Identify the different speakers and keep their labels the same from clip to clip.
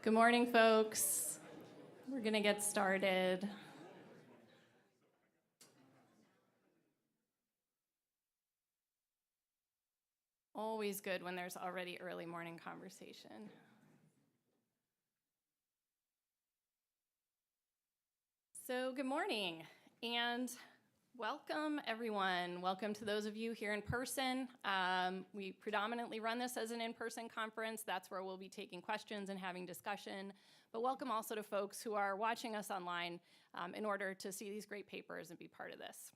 Speaker 1: Good morning, folks. We're going to get started. Always good when there's already early morning conversation. So good morning and welcome, everyone. Welcome to those of you here in person. We predominantly run this as an in-person conference. That's where we'll be taking questions and having discussion. But welcome also to folks who are watching us online in order to see these great papers and be part of this.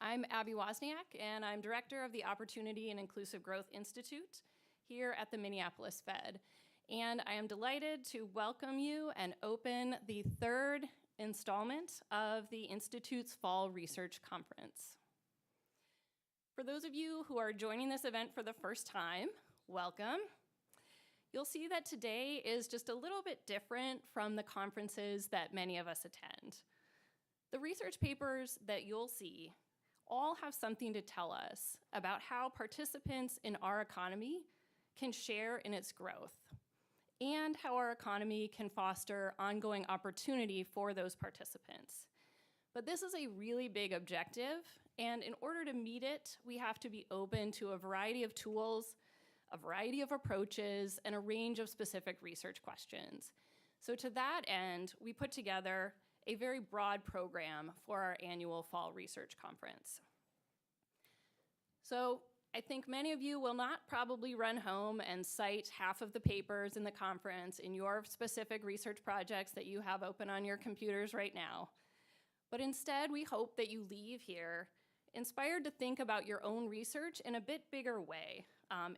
Speaker 1: I'm Abby Wozniak, and I'm director of the Opportunity and Inclusive Growth Institute here at the Minneapolis Fed. And I am delighted to welcome you and open the third installment of the Institute's Fall Research Conference. For those of you who are joining this event for the first time, welcome. You'll see that today is just a little bit different from the conferences that many of us attend. The research papers that you'll see all have something to tell us about how participants in our economy can share in its growth, and how our economy can foster ongoing opportunity for those participants. But this is a really big objective, and in order to meet it, we have to be open to a variety of tools, a variety of approaches, and a range of specific research questions. So to that end, we put together a very broad program for our annual Fall Research Conference. So I think many of you will not probably run home and cite half of the papers in the conference in your specific research projects that you have open on your computers right now. But instead, we hope that you leave here inspired to think about your own research in a bit bigger way,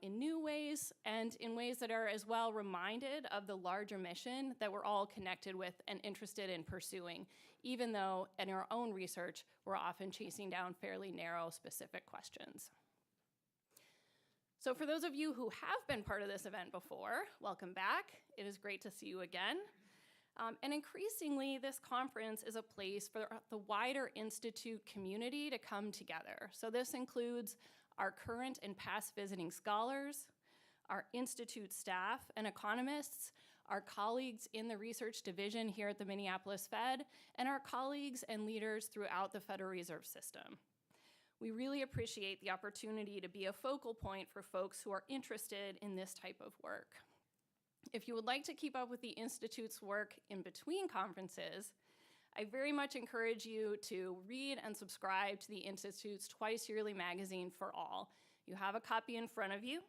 Speaker 1: in new ways, and in ways that are as well reminded of the larger mission that we're all connected with and interested in pursuing, even though in our own research, we're often chasing down fairly narrow, specific questions. So for those of you who have been part of this event before, welcome back. It is great to see you again. And increasingly, this conference is a place for the wider Institute community to come together. So this includes our current and past visiting scholars, our Institute staff and economists, our colleagues in the research division here at the Minneapolis Fed, and our colleagues and leaders throughout the Federal Reserve System. We really appreciate the opportunity to be a focal point for folks who are interested in this type of work. If you would like to keep up with the Institute's work in between conferences, I very much encourage you to read and subscribe to the Institute's twice-yearly magazine, For All. You have a copy in front of you.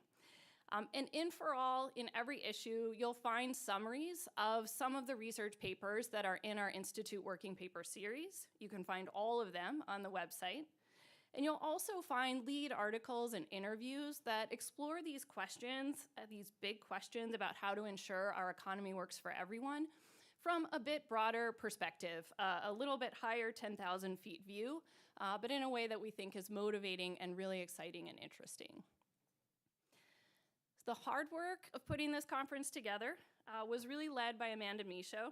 Speaker 1: And in For All, in every issue, you'll find summaries of some of the research papers that are in our Institute Working Paper series. You can find all of them on the website. And you'll also find lead articles and interviews that explore these questions, these big questions about how to ensure our economy works for everyone from a bit broader perspective, a little bit higher 10,000 feet view, but in a way that we think is motivating and really exciting and interesting. The hard work of putting this conference together was really led by Amanda Michaud,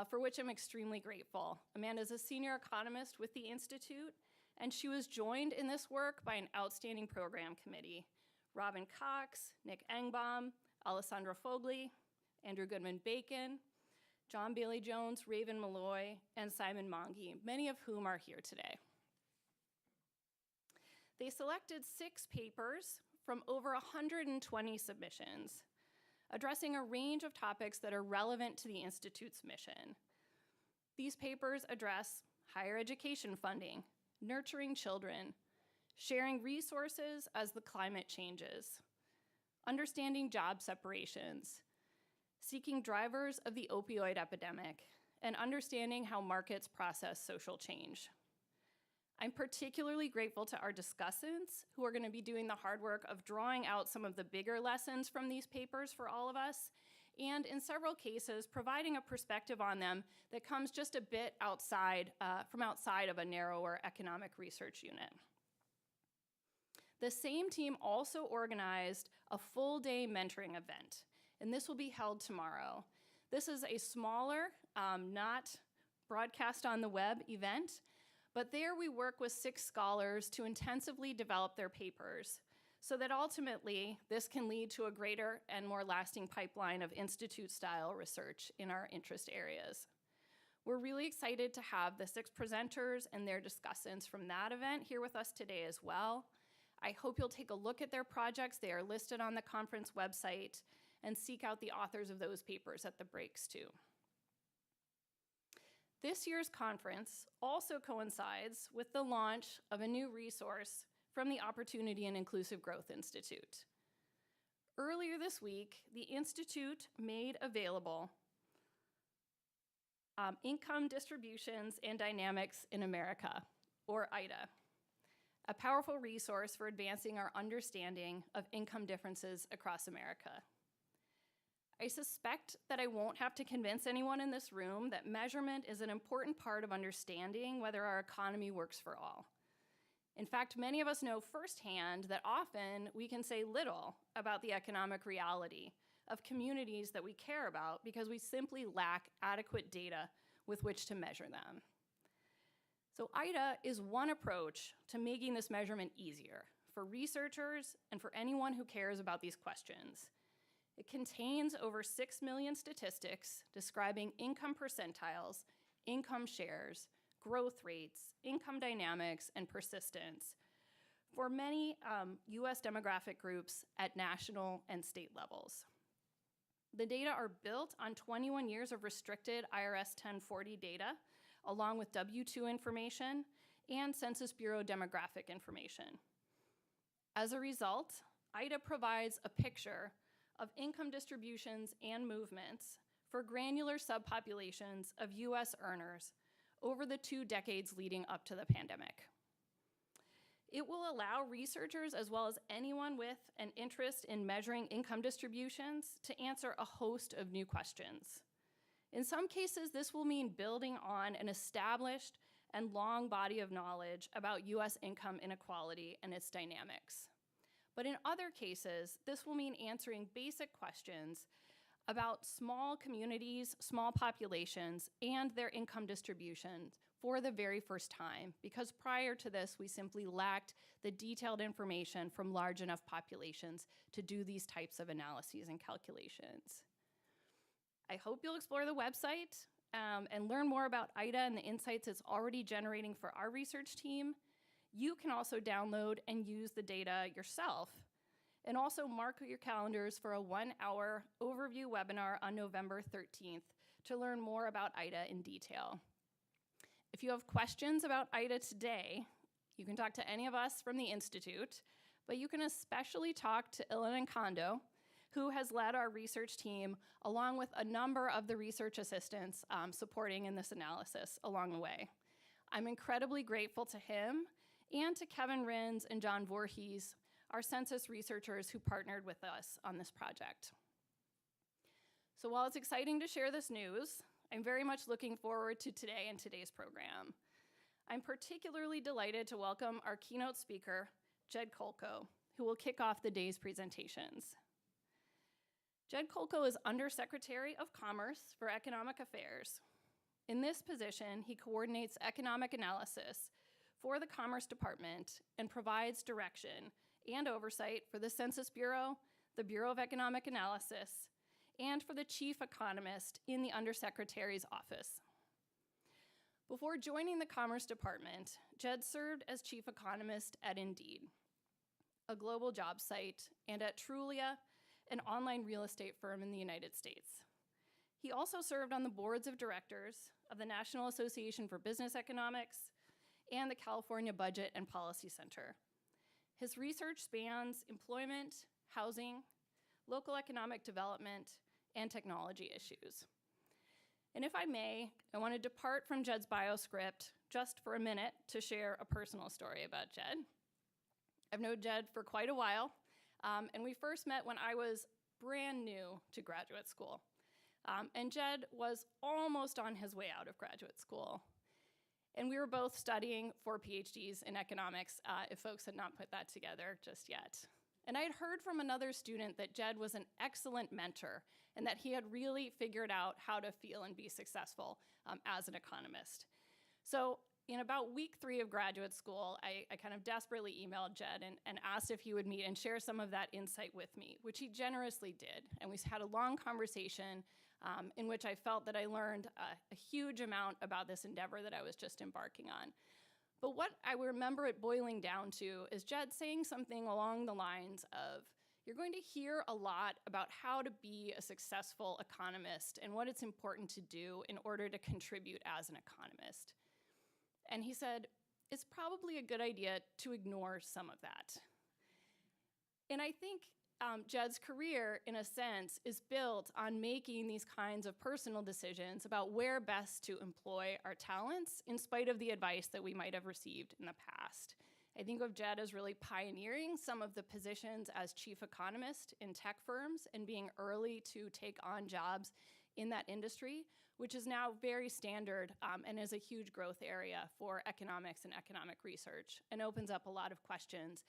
Speaker 1: for which I'm extremely grateful. Amanda is a senior economist with the Institute, and she was joined in this work by an outstanding program committee: Robin Cox, Nick Engbaum, Alessandra Fogli, Andrew Goodman-Bacon, John Bailey-Jones, Raven Malloy, and Simon Monge, many of whom are here today. They selected 6 papers from over 120 submissions, addressing a range of topics that are relevant to the Institute's mission. These papers address higher education funding, nurturing children, sharing resources as the climate changes, understanding job separations, seeking drivers of the opioid epidemic, and understanding how markets process social change. I'm particularly grateful to our discussants who are going to be doing the hard work of drawing out some of the bigger lessons from these papers for all of us, and in several cases, providing a perspective on them that comes just a bit outside, from outside of a narrower economic research unit. The same team also organized a full-day mentoring event, and this will be held tomorrow. This is a smaller, not broadcast on the web event, but there we work with 6 scholars to intensively develop their papers so that ultimately this can lead to a greater and more lasting pipeline of institute-style research in our interest areas. We're really excited to have the 6 presenters and their discussants from that event here with us today as well. I hope you'll take a look at their projects. They are listed on the conference website, and seek out the authors of those papers at the breaks too. This year's conference also coincides with the launch of a new resource from the Opportunity and Inclusive Growth Institute. Earlier this week, the Institute made available Income Distributions and Dynamics in America, or IDA, a powerful resource for advancing our understanding of income differences across America. I suspect that I won't have to convince anyone in this room that measurement is an important part of understanding whether our economy works for all. In fact, many of us know firsthand that often we can say little about the economic reality of communities that we care about because we simply lack adequate data with which to measure them. So IDA is one approach to making this measurement easier for researchers and for anyone who cares about these questions. It contains over 6 million statistics describing income percentiles, income shares, growth rates, income dynamics, and persistence for many US demographic groups at national and state levels. The data are built on 21 years of restricted IRS 1040 data, along with W-2 information and Census Bureau demographic information. As a result, IDA provides a picture of income distributions and movements for granular subpopulations of US earners over the 2 decades leading up to the pandemic. It will allow researchers, as well as anyone with an interest in measuring income distributions, to answer a host of new questions. In some cases, this will mean building on an established and long body of knowledge about US income inequality and its dynamics. But in other cases, this will mean answering basic questions about small communities, small populations, and their income distributions for the very first time, because prior to this, we simply lacked the detailed information from large enough populations to do these types of analyses and calculations. I hope you'll explore the website and learn more about IDA and the insights it's already generating for our research team. You can also download and use the data yourself, and also mark your calendars for a 1-hour overview webinar on November 13th to learn more about IDA in detail. If you have questions about IDA today, you can talk to any of us from the Institute, but you can especially talk to Ilan Kondo, who has led our research team along with a number of the research assistants supporting in this analysis along the way. I'm incredibly grateful to him and to Kevin Rins and John Voorhees, our census researchers who partnered with us on this project. So while it's exciting to share this news, I'm very much looking forward to today and today's program. I'm particularly delighted to welcome our keynote speaker, Jed Kolko, who will kick off the day's presentations. Jed Kolko is Undersecretary of Commerce for Economic Affairs. In this position, he coordinates economic analysis for the Commerce Department and provides direction and oversight for the Census Bureau, the Bureau of Economic Analysis, and for the chief economist in the Undersecretary's office. Before joining the Commerce Department, Jed served as chief economist at Indeed, a global job site, and at Trulia, an online real estate firm in the United States. He also served on the boards of directors of the National Association for Business Economics and the California Budget and Policy Center. His research spans employment, housing, local economic development, and technology issues. And if I may, I want to depart from Jed's bio script just for a minute to share a personal story about Jed. I've known Jed for quite a while, and we first met when I was brand new to graduate school. And Jed was almost on his way out of graduate school. And we were both studying for PhDs in economics, if folks had not put that together just yet. And I had heard from another student that Jed was an excellent mentor and that he had really figured out how to feel and be successful as an economist. So in about week 3 of graduate school, I kind of desperately emailed Jed and asked if he would meet and share some of that insight with me, which he generously did. And we had a long conversation in which I felt that I learned a huge amount about this endeavor that I was just embarking on. But what I remember it boiling down to is Jed saying something along the lines of, you're going to hear a lot about how to be a successful economist and what it's important to do in order to contribute as an economist. And he said, it's probably a good idea to ignore some of that. And I think Jed's career, in a sense, is built on making these kinds of personal decisions about where best to employ our talents in spite of the advice that we might have received in the past. I think of Jed as really pioneering some of the positions as chief economist in tech firms and being early to take on jobs in that industry, which is now very standard and is a huge growth area for economics and economic research, and opens up a lot of questions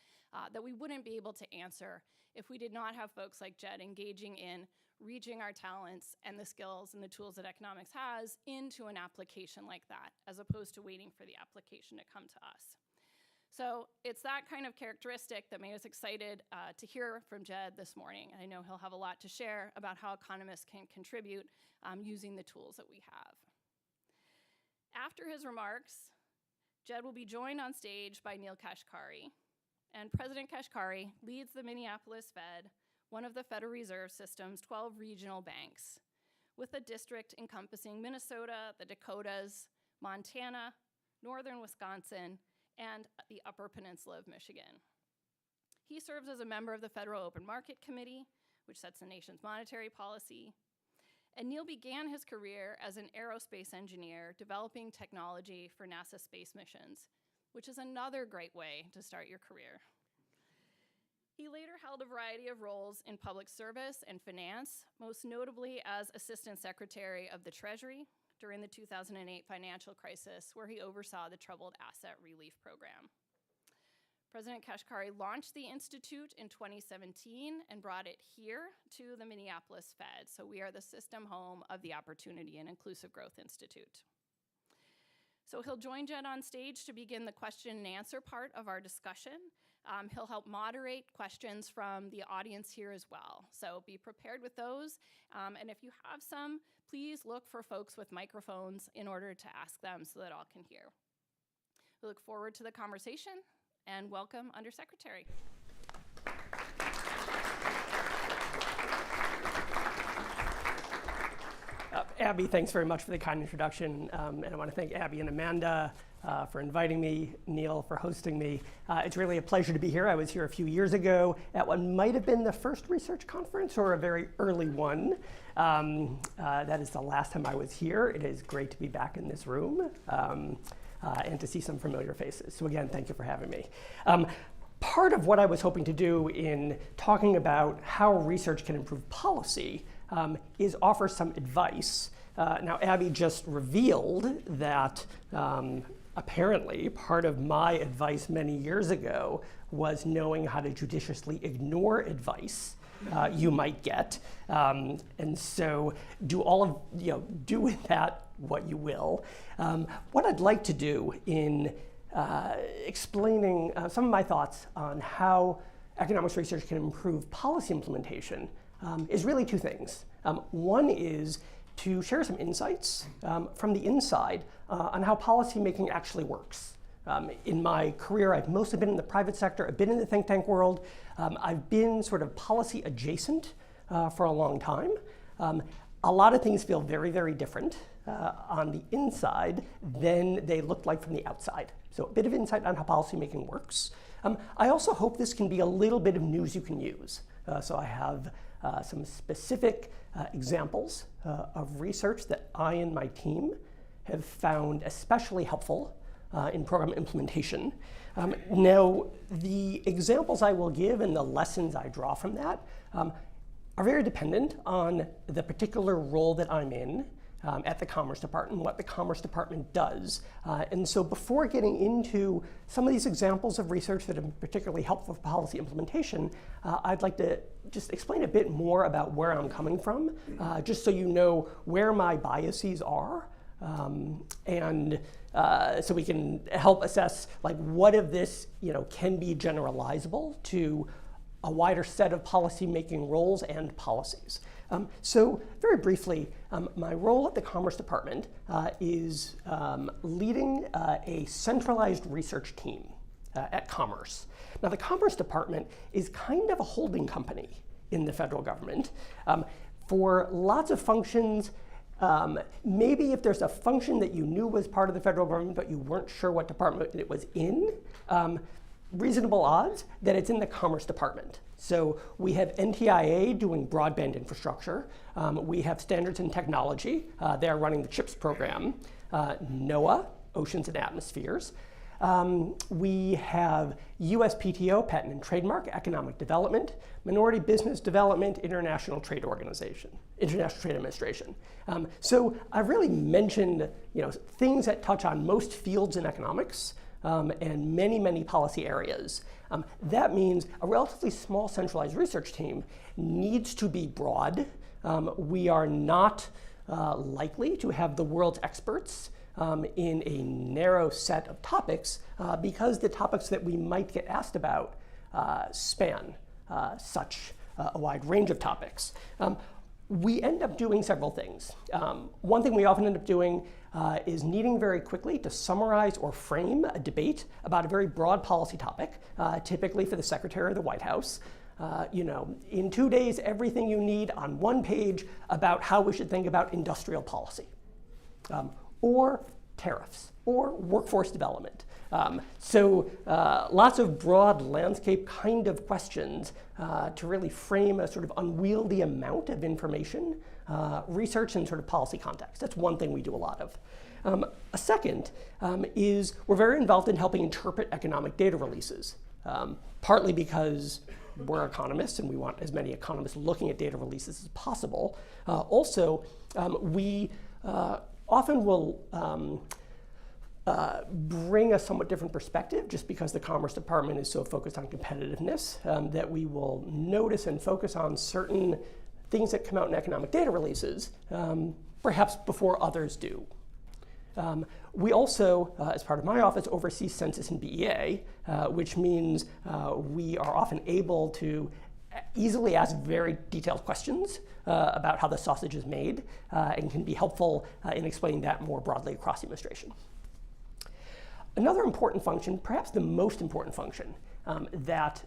Speaker 1: that we wouldn't be able to answer if we did not have folks like Jed engaging in reaching our talents and the skills and the tools that economics has into an application like that, as opposed to waiting for the application to come to us. So it's that kind of characteristic that made us excited to hear from Jed this morning. I know he'll have a lot to share about how economists can contribute using the tools that we have. After his remarks, Jed will be joined on stage by Neel Kashkari. And President Kashkari leads the Minneapolis Fed, one of the Federal Reserve System's 12 regional banks, with a district encompassing Minnesota, the Dakotas, Montana, northern Wisconsin, and the Upper Peninsula of Michigan. He serves as a member of the Federal Open Market Committee, which sets the nation's monetary policy. And Neel began his career as an aerospace engineer developing technology for NASA space missions, which is another great way to start your career. He later held a variety of roles in public service and finance, most notably as Assistant Secretary of the Treasury during the 2008 financial crisis, where he oversaw the Troubled Asset Relief Program. President Kashkari launched the Institute in 2017 and brought it here to the Minneapolis Fed. So we are the system home of the Opportunity and Inclusive Growth Institute. So he'll join Jed on stage to begin the question and answer part of our discussion. He'll help moderate questions from the audience here as well. So be prepared with those. And if you have some, please look for folks with microphones in order to ask them so that all can hear. We look forward to the conversation, and welcome, Undersecretary.
Speaker 2: Abby, thanks very much for the kind introduction, and I want to thank Abby and Amanda for inviting me, Neel for hosting me. It's really a pleasure to be here. I was here a few years ago at what might have been the first research conference or a very early one. That is the last time I was here. It is great to be back in this room and to see some familiar faces. So again, thank you for having me. Part of what I was hoping to do in talking about how research can improve policy is offer some advice. Now, Abby just revealed that apparently part of my advice many years ago was knowing how to judiciously ignore advice you might get. And so do with that what you will. What I'd like to do in explaining some of my thoughts on how economics research can improve policy implementation is really two things. One is to share some insights from the inside on how policymaking actually works. In my career, I've mostly been in the private sector. I've been in the think tank world. I've been sort of policy adjacent for a long time. A lot of things feel very, very different on the inside than they look like from the outside. So a bit of insight on how policymaking works. I also hope this can be a little bit of news you can use. So I have some specific examples of research that I and my team have found especially helpful in program implementation. Now, the examples I will give and the lessons I draw from that are very dependent on the particular role that I'm in at the Commerce Department, what the Commerce Department does. And so before getting into some of these examples of research that are particularly helpful for policy implementation, I'd like to just explain a bit more about where I'm coming from, just so you know where my biases are So we can help assess like what of this can be generalizable to a wider set of policy-making roles and policies. So very briefly, my role at the Commerce Department is leading a centralized research team at Commerce. Now, the Commerce Department is kind of a holding company in the federal government for lots of functions. Maybe if there's a function that you knew was part of the federal government, but you weren't sure what department it was in, reasonable odds that it's in the Commerce Department. So we have NTIA doing broadband infrastructure. We have Standards and Technology. They are running the CHIPS program. NOAA, Oceans and Atmospheres. We have USPTO, Patent and Trademark, Economic Development, Minority Business Development, International Trade Administration. So I've really mentioned things that touch on most fields in economics and many, many policy areas. That means a relatively small centralized research team needs to be broad. We are not likely to have the world's experts in a narrow set of topics because the topics that we might get asked about span such a wide range of topics. We end up doing several things. One thing we often end up doing is needing very quickly to summarize or frame a debate about a very broad policy topic, typically for the Secretary of the White House. In 2 days, everything you need on one page about how we should think about industrial policy. Or tariffs, or workforce development. Lots of broad landscape kind of questions to really frame a sort of unwieldy amount of information, research, and sort of policy context. That's one thing we do a lot of. A second is we're very involved in helping interpret economic data releases, partly because we're economists and we want as many economists looking at data releases as possible. Also, we often will bring a somewhat different perspective just because the Commerce Department is so focused on competitiveness that we will notice and focus on certain things that come out in economic data releases, perhaps before others do. We also, as part of my office, oversee census and BEA, which means we are often able to easily ask very detailed questions about how the sausage is made and can be helpful in explaining that more broadly across the administration. Another important function, perhaps the most important function that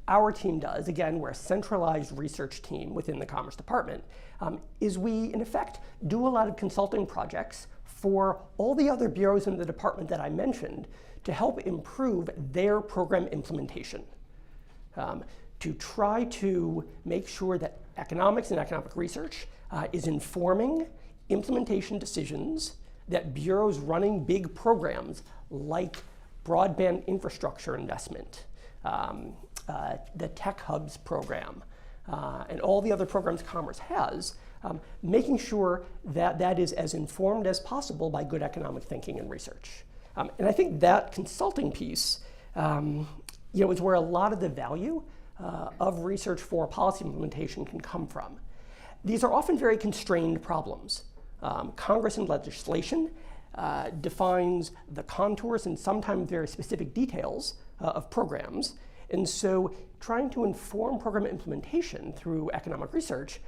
Speaker 2: our team does, again, we're a centralized research team within the Commerce Department, is we, in effect, do a lot of consulting projects for all the other bureaus in the department that I mentioned to help improve their program implementation. To try to make sure that economics and economic research is informing implementation decisions that bureaus running big programs like broadband infrastructure investment, the Tech Hubs program, and all the other programs Commerce has, making sure that that is as informed as possible by good economic thinking and research. And I think that consulting piece is where a lot of the value of research for policy implementation can come from. These are often very constrained problems. Congress and legislation defines the contours and sometimes very specific details of programs. And so trying to inform program implementation through economic research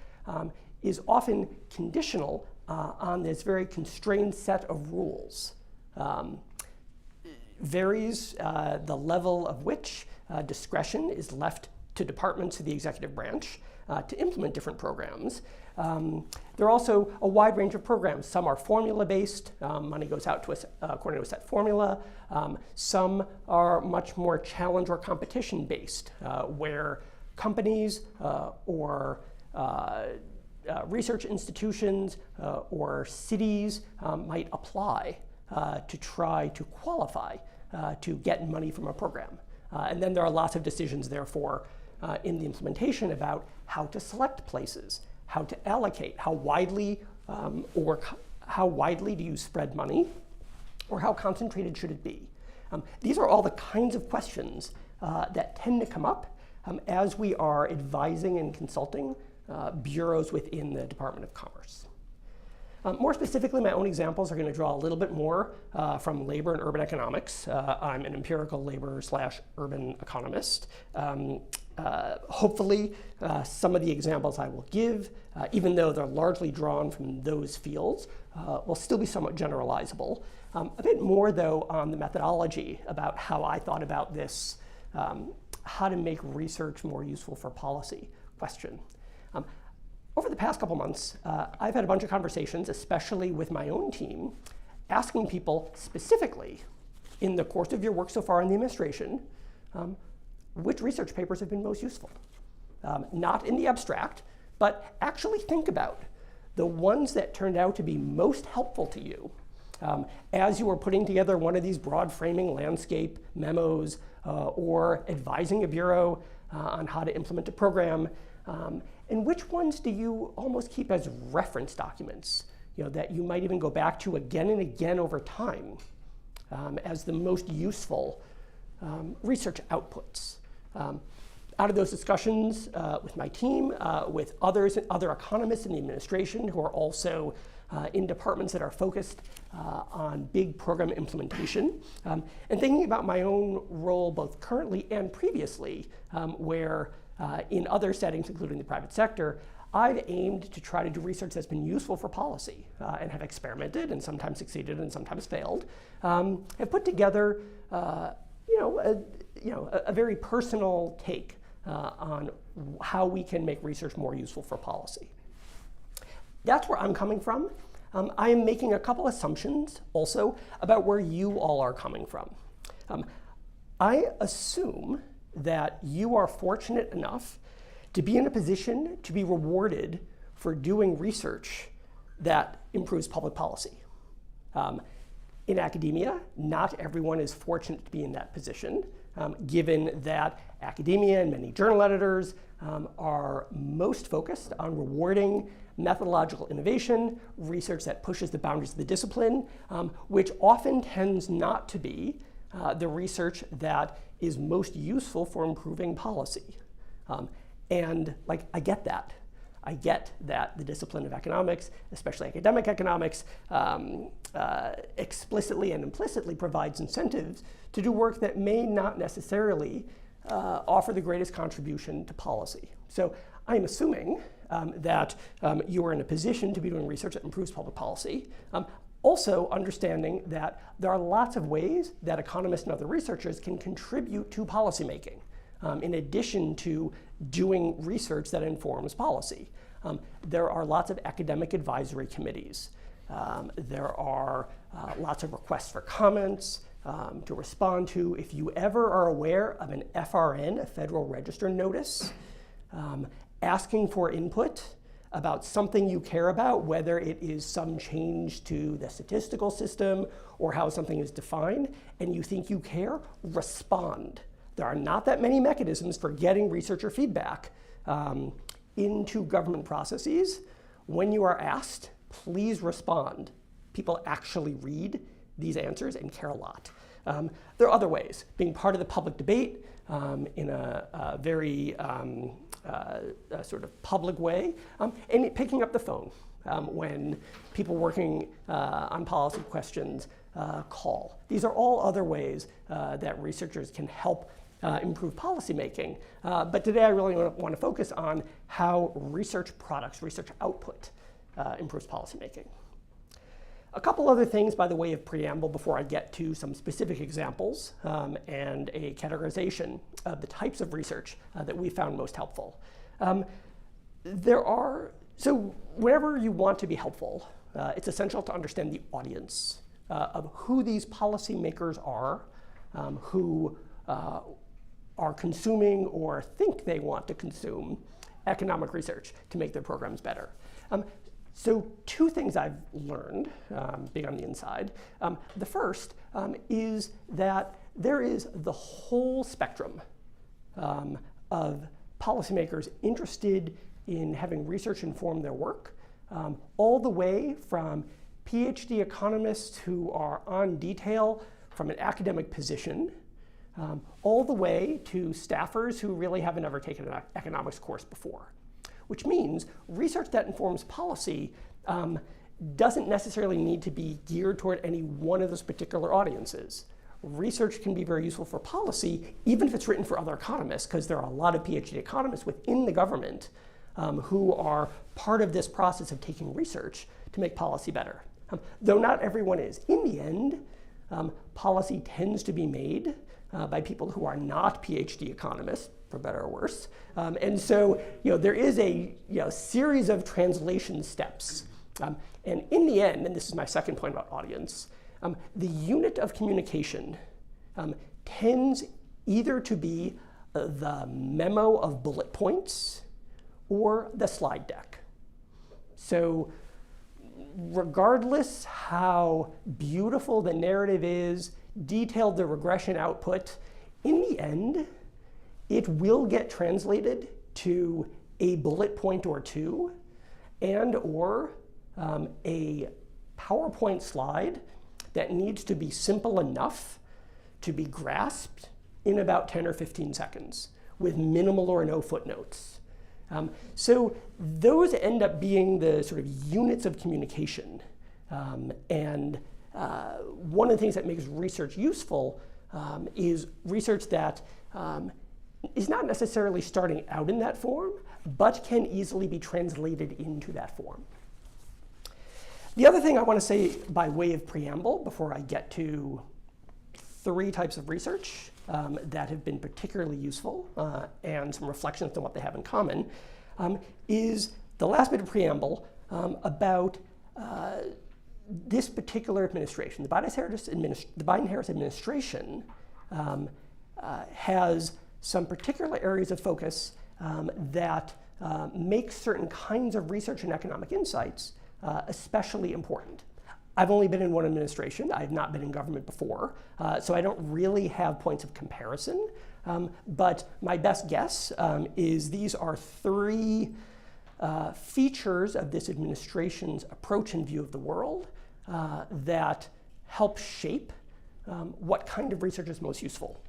Speaker 2: is often conditional on this very constrained set of rules. Varies the level of which discretion is left to departments of the executive branch to implement different programs. There are also a wide range of programs. Some are formula-based. Money goes out to us according to a set formula. Some are much more challenge or competition-based, where companies or research institutions or cities might apply to try to qualify to get money from a program. And then there are lots of decisions, therefore, in the implementation about how to select places, how to allocate, how widely do you spread money, or how concentrated should it be? These are all the kinds of questions that tend to come up as we are advising and consulting bureaus within the Department of Commerce. More specifically, my own examples are going to draw a little bit more from labor and urban economics. I'm an empirical labor/urban economist. Hopefully, some of the examples I will give, even though they're largely drawn from those fields, will still be somewhat generalizable. A bit more, though, on the methodology about how I thought about this, how to make research more useful for policy question. Over the past couple months, I've had a bunch of conversations, especially with my own team, asking people specifically, in the course of your work so far in the administration, which research papers have been most useful. Not in the abstract, but actually think about the ones that turned out to be most helpful to you as you were putting together one of these broad framing landscape memos or advising a bureau on how to implement a program. And which ones do you almost keep as reference documents, that you might even go back to again and again over time as the most useful research outputs? Out of those discussions with my team, with others and other economists in the administration who are also in departments that are focused on big program implementation, and thinking about my own role both currently and previously, where in other settings, including the private sector, I've aimed to try to do research that's been useful for policy and have experimented and sometimes succeeded and sometimes failed. Have put together a very personal take on how we can make research more useful for policy. That's where I'm coming from. I am making a couple assumptions also about where you all are coming from. I assume that you are fortunate enough to be in a position to be rewarded for doing research that improves public policy. In academia, not everyone is fortunate to be in that position, given that academia and many journal editors are most focused on rewarding methodological innovation, research that pushes the boundaries of the discipline, which often tends not to be the research that is most useful for improving policy. And I get that. I get that the discipline of economics, especially academic economics, explicitly and implicitly provides incentives to do work that may not necessarily offer the greatest contribution to policy. So I'm assuming that you are in a position to be doing research that improves public policy. Also understanding that there are lots of ways that economists and other researchers can contribute to policymaking, in addition to doing research that informs policy. There are lots of academic advisory committees. There are lots of requests for comments to respond to. If you ever are aware of an FRN, a Federal Register notice, asking for input about something you care about, whether it is some change to the statistical system or how something is defined, and you think you care, respond. There are not that many mechanisms for getting researcher feedback into government processes. When you are asked, please respond. People actually read these answers and care a lot. There are other ways. Being part of the public debate in a very sort of public way, and picking up the phone when people working on policy questions call. These are all other ways that researchers can help improve policymaking. But today I really want to focus on how research products, research output improves policymaking. A couple other things by the way of preamble before I get to some specific examples and a categorization of the types of research that we found most helpful. So whenever you want to be helpful, it's essential to understand the audience of who these policymakers are, who are consuming or think they want to consume economic research to make their programs better. So two things I've learned, being on the inside. The first is that there is the whole spectrum of policymakers interested in having research inform their work, all the way from PhD economists who are on detail from an academic position, all the way to staffers who really haven't ever taken an economics course before. Which means research that informs policy doesn't necessarily need to be geared toward any one of those particular audiences. Research can be very useful for policy, even if it's written for other economists, because there are a lot of PhD economists within the government who are part of this process of taking research to make policy better. Though not everyone is. In the end, policy tends to be made by people who are not PhD economists, for better or worse. And so there is a series of translation steps. And in the end, and this is my second point about audience, the unit of communication tends either to be the memo of bullet points or the slide deck. So regardless how beautiful the narrative is, detailed the regression output, in the end, it will get translated to a bullet point or two and or a PowerPoint slide that needs to be simple enough to be grasped in about 10 or 15 seconds with minimal or no footnotes. So those end up being the sort of units of communication. And one of the things that makes research useful is research that is not necessarily starting out in that form, but can easily be translated into that form. The other thing I want to say by way of preamble before I get to three types of research that have been particularly useful and some reflections on what they have in common is the last bit of preamble about this particular administration. The Biden-Harris administration has some particular areas of focus that make certain kinds of research and economic insights especially important. I've only been in one administration. I've not been in government before, so I don't really have points of comparison. But my best guess is these are three features of this administration's approach and view of the world that help shape what kind of research is most useful.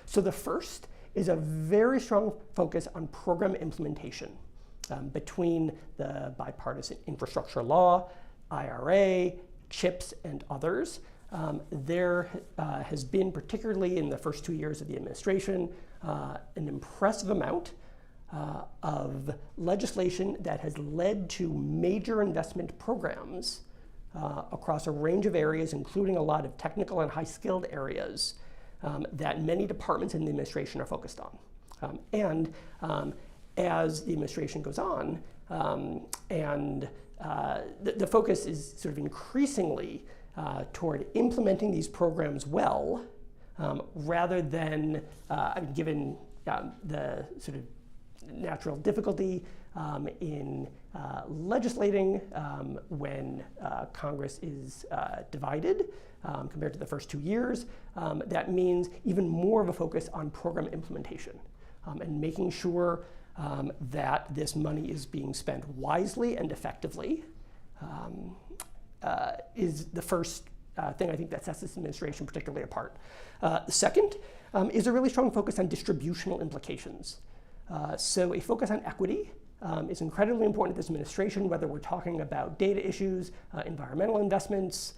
Speaker 2: So the first is a very strong focus on program implementation between the bipartisan infrastructure law, IRA, CHIPS, and others. There has been, particularly in the first 2 years of the administration, an impressive amount of legislation that has led to major investment programs across a range of areas, including a lot of technical and high-skilled areas that many departments in the administration are focused on. And as the administration goes on, the focus is sort of increasingly toward implementing these programs well, rather than, given the sort of natural difficulty in legislating when Congress is divided compared to the first 2 years, that means even more of a focus on program implementation and making sure that this money is being spent wisely and effectively is the first thing I think that sets this administration particularly apart. The second is a really strong focus on distributional implications. So a focus on equity is incredibly important to this administration, whether we're talking about data issues, environmental investments,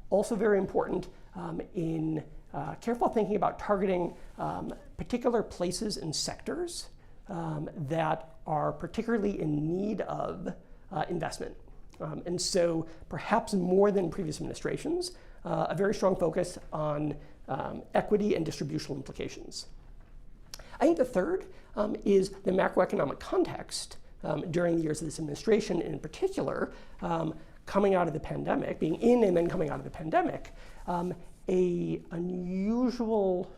Speaker 2: also very important in careful thinking about targeting particular places and sectors that are particularly in need of investment. And so perhaps more than previous administrations, a very strong focus on equity and distributional implications. I think the third is the macroeconomic context during the years of this administration, and in particular, coming out of the pandemic, being in and then coming out of the pandemic, a unusual,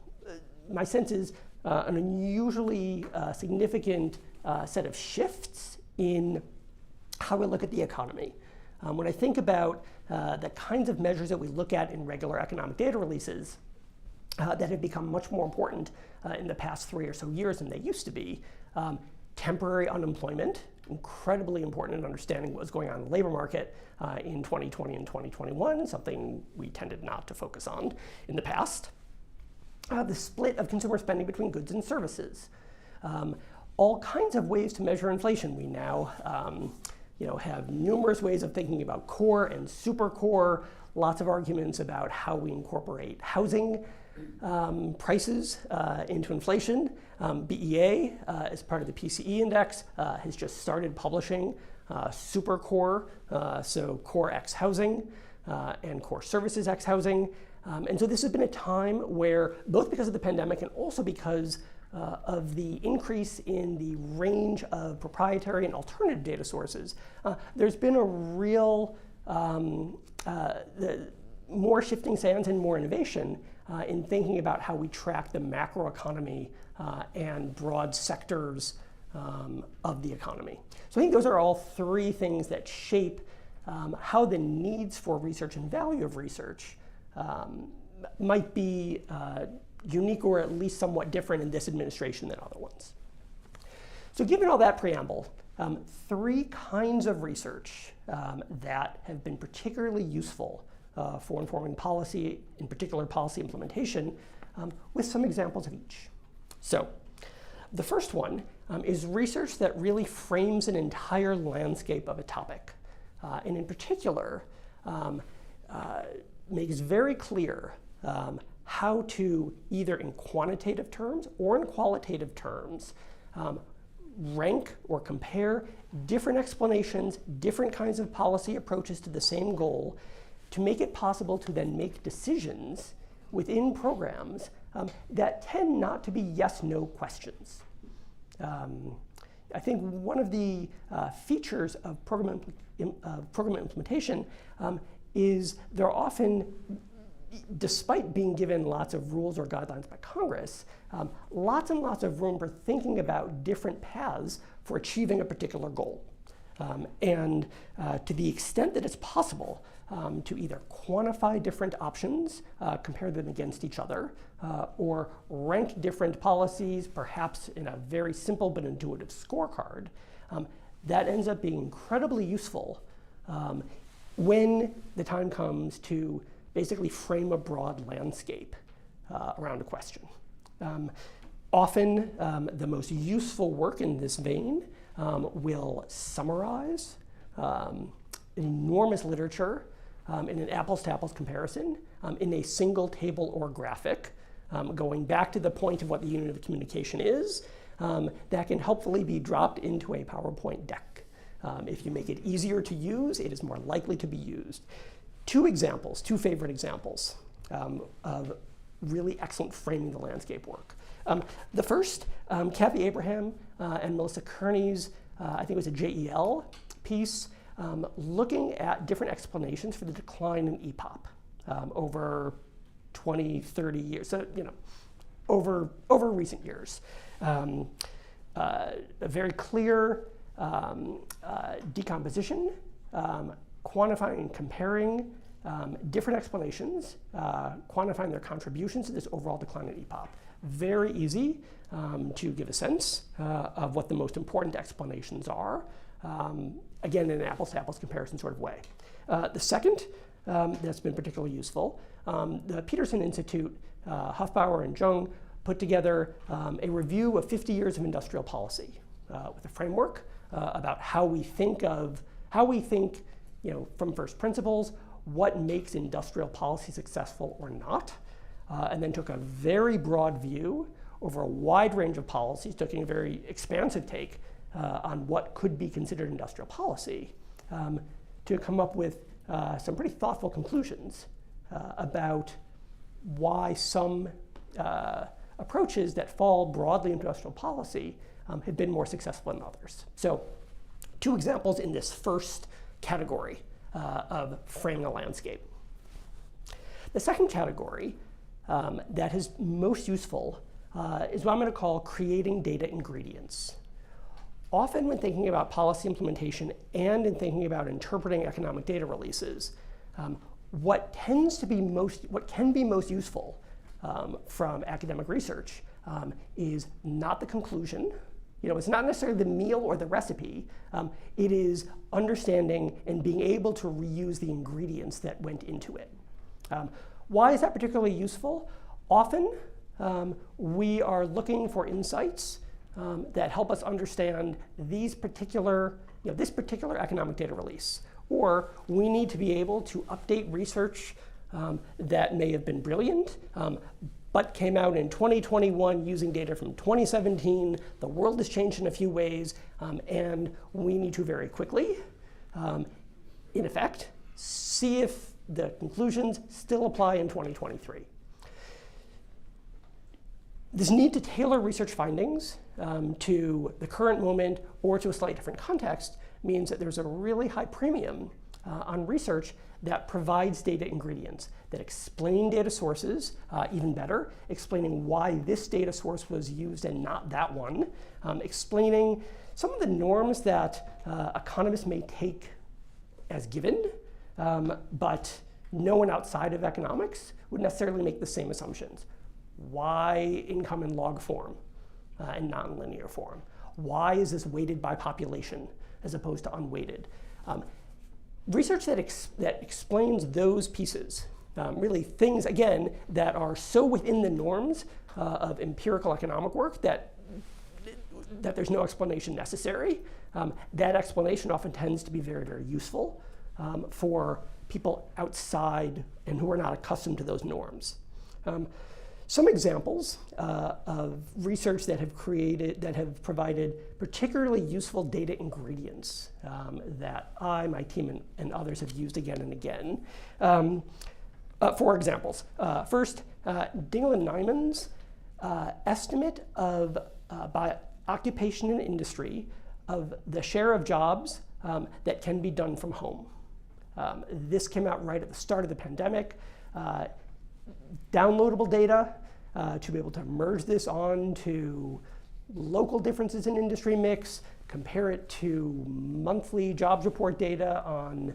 Speaker 2: my sense is, an unusually significant set of shifts in how we look at the economy. When I think about the kinds of measures that we look at in regular economic data releases that have become much more important in the past 3 or so years than they used to be, temporary unemployment, incredibly important in understanding what was going on in the labor market in 2020 and 2021, something we tended not to focus on in the past. The split of consumer spending between goods and services. All kinds of ways to measure inflation. We now have numerous ways of thinking about core and super core, lots of arguments about how we incorporate housing prices into inflation. BEA, as part of the PCE index, has just started publishing super core, so core X housing and core services X housing. And so this has been a time where, both because of the pandemic and also because of the increase in the range of proprietary and alternative data sources, there's been a real more shifting sands and more innovation in thinking about how we track the macroeconomy and broad sectors of the economy. So I think those are all three things that shape how the needs for research and value of research might be unique or at least somewhat different in this administration than other ones. So given all that preamble, three kinds of research that have been particularly useful for informing policy, in particular policy implementation, with some examples of each. So the first one is research that really frames an entire landscape of a topic, and in particular makes very clear how to, either in quantitative terms or in qualitative terms, rank or compare different explanations, different kinds of policy approaches to the same goal, to make it possible to then make decisions within programs that tend not to be yes/no questions. I think one of the features of program implementation is they're often, despite being given lots of rules or guidelines by Congress, lots and lots of room for thinking about different paths for achieving a particular goal. And to the extent that it's possible to either quantify different options, compare them against each other, or rank different policies, perhaps in a very simple but intuitive scorecard, that ends up being incredibly useful when the time comes to basically frame a broad landscape around a question. Often, the most useful work in this vein will summarize an enormous literature in an apples-to-apples comparison in a single table or graphic, going back to the point of what the unit of communication is, that can helpfully be dropped into a PowerPoint deck. If you make it easier to use, it is more likely to be used. Two favorite examples of really excellent framing the landscape work. The first, Kathy Abraham and Melissa Kearney's, I think it was a JEL piece, looking at different explanations for the decline in EPOP over 20, 30 years, so over recent years. A very clear decomposition, quantifying and comparing different explanations, quantifying their contributions to this overall decline in EPOP. Very easy to give a sense of what the most important explanations are, again, in an apples-to-apples comparison sort of way. The second that's been particularly useful, the Peterson Institute, Hofbauer and Jung, put together a review of 50 years of industrial policy with a framework about how we think, from first principles, what makes industrial policy successful or not, and then took a very broad view over a wide range of policies, taking a very expansive take on what could be considered industrial policy, to come up with some pretty thoughtful conclusions about why some approaches that fall broadly into industrial policy have been more successful than others. So, two examples in this first category of framing a landscape. The second category that is most useful is what I'm going to call creating data ingredients. Often when thinking about policy implementation and in thinking about interpreting economic data releases, what can be most useful from academic research is not the conclusion. It's not necessarily the meal or the recipe. It is understanding and being able to reuse the ingredients that went into it. Why is that particularly useful? Often we are looking for insights that help us understand these particular this particular economic data release. Or we need to be able to update research that may have been brilliant, but came out in 2021 using data from 2017. The world has changed in a few ways, and we need to very quickly, in effect, see if the conclusions still apply in 2023. This need to tailor research findings to the current moment or to a slightly different context means that there's a really high premium on research that provides data ingredients, that explain data sources even better, explaining why this data source was used and not that one, explaining some of the norms that economists may take as given, but no one outside of economics would necessarily make the same assumptions. Why income in log form and nonlinear form? Why is this weighted by population as opposed to unweighted? Research that explains those pieces, really things, again, that are so within the norms of empirical economic work that there's no explanation necessary. That explanation often tends to be very, very useful for people outside and who are not accustomed to those norms. Some examples of research that have provided particularly useful data ingredients that I, my team, and others have used again and again. 4 examples. First, Dingle and Nyman's estimate of by occupation and industry of the share of jobs that can be done from home. This came out right at the start of the pandemic. Downloadable data to be able to merge this on to local differences in industry mix, compare it to monthly jobs report data on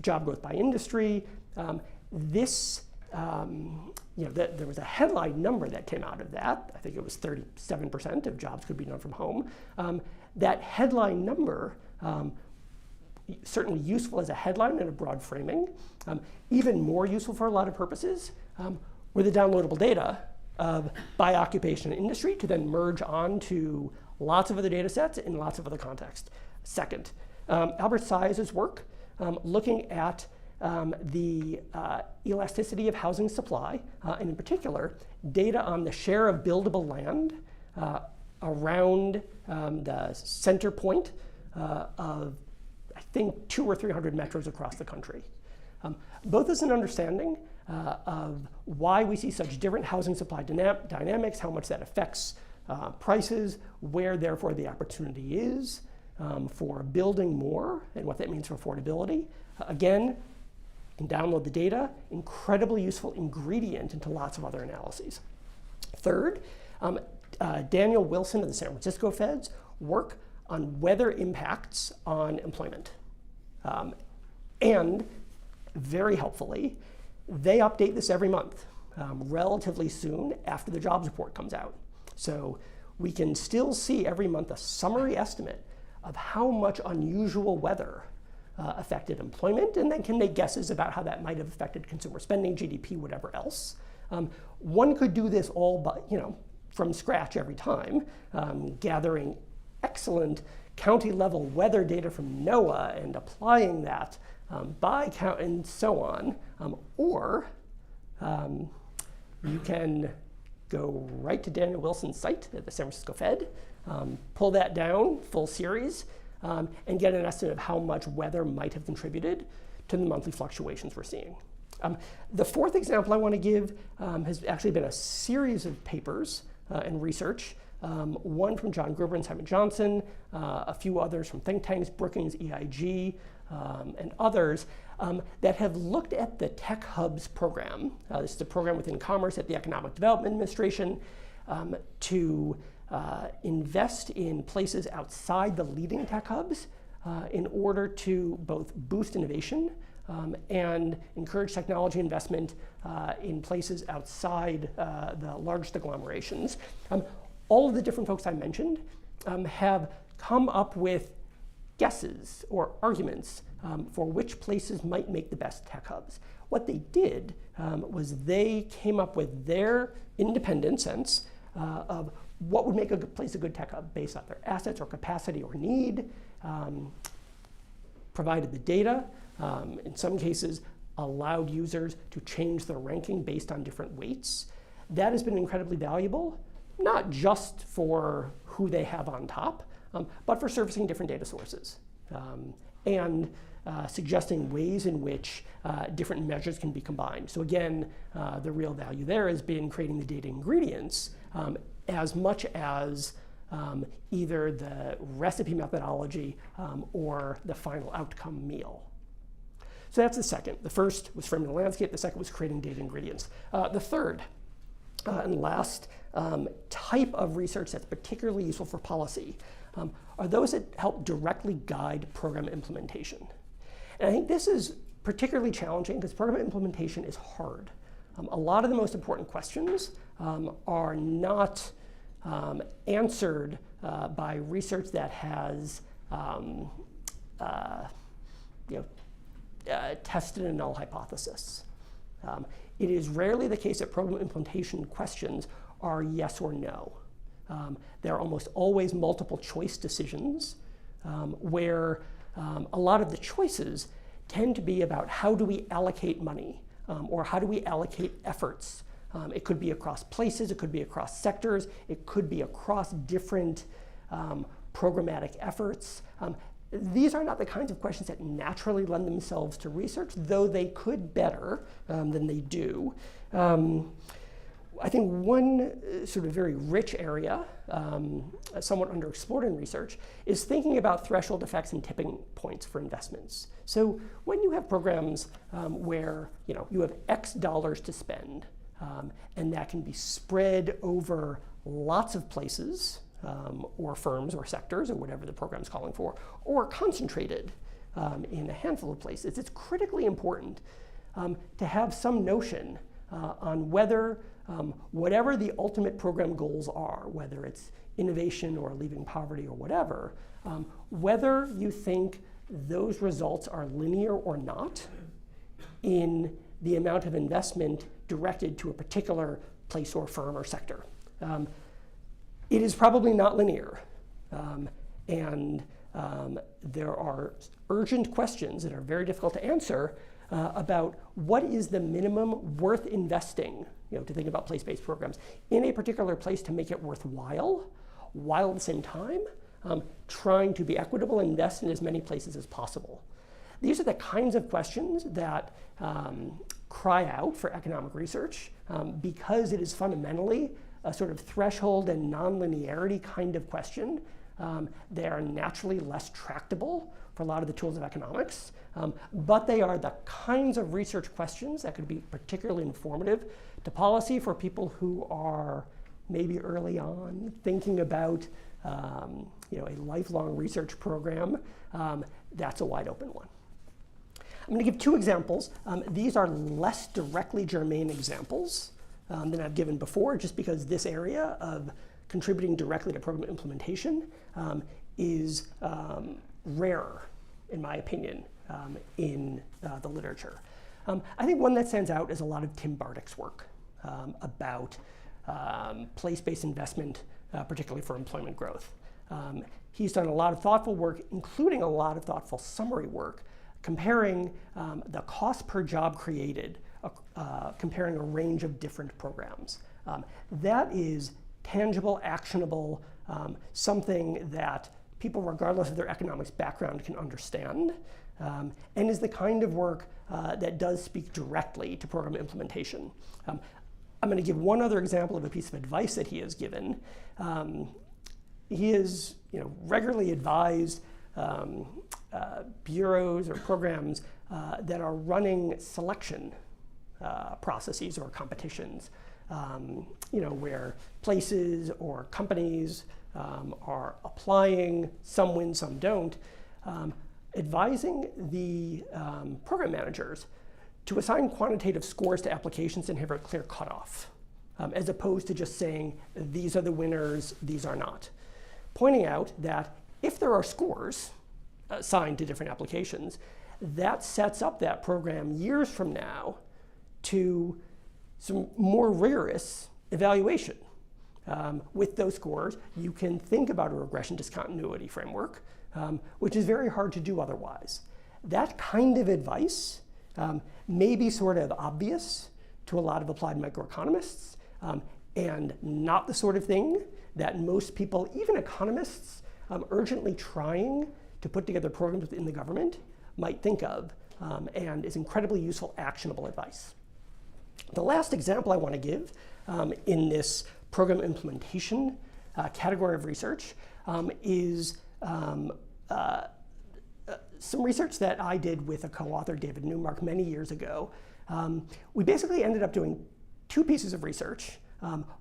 Speaker 2: job growth by industry. There was a headline number that came out of that. I think it was 37% of jobs could be done from home. That headline number, certainly useful as a headline and a broad framing, even more useful for a lot of purposes, were the downloadable data by occupation and industry to then merge onto lots of other data sets in lots of other contexts. Second, Albert Size's work looking at the elasticity of housing supply, and in particular, data on the share of buildable land around the center point of, I think, 200 or 300 metros across the country. Both as an understanding of why we see such different housing supply dynamics, how much that affects prices, where therefore the opportunity is for building more, and what that means for affordability. Again, you can download the data, incredibly useful ingredient into lots of other analyses. Third, Daniel Wilson of the San Francisco Fed's work on weather impacts on employment. And very helpfully, they update this every month, relatively soon after the jobs report comes out. So we can still see every month a summary estimate of how much unusual weather affected employment, and then can make guesses about how that might have affected consumer spending, GDP, whatever else. One could do this all from scratch every time, gathering excellent county-level weather data from NOAA and applying that by count and so on. Or you can go right to Daniel Wilson's site at the San Francisco Fed, pull that down, full series, and get an estimate of how much weather might have contributed to the monthly fluctuations we're seeing. The fourth example I want to give has actually been a series of papers and research, one from John Gruber and Simon Johnson, a few others from think tanks, Brookings, EIG, and others, that have looked at the Tech Hubs program. This is a program within Commerce at the Economic Development Administration to invest in places outside the leading tech hubs in order to both boost innovation and encourage technology investment in places outside the largest agglomerations. All of the different folks I mentioned have come up with guesses or arguments for which places might make the best tech hubs. What they did was they came up with their independent sense of what would make a good place a good tech hub based on their assets or capacity or need, provided the data, in some cases allowed users to change their ranking based on different weights. That has been incredibly valuable, not just for who they have on top, but for servicing different data sources and suggesting ways in which different measures can be combined. So again, the real value there has been creating the data ingredients as much as either the recipe methodology or the final outcome meal. So that's the second. The first was framing the landscape. The second was creating data ingredients. The third and last type of research that's particularly useful for policy are those that help directly guide program implementation. And I think this is particularly challenging because program implementation is hard. A lot of the most important questions are not answered by research that has tested a null hypothesis. It is rarely the case that program implementation questions are yes or no. There are almost always multiple choice decisions where a lot of the choices tend to be about how do we allocate money or how do we allocate efforts. It could be across places, it could be across sectors, it could be across different programmatic efforts. These are not the kinds of questions that naturally lend themselves to research, though they could better than they do. I think one sort of very rich area, somewhat underexplored in research, is thinking about threshold effects and tipping points for investments. So when you have programs where you have X dollars to spend, and that can be spread over lots of places, or firms or sectors or whatever the program's calling for, or concentrated in a handful of places, it's critically important to have some notion on whether whatever the ultimate program goals are, whether it's innovation or leaving poverty or whatever, whether you think those results are linear or not in the amount of investment directed to a particular place or firm or sector. It is probably not linear. And there are urgent questions that are very difficult to answer about what is the minimum worth investing, to think about place-based programs, in a particular place to make it worthwhile, while at the same time trying to be equitable and invest in as many places as possible. These are the kinds of questions that cry out for economic research because it is fundamentally a sort of threshold and nonlinearity kind of question. They are naturally less tractable for a lot of the tools of economics, but they are the kinds of research questions that could be particularly informative to policy for people who are maybe early on thinking about a lifelong research program. That's a wide open one. I'm going to give two examples. These are less directly germane examples than I've given before, just because this area of contributing directly to program implementation is rarer, in my opinion, in the literature. I think one that stands out is a lot of Tim Bardick's work about place-based investment, particularly for employment growth. He's done a lot of thoughtful work, including a lot of thoughtful summary work, comparing the cost per job created, comparing a range of different programs. That is tangible, actionable, something that people, regardless of their economics background, can understand, and is the kind of work that does speak directly to program implementation. I'm going to give one other example of a piece of advice that he has given. He has regularly advised bureaus or programs that are running selection processes or competitions, where places or companies are applying, some win, some don't, advising the program managers to assign quantitative scores to applications and have a clear cutoff, as opposed to just saying, these are the winners, these are not. Pointing out that if there are scores assigned to different applications, that sets up that program years from now to some more rigorous evaluation. With those scores, you can think about a regression discontinuity framework which is very hard to do otherwise. That kind of advice may be sort of obvious to a lot of applied microeconomists, and not the sort of thing that most people, even economists, urgently trying to put together programs within the government might think of, and is incredibly useful, actionable advice. The last example I want to give in this program implementation category of research is some research that I did with a co-author, David Newmark, many years ago. We basically ended up doing two pieces of research,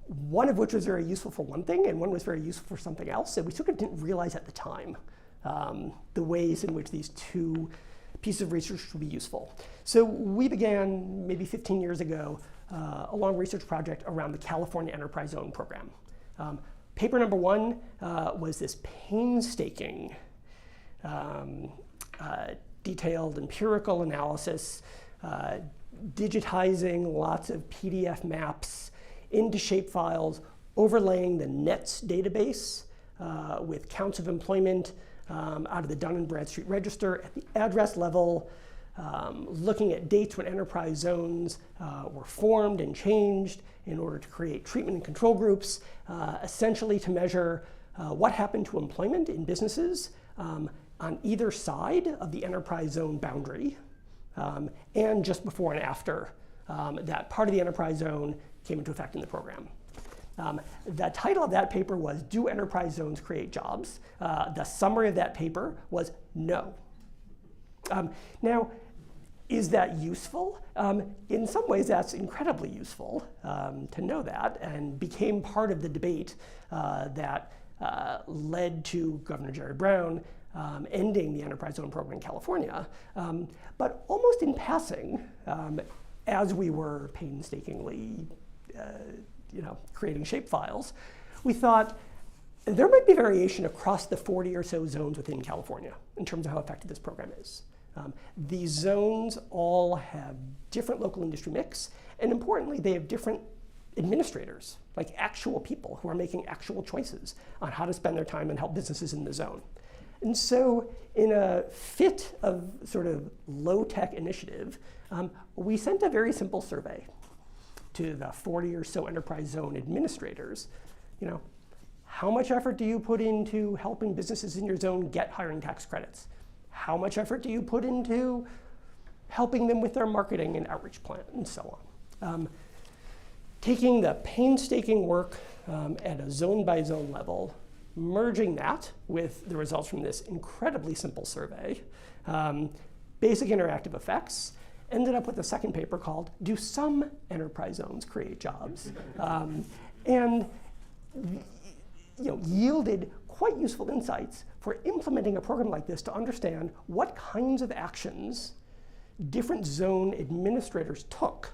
Speaker 2: one of which was very useful for one thing and one was very useful for something else, and we sort of didn't realize at the time the ways in which these two pieces of research would be useful. So we began maybe 15 years ago a long research project around the California Enterprise Zone program. Paper number one was this painstaking, detailed empirical analysis, digitizing lots of PDF maps into shapefiles, overlaying the NETS database with counts of employment out of the Dun & Bradstreet Register at the address level, looking at dates when enterprise zones were formed and changed in order to create treatment and control groups, essentially to measure what happened to employment in businesses on either side of the enterprise zone boundary, and just before and after that part of the enterprise zone came into effect in the program. The title of that paper was, "Do Enterprise Zones Create Jobs?" The summary of that paper was no. Now, is that useful? In some ways, that's incredibly useful to know that, and became part of the debate that led to Governor Jerry Brown ending the enterprise zone program in California. But almost in passing, as we were painstakingly creating shapefiles, we thought there might be variation across the 40 or so zones within California in terms of how effective this program is. These zones all have different local industry mix, and importantly, they have different administrators, like actual people who are making actual choices on how to spend their time and help businesses in the zone. And so in a fit of sort of low-tech initiative, we sent a very simple survey to the 40 or so enterprise zone administrators. How much effort do you put into helping businesses in your zone get hiring tax credits? How much effort do you put into helping them with their marketing and outreach plan, and so on? Taking the painstaking work at a zone-by-zone level, merging that with the results from this incredibly simple survey, basic interactive effects, ended up with a second paper called "Do Some Enterprise Zones Create Jobs?" And yielded quite useful insights for implementing a program like this to understand what kinds of actions different zone administrators took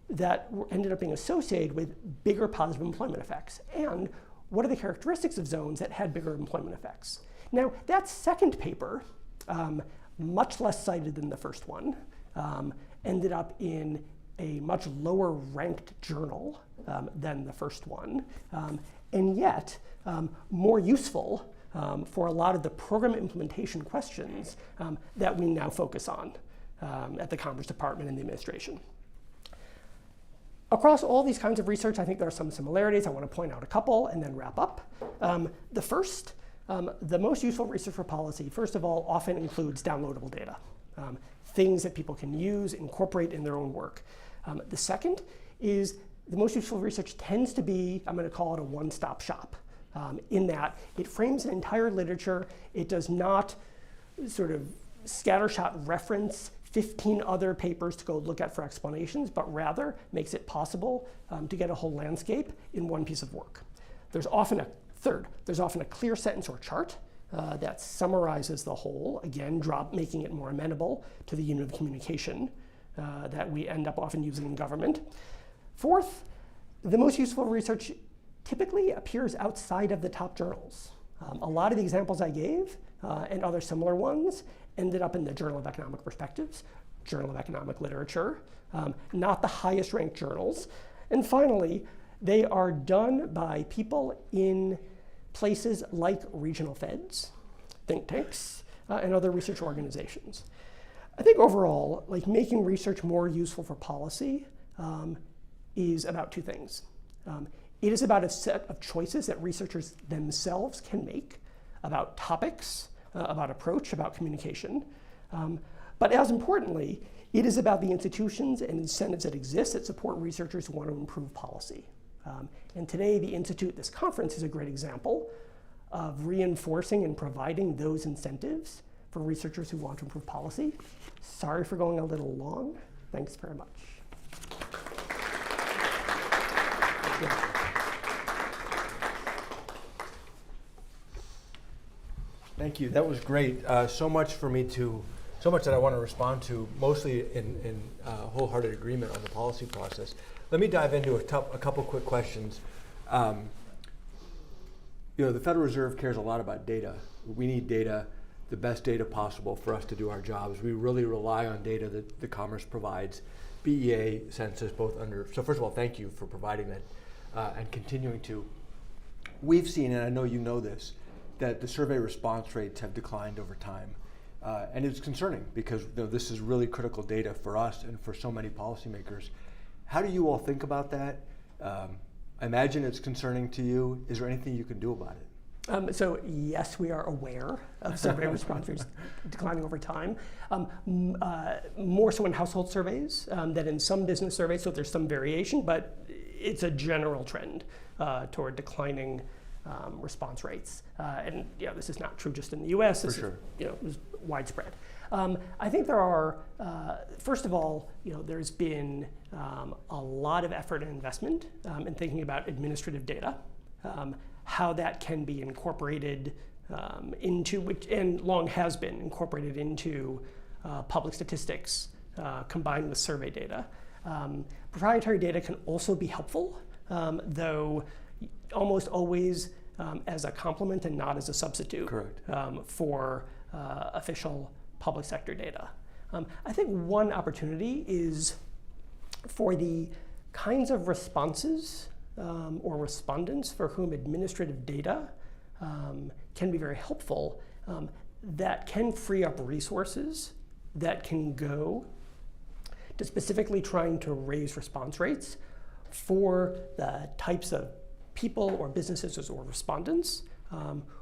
Speaker 2: that ended up being associated with bigger positive employment effects, and what are the characteristics of zones that had bigger employment effects. Now, that second paper, much less cited than the first one, ended up in a much lower ranked journal than the first one, and yet more useful for a lot of the program implementation questions that we now focus on at the Commerce Department and the administration. Across all these kinds of research, I think there are some similarities. I want to point out a couple and then wrap up. The first, the most useful research for policy, first of all, often includes downloadable data, things that people can use, incorporate in their own work. The second is the most useful research tends to be, I'm going to call it a one-stop shop, in that it frames an entire literature. It does not sort of scattershot reference 15 other papers to go look at for explanations, but rather makes it possible to get a whole landscape in one piece of work. There's often a clear sentence or chart that summarizes the whole, again, making it more amenable to the unit of communication that we end up often using in government. Fourth, the most useful research typically appears outside of the top journals. A lot of the examples I gave and other similar ones ended up in the Journal of Economic Perspectives, Journal of Economic Literature, not the highest ranked journals. And finally, they are done by people in places like regional feds think tanks, and other research organizations. I think overall, like making research more useful for policy is about two things. It is about a set of choices that researchers themselves can make about topics, about approach, about communication. But as importantly, it is about the institutions and incentives that exist that support researchers who want to improve policy. And today, the Institute, this conference, is a great example of reinforcing and providing those incentives for researchers who want to improve policy. Sorry for going a little long. Thanks very much.
Speaker 3: Thank you. That was great. So much that I want to respond to, mostly in wholehearted agreement on the policy process. Let me dive into a couple quick questions. The Federal Reserve cares a lot about data. We need data, the best data possible for us to do our jobs. We really rely on data that the Commerce provides, BEA, Census, both under. So first of all, thank you for providing that and continuing to. We've seen, and I know you know this, that the survey response rates have declined over time. And it's concerning because this is really critical data for us and for so many policymakers. How do you all think about that? I imagine it's concerning to you. Is there anything you can do about it?
Speaker 2: So yes, we are aware of survey response rates declining over time. More so in household surveys than in some business surveys, so there's some variation, but it's a general trend toward declining response rates. And this is not true just in the US, this is widespread. I think there are, first of all, there's been a lot of effort and investment in thinking about administrative data, how that can be incorporated into, which, and long has been incorporated into public statistics combined with survey data. Proprietary data can also be helpful, though almost always as a complement and not as a substitute.
Speaker 3: Correct.
Speaker 2: For official public sector data. I think one opportunity is for the kinds of responses or respondents for whom administrative data can be very helpful, that can free up resources that can go to specifically trying to raise response rates for the types of people or businesses or respondents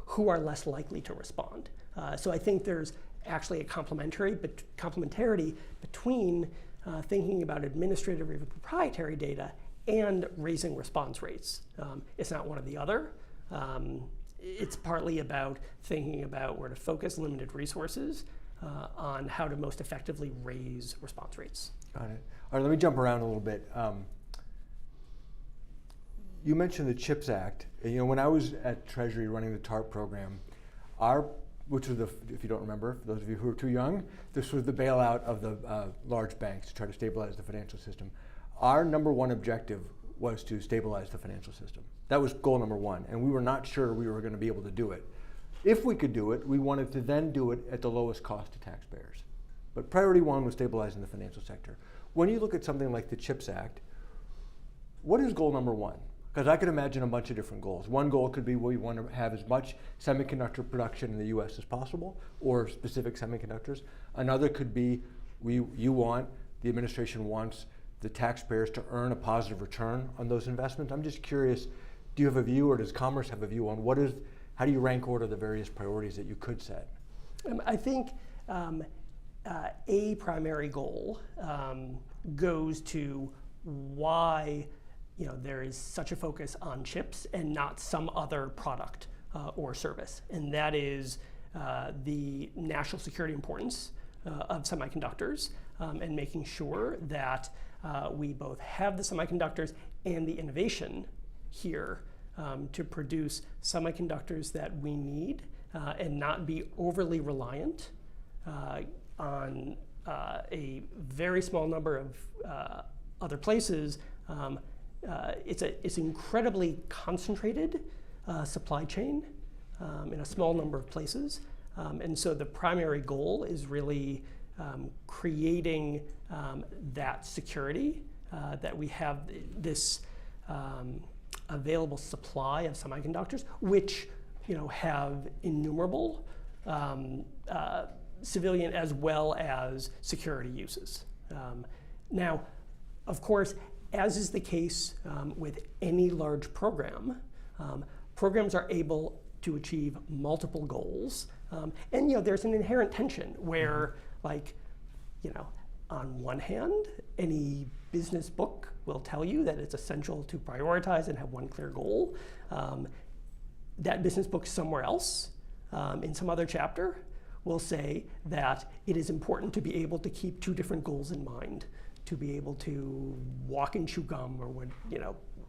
Speaker 2: who are less likely to respond. So I think there's actually a complementarity between thinking about administrative or proprietary data and raising response rates. It's not one or the other. It's partly about thinking about where to focus limited resources on how to most effectively raise response rates.
Speaker 3: Got it. All right, let me jump around a little bit. You mentioned the CHIPS Act. When I was at Treasury running the TARP program, which was if you don't remember, for those of you who are too young, this was the bailout of the large banks to try to stabilize the financial system. Our number one objective was to stabilize the financial system. That was goal number one, and we were not sure we were going to be able to do it. If we could do it, we wanted to then do it at the lowest cost to taxpayers. But priority one was stabilizing the financial sector. When you look at something like the CHIPS Act, what is goal number one? Because I could imagine a bunch of different goals. One goal could be we want to have as much semiconductor production in the US as possible, or specific semiconductors. Another could be the administration wants the taxpayers to earn a positive return on those investments. I'm just curious, do you have a view, or does Commerce have a view on how do you rank order the various priorities that you could set?
Speaker 2: I think a primary goal goes to why there is such a focus on chips and not some other product or service. And that is the national security importance of semiconductors and making sure that we both have the semiconductors and the innovation here to produce semiconductors that we need and not be overly reliant on a very small number of other places. It's incredibly concentrated supply chain in a small number of places. And so the primary goal is really creating that security, that we have this available supply of semiconductors, which have innumerable civilian as well as security uses. Now, of course, as is the case with any large program, programs are able to achieve multiple goals. And there's an inherent tension where, on one hand, any business book will tell you that it's essential to prioritize and have one clear goal. That business book somewhere else, in some other chapter, will say that it is important to be able to keep two different goals in mind, to be able to walk and chew gum, or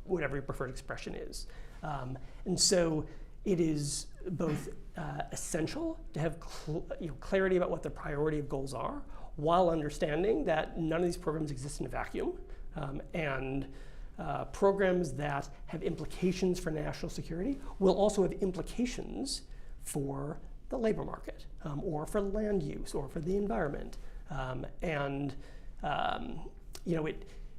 Speaker 2: whatever your preferred expression is. And so it is both essential to have clarity about what the priority of goals are, while understanding that none of these programs exist in a vacuum, and programs that have implications for national security will also have implications for the labor market, or for land use, or for the environment.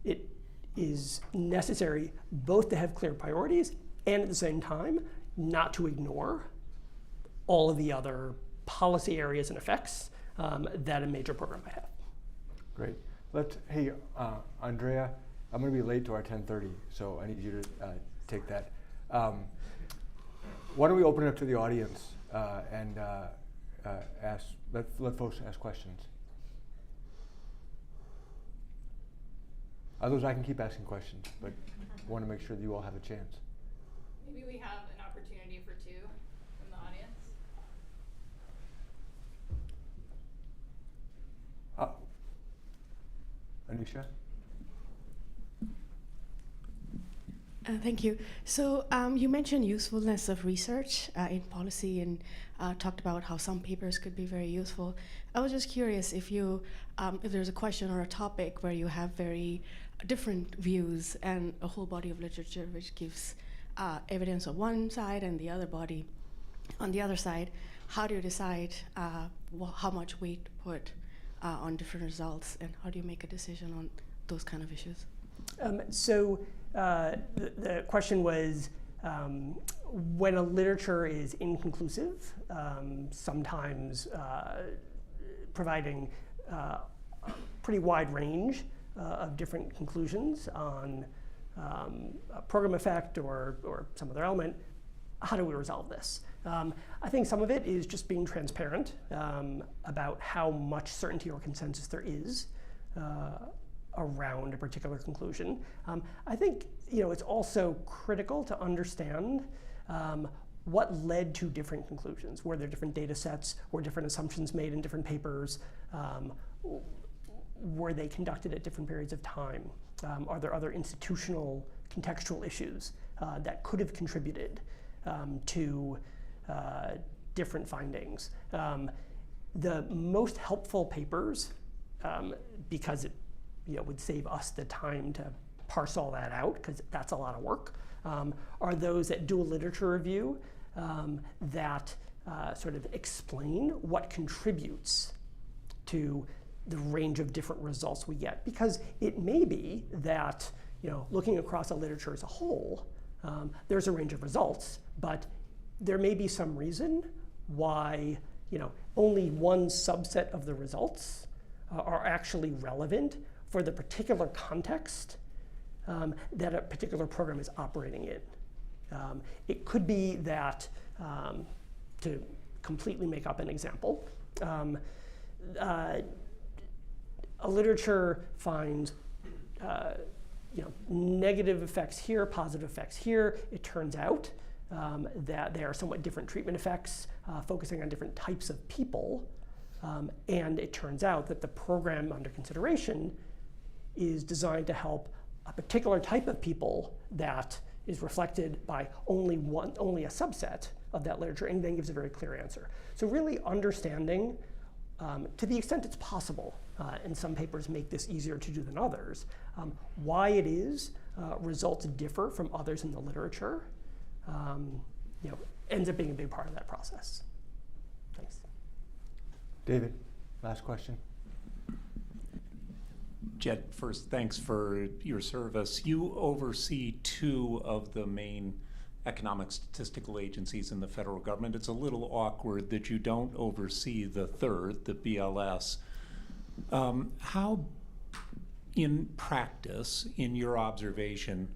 Speaker 2: It is necessary both to have clear priorities and at the same time not to ignore all of the other policy areas and effects that a major program might have.
Speaker 3: Great. Hey, Andrea, I'm going to be late to our 10:30, so I need you to take that. Why don't we open it up to the audience and let folks ask questions. Otherwise, I can keep asking questions, but I want to make sure that you all have a chance.
Speaker 1: Maybe we have an opportunity for two from the audience.
Speaker 3: Anisha?
Speaker 4: Thank you. So you mentioned usefulness of research in policy and talked about how some papers could be very useful. I was just curious if there's a question or a topic where you have very different views and a whole body of literature which gives evidence on one side and the other body on the other side, how do you decide how much weight to put on different results, and how do you make a decision on those kind of issues?
Speaker 2: The question was, when a literature is inconclusive, sometimes providing a pretty wide range of different conclusions on a program effect or some other element, how do we resolve this? I think some of it is just being transparent about how much certainty or consensus there is around a particular conclusion. I think it's also critical to understand what led to different conclusions. Were there different data sets? Were different assumptions made in different papers? Were they conducted at different periods of time? Are there other institutional contextual issues that could have contributed to different findings? The most helpful papers, because it would save us the time to parse all that out, because that's a lot of work, are those that do a literature review that sort of explain what contributes to the range of different results we get. Because it may be that, looking across a literature as a whole, there's a range of results, but there may be some reason why only one subset of the results are actually relevant for the particular context that a particular program is operating in. It could be that, to completely make up an example, a literature finds negative effects here, positive effects here. It turns out that there are somewhat different treatment effects focusing on different types of people. And it turns out that the program under consideration is designed to help a particular type of people that is reflected by only a subset of that literature, and then gives a very clear answer. So really understanding, to the extent it's possible, and some papers make this easier to do than others, why it is results differ from others in the literature, ends up being a big part of that process. Thanks.
Speaker 3: David, last question.
Speaker 5: Jed, first, thanks for your service. You oversee two of the main economic statistical agencies in the federal government. It's a little awkward that you don't oversee the third, the BLS. How, in practice, in your observation,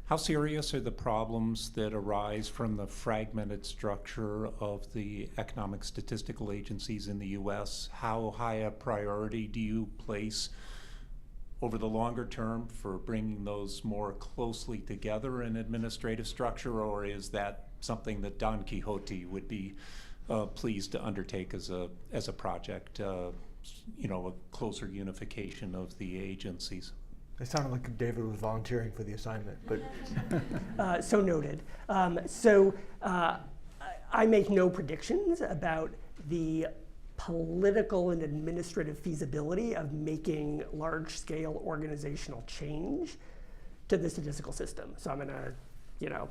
Speaker 5: how serious are the problems that arise from the fragmented structure of the economic statistical agencies in the U.S.? How high a priority do you place over the longer term for bringing those more closely together in administrative structure, or is that something that Don Quixote would be pleased to undertake as a project, you know, a closer unification of the agencies?
Speaker 3: It sounded like David was volunteering for the assignment, but.
Speaker 2: So noted. I make no predictions about the political and administrative feasibility of making large-scale organizational change to the statistical system. So I'm going to, you know,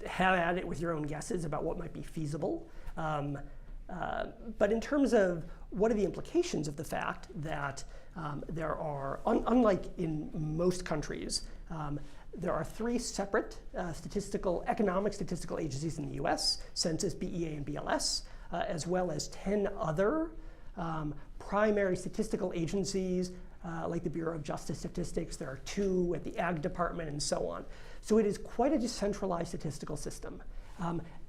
Speaker 2: have at it with your own guesses about what might be feasible. But in terms of what are the implications of the fact that there are, unlike in most countries, there are 3 separate economic statistical agencies in the US, Census, BEA, and BLS, as well as 10 other primary statistical agencies like the Bureau of Justice Statistics. There are 2 at the Ag Department and so on. So it is quite a decentralized statistical system.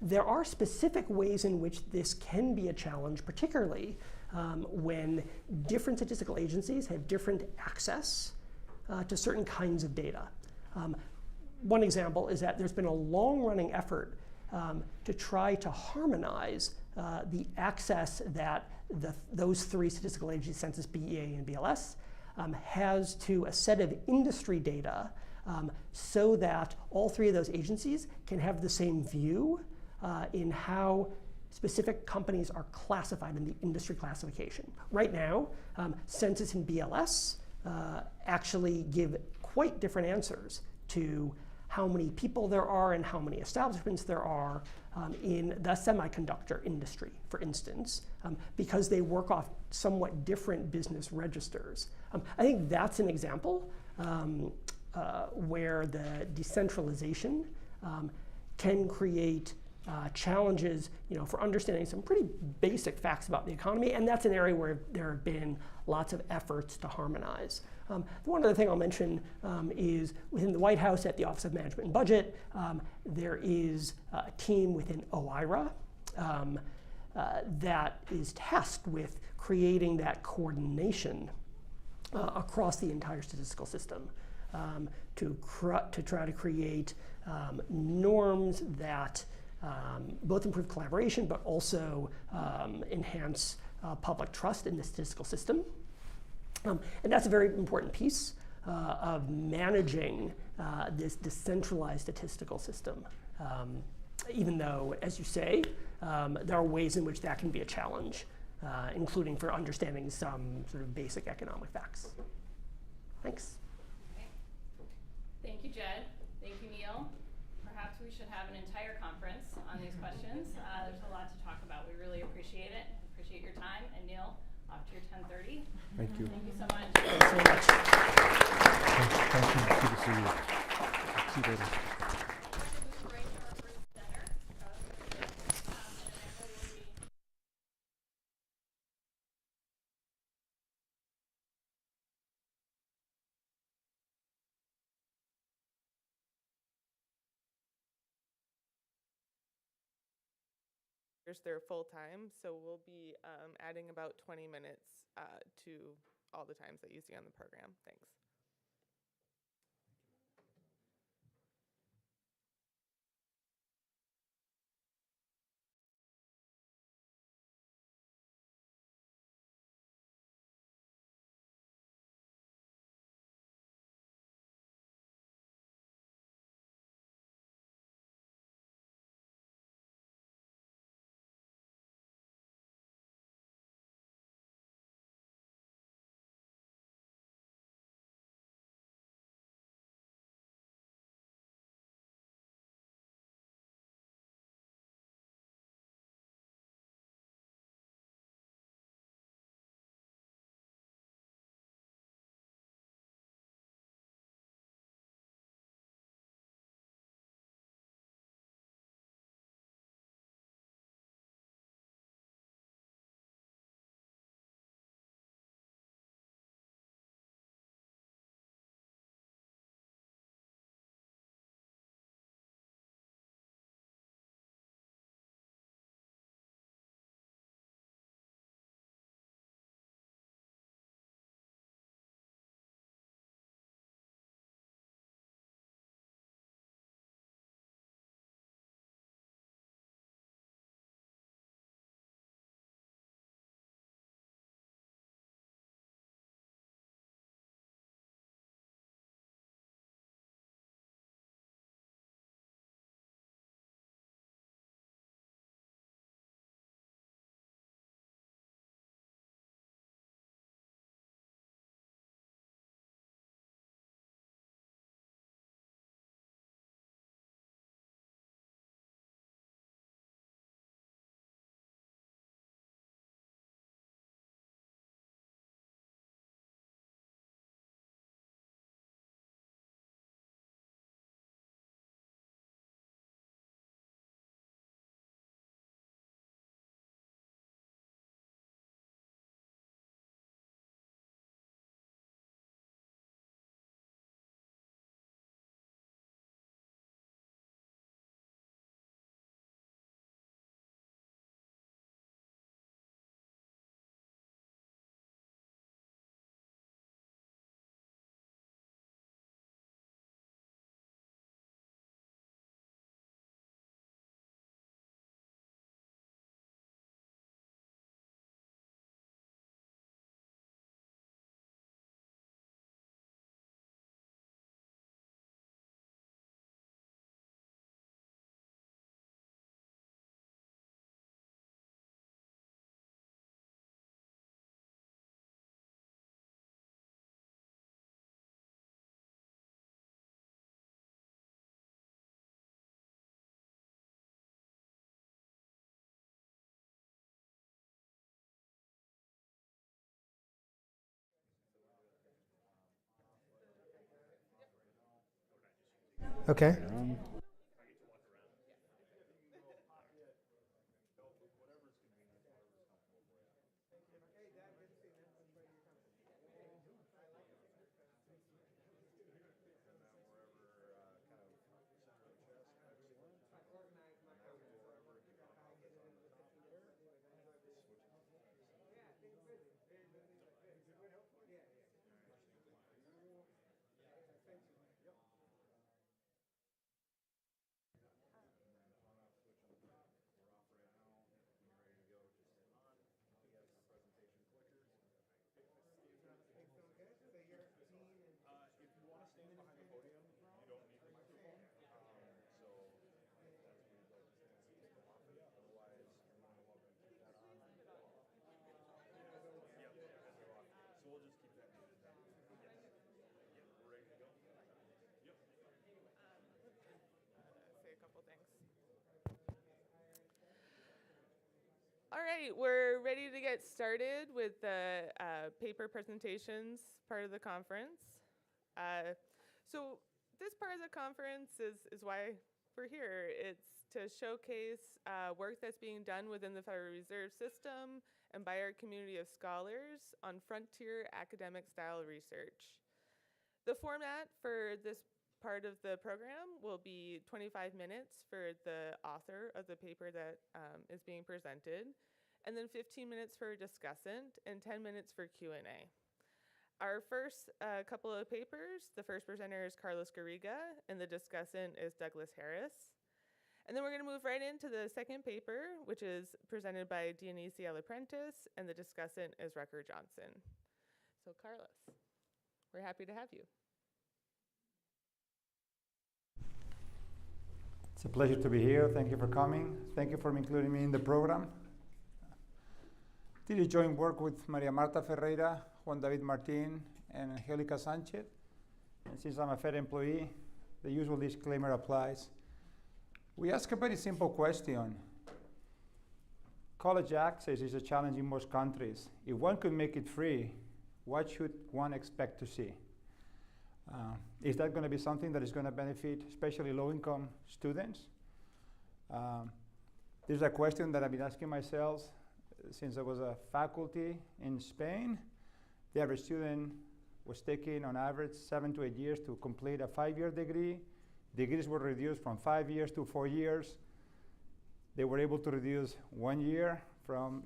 Speaker 2: There are specific ways in which this can be a challenge, particularly when different statistical agencies have different access to certain kinds of data. One example is that there's been a long-running effort to try to harmonize the access that those 3 statistical agencies, Census, BEA, and BLS, has to a set of industry data so that all 3 of those agencies can have the same view in how specific companies are classified in the industry classification. Right now, Census and BLS actually give quite different answers to how many people there are and how many establishments there are in the semiconductor industry, for instance, because they work off somewhat different business registers. I think that's an example where the decentralization can create challenges, you know, for understanding some pretty basic facts about the economy, and that's an area where there have been lots of efforts to harmonize. One other thing I'll mention is within the White House at the Office of Management and Budget, there is a team within OIRA that is tasked with creating that coordination across the entire statistical system to try to create norms that both improve collaboration but also enhance public trust in the statistical system. And that's a very important piece of managing this decentralized statistical system. Even though, as you say, there are ways in which that can be a challenge, including for understanding some sort of basic economic facts. Thanks.
Speaker 1: Okay. Thank you, Jed. Thank you, Neil. Perhaps we should have an entire conference on these questions. There's a lot to talk about. We really appreciate it. Appreciate your time. And Neil, off to your 10:30.
Speaker 3: Thank you.
Speaker 1: Thank you so much.
Speaker 2: Thanks so much.
Speaker 3: Thank you. Good to see you. See you later.
Speaker 6: They're full-time, so we'll be adding about 20 minutes to all the times that you see on the program. Thanks.
Speaker 3: Okay.
Speaker 6: Say a couple things. All right, we're ready to get started with the paper presentations part of the conference. So this part of the conference is why we're here. It's to showcase work that's being done within the Federal Reserve System and by our community of scholars on frontier academic style research. The format for this part of the program will be 25 minutes for the author of the paper that is being presented, and then 15 minutes for a discussant, and 10 minutes for Q&A. Our first couple of papers, the first presenter is Carlos Garriga, and the discussant is Douglas Harris. And then we're going to move right into the second paper, which is presented by Dionisia Apprentice, and the discussant is Rucker Johnson. So Carlos, we're happy to have you.
Speaker 7: It's a pleasure to be here. Thank you for coming. Thank you for including me in the program. Did you join work with Maria Marta Ferreira, Juan David Martin, and Angelica Sanchez? And since I'm a Fed employee, the usual disclaimer applies. We ask a very simple question. College access is a challenge in most countries. If one could make it free, what should one expect to see? Is that going to be something that is going to benefit especially low-income students? There's a question that I've been asking myself since I was a faculty in Spain. The average student was taking on average 7 to 8 years to complete a 5-year degree. Degrees were reduced from 5 years to 4 years. They were able to reduce 1 year from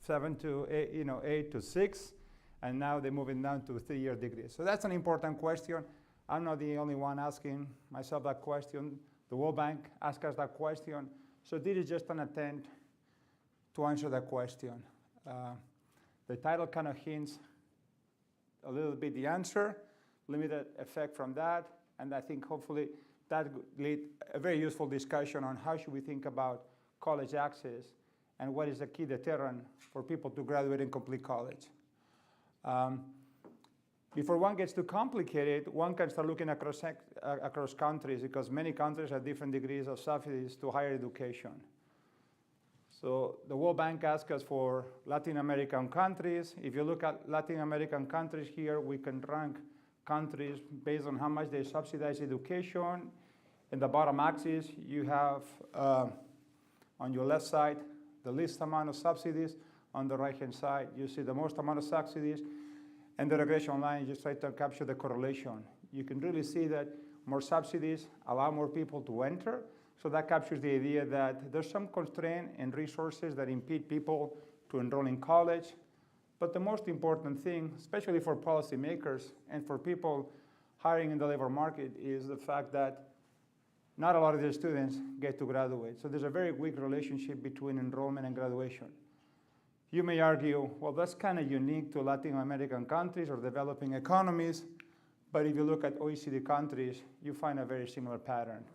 Speaker 7: 7 to 8 to 6. And now they're moving down to 3-year degrees. So that's an important question. I'm not the only one asking myself that question. The World Bank asked us that question. So this is just an attempt to answer that question. The title kind of hints a little bit the answer, limited effect from that, and I think hopefully that lead a very useful discussion on how should we think about college access and what is the key deterrent for people to graduate and complete college. Before one gets too complicated, one can start looking across countries because many countries have different degrees of subsidies to higher education. So the World Bank asked us for Latin American countries. If you look at Latin American countries here, we can rank countries based on how much they subsidize education. In the bottom axis, you have on your left side the least amount of subsidies. On the right-hand side, you see the most amount of subsidies. And the regression line just try to capture the correlation. You can really see that more subsidies allow more people to enter. So that captures the idea that there's some constraint and resources that impede people to enroll in college. But the most important thing, especially for policymakers and for people hiring in the labor market, is the fact that not a lot of the students get to graduate. So there's a very weak relationship between enrollment and graduation. You may argue, well, that's kind of unique to Latin American countries or developing economies. But if you look at OECD countries, you find a very similar pattern.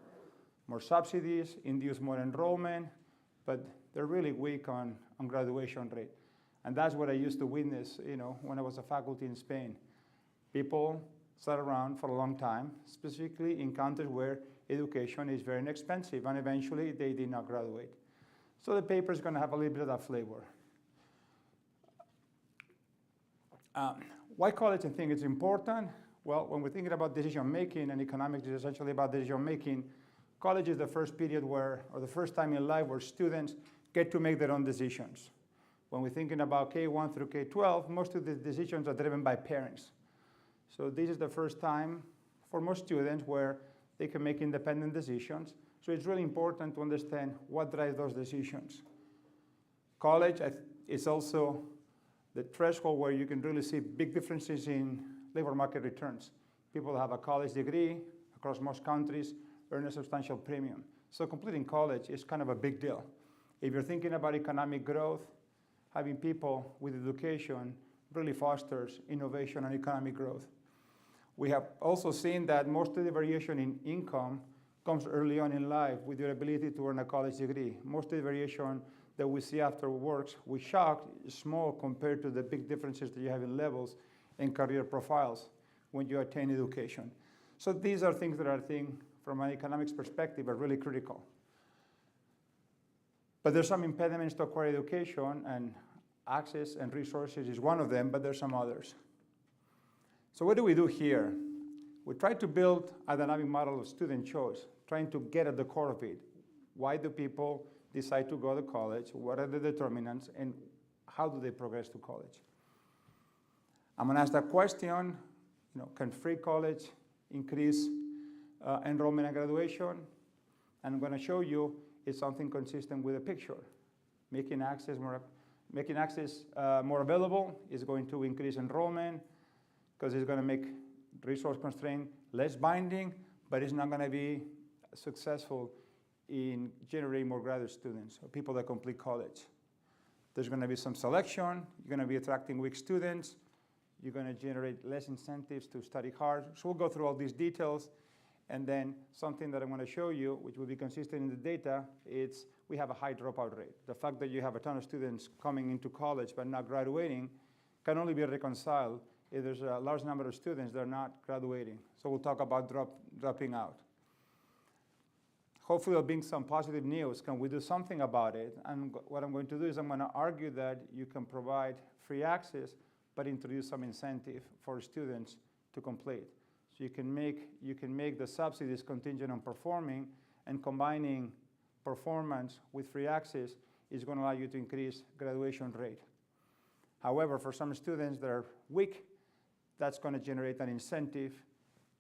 Speaker 7: More subsidies induce more enrollment, but they're really weak on graduation rate. And that's what I used to witness, when I was a faculty in Spain. People sat around for a long time, specifically in countries where education is very inexpensive, and eventually they did not graduate. So the paper is going to have a little bit of that flavor. Why college I think is important? Well, when we're thinking about decision making, and economics is essentially about decision making, college is the first period where, or the first time in life where students get to make their own decisions. When we're thinking about K1 through K12, most of the decisions are driven by parents. So this is the first time for most students where they can make independent decisions. So it's really important to understand what drives those decisions. College is also the threshold where you can really see big differences in labor market returns. People who have a college degree across most countries earn a substantial premium. So completing college is kind of a big deal. If you're thinking about economic growth, having people with education really fosters innovation and economic growth. We have also seen that most of the variation in income comes early on in life with your ability to earn a college degree. Most of the variation that we see afterwards, we shocked, is small compared to the big differences that you have in levels and career profiles when you attain education. So these are things that I think, from an economics perspective, are really critical. But there's some impediments to acquire education, and access and resources is one of them, but there's some others. So what do we do here? We try to build a dynamic model of student choice, trying to get at the core of it. Why do people decide to go to college? What are the determinants, and how do they progress to college? I'm going to ask that question, can free college increase enrollment and graduation? And I'm going to show you it's something consistent with the picture. Making access more available is going to increase enrollment, because it's going to make resource constraint less binding, but it's not going to be successful in generating more graduate students, or people that complete college. There's going to be some selection. You're going to be attracting weak students. You're going to generate less incentives to study hard. So we'll go through all these details. And then something that I'm going to show you, which will be consistent in the data, is we have a high dropout rate. The fact that you have a ton of students coming into college but not graduating can only be reconciled if there's a large number of students that are not graduating. So we'll talk about dropping out. Hopefully there'll be some positive news. Can we do something about it? And what I'm going to do is I'm going to argue that you can provide free access, but introduce some incentive for students to complete. So you can make the subsidies contingent on performing, and combining performance with free access is going to allow you to increase graduation rate. However, for some students that are weak, that's going to generate an incentive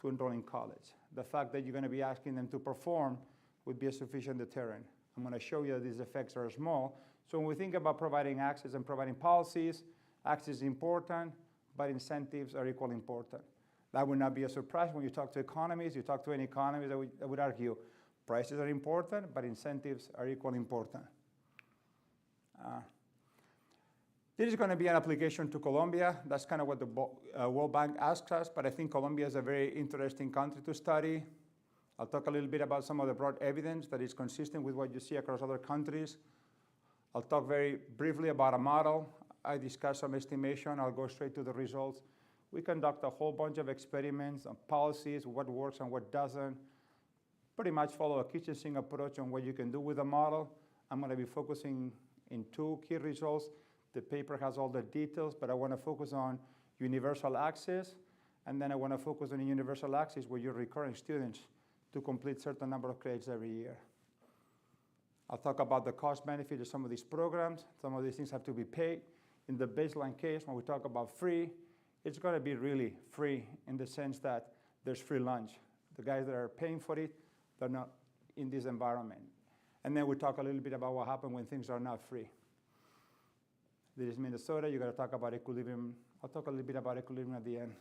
Speaker 7: to enroll in college. The fact that you're going to be asking them to perform would be a sufficient deterrent. I'm going to show you that these effects are small. So when we think about providing access and providing policies, access is important, but incentives are equally important. That would not be a surprise when you talk to economists. You talk to any economist, I would argue prices are important, but incentives are equally important. This is going to be an application to Colombia. That's kind of what the World Bank asked us, but I think Colombia is a very interesting country to study. I'll talk a little bit about some of the broad evidence that is consistent with what you see across other countries. I'll talk very briefly about a model. I discuss some estimation. I'll go straight to the results. We conduct a whole bunch of experiments on policies, what works and what doesn't. Pretty much follow a kitchen sink approach on what you can do with a model. I'm going to be focusing in two key results. The paper has all the details, but I want to focus on universal access, and then I want to focus on universal access where you're recurring students to complete certain number of credits every year. I'll talk about the cost benefit of some of these programs. Some of these things have to be paid. In the baseline case, when we talk about free, it's going to be really free in the sense that there's free lunch. The guys that are paying for it, they're not in this environment. And then we talk a little bit about what happens when things are not free. This is Minnesota. You're going to talk about equilibrium. I'll talk a little bit about equilibrium at the end.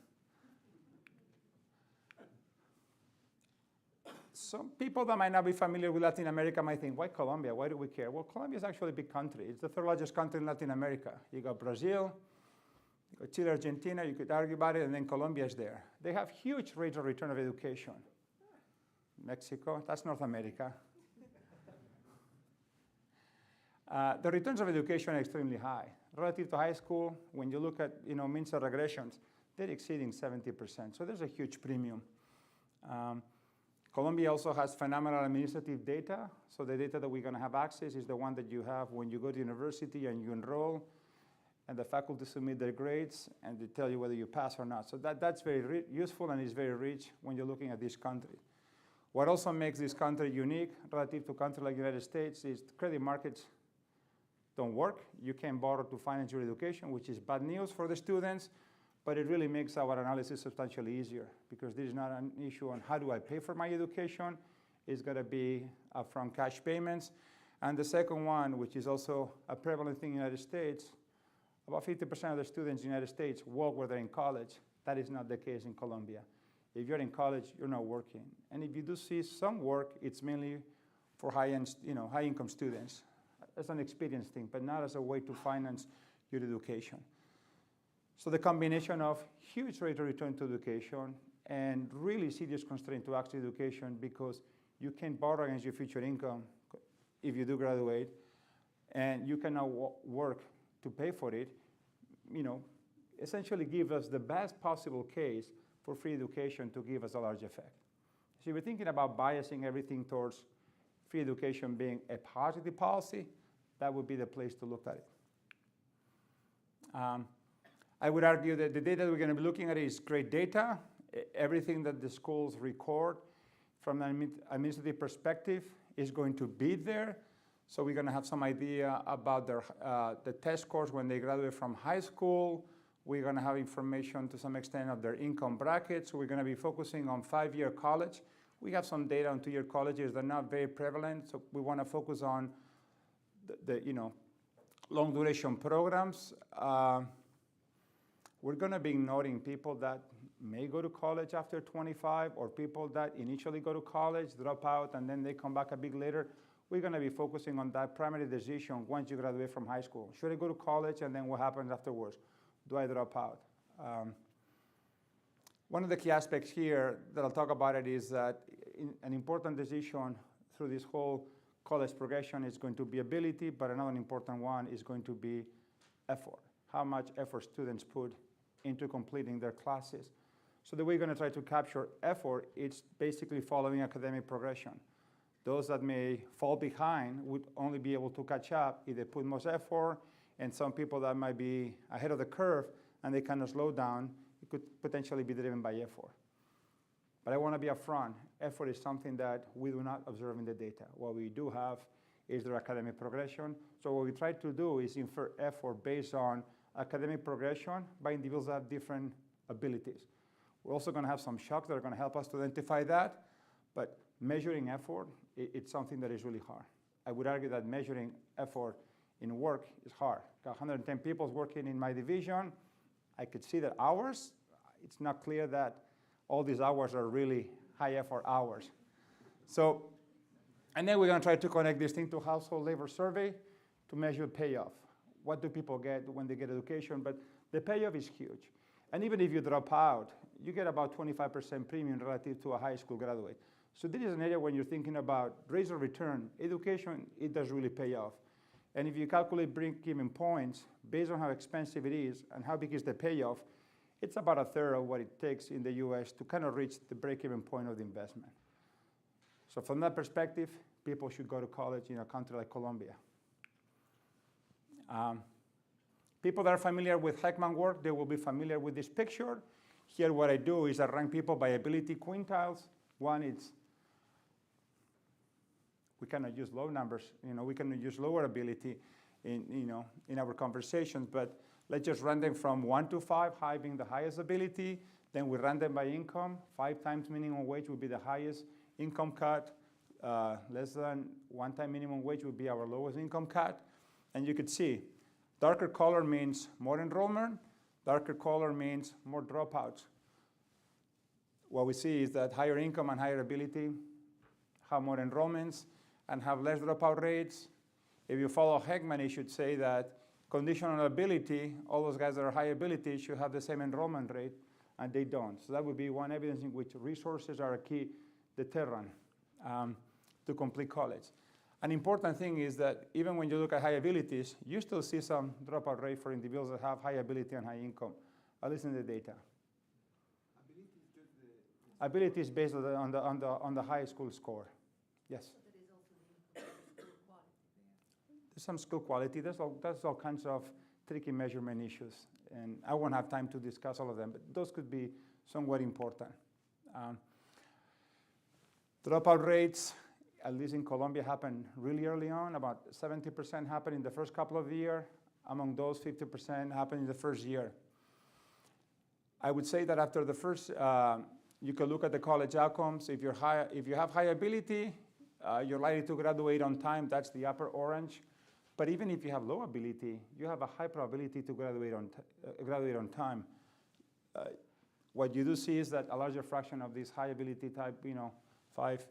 Speaker 7: Some people that might not be familiar with Latin America might think, why Colombia? Why do we care? Well, Colombia is actually a big country. It's the third largest country in Latin America. You got Brazil, you got Chile, Argentina, you could argue about it, and then Colombia is there. They have huge rates of return of education. Mexico, that's North America. The returns of education are extremely high. Relative to high school, when you look at means of regressions, they're exceeding 70%. So there's a huge premium. Colombia also has phenomenal administrative data. So the data that we're going to have access is the one that you have when you go to university and you enroll. and the faculty submit their grades, and they tell you whether you pass or not. So that's very useful and is very rich when you're looking at this country. What also makes this country unique relative to a country like the United States is credit markets don't work. You can't borrow to finance your education, which is bad news for the students, but it really makes our analysis substantially easier because this is not an issue on how do I pay for my education. It's going to be upfront cash payments. And the second one, which is also a prevalent thing in the United States, about 50% of the students in the United States work when they're in college. That is not the case in Colombia. If you're in college, you're not working. And if you do see some work, it's mainly for high-income students. As an experience thing, but not as a way to finance your education. So the combination of huge rate of return to education and really serious constraint to access education because you can't borrow against your future income if you do graduate, and you cannot work to pay for it, essentially give us the best possible case for free education to give us a large effect. So if we're thinking about biasing everything towards free education being a positive policy, that would be the place to look at it. I would argue that the data we're going to be looking at is great data. Everything that the schools record from an administrative perspective is going to be there. So we're going to have some idea about the test scores when they graduate from high school. We're going to have information to some extent of their income brackets. So we're going to be focusing on 5-year college. We have some data on 2-year colleges that are not very prevalent. So we want to focus on the long duration programs. We're going to be ignoring people that may go to college after 25 or people that initially go to college, drop out, and then they come back a bit later. We're going to be focusing on that primary decision once you graduate from high school. Should I go to college, and then what happens afterwards? Do I drop out? One of the key aspects here that I'll talk about it is that an important decision through this whole college progression is going to be ability, but another important one is going to be effort. How much effort students put into completing their classes. So the way we're going to try to capture effort, it's basically following academic progression. Those that may fall behind would only be able to catch up if they put most effort, and some people that might be ahead of the curve and they kind of slow down, it could potentially be driven by effort. But I want to be upfront. Effort is something that we do not observe in the data. What we do have is their academic progression. So what we try to do is infer effort based on academic progression by individuals that have different abilities. We're also going to have some shocks that are going to help us to identify that. But measuring effort, it's something that is really hard. I would argue that measuring effort in work is hard. Got 110 people working in my division. I could see the hours. It's not clear that all these hours are really high effort hours. So, and then we're going to try to connect this thing to household labor survey to measure payoff. What do people get when they get education? But the payoff is huge. And even if you drop out, you get about 25% premium relative to a high school graduate. So this is an area when you're thinking about rates of return, education, it does really pay off. And if you calculate break-even points based on how expensive it is and how big is the payoff, it's about a third of what it takes in the US to kind of reach the break-even point of the investment. So from that perspective, people should go to college in a country like Colombia. People that are familiar with Heckman work, they will be familiar with this picture. Here what I do is I rank people by ability quintiles. One is, we cannot use low numbers, we cannot use lower ability in our conversations, but let's just run them from 1 to 5, high being the highest ability. Then we run them by income. 5 times minimum wage would be the highest income cut. Less than 1 time minimum wage would be our lowest income cut. And you could see, darker color means more enrollment. Darker color means more dropouts. What we see is that higher income and higher ability have more enrollments and have less dropout rates. If you follow Heckman, you should say that conditional ability, all those guys that are high ability should have the same enrollment rate, and they don't. So that would be one evidence in which resources are a key deterrent to complete college. An important thing is that even when you look at high abilities, you still see some dropout rate for individuals that have high ability and high income, at least in the data. Ability is based on the high school score. Yes?
Speaker 8: But there is also the school quality there.
Speaker 7: There's some school quality. There's all kinds of tricky measurement issues. And I won't have time to discuss all of them, but those could be somewhat important. Dropout rates, at least in Colombia, happen really early on. About 70% happen in the first couple of years. Among those, 50% happen in the first year. I would say that after the first, you can look at the college outcomes. If you have high ability, you're likely to graduate on time. That's the upper orange. But even if you have low ability, you have a high probability to graduate on time. What you do see is that a larger fraction of these high ability type, 5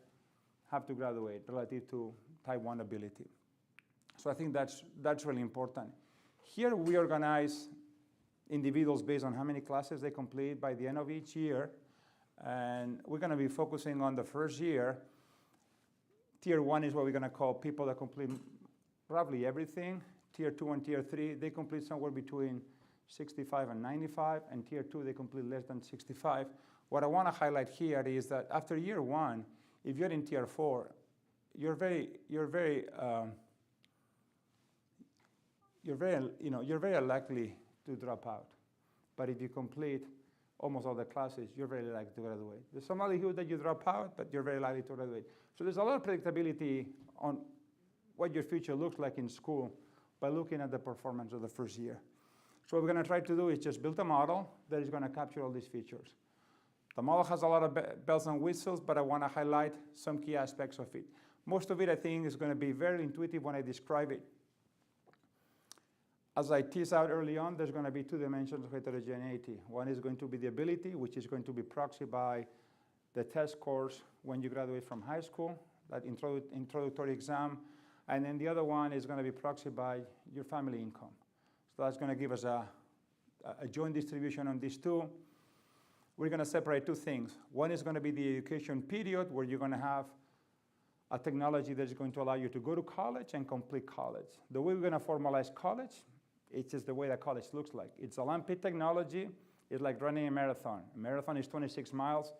Speaker 7: have to graduate relative to type 1 ability. So I think that's really important. Here we organize individuals based on how many classes they complete by the end of each year. And we're going to be focusing on the first year. Tier 1 is what we're going to call people that complete roughly everything. Tier 2 and Tier 3, they complete somewhere between 65 and 95. And Tier 2, they complete less than 65. What I want to highlight here is that after year 1, if you're in Tier 4, you're very likely to drop out. But if you complete almost all the classes, you're very likely to graduate. There's some likelihood that you drop out, but you're very likely to graduate. So there's a lot of predictability on what your future looks like in school by looking at the performance of the first year. So what we're going to try to do is just build a model that is going to capture all these features. The model has a lot of bells and whistles, but I want to highlight some key aspects of it. Most of it, I think, is going to be very intuitive when I describe it. As I teased out early on, there's going to be 2 dimensions of heterogeneity. One is going to be the ability, which is going to be proxied by the test scores when you graduate from high school, that introductory exam. And then the other one is going to be proxied by your family income. So that's going to give us a joint distribution on these 2. We're going to separate 2 things. One is going to be the education period, where you're going to have a technology that is going to allow you to go to college and complete college. The way we're going to formalize college, it's just the way that college looks like. It's Olympic technology. It's like running a marathon. A marathon is 26 miles.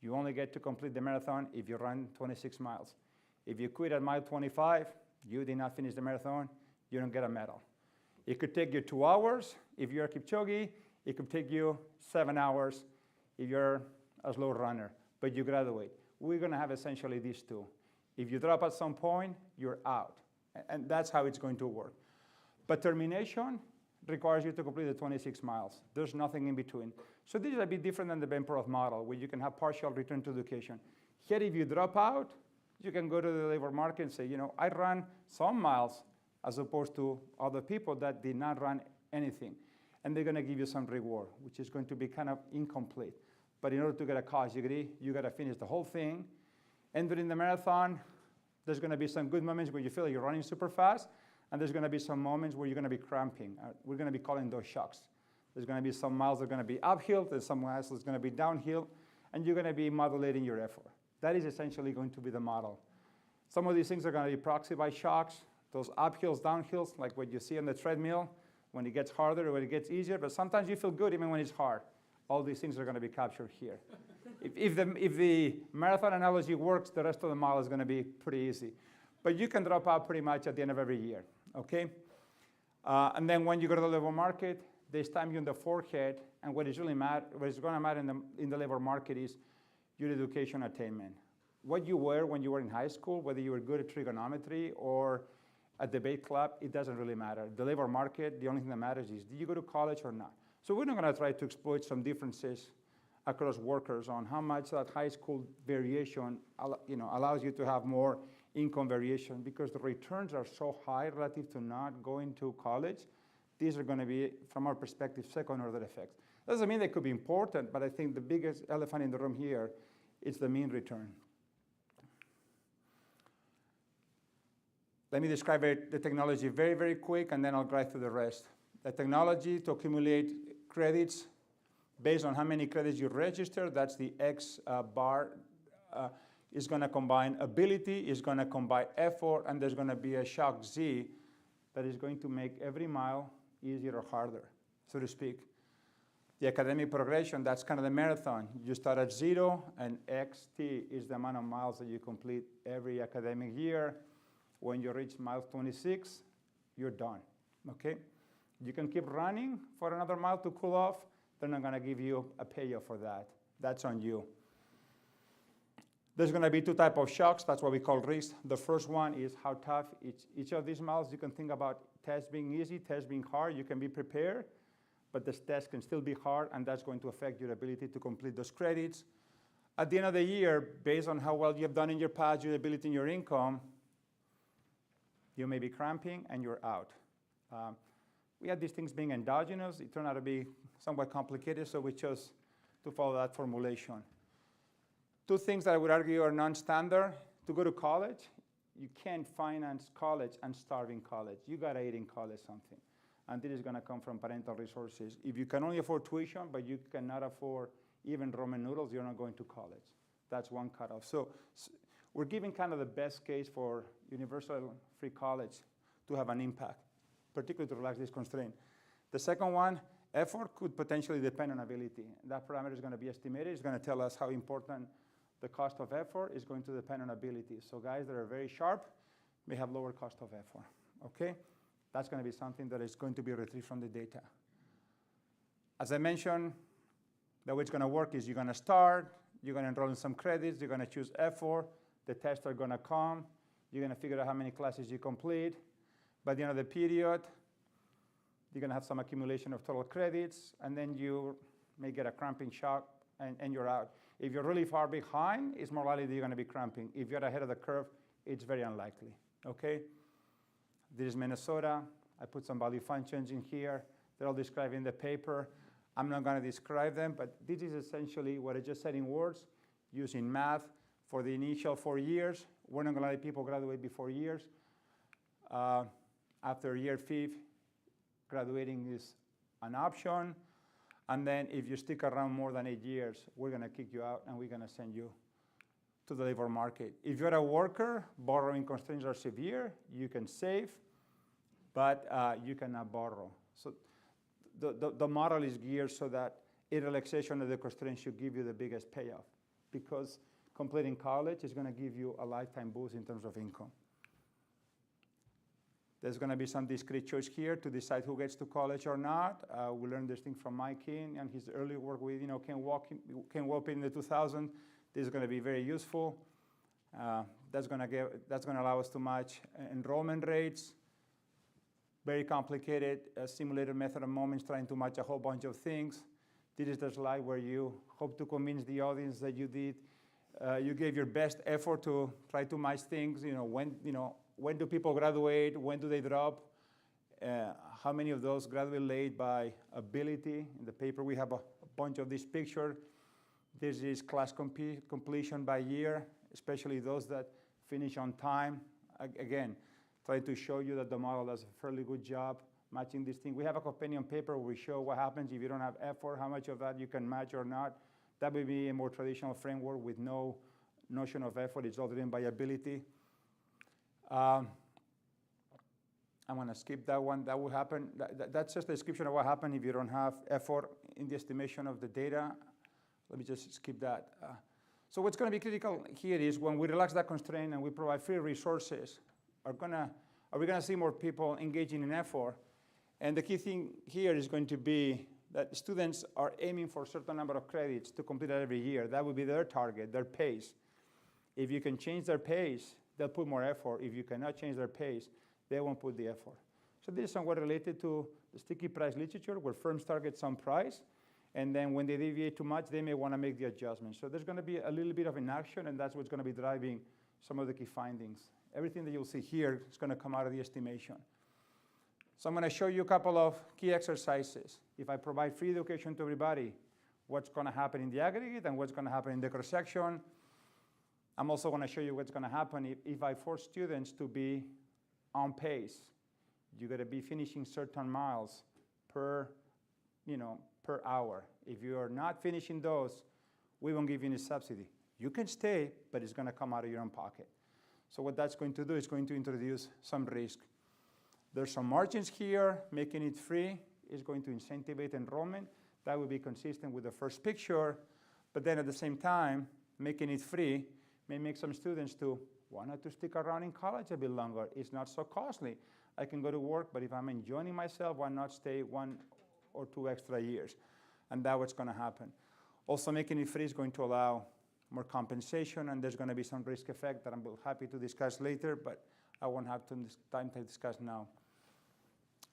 Speaker 7: You only get to complete the marathon if you run 26 miles. If you quit at mile 25, you did not finish the marathon, you don't get a medal. It could take you 2 hours if you're a Kipchoge. It could take you 7 hours if you're a slow runner, but you graduate. We're going to have essentially these 2. If you drop at some point, you're out. And that's how it's going to work. But termination requires you to complete the 26 miles. There's nothing in between. So this is a bit different than the Ben-Perot model, where you can have partial return to education. Here, if you drop out, you can go to the labor market and say, I ran some miles as opposed to other people that did not run anything. And they're going to give you some reward, which is going to be kind of incomplete. But in order to get a college degree, you got to finish the whole thing. And during the marathon, there's going to be some good moments where you feel like you're running super fast. And there's going to be some moments where you're going to be cramping. We're going to be calling those shocks. There's going to be some miles that are going to be uphill, and some miles that's going to be downhill, and you're going to be modulating your effort. That is essentially going to be the model. Some of these things are going to be proxied by shocks, those uphills, downhills, like what you see on the treadmill, when it gets harder or when it gets easier, but sometimes you feel good even when it's hard. All these things are going to be captured here. If the marathon analogy works, the rest of the model is going to be pretty easy. But you can drop out pretty much at the end of every year. Okay? And then when you go to the labor market, they stamp you on the forehead, and what is going to matter in the labor market is your education attainment. What you were when you were in high school, whether you were good at trigonometry or a debate club, it doesn't really matter. The labor market, the only thing that matters is, did you go to college or not? So we're not going to try to exploit some differences across workers on how much that high school variation allows you to have more income variation, because the returns are so high relative to not going to college. These are going to be, from our perspective, second-order effects. Doesn't mean they could be important, but I think the biggest elephant in the room here is the mean return. Let me describe the technology very, very quick, and then I'll drive through the rest. The technology to accumulate credits based on how many credits you register, that's the X bar, is going to combine ability, is going to combine effort, and there's going to be a shock Z that is going to make every mile easier or harder, so to speak. The academic progression, that's kind of the marathon. You start at 0, and XT is the amount of miles that you complete every academic year. When you reach mile 26, you're done, okay? You can keep running for another mile to cool off. They're not going to give you a payoff for that. That's on you. There's going to be two types of shocks. That's what we call risks. The first one is how tough each of these miles. You can think about tests being easy, tests being hard. You can be prepared, but this test can still be hard, and that's going to affect your ability to complete those credits. At the end of the year, based on how well you've done in your past, your ability and your income, you may be cramping and you're out. We had these things being endogenous. It turned out to be somewhat complicated, so we chose to follow that formulation. Two things that I would argue are non-standard. To go to college, you can't finance college and starve in college. You gotta eat in college something. And this is gonna come from parental resources. If you can only afford tuition, but you cannot afford even ramen noodles, you're not going to college. That's one cutoff. So we're giving kind of the best case for universal free college to have an impact, particularly to relax this constraint. The second one, effort could potentially depend on ability. That parameter is gonna be estimated. It's gonna tell us how important the cost of effort is going to depend on ability. So guys that are very sharp may have lower cost of effort, okay? That's gonna be something that is going to be retrieved from the data. As I mentioned, the way it's gonna work is you're gonna start, you're gonna enroll in some credits, you're gonna choose effort, the tests are gonna come, you're gonna figure out how many classes you complete. By the end of the period, you're gonna have some accumulation of total credits, and then you may get a cramping shock and you're out. If you're really far behind, it's more likely that you're gonna be cramping. If you're ahead of the curve, it's very unlikely, okay? This is Minnesota. I put some value functions in here. They're all described in the paper. I'm not gonna describe them, but this is essentially what I just said in words, using math for the initial 4 years. We're not gonna let people graduate before years. After year 5, graduating is an option. And then if you stick around more than 8 years, we're gonna kick you out and we're gonna send you to the labor market. If you're a worker, borrowing constraints are severe. You can save, but you cannot borrow. So the model is geared so that a relaxation of the constraints should give you the biggest payoff, because completing college is gonna give you a lifetime boost in terms of income. There's going to be some discrete choice here to decide who gets to college or not. We learned this thing from Mike King and his early work with Ken Whopper in the 2000s. This is going to be very useful. That's going to allow us to match enrollment rates. Very complicated simulated method of moments trying to match a whole bunch of things. This is the slide where you hope to convince the audience that you did. You gave your best effort to try to match things. When do people graduate? When do they drop? How many of those graduate late by ability? In the paper, we have a bunch of this picture. This is class completion by year, especially those that finish on time. Again, trying to show you that the model does a fairly good job matching this thing. We have a companion paper where we show what happens if you don't have effort, how much of that you can match or not. That would be a more traditional framework with no notion of effort. It's all driven by ability. I'm going to skip that one. That will happen. That's just a description of what happens if you don't have effort in the estimation of the data. Let me just skip that. So what's going to be critical here is when we relax that constraint and we provide free resources, are we going to see more people engaging in effort? And the key thing here is going to be that students are aiming for a certain number of credits to complete that every year. That would be their target, their pace. If you can change their pace, they'll put more effort. If you cannot change their pace, they won't put the effort. So this is somewhat related to the sticky price literature, where firms target some price, and then when they deviate too much, they may want to make the adjustment. So there's going to be a little bit of inaction, and that's what's going to be driving some of the key findings. Everything that you'll see here is going to come out of the estimation. So I'm going to show you a couple of key exercises. If I provide free education to everybody, what's going to happen in the aggregate and what's going to happen in the cross-section. I'm also going to show you what's going to happen if I force students to be on pace. You got to be finishing certain miles per hour. If you are not finishing those, we won't give you any subsidy. You can stay, but it's going to come out of your own pocket. So what that's going to do is going to introduce some risk. There's some margins here. Making it free is going to incentivize enrollment. That will be consistent with the first picture. But then at the same time, making it free may make some students to want to stick around in college a bit longer. It's not so costly. I can go to work, but if I'm enjoying myself, why not stay 1 or 2 extra years? And that's what's going to happen. Also, making it free is going to allow more compensation, and there's going to be some risk effect that I'm happy to discuss later, but I won't have time to discuss now.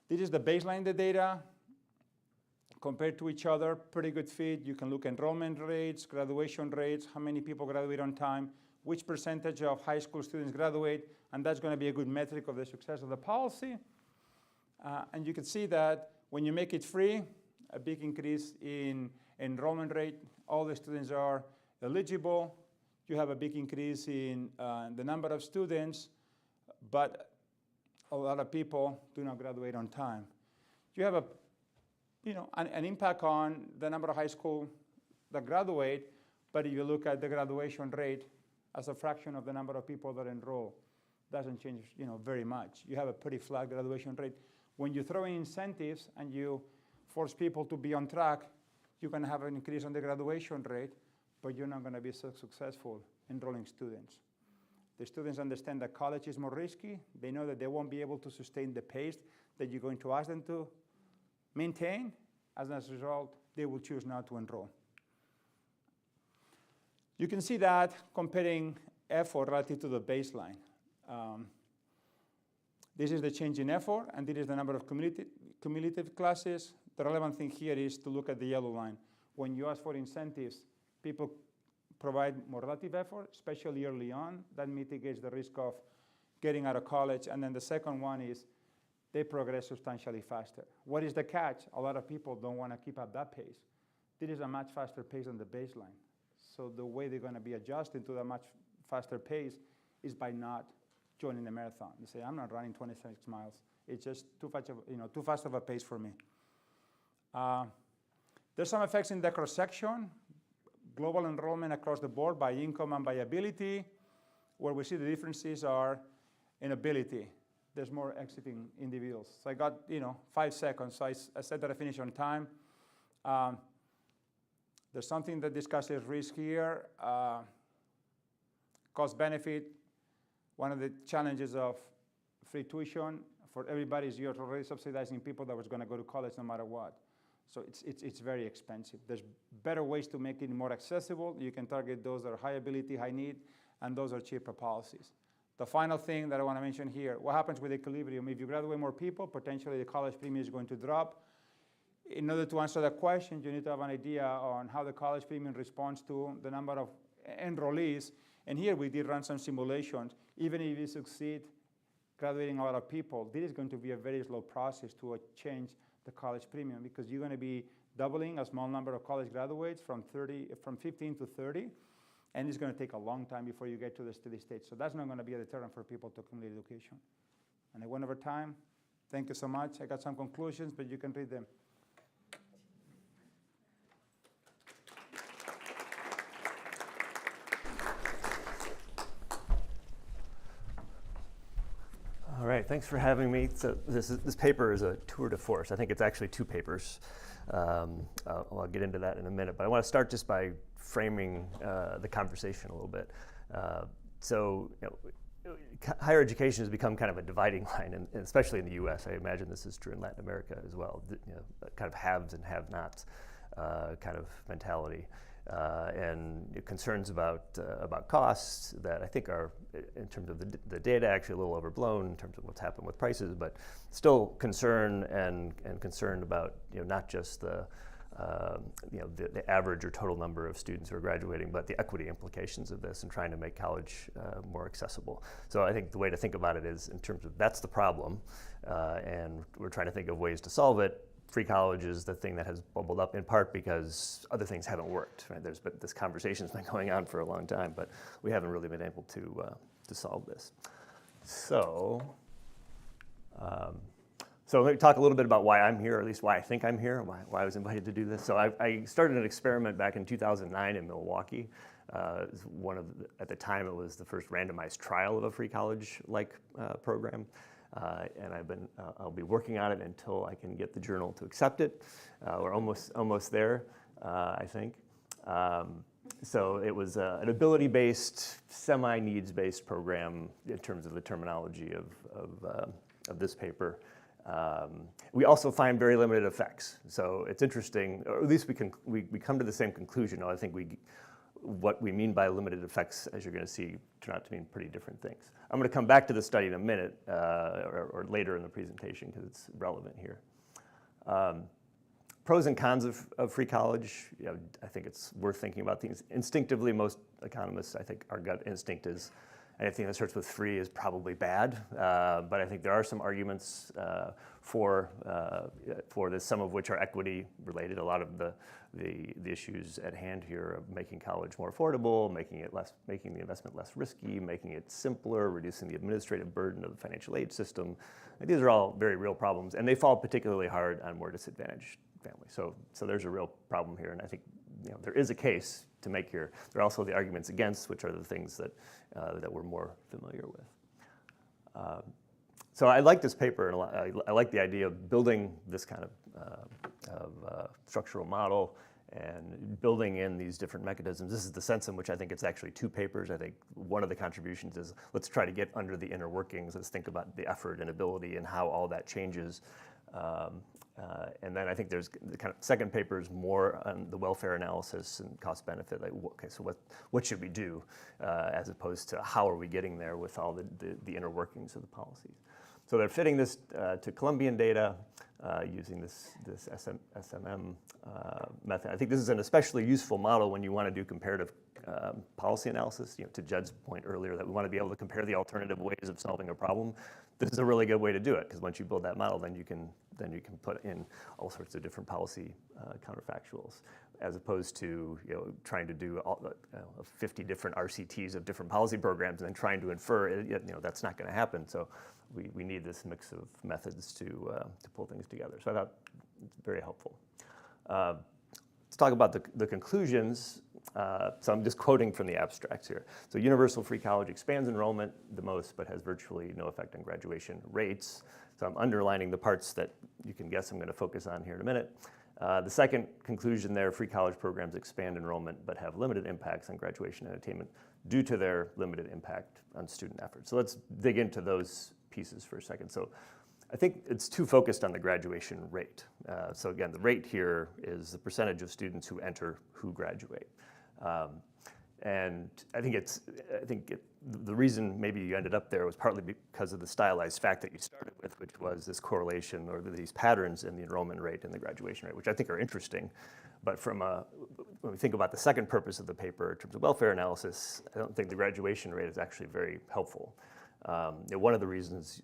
Speaker 7: This is the baseline, the data. Compared to each other, pretty good fit. You can look at enrollment rates, graduation rates, how many people graduate on time, which percentage of high school students graduate, and that's going to be a good metric of the success of the policy. And you can see that when you make it free, a big increase in enrollment rate. All the students are eligible. You have a big increase in the number of students, but a lot of people do not graduate on time. You have an impact on the number of high school that graduate, but if you look at the graduation rate as a fraction of the number of people that enroll, doesn't change very much. You have a pretty flat graduation rate. When you throw in incentives and you force people to be on track, you're going to have an increase on the graduation rate, but you're not going to be so successful enrolling students. The students understand that college is more risky. They know that they won't be able to sustain the pace that you're going to ask them to maintain. As a result, they will choose not to enroll. You can see that comparing effort relative to the baseline. This is the change in effort, and this is the number of cumulative classes. The relevant thing here is to look at the yellow line. When you ask for incentives, people provide more relative effort, especially early on. That mitigates the risk of getting out of college. And then the second one is they progress substantially faster. What is the catch? A lot of people don't want to keep up that pace. This is a much faster pace than the baseline. So the way they're going to be adjusting to that much faster pace is by not joining the marathon. They say, I'm not running 26 miles. It's just too fast of a pace for me. There's some effects in the cross-section. Global enrollment across the board by income and by ability. Where we see the differences are in ability. There's more exiting individuals. So I got 5 seconds. So I said that I finish on time. There's something that discusses risk here. Cost benefit. One of the challenges of free tuition for everybody is you're already subsidizing people that was going to go to college no matter what. So it's very expensive. There's better ways to make it more accessible. You can target those that are high ability, high need, and those are cheaper policies. The final thing that I want to mention here, what happens with equilibrium? If you graduate more people, potentially the college premium is going to drop. In order to answer that question, you need to have an idea on how the college premium responds to the number of enrollees. And here we did run some simulations. Even if you succeed graduating a lot of people, this is going to be a very slow process to change the college premium because you're going to be doubling a small number of college graduates from 15 to 30. And it's going to take a long time before you get to the steady state. So that's not going to be a deterrent for people to accumulate education. And I went over time. Thank you so much. I got some conclusions, but you can read them.
Speaker 8: All right, thanks for having me. So this paper is a tour de force. I think it's actually 2 papers. I'll get into that in a minute, but I want to start just by framing the conversation a little bit. Higher education has become kind of a dividing line, and especially in the U.S. I imagine this is true in Latin America as well. Kind of haves and have-nots kind of mentality, and concerns about costs that I think are, in terms of the data, actually a little overblown in terms of what's happened with prices, but still concern and concerned about not just the average or total number of students who are graduating, but the equity implications of this and trying to make college more accessible. So I think the way to think about it is in terms of that's the problem, and we're trying to think of ways to solve it. Free college is the thing that has bubbled up in part because other things haven't worked. Right? This conversation's been going on for a long time, but we haven't really been able to solve this. So let me talk a little bit about why I'm here, or at least why I think I'm here, why I was invited to do this. So I started an experiment back in 2009 in Milwaukee. At the time, it was the first randomized trial of a free college-like program. And I'll be working on it until I can get the journal to accept it. We're almost there, I think. So it was an ability-based, semi-needs-based program in terms of the terminology of of this paper. We also find very limited effects. So it's interesting, or at least we come to the same conclusion. I think what we mean by limited effects, as you're going to see, turn out to mean pretty different things. I'm going to come back to the study in a minute or later in the presentation because it's relevant here. Pros and cons of free college. I think it's worth thinking about things. Instinctively, most economists, I think our gut instinct is anything that starts with free is probably bad. But I think there are some arguments for this, some of which are equity related. A lot of the issues at hand here of making college more affordable, making the investment less risky, making it simpler, reducing the administrative burden of the financial aid system. And these are all very real problems, and they fall particularly hard on more disadvantaged families. So there's a real problem here, and I think there is a case to make here. There are also the arguments against, which are the things that we're more familiar with. So I like this paper, and I like the idea of building this kind of structural model and building in these different mechanisms. This is the sense in which I think it's actually two papers. I think one of the contributions is let's try to get under the inner workings. Let's think about the effort and ability and how all that changes. And then I think there's the kind of second paper is more on the welfare analysis and cost benefit. Like, okay, so what should we do as opposed to how are we getting there with all the inner workings of the policies. So they're fitting this to Colombian data using this SMM method. I think this is an especially useful model when you want to do comparative policy analysis. To Jed's point earlier that we want to be able to compare the alternative ways of solving a problem. This is a really good way to do it because once you build that model, then you can put in all sorts of different policy counterfactuals, as opposed to trying to do 50 different RCTs of different policy programs and then trying to infer. That's not going to happen. So we need this mix of methods to pull things together. So I thought it's very helpful. Let's talk about the conclusions. So I'm just quoting from the abstracts here. So universal free college expands enrollment the most, but has virtually no effect on graduation rates. So I'm underlining the parts that you can guess I'm going to focus on here in a minute. The second conclusion there, free college programs expand enrollment, but have limited impacts on graduation and attainment due to their limited impact on student effort. So let's dig into those pieces for a second. So I think it's too focused on the graduation rate. So again, the rate here is the percentage of students who enter who graduate. And I think the reason maybe you ended up there was partly because of the stylized fact that you started with, which was this correlation or these patterns in the enrollment rate and the graduation rate, which I think are interesting. But when we think about the second purpose of the paper in terms of welfare analysis, I don't think the graduation rate is actually very helpful. One of the reasons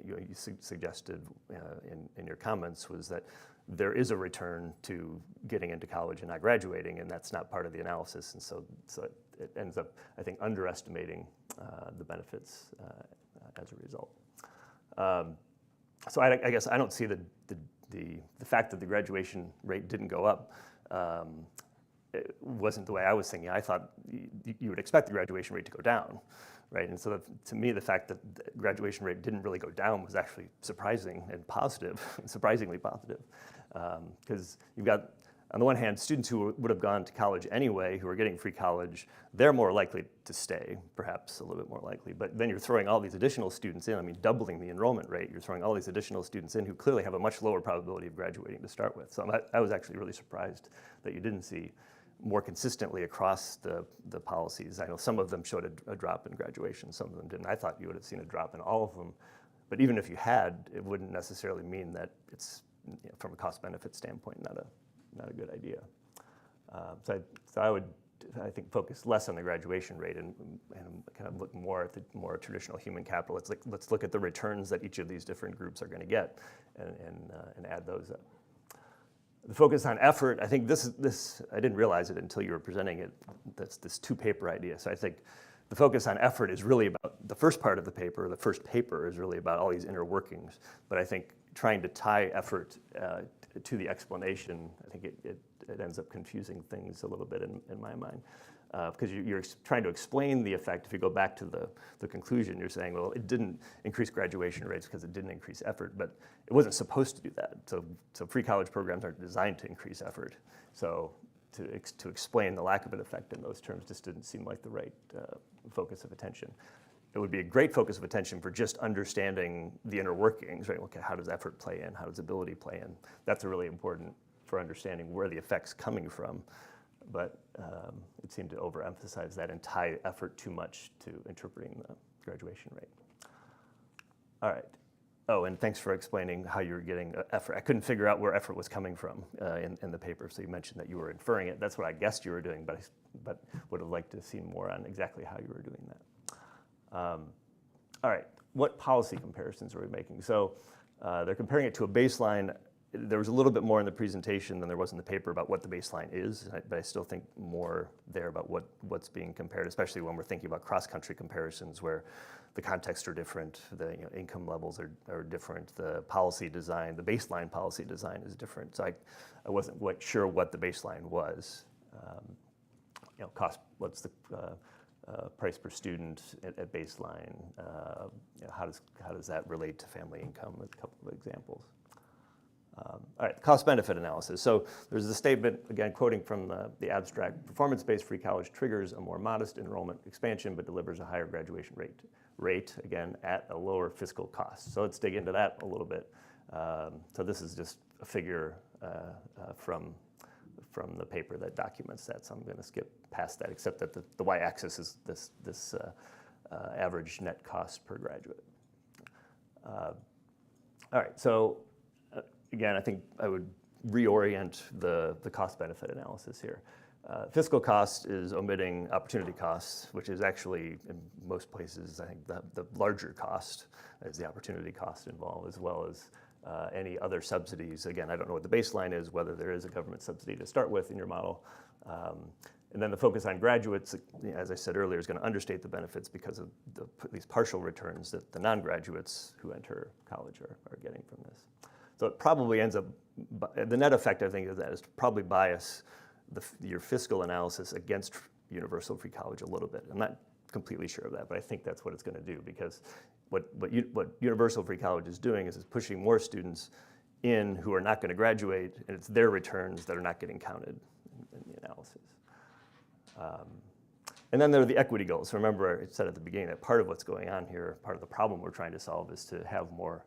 Speaker 8: you suggested in your comments was that there is a return to getting into college and not graduating, and that's not part of the analysis, and so it ends up, I think, underestimating the benefits as a result. So I guess I don't see the fact that the graduation rate didn't go up. It wasn't the way I was thinking. I thought you would expect the graduation rate to go down, right? And so to me, the fact that the graduation rate didn't really go down was actually surprising and positive, surprisingly positive. Because you've got, on the one hand, students who would have gone to college anyway, who are getting free college, they're more likely to stay, perhaps a little bit more likely. But then you're throwing all these additional students in, doubling the enrollment rate, you're throwing all these additional students in who clearly have a much lower probability of graduating to start with. So I was actually really surprised that you didn't see more consistently across the policies. I know some of them showed a drop in graduation, some of them didn't. I thought you would have seen a drop in all of them. But even if you had, it wouldn't necessarily mean that it's, from a cost-benefit standpoint, not a good idea. So I would, I think, focus less on the graduation rate and kind of look more at the more traditional human capital. Let's look at the returns that each of these different groups are going to get and add those up. The focus on effort, I think this I didn't realize it until you were presenting it. That's this two-paper idea. So I think the focus on effort is really about the first part of the paper. The first paper is really about all these inner workings. But I think trying to tie effort to the explanation, I think it ends up confusing things a little bit in my mind. Because you're trying to explain the effect. If you go back to the conclusion, you're saying, well, it didn't increase graduation rates because it didn't increase effort, but it wasn't supposed to do that. So free college programs aren't designed to increase effort. So to explain the lack of an effect in those terms just didn't seem like the right focus of attention. it would be a great focus of attention for just understanding the inner workings, right? Okay, how does effort play in? How does ability play in? That's really important for understanding where the effect's coming from. But it seemed to overemphasize that and tie effort too much to interpreting the graduation rate. All right. Oh, and thanks for explaining how you were getting effort. I couldn't figure out where effort was coming from in the paper, so you mentioned that you were inferring it. That's what I guessed you were doing, but would have liked to have seen more on exactly how you were doing that. All right, what policy comparisons are we making? So they're comparing it to a baseline. There was a little bit more in the presentation than there was in the paper about what the baseline is, but I still think more there about what's being compared, especially when we're thinking about cross-country comparisons where the contexts are different, the income levels are different, the policy design, the baseline policy design is different. So I wasn't quite sure what the baseline was. Cost, what's the price per student at baseline? How does that relate to family income? A couple of examples. All right, cost-benefit analysis. So there's a statement, again, quoting from the abstract, performance-based free college triggers a more modest enrollment expansion but delivers a higher graduation rate, again, at a lower fiscal cost. So let's dig into that a little bit. So this is just a figure from the paper that documents that, so I'm going to skip past that, except that the y-axis is this average net cost per graduate. All right, so again, I think I would reorient the cost-benefit analysis here. Fiscal cost is omitting opportunity costs, which is actually, in most places, I think the larger cost is the opportunity cost involved, as well as any other subsidies. Again, I don't know what the baseline is, whether there is a government subsidy to start with in your model. And then the focus on graduates, as I said earlier, is going to understate the benefits because of these partial returns that the non-graduates who enter college are getting from this. So it probably ends up, the net effect, I think, of that is to probably bias your fiscal analysis against universal free college a little bit. I'm not completely sure of that, but I think that's what it's going to do, because what universal free college is doing is it's pushing more students in who are not going to graduate, and it's their returns that are not getting counted in the analysis. And then there are the equity goals. So remember, I said at the beginning that part of what's going on here, part of the problem we're trying to solve is to have more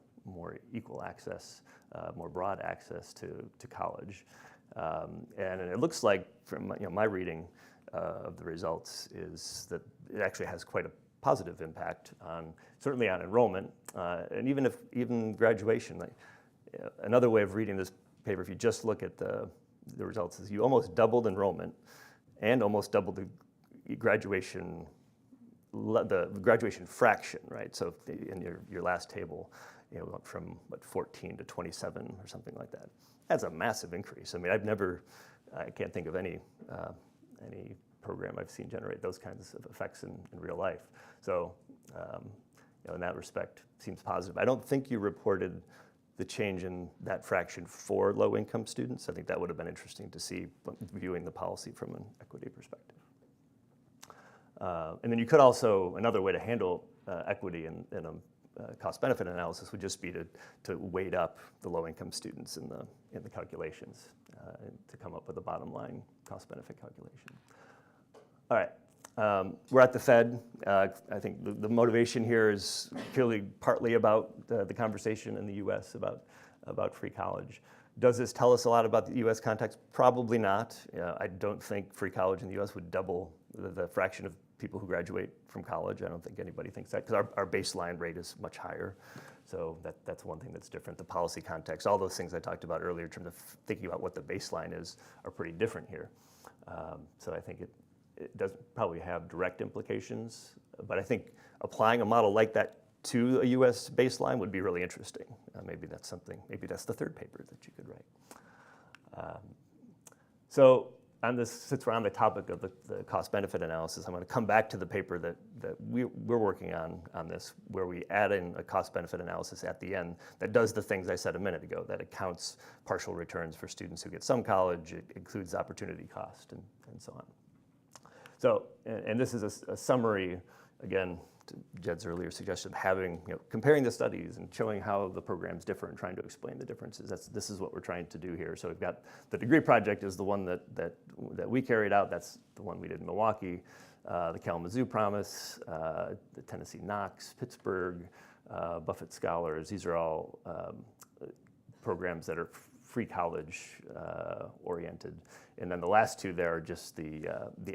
Speaker 8: equal access, more broad access to college. And it looks like, from my reading of the results, is that it actually has quite a positive impact certainly on enrollment, and even graduation. Another way of reading this paper, if you just look at the results, is you almost doubled enrollment and almost doubled the graduation fraction, right? So in your last table, went from 14 to 27 or something like that. That's a massive increase. I mean, I can't think of any program I've seen generate those kinds of effects in real life. So, in that respect, seems positive. I don't think you reported the change in that fraction for low-income students. I think that would have been interesting to see viewing the policy from an equity perspective. And then you could also, another way to handle equity in a cost-benefit analysis would just be to weight up the low-income students in the calculations to come up with a bottom-line cost-benefit calculation. All right, we're at the Fed. I think the motivation here is clearly partly about the conversation in the U.S. about free college. Does this tell us a lot about the U.S. context? Probably not. I don't think free college in the U.S. would double the fraction of people who graduate from college. I don't think anybody thinks that, because our baseline rate is much higher. So that's one thing that's different. The policy context, all those things I talked about earlier in terms of thinking about what the baseline is, are pretty different here. So I think it doesn't probably have direct implications, but I think applying a model like that to a US baseline would be really interesting. Maybe that's the third paper that you could write. So since we're on the topic of the cost-benefit analysis, I'm going to come back to the paper that we're working on this, where we add in a cost-benefit analysis at the end that does the things I said a minute ago, that accounts partial returns for students who get some college, it includes opportunity cost, and so on. So, and this is a summary, again, to Jed's earlier suggestion, comparing the studies and showing how the programs differ and trying to explain the differences. This is what we're trying to do here. So we've got the degree project is the one that we carried out. That's the one we did in Milwaukee. the Kalamazoo Promise, the Tennessee Knox, Pittsburgh, Buffett Scholars. These are all programs that are free college oriented. And then the last two there are just the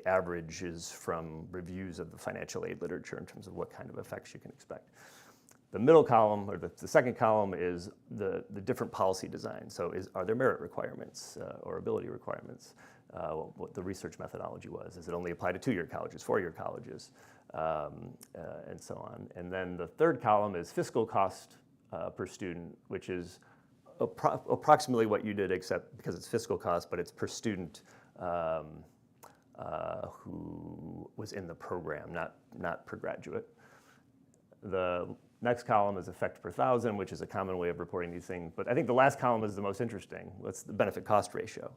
Speaker 8: averages from reviews of the financial aid literature in terms of what kind of effects you can expect. The middle column, or the second column, is the different policy design. So are there merit requirements or ability requirements? What the research methodology was. Does it only apply to 2-year colleges, 4-year colleges, and so on? And then the third column is fiscal cost per student, which is approximately what you did, except because it's fiscal cost, but it's per student who was in the program, not per graduate. The next column is effect per thousand, which is a common way of reporting these things. But I think the last column is the most interesting. What's the benefit cost ratio?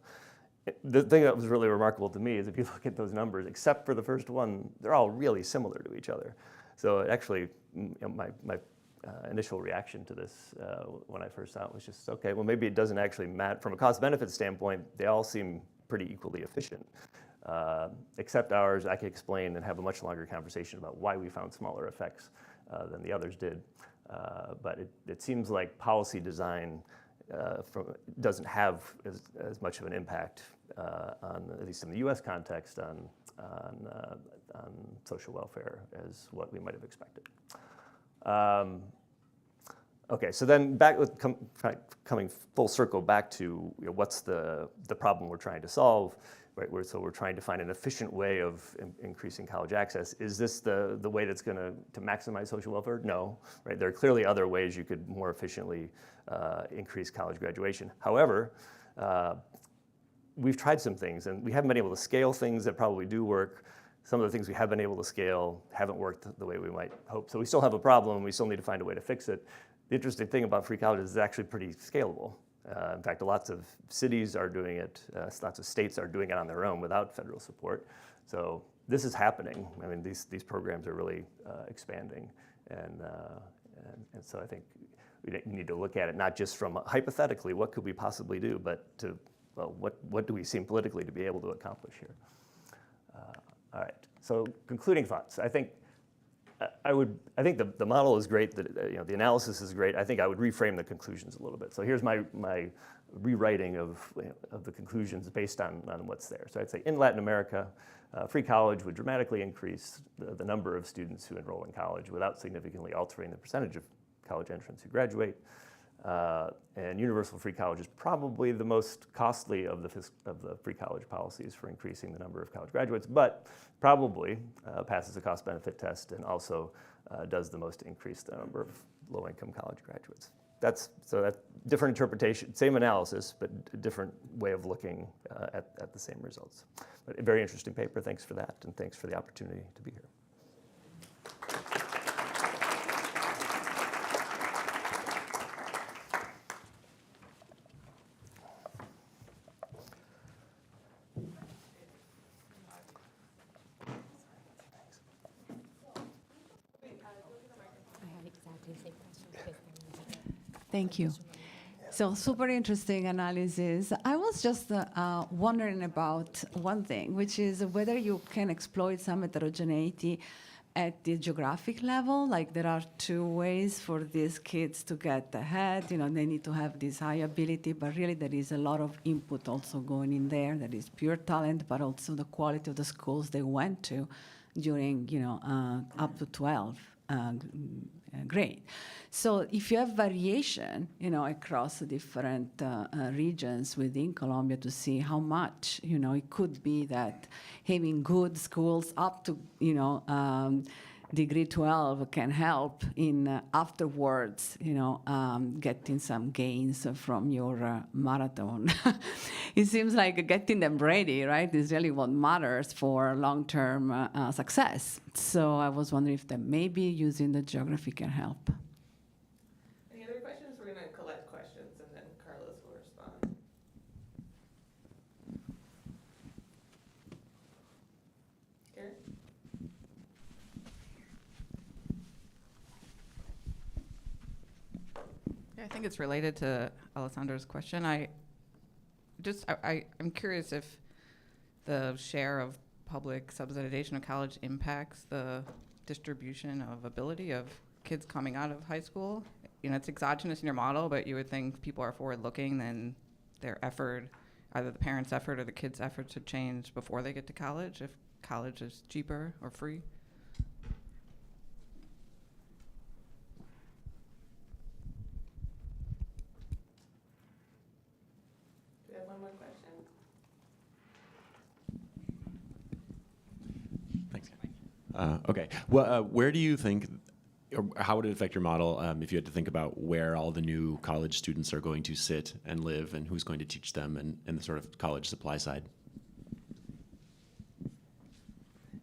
Speaker 8: The thing that was really remarkable to me is if you look at those numbers, except for the first one, they're all really similar to each other. So actually, my initial reaction to this when I first saw it was just, okay, well, maybe it doesn't actually matter. From a cost-benefit standpoint, they all seem pretty equally efficient. Except ours, I could explain and have a much longer conversation about why we found smaller effects than the others did. But it seems like policy design doesn't have as much of an impact on, at least in the U.S. context, on social welfare as what we might have expected. Okay, so then back with coming full circle back to what's the problem we're trying to solve, right? So we're trying to find an efficient way of increasing college access. Is this the way that's going to maximize social welfare? No, right? There are clearly other ways you could more efficiently increase college graduation. However, we've tried some things, and we haven't been able to scale things that probably do work. Some of the things we have been able to scale haven't worked the way we might hope. So we still have a problem. We still need to find a way to fix it. The interesting thing about free college is it's actually pretty scalable. In fact, lots of cities are doing it. Lots of states are doing it on their own without federal support. So this is happening. I mean, these programs are really expanding. And so I think we need to look at it not just from hypothetically, what could we possibly do, but to, well, what do we seem politically to be able to accomplish here? All right, so concluding thoughts. I think the model is great, the analysis is great. I think I would reframe the conclusions a little bit. So here's my rewriting of the conclusions based on what's there. So I'd say in Latin America, free college would dramatically increase the number of students who enroll in college without significantly altering the percentage of college entrants who graduate. And universal free college is probably the most costly of the free college policies for increasing the number of college graduates, but probably passes a cost-benefit test and also does the most to increase the number of low-income college graduates. That's different interpretation, same analysis, but a different way of looking at the same results. But a very interesting paper. Thanks for that, and thanks for the opportunity to be here.
Speaker 9: Thank you. So super interesting analysis. I was just wondering about one thing, which is whether you can exploit some heterogeneity at the geographic level. Like there are two ways for these kids to get ahead. They need to have this high ability, but really there is a lot of input also going in there. That is pure talent, but also the quality of the schools they went to during, up to 12. Grade. So if you have variation, across the different regions within Colombia to see how much, it could be that having good schools up to, degree 12 can help in afterwards, getting some gains from your marathon. It seems like getting them ready, right, is really what matters for long-term success. So I was wondering if that maybe using the geography can help.
Speaker 6: Any other questions? We're going to collect questions, and then Carlos will respond. Karen?
Speaker 10: Yeah, I think it's related to Alessandra's question. I'm curious if the share of public subsidization of college impacts the distribution of ability of kids coming out of high school? You know, it's exogenous in your model, but you would think people are forward-looking, then their effort, either the parents' effort or the kids' effort, should change before they get to college if college is cheaper or free.
Speaker 6: We have one more question.
Speaker 11: Thanks. Okay. Well, where do you think, or how would it affect your model if you had to think about where all the new college students are going to sit and live and who's going to teach them and the sort of college supply side?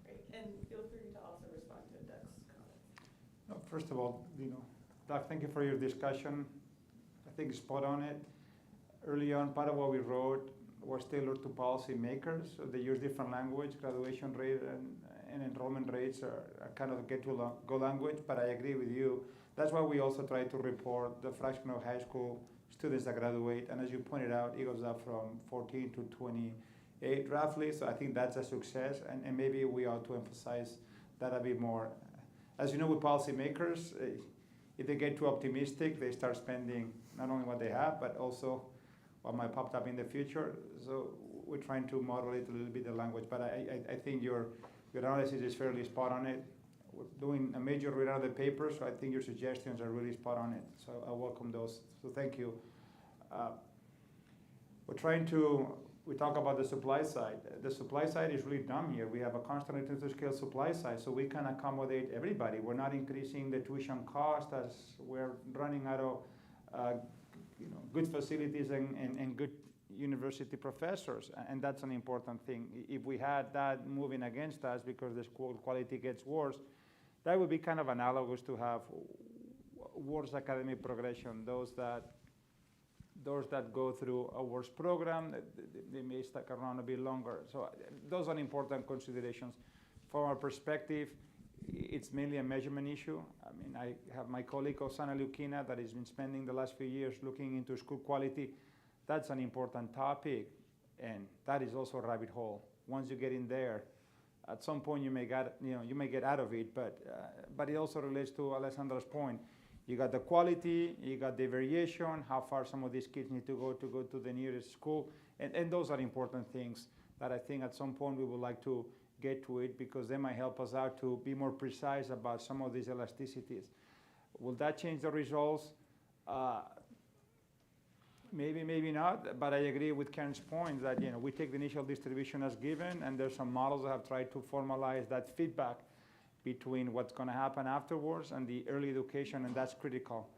Speaker 6: Great. And feel free to also respond to Doug's comments.
Speaker 7: No, first of all, Doug, thank you for your discussion. I think it's spot on it. Early on, part of what we wrote was tailored to policymakers. So they use different language. Graduation rate and enrollment rates are kind of get-to-go language, but I agree with you. That's why we also try to report the fraction of high school students that graduate. And as you pointed out, it goes up from 14 to 28 roughly. So I think that's a success. And maybe we ought to emphasize that a bit more. As you know, with policymakers, if they get too optimistic, they start spending not only what they have, but also what might pop up in the future. So we're trying to moderate a little bit the language. But I think your analysis is fairly spot on it. We're doing a major readout of the paper, so I think your suggestions are really spot on it. So I welcome those. So thank you. We talk about the supply side. The supply side is really dumb here. We have a constant scale supply side, so we can accommodate everybody. We're not increasing the tuition cost as we're running out of good facilities and good university professors, and that's an important thing. If we had that moving against us because the school quality gets worse, that would be kind of analogous to have worse academic progression. Those that go through a worse program, they may stick around a bit longer. So those are important considerations. From our perspective, it's mainly a measurement issue. I mean, I have my colleague Osana Lukina that has been spending the last few years looking into school quality. That's an important topic, and that is also a rabbit hole. Once you get in there, at some point you may get out of it, but it also relates to Alessandra's point. You got the quality, you got the variation, how far some of these kids need to go to the nearest school, and those are important things that I think at some point we would like to get to it because they might help us out to be more precise about some of these elasticities. Will that change the results? Maybe, maybe not, but I agree with Karen's point that we take the initial distribution as given, and there's some models that have tried to formalize that feedback between what's going to happen afterwards and the early education, and that's critical.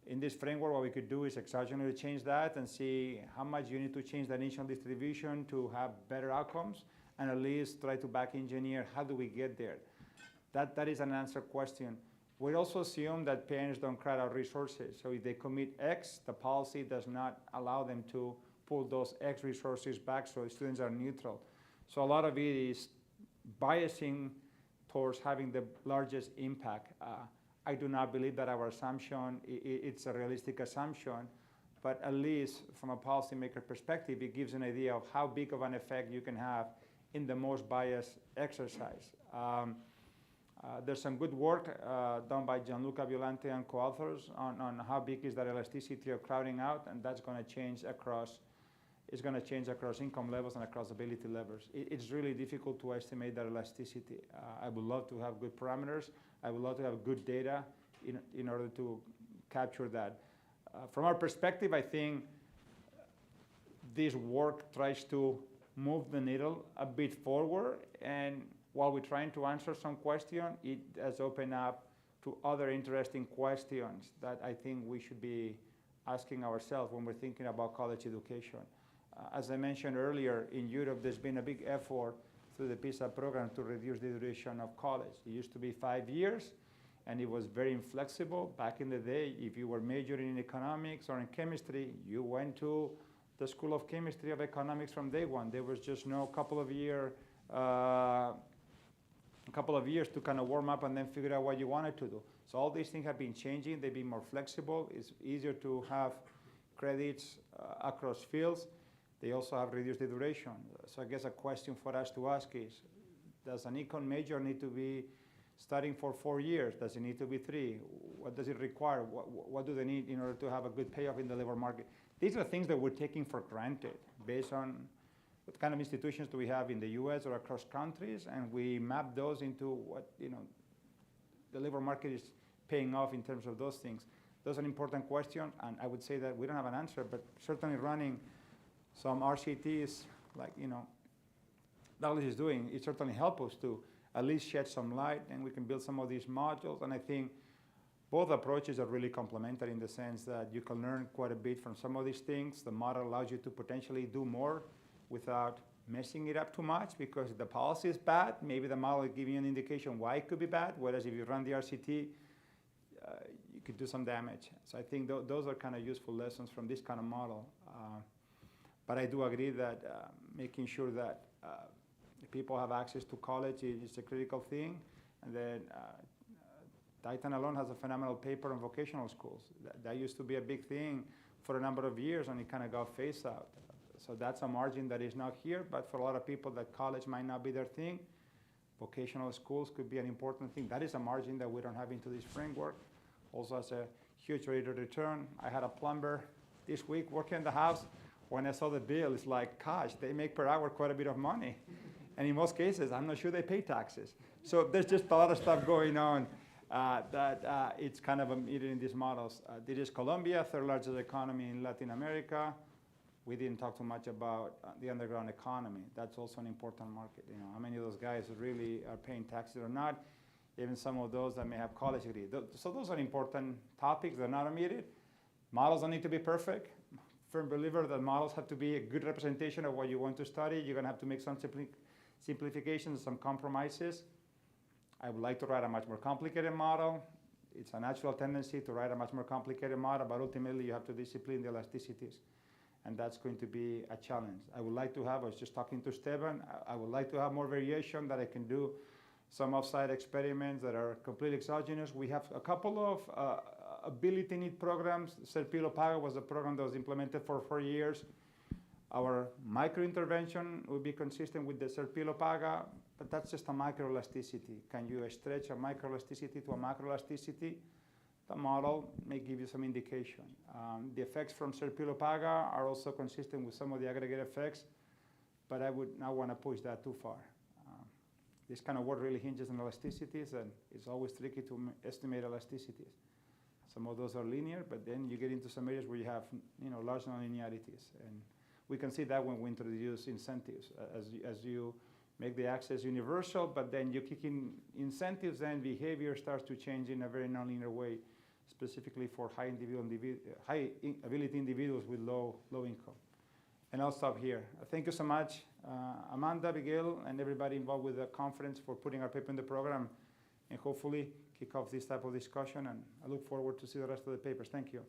Speaker 7: In this framework, what we could do is exogenously change that and see how much you need to change the initial distribution to have better outcomes, and at least try to back engineer how do we get there. That is an answer question. We also assume that parents don't crowd out resources. So if they commit X, the policy does not allow them to pull those X resources back so students are neutral. So a lot of it is biasing towards having the largest impact. I do not believe that our assumption, it's a realistic assumption, but at least from a policymaker perspective, it gives an idea of how big of an effect you can have in the most biased exercise. There's some good work done by Gianluca Violante and co-authors on how big is that elasticity of crowding out, and that's going to change across income levels and across ability levels. It's really difficult to estimate that elasticity. I would love to have good parameters. I would love to have good data in order to capture that. From our perspective, I think this work tries to move the needle a bit forward, and while we're trying to answer some question, it has opened up to other interesting questions that I think we should be asking ourselves when we're thinking about college education. As I mentioned earlier, in Europe, there's been a big effort through the PISA program to reduce the duration of college. It used to be 5 years, and it was very inflexible. Back in the day, if you were majoring in economics or in chemistry, you went to the School of Chemistry of Economics from day one. There was just no couple of years to kind of warm up and then figure out what you wanted to do. So all these things have been changing. They've been more flexible. It's easier to have credits across fields. They also have reduced the duration. So I guess a question for us to ask is, Does an econ major need to be studying for 4 years? Does it need to be 3? What does it require? What do they need in order to have a good payoff in the labor market? These are things that we're taking for granted based on what kind of institutions do we have in the US or across countries, and we map those into what the labor market is paying off in terms of those things. Those are important questions, and I would say that we don't have an answer, but certainly running some RCTs like Douglas is doing, it certainly helps us to at least shed some light, and we can build some of these modules. And I think both approaches are really complementary in the sense that you can learn quite a bit from some of these things. The model allows you to potentially do more without messing it up too much, because if the policy is bad, maybe the model will give you an indication why it could be bad, whereas if you run the RCT, you could do some damage. So I think those are kind of useful lessons from this kind of model. But I do agree that making sure that people have access to college is a critical thing. And then Titan alone has a phenomenal paper on vocational schools. That used to be a big thing for a number of years, and it kind of got phased out. So that's a margin that is not here, but for a lot of people that college might not be their thing, vocational schools could be an important thing. That is a margin that we don't have into this framework. Also has a huge rate of return. I had a plumber this week working in the house. When I saw the bill, it's like, gosh, they make per hour quite a bit of money. And in most cases, I'm not sure they pay taxes. So there's just a lot of stuff going on that it's kind of omitted in these models. This is Colombia, third largest economy in Latin America. We didn't talk too much about the underground economy. That's also an important market. How many of those guys really are paying taxes or not? Even some of those that may have college degree. So those are important topics. They're not omitted. Models don't need to be perfect. Firm believer that models have to be a good representation of what you want to study. You're going to have to make some simplifications, some compromises. I would like to write a much more complicated model. It's a natural tendency to write a much more complicated model, but ultimately you have to discipline the elasticities. And that's going to be a challenge. I would like to have, I was just talking to Esteban, I would like to have more variation, that I can do some off-site experiments that are completely exogenous. We have a couple of ability need programs. Serpilo Paga was a program that was implemented for 4 years. Our micro-intervention will be consistent with the Serpilo Paga, but that's just a microelasticity. Can you stretch a microelasticity to a macroelasticity? The model may give you some indication. The effects from Serpilo Paga are also consistent with some of the aggregate effects, but I would not want to push that too far. This kind of work really hinges on elasticities, and it's always tricky to estimate elasticities. Some of those are linear, but then you get into some areas where you have large nonlinearities. And we can see that when we introduce incentives. As you make the access universal, but then you kick in incentives, and behavior starts to change in a very nonlinear way, specifically for high ability individuals with low income. And I'll stop here. Thank you so much, Amanda, Miguel, and everybody involved with the conference for putting our paper in the program, and hopefully kick off this type of discussion. And I look forward to see the rest of the papers. Thank you.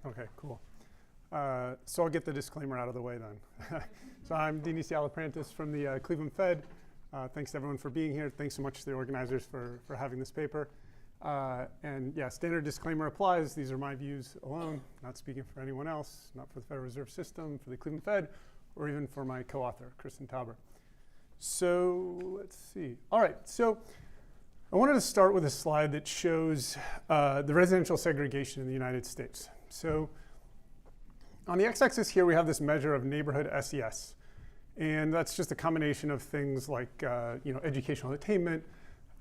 Speaker 12: Okay, cool. So I'll get the disclaimer out of the way then. So I'm Denis Alaprantis from the Cleveland Fed. Thanks to everyone for being here. Thanks so much to the organizers for having this paper. And yeah, standard disclaimer applies. These are my views alone, not speaking for anyone else, not for the Federal Reserve System, for the Cleveland Fed, or even for my co-author, Kristen Tauber. So let's see. All right, so I wanted to start with a slide that shows the residential segregation in the United States. So on the x-axis here, we have this measure of neighborhood SES. And that's just a combination of things like educational attainment,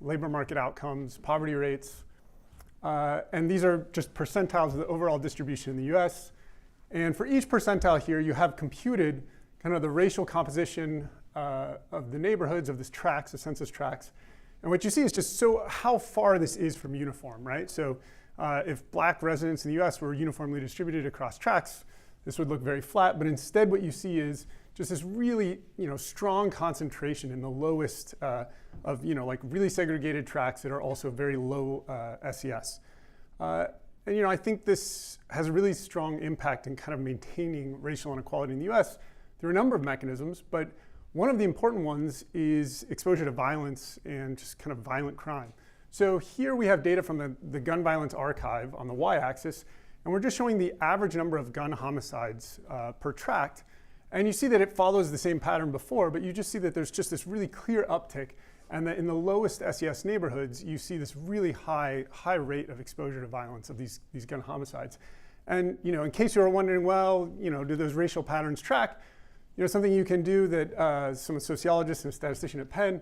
Speaker 12: labor market outcomes, poverty rates. And these are just percentiles of the overall distribution in the US. And for each percentile here, you have computed kind of the racial composition of the neighborhoods of this tracts, the census tracts. And what you see is just how far this is from uniform, right? So If black residents in the US were uniformly distributed across tracts, this would look very flat, but instead what you see is just this really strong concentration in the lowest of like really segregated tracts that are also very low SES. And I think this has a really strong impact in kind of maintaining racial inequality in the US through a number of mechanisms, but one of the important ones is exposure to violence and just kind of violent crime. So here we have data from the gun violence archive on the y-axis, and we're just showing the average number of gun homicides per tract. And you see that it follows the same pattern before, but you just see that there's just this really clear uptick, and that in the lowest SES neighborhoods, you see this really high rate of exposure to violence of these gun homicides. And in case you were wondering, well, do those racial patterns track? Something you can do that some sociologists and a statistician at Penn,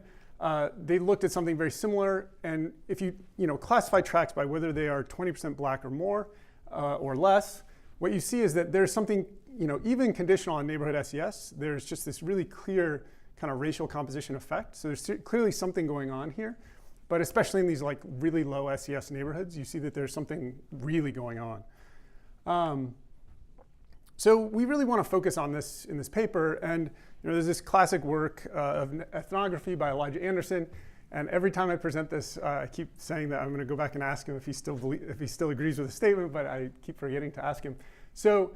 Speaker 12: they looked at something very similar. And if you classify tracts by whether they are 20% black or more or less, what you see is that there's something, even conditional on neighborhood SES, there's just this really clear kind of racial composition effect. So there's clearly something going on here, but especially in these like really low SES neighborhoods, you see that there's something really going on. So we really want to focus on this in this paper, and there's this classic work of ethnography by Elijah Anderson, and every time I present this, I keep saying that I'm going to go back and ask him if he still agrees with the statement, but I keep forgetting to ask him. So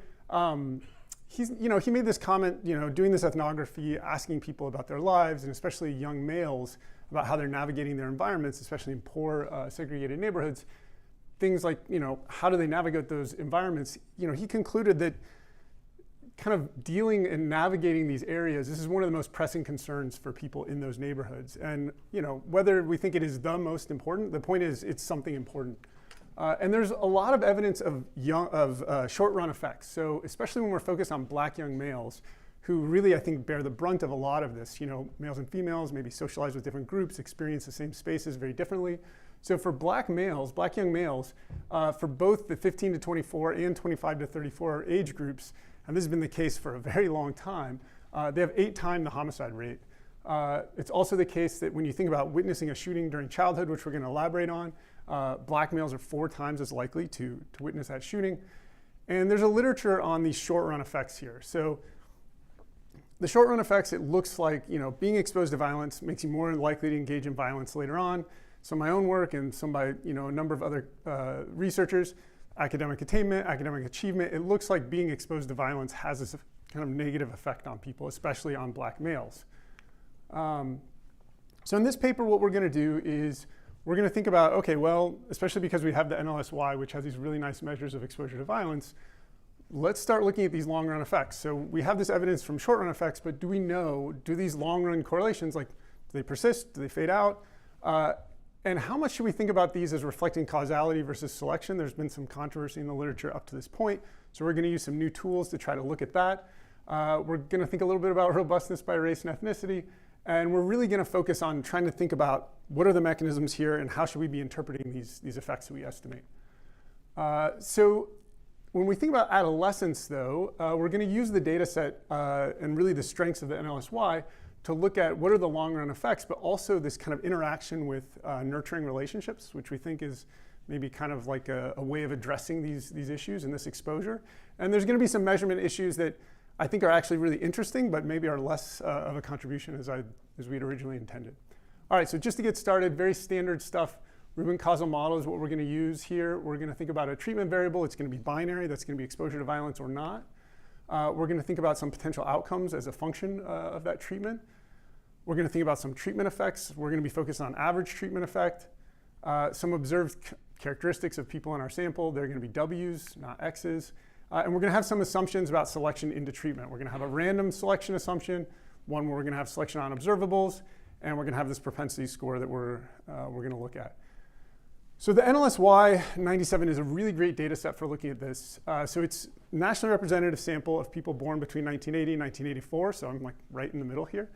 Speaker 12: he made this comment, doing this ethnography, asking people about their lives, and especially young males, about how they're navigating their environments, especially in poor, segregated neighborhoods. Things like, how do they navigate those environments? He concluded that kind of dealing and navigating these areas, this is one of the most pressing concerns for people in those neighborhoods. And whether we think it is the most important, the point is it's something important. And there's a lot of evidence of short-run effects. So especially when we're focused on black young males, who really, I think, bear the brunt of a lot of this. Males and females maybe socialize with different groups, experience the same spaces very differently. So for black young males, for both the 15 to 24 and 25 to 34 age groups, and this has been the case for a very long time, they have 8 times the homicide rate. It's also the case that when you think about witnessing a shooting during childhood, which we're going to elaborate on, black males are 4 times as likely to witness that shooting. And there's a literature on these short-run effects here. So the short-run effects, it looks like being exposed to violence makes you more likely to engage in violence later on. So my own work and some by a number of other researchers, academic attainment, academic achievement, it looks like being exposed to violence has this kind of negative effect on people, especially on black males. So in this paper, what we're going to do is we're going to think about, okay, well, especially because we have the NLSY, which has these really nice measures of exposure to violence, let's start looking at these long-run effects. So we have this evidence from short-run effects, but do we know, do these long-run correlations, like, do they persist? Do they fade out? And how much should we think about these as reflecting causality versus selection? There's been some controversy in the literature up to this point. So we're going to use some new tools to try to look at that. We're going to think a little bit about robustness by race and ethnicity. And we're really going to focus on trying to think about what are the mechanisms here and how should we be interpreting these effects that we estimate. So when we think about adolescence, though, we're going to use the data set and really the strengths of the NLSY to look at what are the long-run effects, but also this kind of interaction with nurturing relationships, which we think is maybe kind of like a way of addressing these issues and this exposure. And there's going to be some measurement issues that I think are actually really interesting, but maybe are less of a contribution as we'd originally intended. All right, so just to get started, very standard stuff. Rubin causal model is what we're going to use here. We're going to think about a treatment variable. It's going to be binary. That's going to be exposure to violence or not. We're going to think about some potential outcomes as a function of that treatment. We're going to think about some treatment effects. We're going to be focused on average treatment effect. Some observed characteristics of people in our sample. They're going to be W's, not X's. And we're going to have some assumptions about selection into treatment. We're going to have a random selection assumption, one where we're going to have selection on observables, and we're going to have this propensity score that we're going to look at. So the NLSY 97 is a really great data set for looking at this. So it's a nationally representative sample of people born between 1980 and 1984, so I'm like right in the middle here.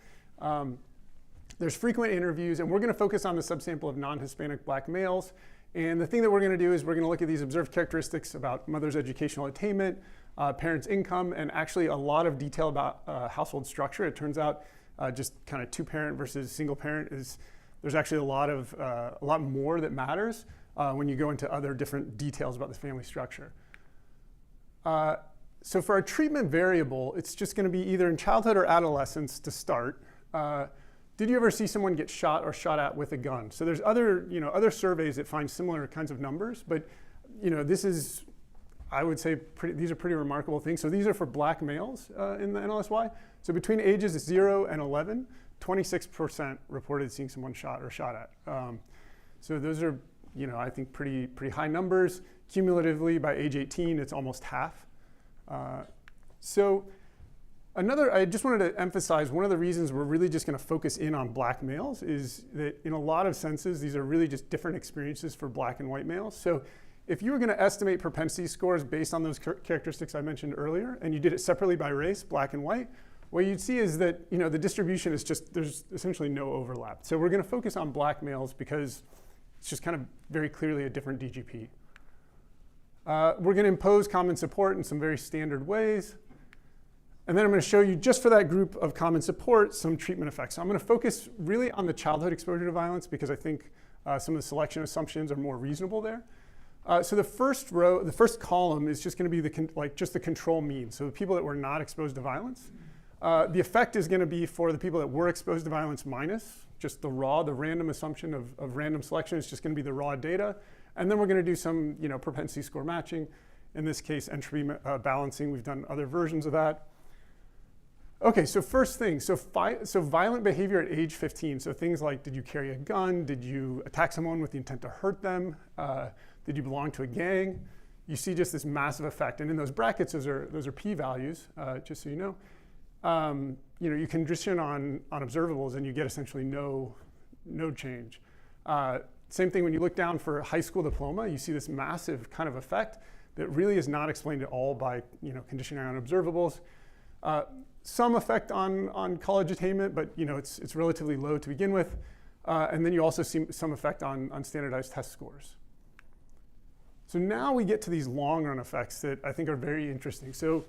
Speaker 12: There's frequent interviews, and we're going to focus on the subsample of non-Hispanic black males. And the thing that we're going to do is we're going to look at these observed characteristics about mother's educational attainment, parents' income, and actually a lot of detail about household structure. It turns out just kind of 2-parent versus single parent there's actually a lot more that matters. when you go into other different details about the family structure. So for our treatment variable, it's just going to be either in childhood or adolescence to start. Did you ever see someone get shot or shot at with a gun? So there's other surveys that find similar kinds of numbers, but this is, I would say, these are pretty remarkable things. So these are for black males in the NLSY. So between ages 0 and 11, 26% reported seeing someone shot or shot at. So those are, I think pretty high numbers. Cumulatively, by age 18, it's almost half. I just wanted to emphasize one of the reasons we're really just going to focus in on black males is that in a lot of senses, these are really just different experiences for black and white males. So if you were going to estimate propensity scores based on those characteristics I mentioned earlier, and you did it separately by race, black and white, what you'd see is that the distribution is just, there's essentially no overlap. So we're going to focus on black males because it's just kind of very clearly a different DGP. We're going to impose common support in some very standard ways. And then I'm going to show you, just for that group of common support, some treatment effects. So I'm going to focus really on the childhood exposure to violence because I think some of the selection assumptions are more reasonable there. So the first column is just going to be just the control mean. So the people that were not exposed to violence. The effect is going to be for the people that were exposed to violence minus just the random assumption of random selection is just going to be the raw data. And then we're going to do some propensity score matching. In this case, entropy balancing. We've done other versions of that. Okay, so first thing, so violent behavior at age 15. So things like, did you carry a gun? Did you attack someone with the intent to hurt them? Did you belong to a gang? You see just this massive effect. And in those brackets, those are p-values, just so you know. You condition on observables and you get essentially no change. Same thing when you look down for high school diploma, you see this massive kind of effect that really is not explained at all by conditioning on observables. Some effect on college attainment, but it's relatively low to begin with. And then you also see some effect on standardized test scores. So now we get to these long-run effects that I think are very interesting. So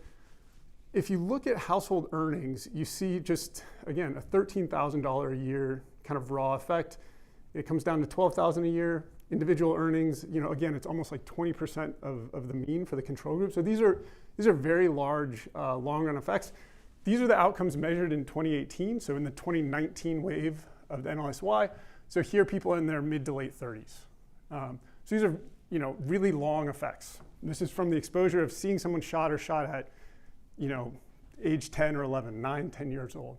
Speaker 12: if you look at household earnings, you see just, again, a $13,000 a year kind of raw effect. It comes down to $12,000 a year. Individual earnings, again, it's almost like 20% of the mean for the control group. So these are very large long-run effects. These are the outcomes measured in 2018, so in the 2019 wave of the NLSY. So here, people in their mid to late 30s. So these are really long effects. This is from the exposure of seeing someone shot or shot at age 10 or 11, 9, 10 years old.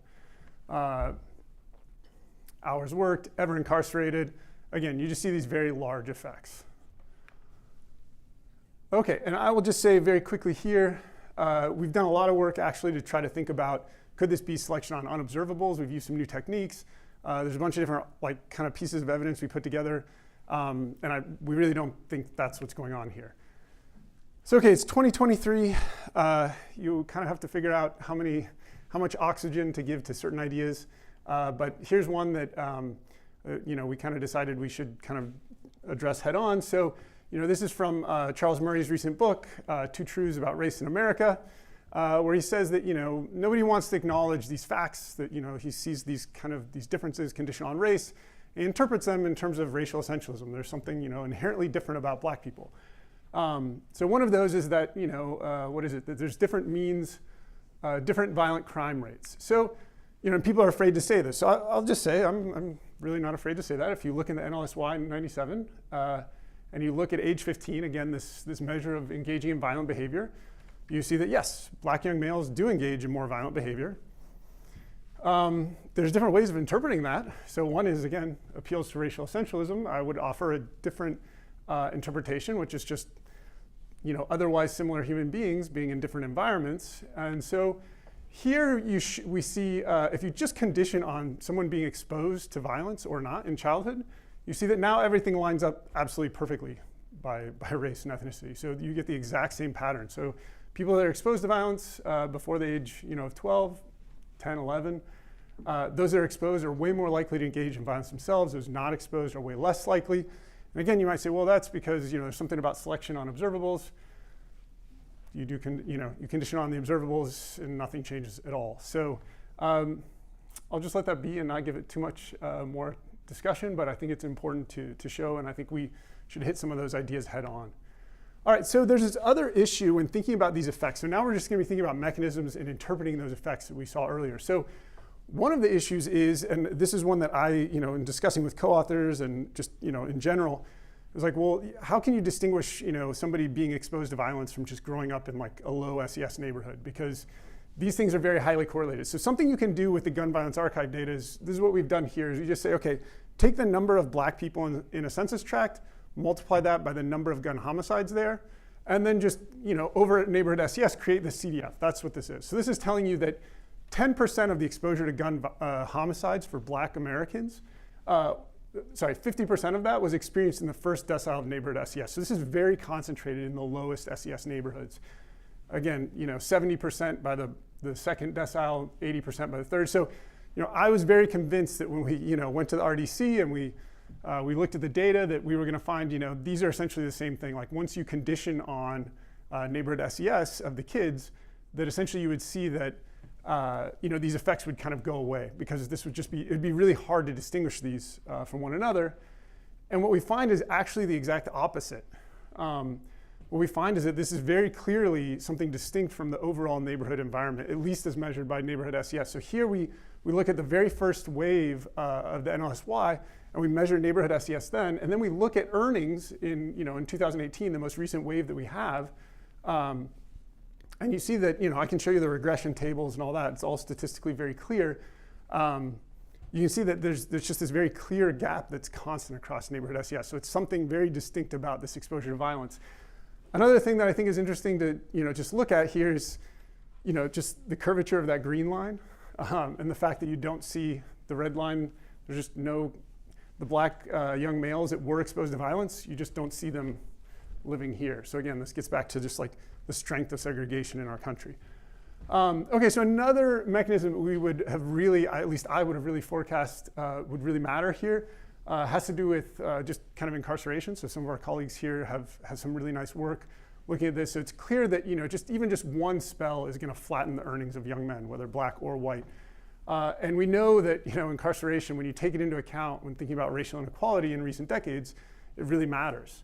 Speaker 12: Hours worked, ever incarcerated. Again, you just see these very large effects. Okay, and I will just say very quickly here, we've done a lot of work actually to try to think about, could this be selection on unobservables? We've used some new techniques. There's a bunch of different kind of pieces of evidence we put together. And we really don't think that's what's going on here. So okay, it's 2023. You kind of have to figure out how much oxygen to give to certain ideas. But here's one that we kind of decided we should kind of address head on. So this is from Charles Murray's recent book, Two Truths About Race in America, where he says that nobody wants to acknowledge these facts, that he sees these differences conditioned on race, and interprets them in terms of racial essentialism. There's something inherently different about black people. So one of those is that that there's different means, different violent crime rates. So people are afraid to say this. So I'll just say I'm really not afraid to say that. If you look in the NLSY in 97, and you look at age 15, again, this measure of engaging in violent behavior, you see that yes, black young males do engage in more violent behavior. There's different ways of interpreting that. So one is, again, appeals to racial essentialism. I would offer a different interpretation, which is just otherwise similar human beings being in different environments. And so here we see, if you just condition on someone being exposed to violence or not in childhood, you see that now everything lines up absolutely perfectly by race and ethnicity. So you get the exact same pattern. So people that are exposed to violence before the age of 12, 10, 11, those that are exposed are way more likely to engage in violence themselves. Those not exposed are way less likely. And again, you might say, well, that's because there's something about selection on observables. You condition on the observables and nothing changes at all. So I'll just let that be and not give it too much more discussion, but I think it's important to show, and I think we should hit some of those ideas head on. All right, so there's this other issue when thinking about these effects. So now we're just going to be thinking about mechanisms and interpreting those effects that we saw earlier. So one of the issues is, and this is one that I, in discussing with co-authors and just, in general, it was like, well, how can you distinguish, somebody being exposed to violence from just growing up in like a low SES neighborhood? Because these things are very highly correlated. So something you can do with the gun violence archive data is, this is what we've done here, is you just say, okay, take the number of black people in a census tract, multiply that by the number of gun homicides there, and then just, over at neighborhood SES, create the CDF. That's what this is. So this is telling you that 10% of the exposure to gun homicides for black Americans, 50% of that was experienced in the first decile of neighborhood SES. So this is very concentrated in the lowest SES neighborhoods. Again, 70% by the second decile, 80% by the third. So, I was very convinced that when we, went to the RDC and we looked at the data that we were going to find, these are essentially the same thing. Like once you condition on neighborhood SES of the kids, that essentially you would see that, these effects would kind of go away because this would just be, it'd be really hard to distinguish these from one another. And what we find is actually the exact opposite. What we find is that this is very clearly something distinct from the overall neighborhood environment, at least as measured by neighborhood SES. So here we look at the very first wave of the NLSY, and we measure neighborhood SES then, and then we look at earnings in 2018, the most recent wave that we have. And you see that, I can show you the regression tables and all that. It's all statistically very clear. You can see that there's just this very clear gap that's constant across neighborhood SES. So it's something very distinct about this exposure to violence. Another thing that I think is interesting to just look at here is just the curvature of that green line and the fact that you don't see the red line. There's just the black young males that were exposed to violence, you just don't see them living here. So again, this gets back to just like the strength of segregation in our country. Okay, so another mechanism we would have really, at least I would have really forecast would really matter here has to do with just kind of incarceration. So some of our colleagues here have some really nice work looking at this. So it's clear that even just one spell is going to flatten the earnings of young men, whether black or white. And we know that incarceration, when you take it into account when thinking about racial inequality in recent decades, it really matters.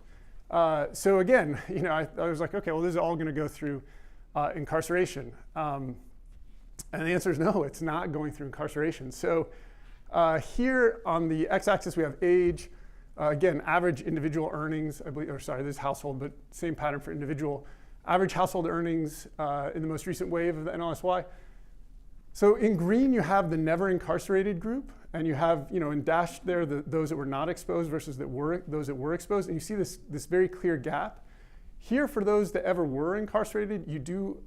Speaker 12: So again, I was like, okay, well, this is all going to go through incarceration. And the answer is no, it's not going through incarceration. So here on the x-axis, we have age. Again, average individual earnings, I believe, or sorry, this is household, but same pattern for individual. Average household earnings in the most recent wave of the NLSY. So in green, you have the never incarcerated group, and you have, in dashed there, those that were not exposed versus those that were exposed, and you see this very clear gap. Here, for those that ever were incarcerated, you do,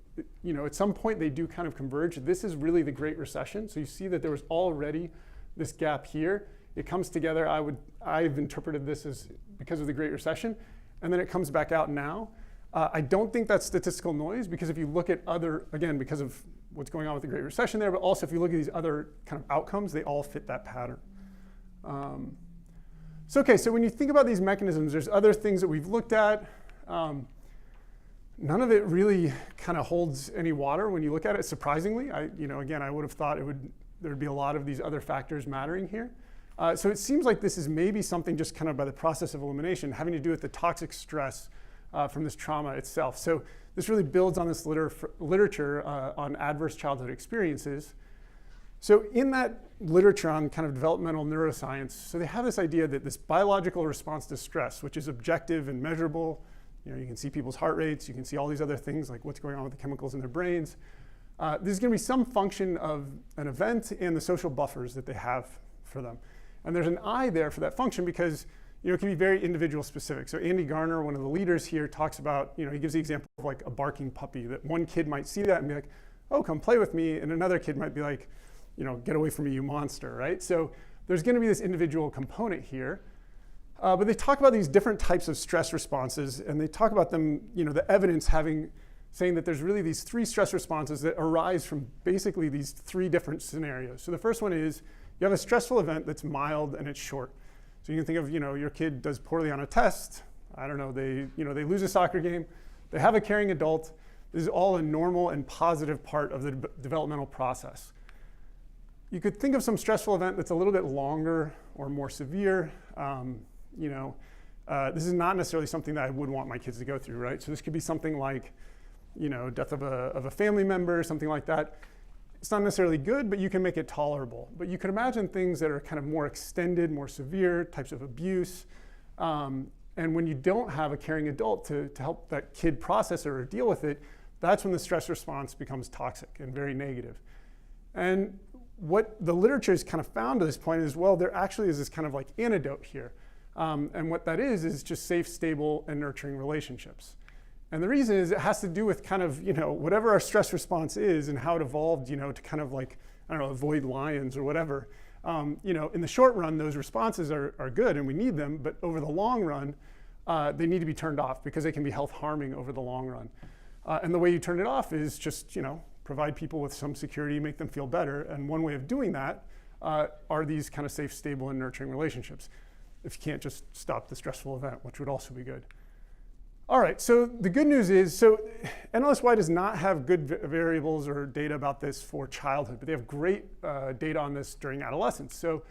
Speaker 12: at some point they do kind of converge. This is really the Great Recession, so you see that there was already this gap here. It comes together. I've interpreted this as because of the Great Recession, and then it comes back out now. I don't think that's statistical noise because if you look at again, because of what's going on with the Great Recession there, but also if you look at these other kind of outcomes, they all fit that pattern. So when you think about these mechanisms, there's other things that we've looked at. None of it really kind of holds any water when you look at it, surprisingly. Again, I would have thought there would be a lot of these other factors mattering here. So it seems like this is maybe something just kind of by the process of elimination having to do with the toxic stress from this trauma itself. So this really builds on this literature on adverse childhood experiences. So in that literature on kind of developmental neuroscience, so they have this idea that this biological response to stress, which is objective and measurable, you can see people's heart rates, you can see all these other things like what's going on with the chemicals in their brains. There's going to be some function of an event and the social buffers that they have for them. And there's an I there for that function because it can be very individual specific. So Andy Garner, one of the leaders here, talks about, he gives the example of like a barking puppy, that one kid might see that and be like, oh, come play with me. And another kid might be like, get away from me, you monster, right? So there's going to be this individual component here. But they talk about these different types of stress responses, and they talk about them, the evidence saying that there's really these three stress responses that arise from basically these three different scenarios. So the first one is you have a stressful event that's mild and it's short. So you can think of, your kid does poorly on a test. I don't know, they lose a soccer game. They have a caring adult. This is all a normal and positive part of the developmental process. You could think of some stressful event that's a little bit longer or more severe. this is not necessarily something that I would want my kids to go through, right? So this could be something like, death of a family member, something like that. It's not necessarily good, but you can make it tolerable. But you can imagine things that are kind of more extended, more severe types of abuse. And when you don't have a caring adult to help that kid process it or deal with it, that's when the stress response becomes toxic and very negative. And what the literature has kind of found to this point is, well, there actually is this kind of like antidote here. And what that is just safe, stable, and nurturing relationships. And the reason is it has to do with kind of, whatever our stress response is and how it evolved, to kind of like, I don't know, avoid lions or whatever. In the short run, those responses are good and we need them, but over the long run, they need to be turned off because they can be health harming over the long run. And the way you turn it off is just, provide people with some security, make them feel better. And one way of doing that are these kind of safe, stable, and nurturing relationships. If you can't just stop the stressful event, which would also be good. All right, so the good news is, NLSY does not have good variables or data about this for childhood, but they have great data on this during adolescence. So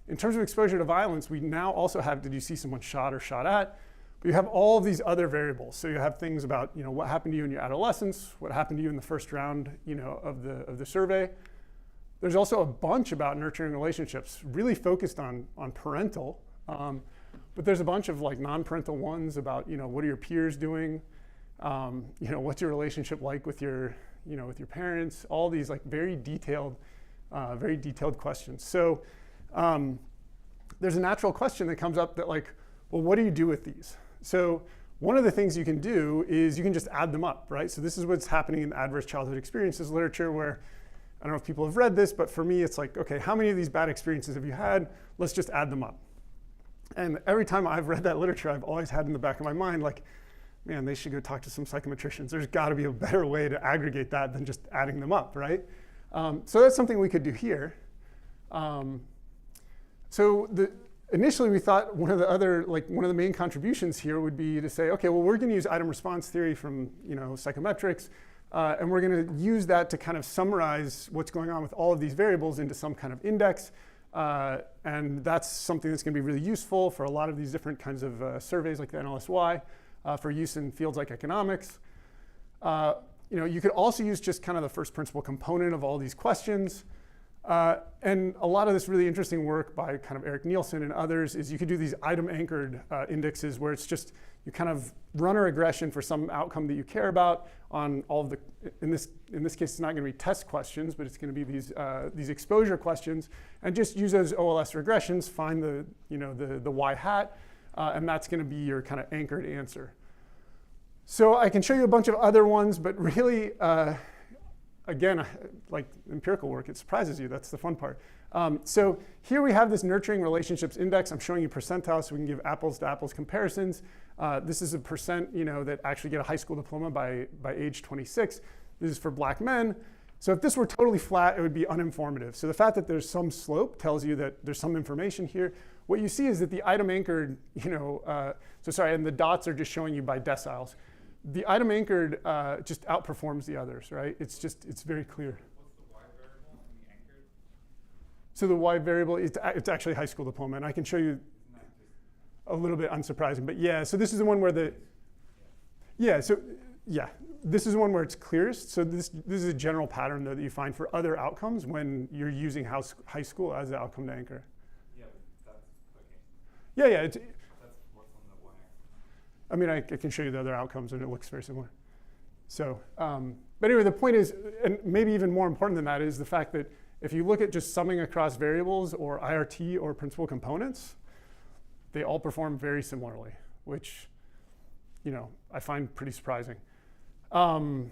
Speaker 12: in terms of exposure to violence, we now also have, did you see someone shot or shot at? But you have all of these other variables. So you have things about, what happened to you in your adolescence, what happened to you in the first round, of the survey. There's also a bunch about nurturing relationships, really focused on parental. But there's a bunch of like non-parental ones about, what are your peers doing? What's your relationship like with your parents? All these like very detailed questions. So there's a natural question that comes up that like, well, what do you do with these? So one of the things you can do is you can just add them up, right? So this is what's happening in the adverse childhood experiences literature where, I don't know if people have read this, but for me, it's like, okay, how many of these bad experiences have you had? Let's just add them up. And every time I've read that literature, I've always had in the back of my mind, like, man, they should go talk to some psychometricians. There's got to be a better way to aggregate that than just adding them up, right? So that's something we could do here. Initially, we thought one of the main contributions here would be to say, okay, well, we're going to use item response theory from psychometrics, and we're going to use that to kind of summarize what's going on with all of these variables into some kind of index. And that's something that's going to be really useful for a lot of these different kinds of surveys like the NLSY, for use in fields like economics. You could also use just kind of the first principle component of all these questions. And a lot of this really interesting work by kind of Eric Nielsen and others is you could do these item anchored indexes where it's just you kind of run a regression for some outcome that you care about on all of the, in this case, it's not going to be test questions, but it's going to be these exposure questions, and just use those OLS regressions, find the y hat, and that's going to be your kind of anchored answer. So I can show you a bunch of other ones, but really, again, like empirical work, it surprises you. That's the fun part. So here we have this nurturing relationships index. I'm showing you percentiles so we can give apples to apples comparisons. This is a percent that actually get a high school diploma by age 26. This is for black men. So if this were totally flat, it would be uninformative. So the fact that there's some slope tells you that there's some information here. What you see is that the item anchored, and the dots are just showing you by deciles. The item anchored just outperforms the others, right? It's very clear.
Speaker 13: What's the y variable in the anchored?
Speaker 12: So the y variable, it's actually high school diploma, and I can show you a little bit unsurprising, but yeah. So this is the one where this is one where it's clearest. So this is a general pattern though that you find for other outcomes when you're using high school as the outcome to anchor.
Speaker 13: Yeah, but that's okay.
Speaker 12: Yeah.
Speaker 13: That's what's on the y.
Speaker 12: I mean, I can show you the other outcomes, and it looks very similar. So, but anyway, the point is, and maybe even more important than that, is the fact that if you look at just summing across variables or IRT or principal components, they all perform very similarly, which, I find pretty surprising. One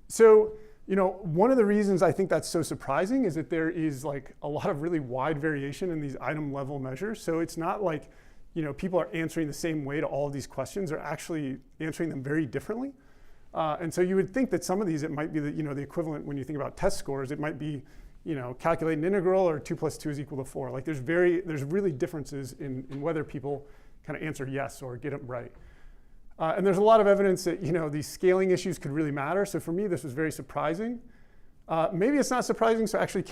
Speaker 12: of the reasons I think that's so surprising is that there is like a lot of really wide variation in these item level measures. So it's not like, people are answering the same way to all of these questions. They're actually answering them very differently. And so you would think that some of these, it might be the equivalent when you think about test scores. It might be, calculate an integral or 2 + 2 = 4. Like there's really differences in whether people kind of answer yes or get it right. And there's a lot of evidence that these scaling issues could really matter. So for me, this was very surprising. Maybe it's not surprising. So actually,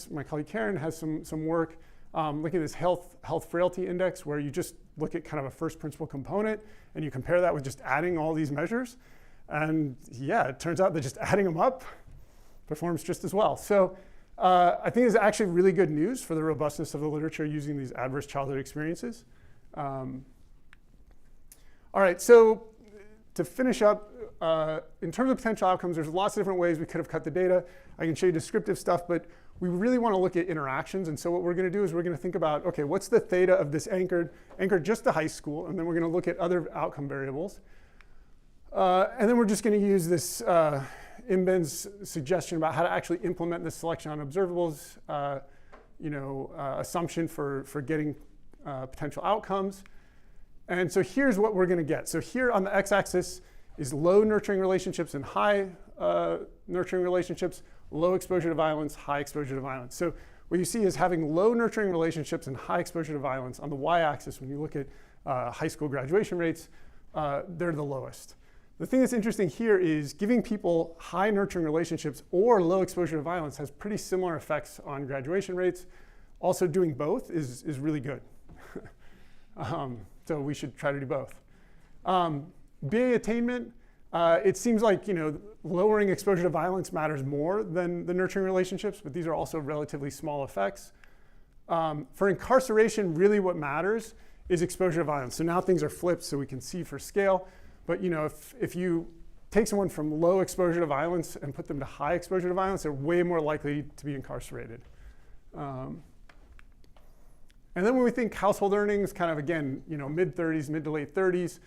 Speaker 12: my colleague Karen has some work looking at this health frailty index, where you just look at kind of a first principle component, and you compare that with just adding all these measures. And yeah, it turns out that just adding them up performs just as well. So I think it's actually really good news for the robustness of the literature using these adverse childhood experiences. All right, so to finish up, in terms of potential outcomes, there's lots of different ways we could have cut the data. I can show you descriptive stuff, but we really want to look at interactions. And so what we're going to do is we're going to think about, OK, what's the theta of this anchored just to high school? And then we're going to look at other outcome variables. And then we're just going to use this Imben's suggestion about how to actually implement this selection on observables assumption for getting potential outcomes. And so here's what we're going to get. So here on the x-axis is low nurturing relationships and high nurturing relationships, low exposure to violence, high exposure to violence. So what you see is having low nurturing relationships and high exposure to violence on the y-axis. When you look at high school graduation rates, they're the lowest. The thing that's interesting here is giving people high nurturing relationships or low exposure to violence has pretty similar effects on graduation rates. Also doing both is really good. So we should try to do both. BA attainment, it seems like lowering exposure to violence matters more than the nurturing relationships, but these are also relatively small effects. For incarceration, really what matters is exposure to violence. So now things are flipped so we can see for scale. But if you take someone from low exposure to violence and put them to high exposure to violence, they're way more likely to be incarcerated. And then when we think household earnings, kind of again, mid-30s, mid to late 30s,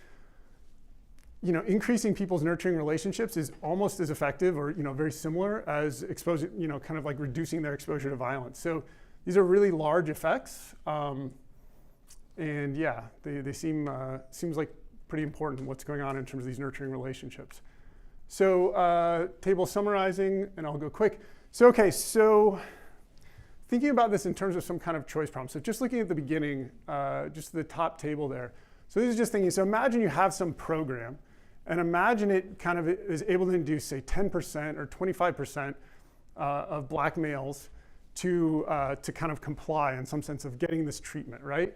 Speaker 12: increasing people's nurturing relationships is almost as effective or very similar as exposure, kind of like reducing their exposure to violence. So these are really large effects. And yeah, they seems like pretty important what's going on in terms of these nurturing relationships. So table summarizing, and I'll go quick. So OK, so thinking about this in terms of some kind of choice problem. So just looking at the beginning, just the top table there. So this is just thinking, so imagine you have some program, and imagine it kind of is able to induce, say, 10% or 25% of black males to kind of comply in some sense of getting this treatment, right?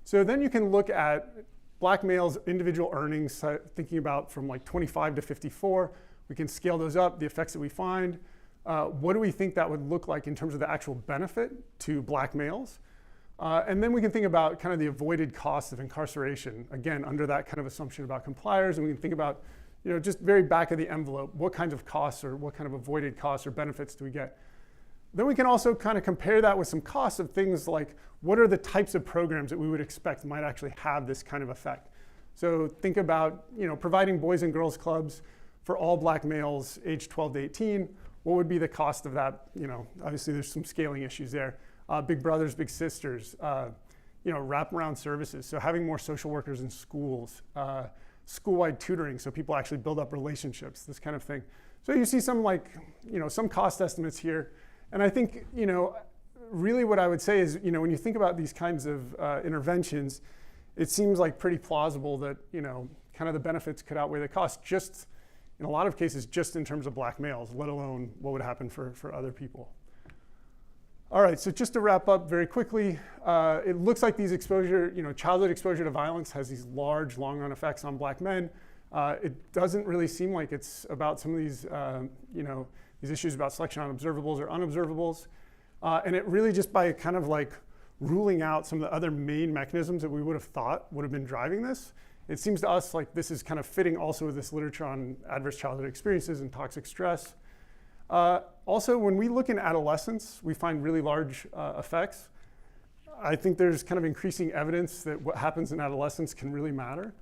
Speaker 12: So then you can look at black males' individual earnings, thinking about from like 25 to 54. We can scale those up, the effects that we find. What do we think that would look like in terms of the actual benefit to black males? And then we can think about kind of the avoided cost of incarceration, again, under that kind of assumption about compliers. And we can think about, just very back of the envelope, what kinds of costs or what kind of avoided costs or benefits do we get? Then we can also kind of compare that with some costs of things like, what are the types of programs that we would expect might actually have this kind of effect? So think about, providing boys and girls clubs for all black males aged 12 to 18. What would be the cost of that? Obviously there's some scaling issues there. Big brothers, big sisters, wraparound services. So having more social workers in schools, school-wide tutoring so people actually build up relationships, this kind of thing. So you see some some cost estimates here. And I think, really what I would say is, when you think about these kinds of interventions, it seems like pretty plausible that, kind of the benefits could outweigh the costs, just in a lot of cases, just in terms of black males, let alone what would happen for other people. All right, so just to wrap up very quickly, it looks like these childhood exposure to violence has these large, long-run effects on black men. It doesn't really seem like it's about some of these, these issues about selection on observables or unobservables. And it really just by kind of like ruling out some of the other main mechanisms that we would have thought would have been driving this, it seems to us like this is kind of fitting also with this literature on adverse childhood experiences and toxic stress. Also, when we look in adolescence, we find really large effects. I think there's kind of increasing evidence that what happens in adolescence can really matter.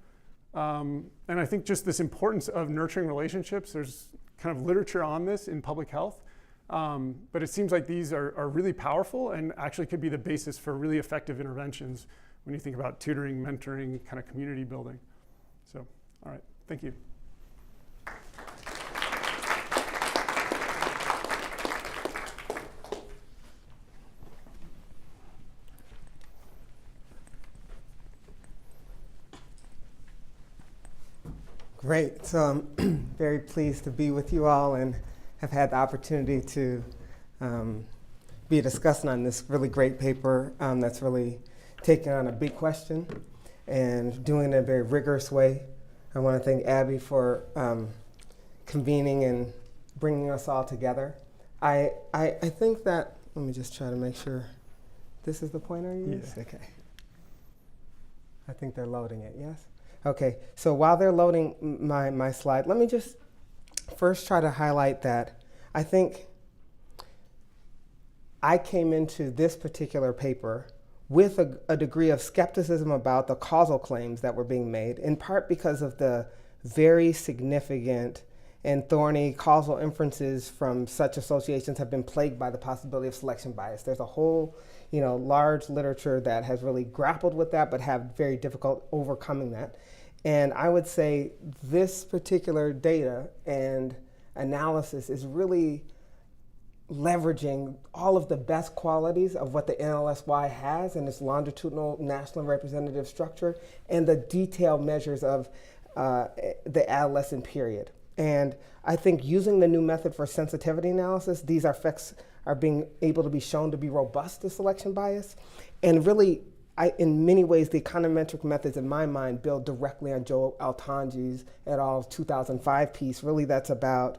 Speaker 12: And I think just this importance of nurturing relationships, there's kind of literature on this in public health. But it seems like these are really powerful and actually could be the basis for really effective interventions when you think about tutoring, mentoring, kind of community building. So, all right, thank you.
Speaker 14: Great. So I'm very pleased to be with you all and have had the opportunity to be discussing on this really great paper that's really taken on a big question. and doing it in a very rigorous way. I want to thank Abby for convening and bringing us all together. I think that, let me just try to make sure this is the pointer you use?
Speaker 12: Yeah.
Speaker 14: Okay. I think they're loading it, yes? Okay, so while they're loading my slide, let me just first try to highlight that I think I came into this particular paper with a degree of skepticism about the causal claims that were being made, in part because of the very significant and thorny causal inferences from such associations have been plagued by the possibility of selection bias. There's a whole, large literature that has really grappled with that, but have very difficult overcoming that. And I would say this particular data and analysis is really leveraging all of the best qualities of what the NLSY has in its longitudinal national representative structure and the detailed measures of the adolescent period. And I think using the new method for sensitivity analysis, these effects are being able to be shown to be robust to selection bias. And really, in many ways, the econometric methods in my mind build directly on Joe Altanji's et al. 2005 piece. Really, that's about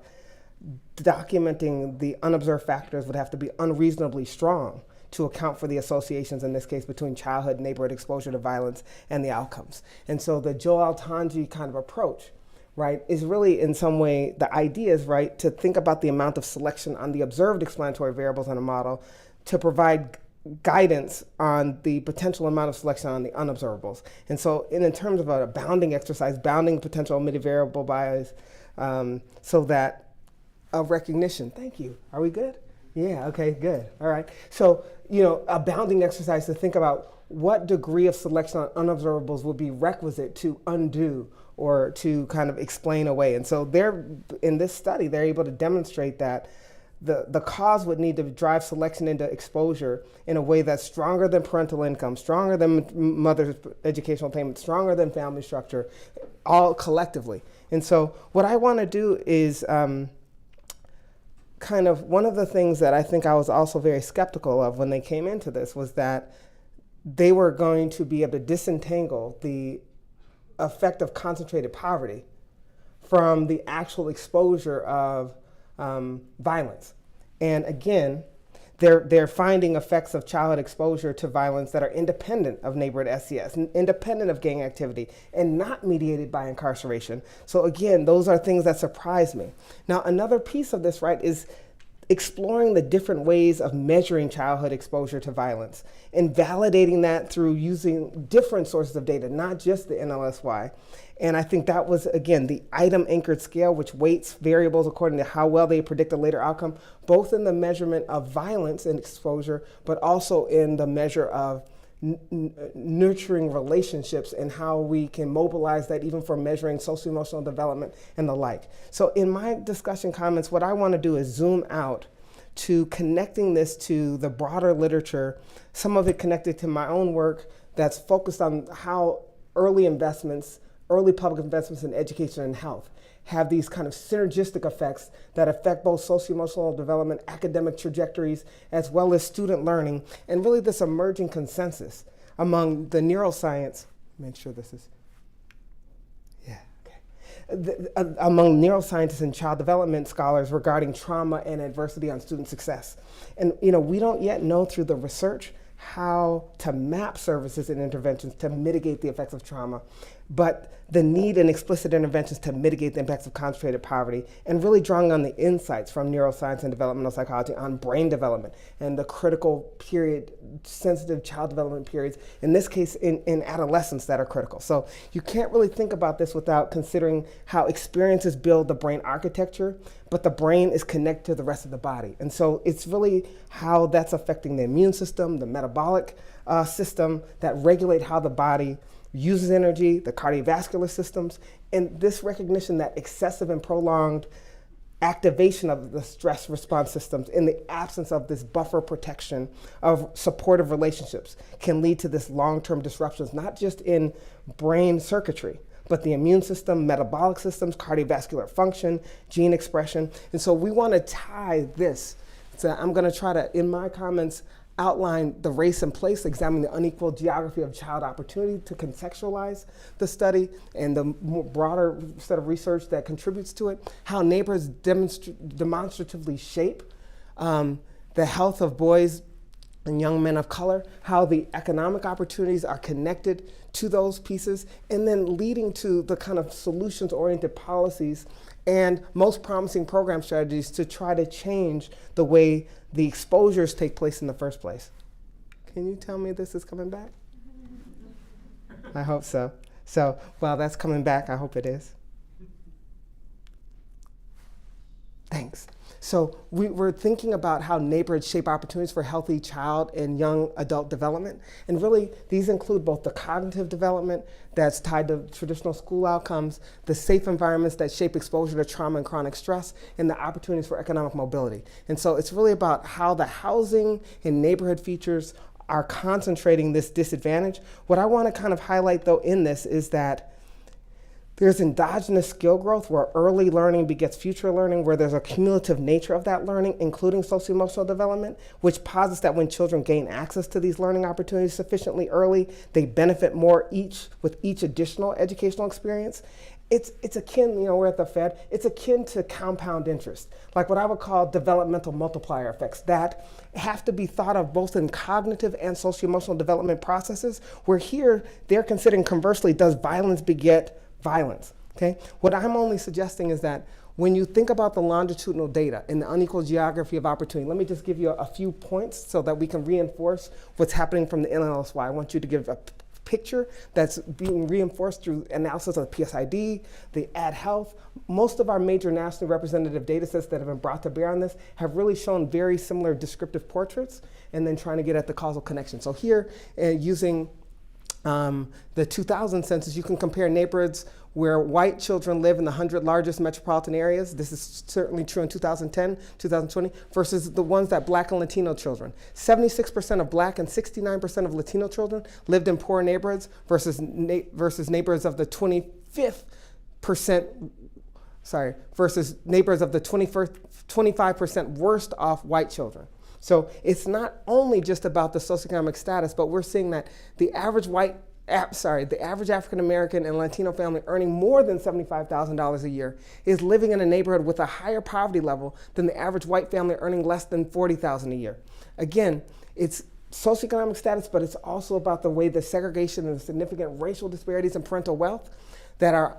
Speaker 14: documenting the unobserved factors would have to be unreasonably strong to account for the associations, in this case, between childhood neighborhood exposure to violence and the outcomes. And so the Joe Altanji kind of approach, right, is really in some way, the idea is, right, to think about the amount of selection on the observed explanatory variables on a model to provide guidance on the potential amount of selection on the unobservables. And so in terms of a bounding exercise, bounding potential omitted variable bias, so that a recognition, thank you. Are we good? Yeah, okay, good. All right. So, a bounding exercise to think about what degree of selection on unobservables would be requisite to undo or to kind of explain away. And so in this study, they're able to demonstrate that the cause would need to drive selection into exposure in a way that's stronger than parental income, stronger than mother's educational attainment, stronger than family structure, all collectively. And so what I want to do is kind of one of the things that I think I was also very skeptical of when they came into this was that they were going to be able to disentangle the effect of concentrated poverty from the actual exposure of violence. And again, they're finding effects of childhood exposure to violence that are independent of neighborhood SCS, independent of gang activity, and not mediated by incarceration. So again, those are things that surprise me. Now, another piece of this, right, is exploring the different ways of measuring childhood exposure to violence and validating that through using different sources of data, not just the NLSY. And I think that was, again, the item-anchored scale, which weights variables according to how well they predict a later outcome, both in the measurement of violence and exposure, but also in the measure of nurturing relationships and how we can mobilize that even for measuring socio-emotional development and the like. So in my discussion comments, what I want to do is zoom out to connecting this to the broader literature, some of it connected to my own work that's focused on how early public investments in education and health have these kind of synergistic effects that affect both socio-emotional development, academic trajectories, as well as student learning, and really this emerging consensus among the neuroscience, make sure this is, among neuroscientists and child development scholars regarding trauma and adversity on student success. And we don't yet know through the research how to map services and interventions to mitigate the effects of trauma, but the need and explicit interventions to mitigate the impacts of concentrated poverty, and really drawing on the insights from neuroscience and developmental psychology on brain development and the critical period, sensitive child development periods, in this case in adolescence, that are critical. So you can't really think about this without considering how experiences build the brain architecture, but the brain is connected to the rest of the body. And so it's really how that's affecting the immune system, the metabolic system that regulate how the body uses energy, the cardiovascular systems, and this recognition that excessive and prolonged activation of the stress response systems in the absence of this buffer protection of supportive relationships can lead to this long-term disruptions, not just in brain circuitry, but the immune system, metabolic systems, cardiovascular function, gene expression. And so we want to tie this. So I'm going to try to, in my comments, outlined the race and place, examining the unequal geography of child opportunity to contextualize the study and the more broader set of research that contributes to it, how neighborhoods demonstratively shape the health of boys and young men of color, how the economic opportunities are connected to those pieces, and then leading to the kind of solutions-oriented policies and most promising program strategies to try to change the way the exposures take place in the first place. Can you tell me this is coming back? I hope so. So, while that's coming back, I hope it is. Thanks. So we're thinking about how neighborhoods shape opportunities for healthy child and young adult development. And really, these include both the cognitive development that's tied to traditional school outcomes, the safe environments that shape exposure to trauma and chronic stress, and the opportunities for economic mobility. And so it's really about how the housing and neighborhood features are concentrating this disadvantage. What I want to kind of highlight, though, in this is that there's endogenous skill growth where early learning begets future learning, where there's a cumulative nature of that learning, including socio-emotional development, which posits that when children gain access to these learning opportunities sufficiently early, they benefit more with each additional educational experience. It's akin, we're at the Fed, it's akin to compound interest, like what I would call developmental multiplier effects that have to be thought of both in cognitive and socio-emotional development processes, where here they're considering conversely, does violence beget violence, okay? What I'm only suggesting is that when you think about the longitudinal data and the unequal geography of opportunity, let me just give you a few points so that we can reinforce what's happening from the NLSY. I want you to give a picture that's being reinforced through analysis of the PSID, the Ad Health. Most of our major nationally representative data sets that have been brought to bear on this have really shown very similar descriptive portraits and then trying to get at the causal connection. So here, using the 2000 census, you can compare neighborhoods where white children live in the 100 largest metropolitan areas. This is certainly true in 2010, 2020, versus the ones that Black and Latino children. 76% of Black and 69% of Latino children lived in poor neighborhoods versus neighborhoods of the 25% worst off white children. So it's not only just about the socioeconomic status, but we're seeing that the average African American and Latino family earning more than $75,000 a year is living in a neighborhood with a higher poverty level than the average white family earning less than $40,000 a year. Again, it's socioeconomic status, but it's also about the way the segregation and the significant racial disparities in parental wealth that are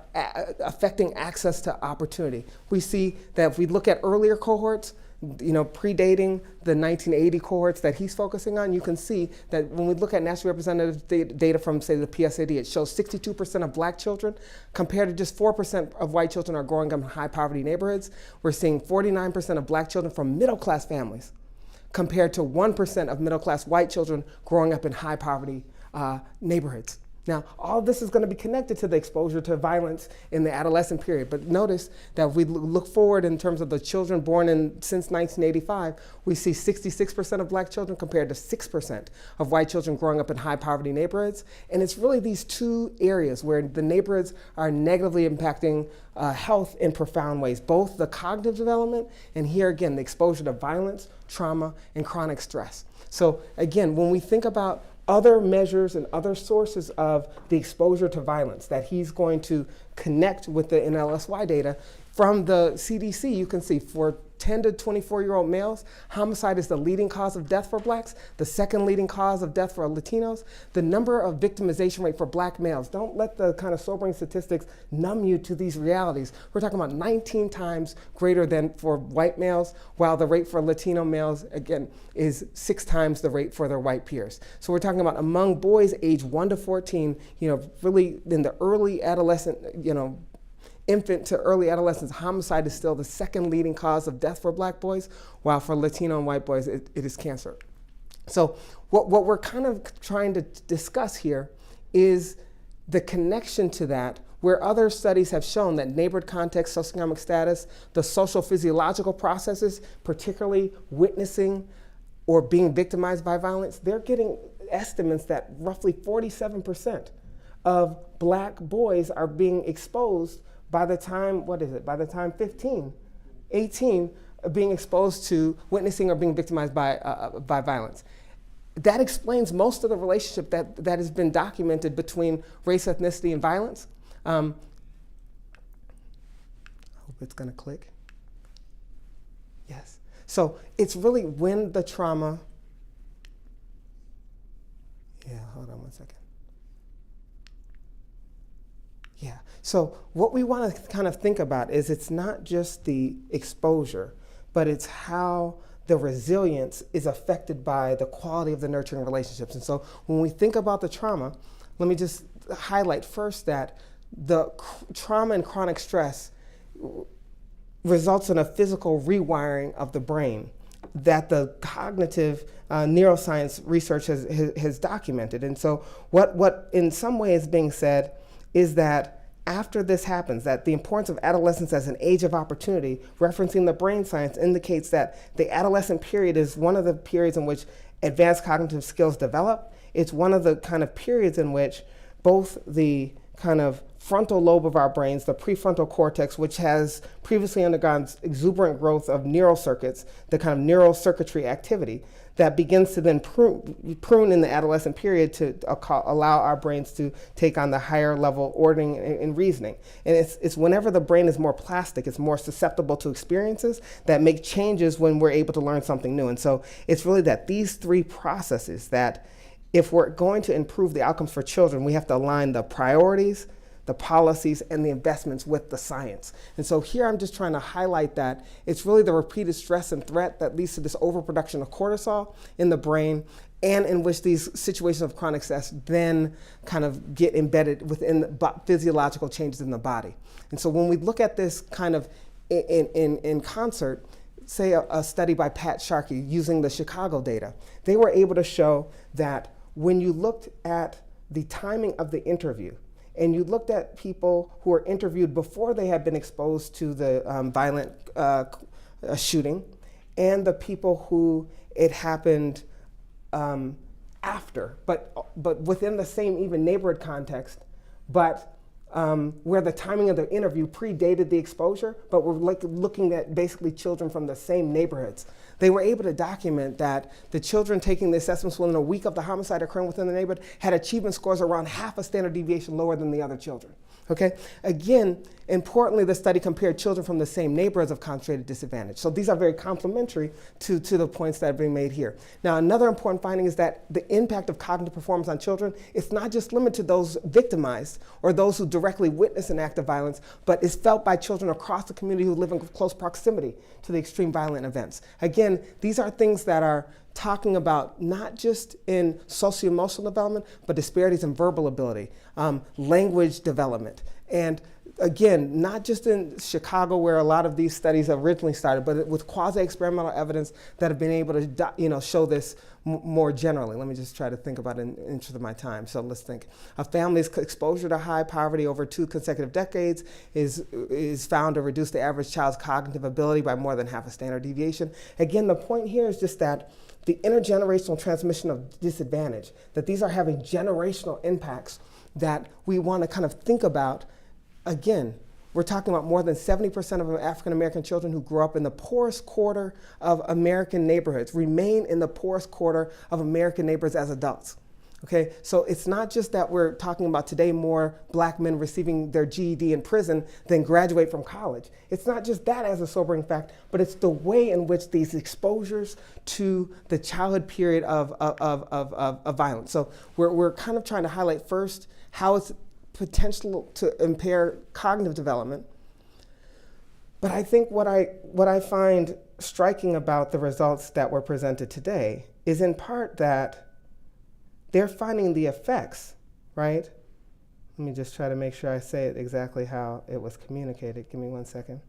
Speaker 14: affecting access to opportunity. We see that if we look at earlier cohorts, predating the 1980 cohorts that he's focusing on, you can see that when we look at nationally representative data from, say, the PSAD, it shows 62% of Black children compared to just 4% of white children are growing up in high poverty neighborhoods. We're seeing 49% of Black children from middle class families compared to 1% of middle class white children growing up in high poverty neighborhoods. Now, all of this is going to be connected to the exposure to violence in the adolescent period. But notice that if we look forward in terms of the children born since 1985, we see 66% of Black children compared to 6% of white children growing up in high poverty neighborhoods. And it's really these two areas where the neighborhoods are negatively impacting health in profound ways, both the cognitive development and here again, the exposure to violence, trauma, and chronic stress. So again, when we think about other measures and other sources of the exposure to violence that he's going to connect with the NLSY data. From the CDC, you can see for 10 to 24-year-old males, homicide is the leading cause of death for Blacks, the second leading cause of death for Latinos. The number of victimization rate for Black males, don't let the kind of sobering statistics numb you to these realities. We're talking about 19 times greater than for white males, while the rate for Latino males, again, is 6 times the rate for their white peers. So we're talking about among boys age 1 to 14, really in the early adolescent, infant to early adolescence, homicide is still the second leading cause of death for Black boys, while for Latino and white boys, it is cancer. So what we're kind of trying to discuss here is the connection to that, where other studies have shown that neighborhood context, socioeconomic status, the social physiological processes, particularly witnessing or being victimized by violence, they're getting estimates that roughly 47% of Black boys are being exposed by the time, 18, being exposed to witnessing or being victimized by violence. that explains most of the relationship that has been documented between race, ethnicity, and violence. I hope it's going to click. Yes. So it's really when the trauma, hold on one second. Yeah, so what we want to kind of think about is it's not just the exposure, but it's how the resilience is affected by the quality of the nurturing relationships. And so when we think about the trauma, let me just highlight first that the trauma and chronic stress results in a physical rewiring of the brain that the cognitive neuroscience research has documented. And so what in some way is being said is that after this happens, that the importance of adolescence as an age of opportunity, referencing the brain science, indicates that the adolescent period is one of the periods in which advanced cognitive skills develop. It's one of the kind of periods in which both the kind of frontal lobe of our brains, the prefrontal cortex, which has previously undergone exuberant growth of neural circuits, the kind of neural circuitry activity that begins to then prune in the adolescent period to allow our brains to take on the higher level ordering and reasoning. And it's whenever the brain is more plastic, it's more susceptible to experiences that make changes when we're able to learn something new. And so it's really that these three processes that if we're going to improve the outcomes for children, we have to align the priorities, the policies, and the investments with the science. And so here I'm just trying to highlight that it's really the repeated stress and threat that leads to this overproduction of cortisol in the brain, and in which these situations of chronic stress then kind of get embedded within the physiological changes in the body. And so when we look at this kind of in concert, say a study by Pat Sharkey using the Chicago data, they were able to show that when you looked at the timing of the interview, and you looked at people who were interviewed before they had been exposed to the violent shooting, and the people who it happened after, but within the same even neighborhood context, but where the timing of the interview predated the exposure, but we're looking at basically children from the same neighborhoods. They were able to document that the children taking the assessments within a week of the homicide occurring within the neighborhood had achievement scores around half a standard deviation lower than the other children. Okay? Again, importantly, the study compared children from the same neighborhoods of concentrated disadvantage. So these are very complementary to the points that are being made here. Now, another important finding is that the impact of cognitive performance on children is not just limited to those victimized or those who directly witness an act of violence, but is felt by children across the community who live in close proximity to the extreme violent events. Again, these are things that are talking about not just in socio-emotional development, but disparities in verbal ability, language development. And again, not just in Chicago where a lot of these studies originally started, but with quasi-experimental evidence that have been able to show this more generally. Let me just try to think about it in the interest of my time. So let's think. A family's exposure to high poverty over 2 consecutive decades is found to reduce the average child's cognitive ability by more than half a standard deviation. Again, the point here is just that the intergenerational transmission of disadvantage, that these are having generational impacts that we want to kind of think about. Again, we're talking about more than 70% of African-American children who grow up in the poorest quarter of American neighborhoods remain in the poorest quarter of American neighborhoods as adults. Okay, so it's not just that we're talking about today more black men receiving their GED in prison than graduate from college. It's not just that as a sobering fact, but it's the way in which these exposures to the childhood period of violence. So we're kind of trying to highlight first how it's potential to impair cognitive development. But I think what I find striking about the results that were presented today is in part that they're finding the effects, right? Let me just try to make sure I say it exactly how it was communicated. Give me 1 second.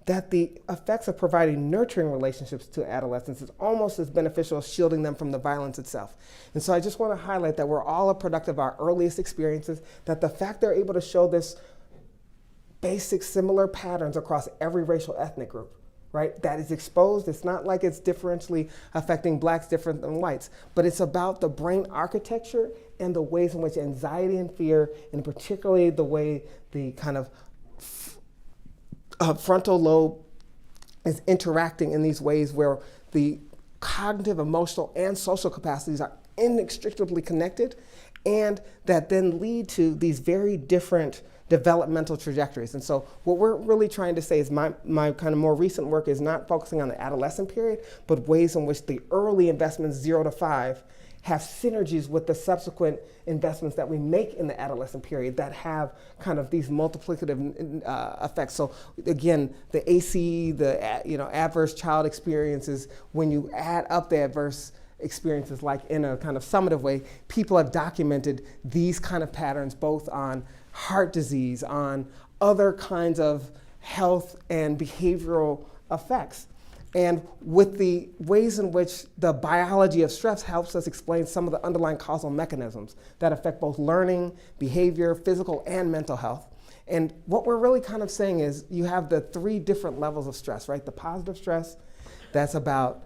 Speaker 14: That the effects of providing nurturing relationships to adolescents is almost as beneficial as shielding them from the violence itself. And so I just want to highlight that we're all a product of our earliest experiences, that the fact they're able to show this basic similar patterns across every racial ethnic group, right, that is exposed. It's not like it's differentially affecting blacks different than whites, but it's about the brain architecture and the ways in which anxiety and fear, and particularly the way the kind of frontal lobe is interacting in these ways where the cognitive, emotional, and social capacities are inextricably connected, and that then lead to these very different developmental trajectories. And so what we're really trying to say is my kind of more recent work is not focusing on the adolescent period, but ways in which the early investments 0 to 5 have synergies with the subsequent investments that we make in the adolescent period that have kind of these multiplicative effects. So again, the ACE, the adverse child experiences, when you add up the adverse experiences, like in a kind of summative way, people have documented these kind of patterns both on heart disease, on other kinds of health and behavioral effects. And with the ways in which the biology of stress helps us explain some of the underlying causal mechanisms that affect both learning, behavior, physical, and mental health. And what we're really kind of saying is you have the 3 different levels of stress, right? The positive stress, that's about,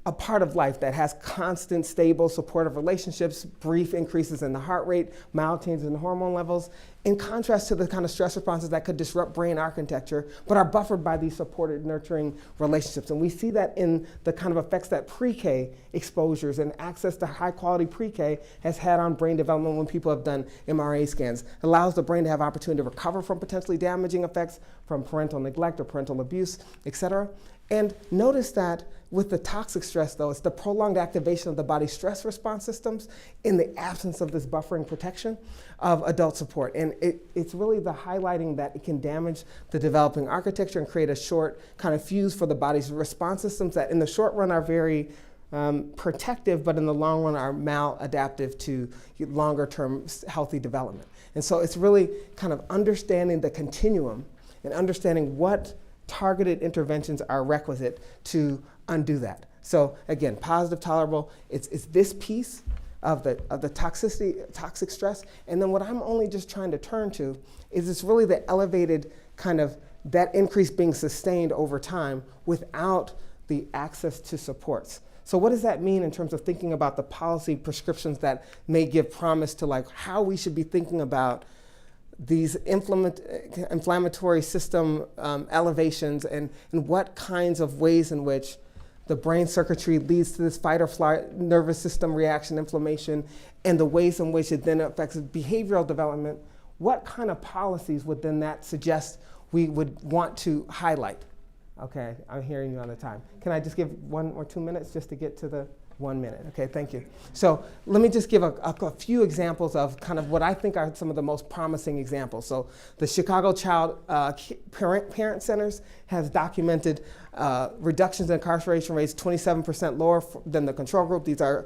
Speaker 14: a part of life that has constant, stable, supportive relationships, brief increases in the heart rate, mild changes in hormone levels, in contrast to the kind of stress responses that could disrupt brain architecture, but are buffered by these supported, nurturing relationships. And we see that in the kind of effects that pre-K exposures and access to high-quality pre-K has had on brain development when people have done MRA scans. It allows the brain to have opportunity to recover from potentially damaging effects from parental neglect or parental abuse, et cetera. And notice that with the toxic stress, though, it's the prolonged activation of the body's stress response systems in the absence of this buffering protection of adult support. And it's really the highlighting that it can damage the developing architecture and create a short kind of fuse for the body's response systems that in the short run are very protective, but in the long run are maladaptive to longer term healthy development. And so it's really kind of understanding the continuum and understanding what targeted interventions are requisite to undo that. So again, positive, tolerable, it's this piece of the toxic stress. And then what I'm only just trying to turn to is it's really the elevated kind of that increase being sustained over time without the access to supports. So what does that mean in terms of thinking about the policy prescriptions that may give promise to like how we should be thinking about these inflammatory system elevations and what kinds of ways in which the brain circuitry leads to this fight or flight nervous system reaction inflammation and the ways in which it then affects behavioral development, what kind of policies would then that suggest we would want to highlight? Okay, I'm hearing you on the time. Can I just give 1 or 2 minutes just to get to the 1 minute? Okay, thank you. So let me just give a few examples of kind of what I think are some of the most promising examples. So the Chicago Child Parent Centers has documented reductions in incarceration rates 27% lower than the control group. These are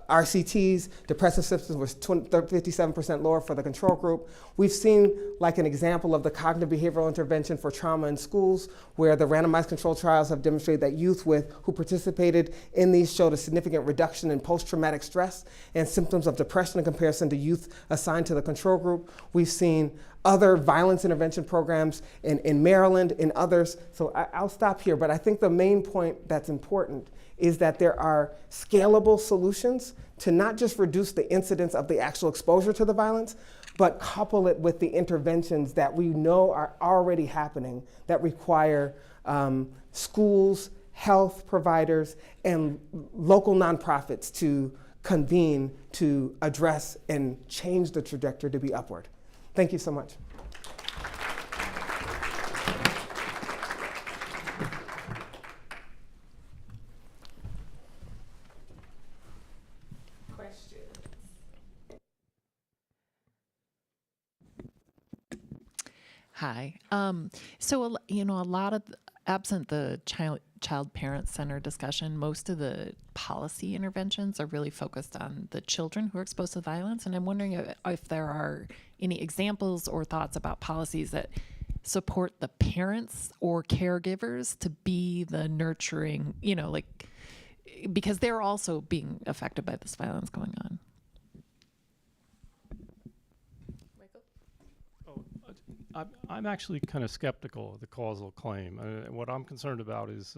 Speaker 14: RCTs, depressive symptoms was 57% lower for the control group. We've seen like an example of the cognitive behavioral intervention for trauma in schools where the randomized controlled trials have demonstrated that youth who participated in these showed a significant reduction in post-traumatic stress and symptoms of depression in comparison to youth assigned to the control group. We've seen other violence intervention programs in Maryland and others. So I'll stop here, but I think the main point that's important is that there are scalable solutions to not just reduce the incidence of the actual exposure to the violence, but couple it with the interventions that we know are already happening that require schools, health providers, and local nonprofits to convene to address and change the trajectory to be upward. Thank you so much.
Speaker 15: Hi. So, a lot of, absent the child parent center discussion, most of the policy interventions are really focused on the children who are exposed to violence. And I'm wondering if there are any examples or thoughts about policies that support the parents or caregivers to be the nurturing, because they're also being affected by this violence going on.
Speaker 16: I'm actually kind of skeptical of the causal claim. What I'm concerned about is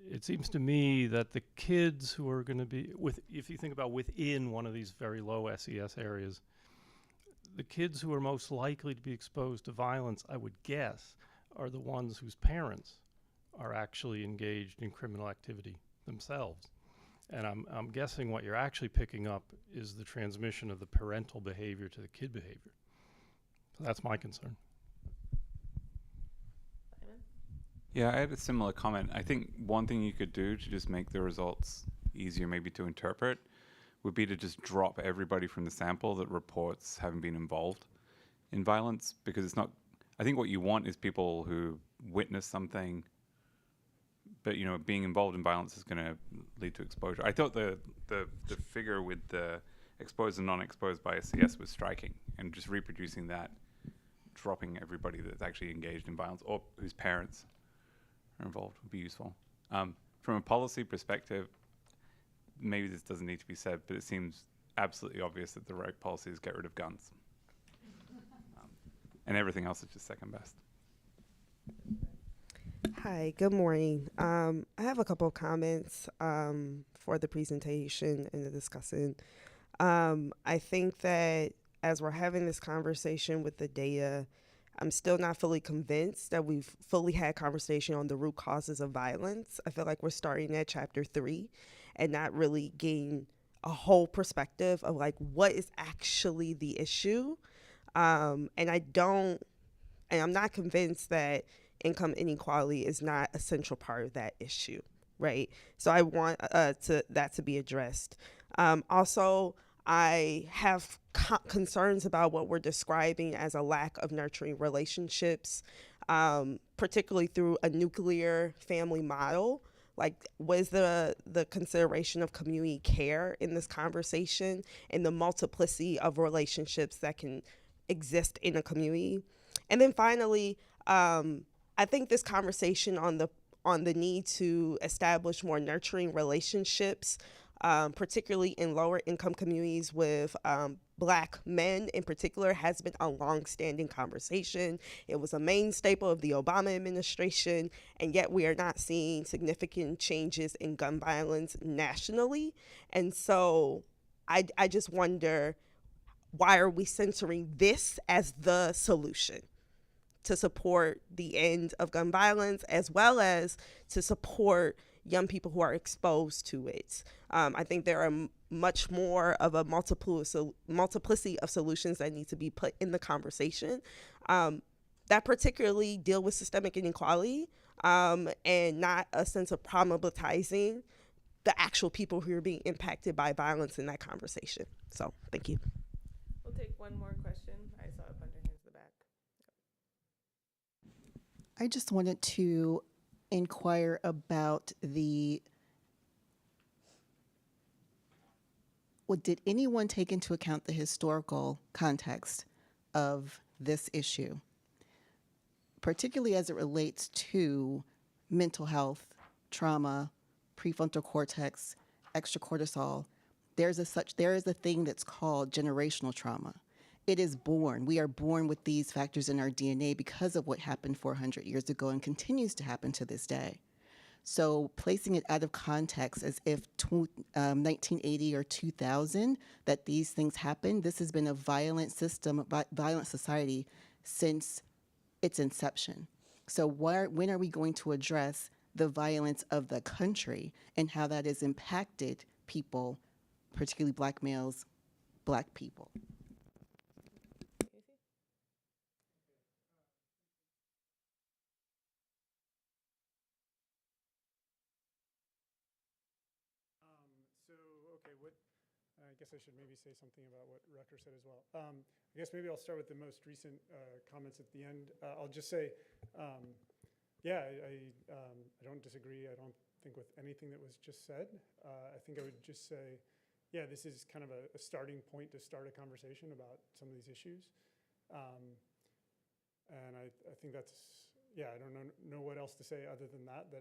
Speaker 16: it seems to me that the kids who are going to be, if you think about within one of these very low SES areas, the kids who are most likely to be exposed to violence, I would guess, are the ones whose parents are actually engaged in criminal activity themselves. And I'm guessing what you're actually picking up is the transmission of the parental behavior to the kid behavior. So that's my concern.
Speaker 13: Yeah, I had a similar comment. I think one thing you could do to just make the results easier maybe to interpret would be to just drop everybody from the sample that reports having been involved in violence, because it's not, I think what you want is people who witness something, but you know, being involved in violence is going to lead to exposure. I thought the figure with the exposed and non-exposed by SCS was striking, and just reproducing that, dropping everybody that's actually engaged in violence or whose parents are involved would be useful. From a policy perspective, maybe this doesn't need to be said, but it seems absolutely obvious that the right policy is get rid of guns. And everything else is just second best.
Speaker 17: Hi, good morning. I have a couple of comments for the presentation and the discussion. I think that as we're having this conversation with the data, I'm still not fully convinced that we've fully had conversation on the root causes of violence. I feel like we're starting at chapter 3 and not really getting a whole perspective of like what is actually the issue. And I'm not convinced that income inequality is not a central part of that issue, right? So I want that to be addressed. Also, I have concerns about what we're describing as a lack of nurturing relationships, particularly through a nuclear family model. Like, what is the consideration of community care in this conversation and the multiplicity of relationships that can exist in a community? And then finally, I think this conversation on the need to establish more nurturing relationships, particularly in lower income communities with Black men in particular, has been a long-standing conversation. It was a main staple of the Obama administration, and yet we are not seeing significant changes in gun violence nationally. And so I just wonder, why are we censoring this as the solution to support the end of gun violence, as well as to support young people who are exposed to it? I think there are much more of a multiplicity of solutions that need to be put in the conversation that particularly deal with systemic inequality and not a sense of problematizing the actual people who are being impacted by violence in that conversation. So thank you.
Speaker 6: We'll take one more question. I saw a bunch of hands in the back.
Speaker 18: I just wanted to inquire about did anyone take into account the historical context of this issue, particularly as it relates to mental health, trauma, prefrontal cortex, extracortisol? There is a thing that's called generational trauma. It is born. We are born with these factors in our DNA because of what happened 400 years ago and continues to happen to this day. So placing it out of context as if 1980 or 2000 that these things happened, this has been a violent system, violent society since its inception. So when are we going to address the violence of the country and how that has impacted people, particularly Black males, Black people?
Speaker 12: I guess I should maybe say something about what Rutger said as well. I guess maybe I'll start with the most recent comments at the end. I'll just say, yeah, I don't disagree. I don't think with anything that was just said. I think I would just say, yeah, this is kind of a starting point to start a conversation about some of these issues. And I think that's, yeah, I don't know what else to say other than that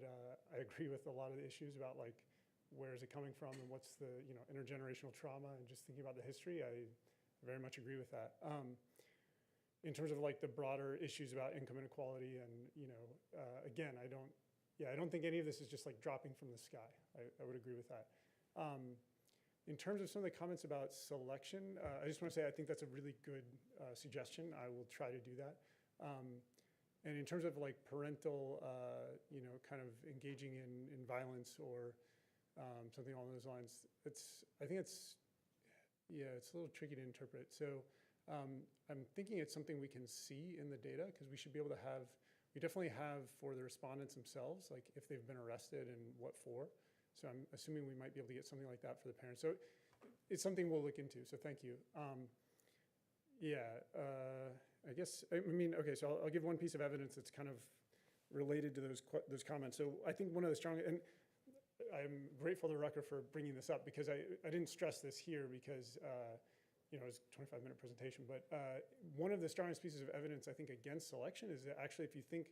Speaker 12: I agree with a lot of the issues about like, where is it coming from and what's the intergenerational trauma, and just thinking about the history, I very much agree with that. In terms of like the broader issues about income inequality and again, I don't think any of this is just like dropping from the sky. I would agree with that. In terms of some of the comments about selection, I just want to say I think that's a really good suggestion. I will try to do that. And in terms of like parental, kind of engaging in violence or something along those lines, I think it's a little tricky to interpret. So I'm thinking it's something we can see in the data, because we should be able to have, we definitely have for the respondents themselves, like if they've been arrested and what for. So I'm assuming we might be able to get something like that for the parents. So it's something we'll look into, so thank you. I guess, okay, so I'll give one piece of evidence that's kind of related to those comments. So I think one of the strong, and I'm grateful to Rucker for bringing this up, because I didn't stress this here because it was a 25-minute presentation, but one of the strongest pieces of evidence I think against selection is that actually if you think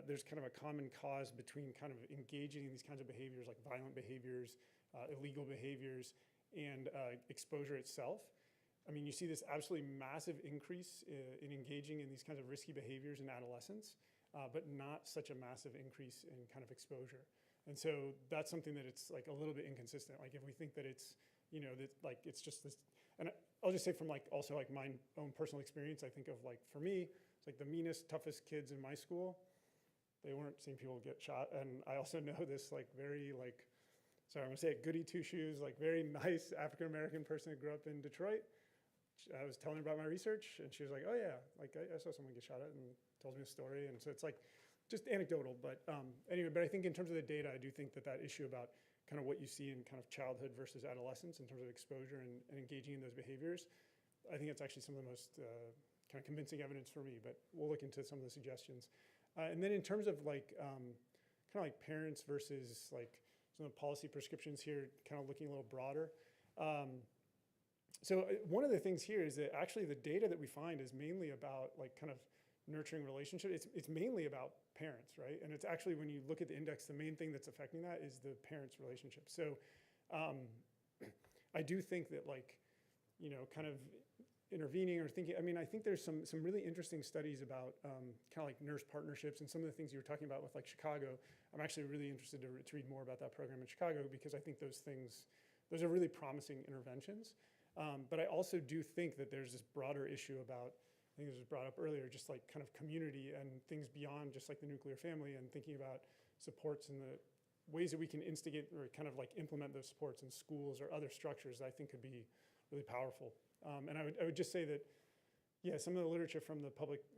Speaker 12: there's kind of a common cause between kind of engaging in these kinds of behaviors like violent behaviors, illegal behaviors, and exposure itself. I mean, you see this absolutely massive increase in engaging in these kinds of risky behaviors in adolescence, but not such a massive increase in kind of exposure. And so that's something that it's like a little bit inconsistent. Like if we think that it's, that like it's just this, and I'll just say from like also like my own personal experience, I think of like for me, it's like the meanest, toughest kids in my school, they weren't seeing people get shot. And I also know this like very like, sorry, I'm gonna say it, goody two shoes, like very nice African-American person who grew up in Detroit. I was telling her about my research and she was like, oh yeah, like I saw someone get shot at, and tells me a story. And so it's like just anecdotal, but anyway, but I think in terms of the data, I do think that issue about kind of what you see in kind of childhood versus adolescence in terms of exposure and engaging in those behaviors, I think it's actually some of the most kind of convincing evidence for me, but we'll look into some of the suggestions. And then in terms of like, kind of like parents versus like some of the policy prescriptions here, kind of looking a little broader. So one of the things here is that actually the data that we find is mainly about like kind of nurturing relationships. It's mainly about parents, right? And it's actually, when you look at the index, the main thing that's affecting that is the parents' relationship. So I do think that like, kind of intervening or thinking, I think there's some really interesting studies about kind of like nurse partnerships and some of the things you were talking about with like Chicago. I'm actually really interested to read more about that program in Chicago, because I think those are really promising interventions. But I also do think that there's this broader issue about, I think this was brought up earlier, just like kind of community and things beyond just like the nuclear family, and thinking about supports and the ways that we can instigate or kind of like implement those supports in schools or other structures that I think could be really powerful. And I would just say that, yeah, some of the literature from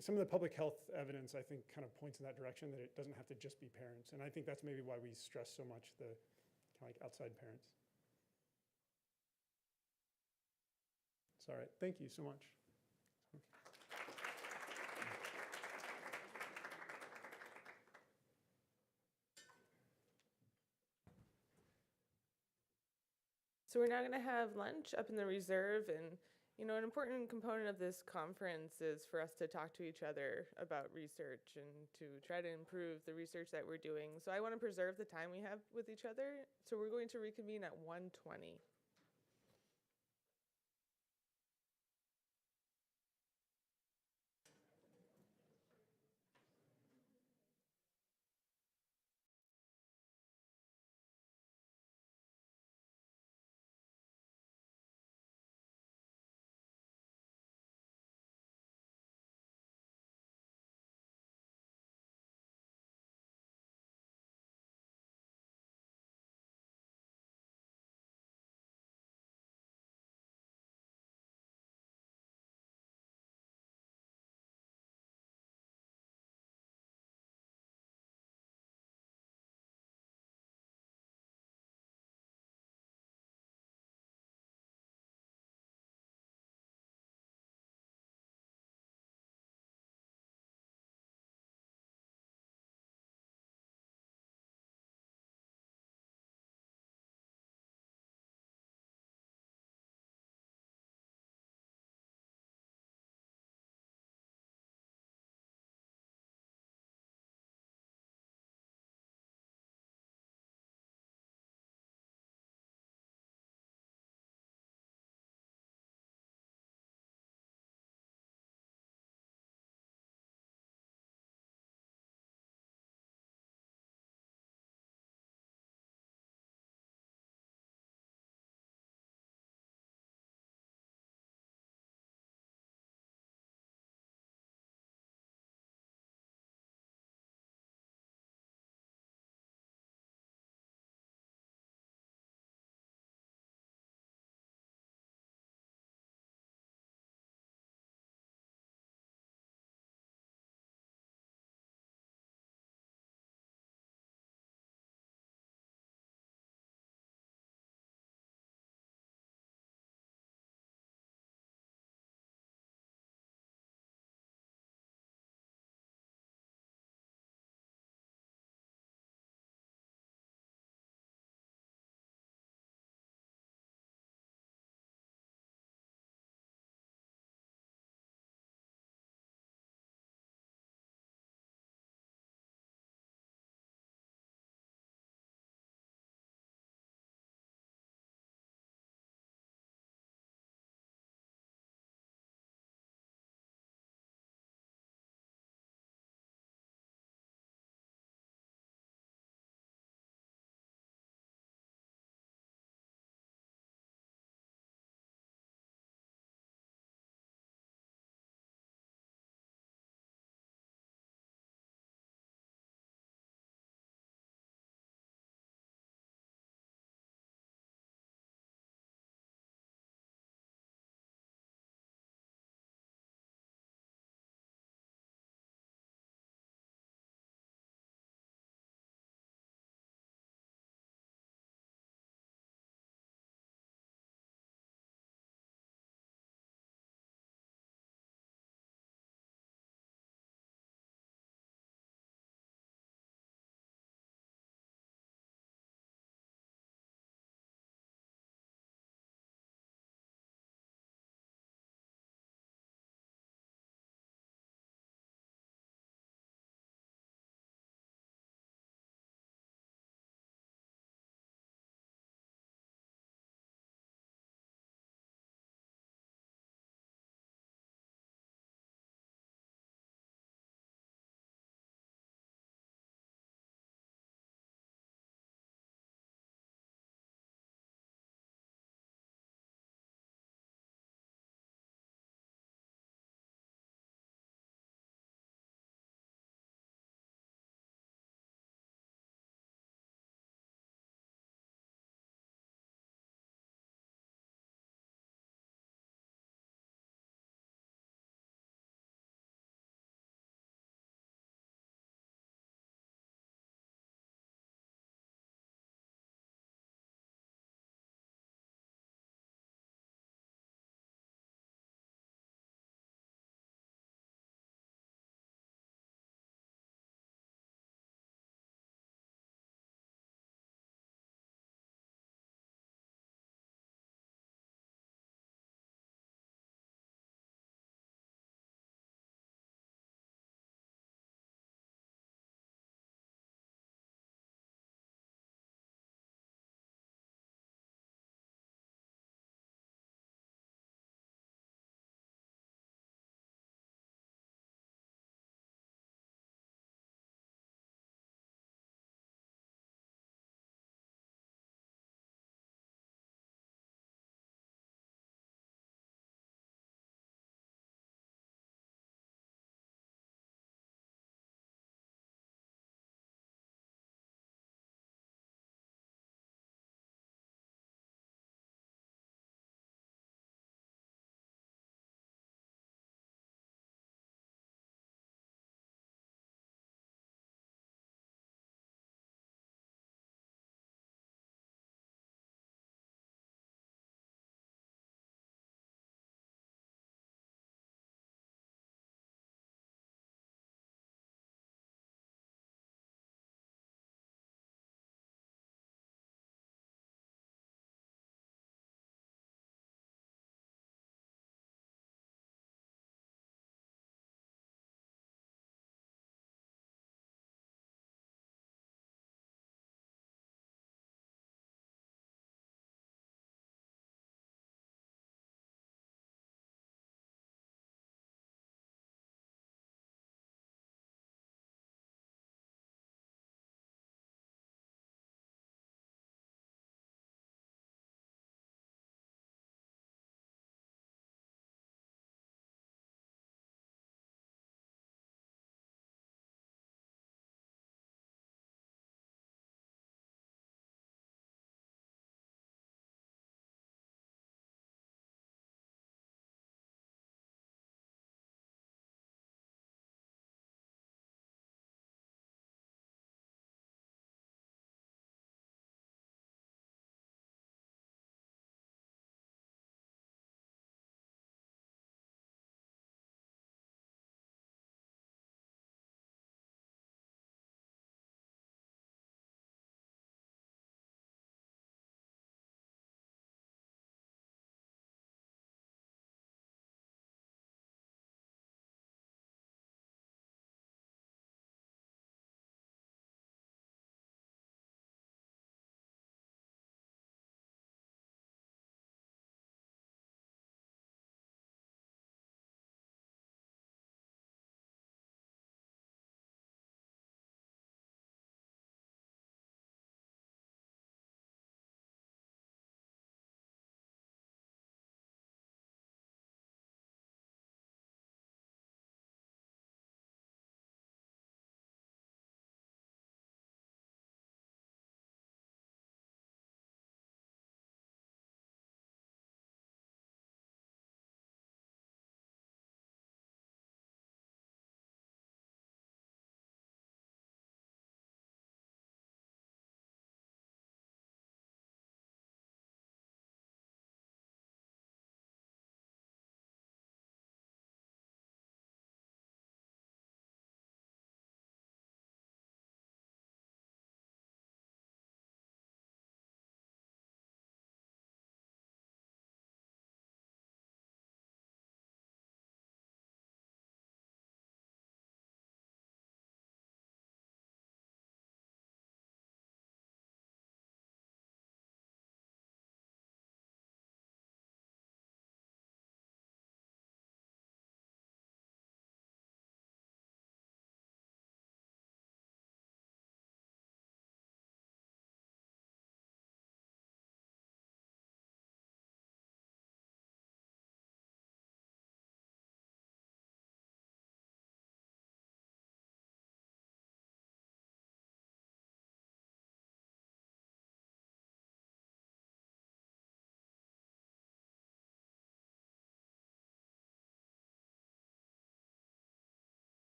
Speaker 12: some of the public health evidence I think kind of points in that direction, that it doesn't have to just be parents. And I think that's maybe why we stress so much the kind of like outside parents. It's all right. Thank you so much. Okay.
Speaker 6: So we're now going to have lunch up in the reserve, and an important component of this conference is for us to talk to each other about research and to try to improve the research that we're doing. So I want to preserve the time we have with each other. So we're going to reconvene at 1:20.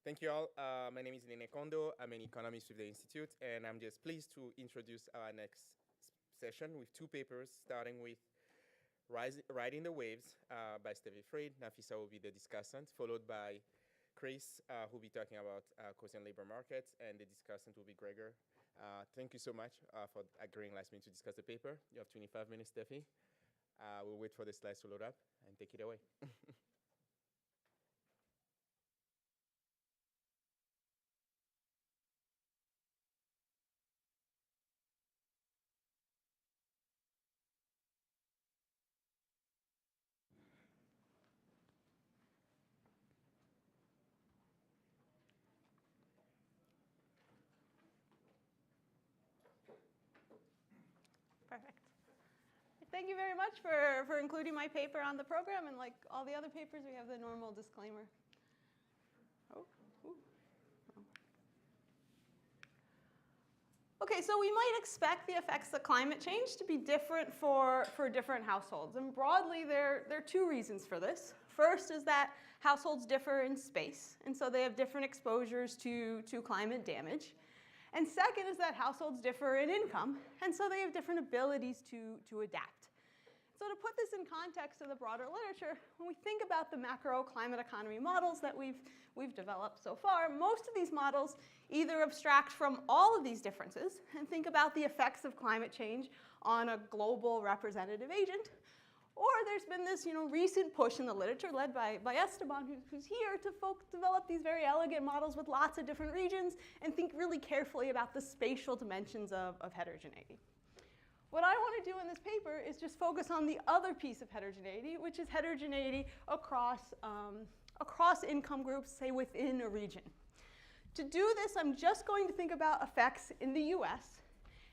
Speaker 19: Thank you all. My name is Nene Kondo. I'm an economist with the Institute, and I'm just pleased to introduce our next session with two papers, starting with Riding the Waves by Stevie Fried. Nafisa will be the discussant, followed by Chris, who will be talking about cost and labor markets, and the discussant will be Gregor. Thank you so much for agreeing last minute to discuss the paper. You have 25 minutes, Steffi. We'll wait for the slides to load up and take it away.
Speaker 20: Perfect. Thank you very much for including my paper on the program, and like all the other papers, we have the normal disclaimer. Okay, so we might expect the effects of climate change to be different for different households. And broadly, there are two reasons for this. First is that households differ in space, and so they have different exposures to climate damage. And second is that households differ in income, and so they have different abilities to adapt. So to put this in context of the broader literature, when we think about the macro climate economy models that we've developed so far, most of these models either abstract from all of these differences and think about the effects of climate change on a global representative agent, or there's been this recent push in the literature led by Esteban, who's here, to develop these very elegant models with lots of different regions and think really carefully about the spatial dimensions of heterogeneity. What I want to do in this paper is just focus on the other piece of heterogeneity, which is heterogeneity across income groups, say within a region. To do this, I'm just going to think about effects in the US,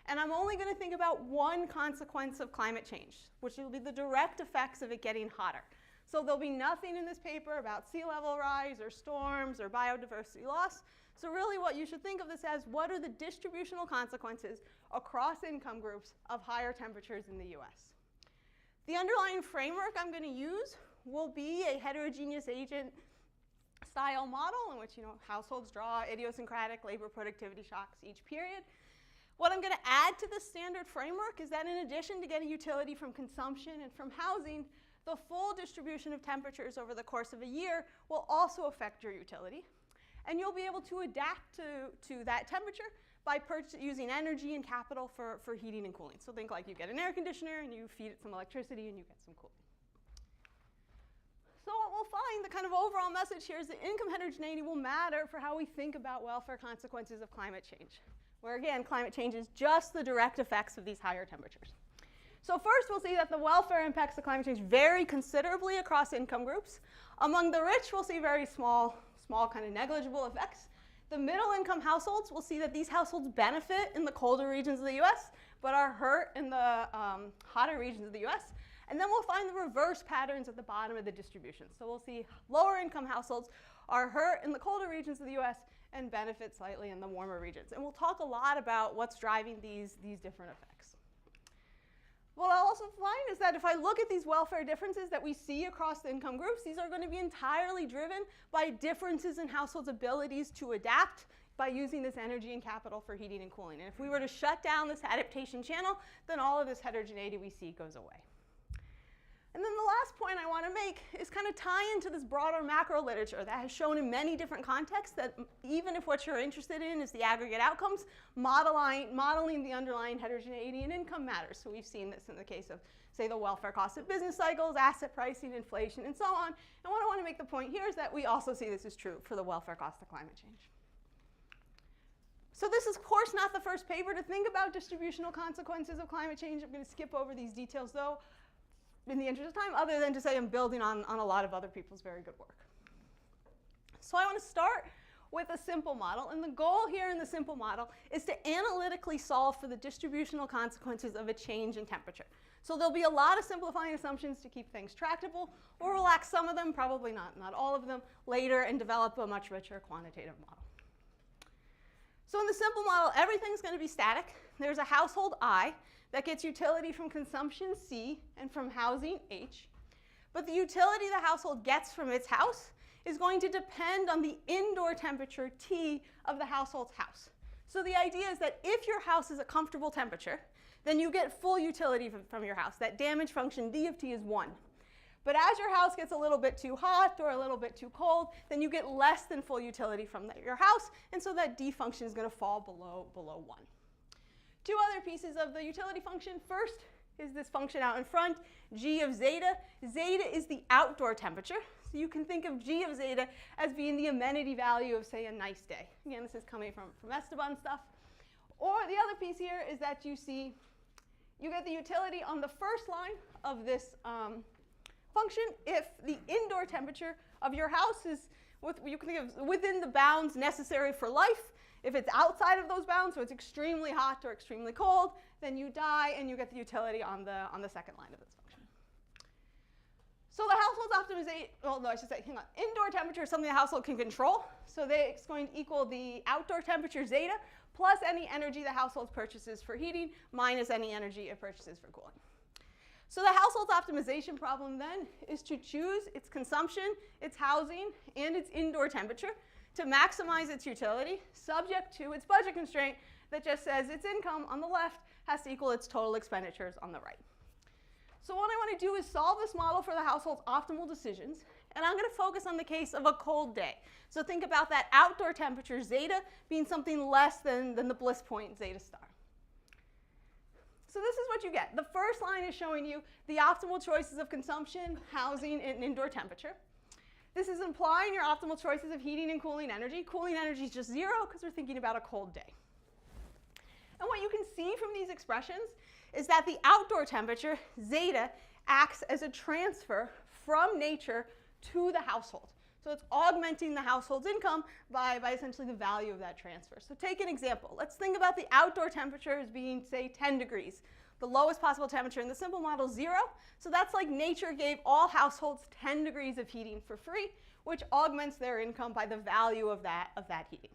Speaker 20: and I'm only going to think about one consequence of climate change, which will be the direct effects of it getting hotter. So there'll be nothing in this paper about sea level rise or storms or biodiversity loss. So really what you should think of this as, what are the distributional consequences across income groups of higher temperatures in the US? The underlying framework I'm going to use will be a heterogeneous agent style model in which households draw idiosyncratic labor productivity shocks each period. What I'm going to add to the standard framework is that in addition to getting utility from consumption and from housing, the full distribution of temperatures over the course of a year will also affect your utility. And you'll be able to adapt to that temperature by using energy and capital for heating and cooling. So think like you get an air conditioner and you feed it some electricity and you get some cooling. So what we'll find, the kind of overall message here is that income heterogeneity will matter for how we think about welfare consequences of climate change, where again, climate change is just the direct effects of these higher temperatures. So first, we'll see that the welfare impacts of climate change vary considerably across income groups. Among the rich, we'll see very small kind of negligible effects. The middle income households, we'll see that these households benefit in the colder regions of the US, but are hurt in the hotter regions of the US. And then we'll find the reverse patterns at the bottom of the distribution. So we'll see lower income households are hurt in the colder regions of the US and benefit slightly in the warmer regions. And we'll talk a lot about what's driving these different effects. What I'll also find is that if I look at these welfare differences that we see across the income groups, these are going to be entirely driven by differences in households' abilities to adapt by using this energy and capital for heating and cooling. And if we were to shut down this adaptation channel, then all of this heterogeneity we see goes away. And then the last point I want to make is kind of tie into this broader macro literature that has shown in many different contexts that even if what you're interested in is the aggregate outcomes, modeling the underlying heterogeneity in income matters. So we've seen this in the case of, say, the welfare cost of business cycles, asset pricing, inflation, and so on. And what I want to make the point here is that we also see this is true for the welfare cost of climate change. So this is, of course, not the first paper to think about distributional consequences of climate change. I'm going to skip over these details, though, in the interest of time, other than to say I'm building on a lot of other people's very good work. So I want to start with a simple model, and the goal here in the simple model is to analytically solve for the distributional consequences of a change in temperature. So there'll be a lot of simplifying assumptions to keep things tractable. We'll relax some of them, probably not all of them, later and develop a much richer quantitative model. So in the simple model, everything's going to be static. There's a household I that gets utility from consumption C and from housing H. But the utility the household gets from its house is going to depend on the indoor temperature T of the household's house. So the idea is that if your house is a comfortable temperature, then you get full utility from your house. That damage function D of T is 1. But as your house gets a little bit too hot or a little bit too cold, then you get less than full utility from your house, and so that D function is going to fall below 1. Two other pieces of the utility function. First is this function out in front, G of zeta. Zeta is the outdoor temperature. So you can think of G of zeta as being the amenity value of, say, a nice day. Again, this is coming from Esteban stuff. Or the other piece here is that you get the utility on the first line of this function if the indoor temperature of your house is you can think of within the bounds necessary for life. If it's outside of those bounds, so it's extremely hot or extremely cold, then you die and you get the utility on the second line of this function. So the household's optimization, well, no, I should say, hang on. Indoor temperature is something the household can control. So it's going to equal the outdoor temperature zeta plus any energy the household purchases for heating minus any energy it purchases for cooling. So the household's optimization problem then is to choose its consumption, its housing, and its indoor temperature to maximize its utility, subject to its budget constraint that just says its income on the left has to equal its total expenditures on the right. So what I want to do is solve this model for the household's optimal decisions, and I'm going to focus on the case of a cold day. So think about that outdoor temperature zeta being something less than the bliss point zeta star. So this is what you get. The first line is showing you the optimal choices of consumption, housing, and indoor temperature. This is implying your optimal choices of heating and cooling energy. Cooling energy is just 0 because we're thinking about a cold day. And what you can see from these expressions is that the outdoor temperature, zeta, acts as a transfer from nature to the household. So it's augmenting the household's income by essentially the value of that transfer. So take an example. Let's think about the outdoor temperature as being, say, 10 degrees. The lowest possible temperature in the simple model is 0. So that's like nature gave all households 10 degrees of heating for free, which augments their income by the value of that heating.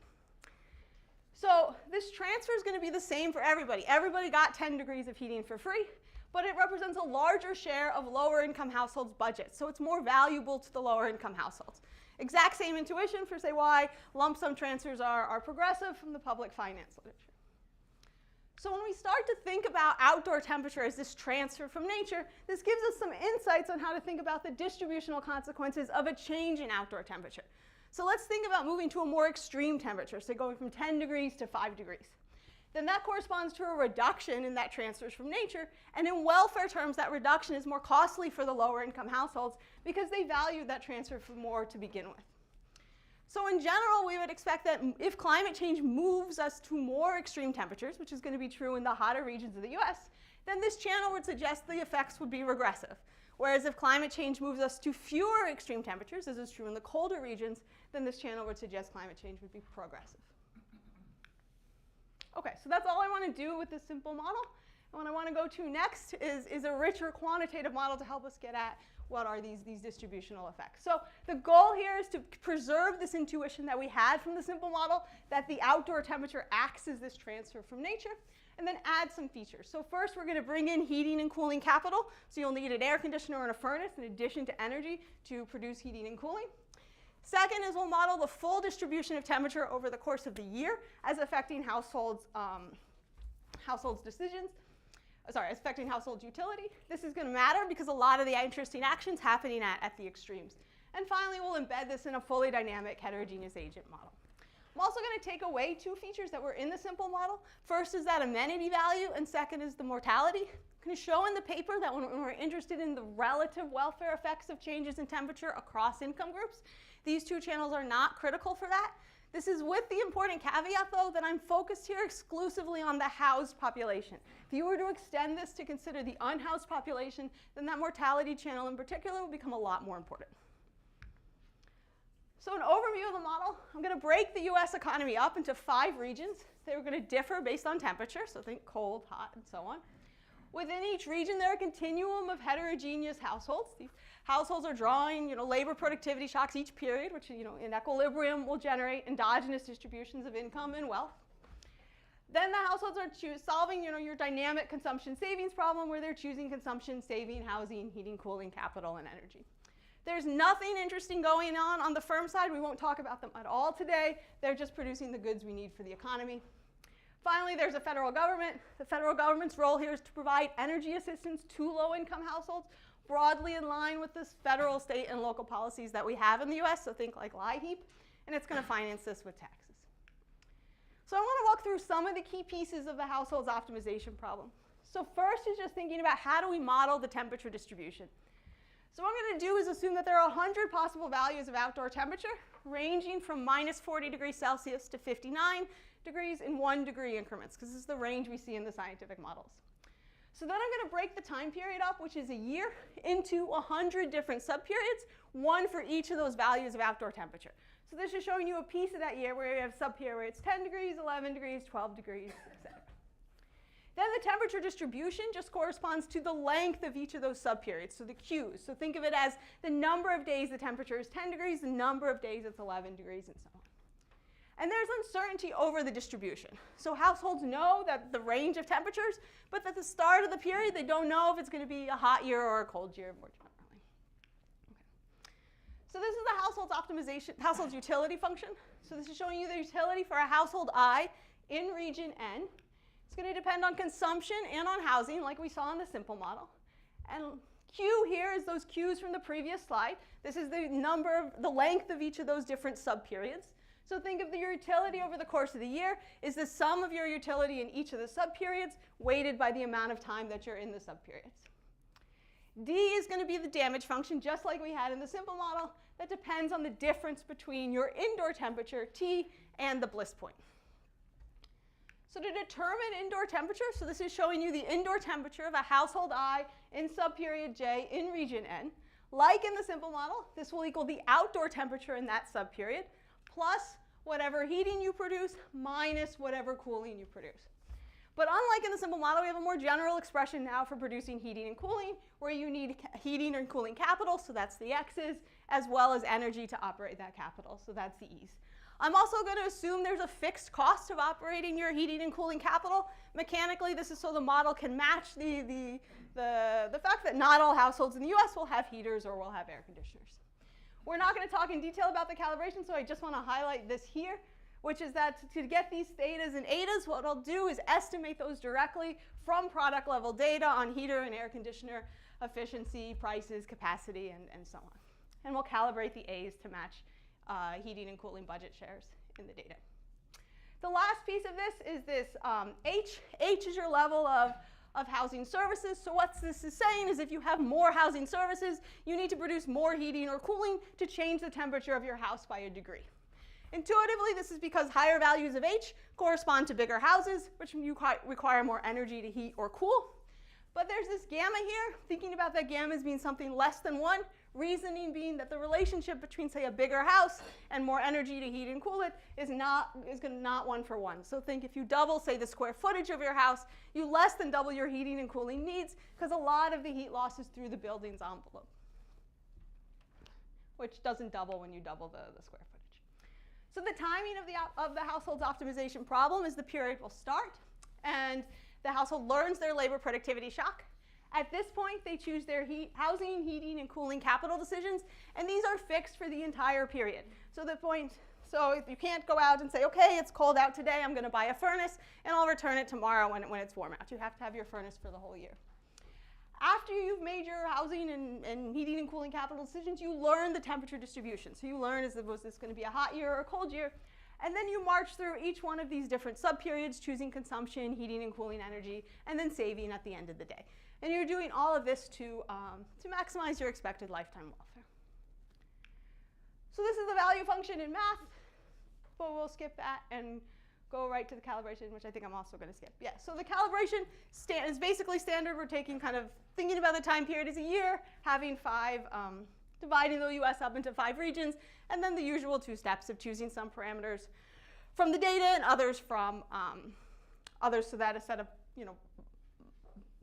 Speaker 20: So this transfer is going to be the same for everybody. Everybody got 10 degrees of heating for free, but it represents a larger share of lower income households' budgets. So it's more valuable to the lower income households. Exact same intuition for, say, why lump sum transfers are progressive from the public finance literature. So when we start to think about outdoor temperature as this transfer from nature, this gives us some insights on how to think about the distributional consequences of a change in outdoor temperature. So let's think about moving to a more extreme temperature, say going from 10 degrees to 5 degrees. Then that corresponds to a reduction in that transfers from nature, and in welfare terms, that reduction is more costly for the lower income households because they value that transfer for more to begin with. So in general, we would expect that if climate change moves us to more extreme temperatures, which is going to be true in the hotter regions of the US, then this channel would suggest the effects would be regressive. Whereas if climate change moves us to fewer extreme temperatures, as is true in the colder regions, then this channel would suggest climate change would be progressive. Okay, so that's all I want to do with this simple model. And what I want to go to next is a richer quantitative model to help us get at what are these distributional effects. So the goal here is to preserve this intuition that we had from the simple model, that the outdoor temperature acts as this transfer from nature, and then add some features. So first, we're going to bring in heating and cooling capital. So you'll need an air conditioner and a furnace in addition to energy to produce heating and cooling. Second is we'll model the full distribution of temperature over the course of the year as affecting households' decisions. As affecting household utility. This is going to matter because a lot of the interesting actions happening at the extremes. And finally, we'll embed this in a fully dynamic heterogeneous agent model. I'm also going to take away two features that were in the simple model. First is that amenity value, and second is the mortality. I'm going to show in the paper that when we're interested in the relative welfare effects of changes in temperature across income groups, these two channels are not critical for that. This is with the important caveat, though, that I'm focused here exclusively on the housed population. If you were to extend this to consider the unhoused population, then that mortality channel in particular will become a lot more important. So an overview of the model, I'm going to break the US economy up into 5 regions. They're going to differ based on temperature, so think cold, hot, and so on. Within each region, there are a continuum of heterogeneous households. These households are drawing labor productivity shocks each period, which in equilibrium will generate endogenous distributions of income and wealth. Then the households are solving your dynamic consumption savings problem where they're choosing consumption, saving, housing, heating, cooling, capital, and energy. There's nothing interesting going on the firm side. We won't talk about them at all today. They're just producing the goods we need for the economy. Finally, there's a federal government. The federal government's role here is to provide energy assistance to low-income households, broadly in line with the federal, state, and local policies that we have in the US, so think like LIHEAP, and it's going to finance this with taxes. So I want to walk through some of the key pieces of the household's optimization problem. So first is just thinking about how do we model the temperature distribution. So what I'm going to do is assume that there are 100 possible values of outdoor temperature, ranging from minus 40 degrees Celsius to 59 degrees in 1 degree increments, because this is the range we see in the scientific models. So then I'm going to break the time period up, which is a year, into 100 different subperiods, one for each of those values of outdoor temperature. So this is showing you a piece of that year where you have subperiod where it's 10 degrees, 11 degrees, 12 degrees, etc. Then the temperature distribution just corresponds to the length of each of those subperiods, so the Qs. So think of it as the number of days the temperature is 10 degrees, the number of days it's 11 degrees, and so on. And there's uncertainty over the distribution. So households know that the range of temperatures, but at the start of the period, they don't know if it's going to be a hot year or a cold year more generally. Okay. So this is the household's utility function. So this is showing you the utility for a household I in region N. It's going to depend on consumption and on housing, like we saw in the simple model. And Q here is those Qs from the previous slide. This is the length of each of those different subperiods. So think of your utility over the course of the year is the sum of your utility in each of the subperiods, weighted by the amount of time that you're in the subperiods. D is going to be the damage function, just like we had in the simple model, that depends on the difference between your indoor temperature, T, and the bliss point. So to determine indoor temperature, so this is showing you the indoor temperature of a household I in subperiod J in region N. Like in the simple model, this will equal the outdoor temperature in that subperiod, plus whatever heating you produce minus whatever cooling you produce. But unlike in the simple model, we have a more general expression now for producing heating and cooling, where you need heating and cooling capital, so that's the X's, as well as energy to operate that capital, so that's the E's. I'm also going to assume there's a fixed cost of operating your heating and cooling capital. Mechanically, this is so the model can match the fact that not all households in the US will have heaters or will have air conditioners. We're not going to talk in detail about the calibration, so I just want to highlight this here, which is that to get these thetas and etas, what I'll do is estimate those directly from product level data on heater and air conditioner efficiency, prices, capacity, and so on. And we'll calibrate the A's to match heating and cooling budget shares in the data. The last piece of this is this H. H is your level of housing services. So what this is saying is if you have more housing services, you need to produce more heating or cooling to change the temperature of your house by a degree. Intuitively, this is because higher values of H correspond to bigger houses, which require more energy to heat or cool. But there's this gamma here, thinking about that gamma as being something less than 1, reasoning being that the relationship between, say, a bigger house and more energy to heat and cool it is not 1 for 1. So think if you double, say, the square footage of your house, you less than double your heating and cooling needs, because a lot of the heat loss is through the building's envelope, which doesn't double when you double the square footage. So the timing of the household's optimization problem is the period will start, and the household learns their labor productivity shock. At this point, they choose their housing, heating, and cooling capital decisions, and these are fixed for the entire period. So if you can't go out and say, okay, it's cold out today, I'm going to buy a furnace, and I'll return it tomorrow when it's warm out. You have to have your furnace for the whole year. After you've made your housing and heating and cooling capital decisions, you learn the temperature distribution. So you learn, was this going to be a hot year or a cold year? And then you march through each one of these different subperiods, choosing consumption, heating and cooling energy, and then saving at the end of the day. And you're doing all of this to maximize your expected lifetime welfare. So this is the value function in math, but we'll skip that and go right to the calibration, which I think I'm also going to skip. Yeah, so the calibration is basically standard. We're thinking about the time period as a year, having dividing the US up into 5 regions, and then the usual 2 steps of choosing some parameters from the data and others from others, so that a set of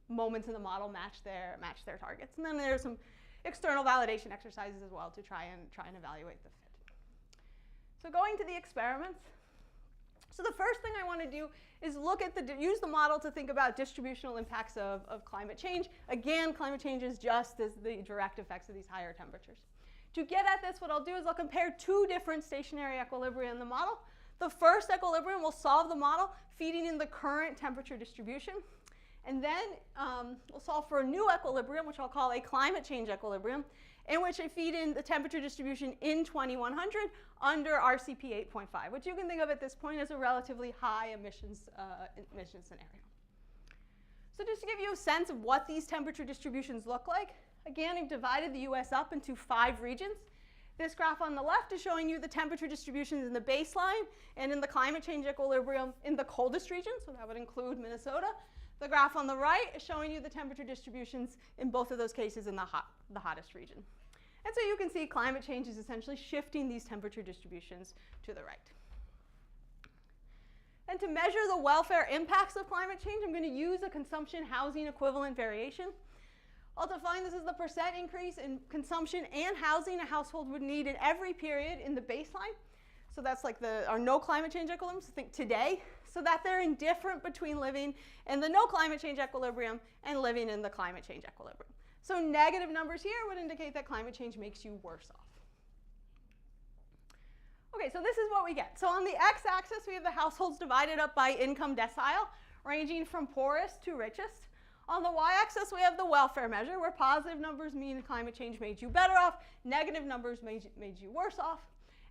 Speaker 20: moments in the model match their targets. And then there's some external validation exercises as well to try and evaluate the fit. So going to the experiments. So the first thing I want to do is use the model to think about distributional impacts of climate change. Again, climate change is just as the direct effects of these higher temperatures. To get at this, what I'll do is I'll compare two different stationary equilibria in the model. The first equilibrium will solve the model feeding in the current temperature distribution. And then we'll solve for a new equilibrium, which I'll call a climate change equilibrium, in which I feed in the temperature distribution in 2100 under RCP 8.5, which you can think of at this point as a relatively high emissions scenario. So just to give you a sense of what these temperature distributions look like, again, I've divided the US up into 5 regions. This graph on the left is showing you the temperature distributions in the baseline and in the climate change equilibrium in the coldest region, so that would include Minnesota. The graph on the right is showing you the temperature distributions in both of those cases in the hottest region. And so you can see climate change is essentially shifting these temperature distributions to the right. And to measure the welfare impacts of climate change, I'm going to use a consumption housing equivalent variation. I'll define this as the percent increase in consumption and housing a household would need in every period in the baseline. So that's like our no climate change equilibrium, so think today, so that they're indifferent between living in the no climate change equilibrium and living in the climate change equilibrium. So negative numbers here would indicate that climate change makes you worse off. Okay, so this is what we get. So on the x-axis, we have the households divided up by income decile, ranging from poorest to richest. On the y-axis, we have the welfare measure, where positive numbers mean climate change made you better off, negative numbers made you worse off.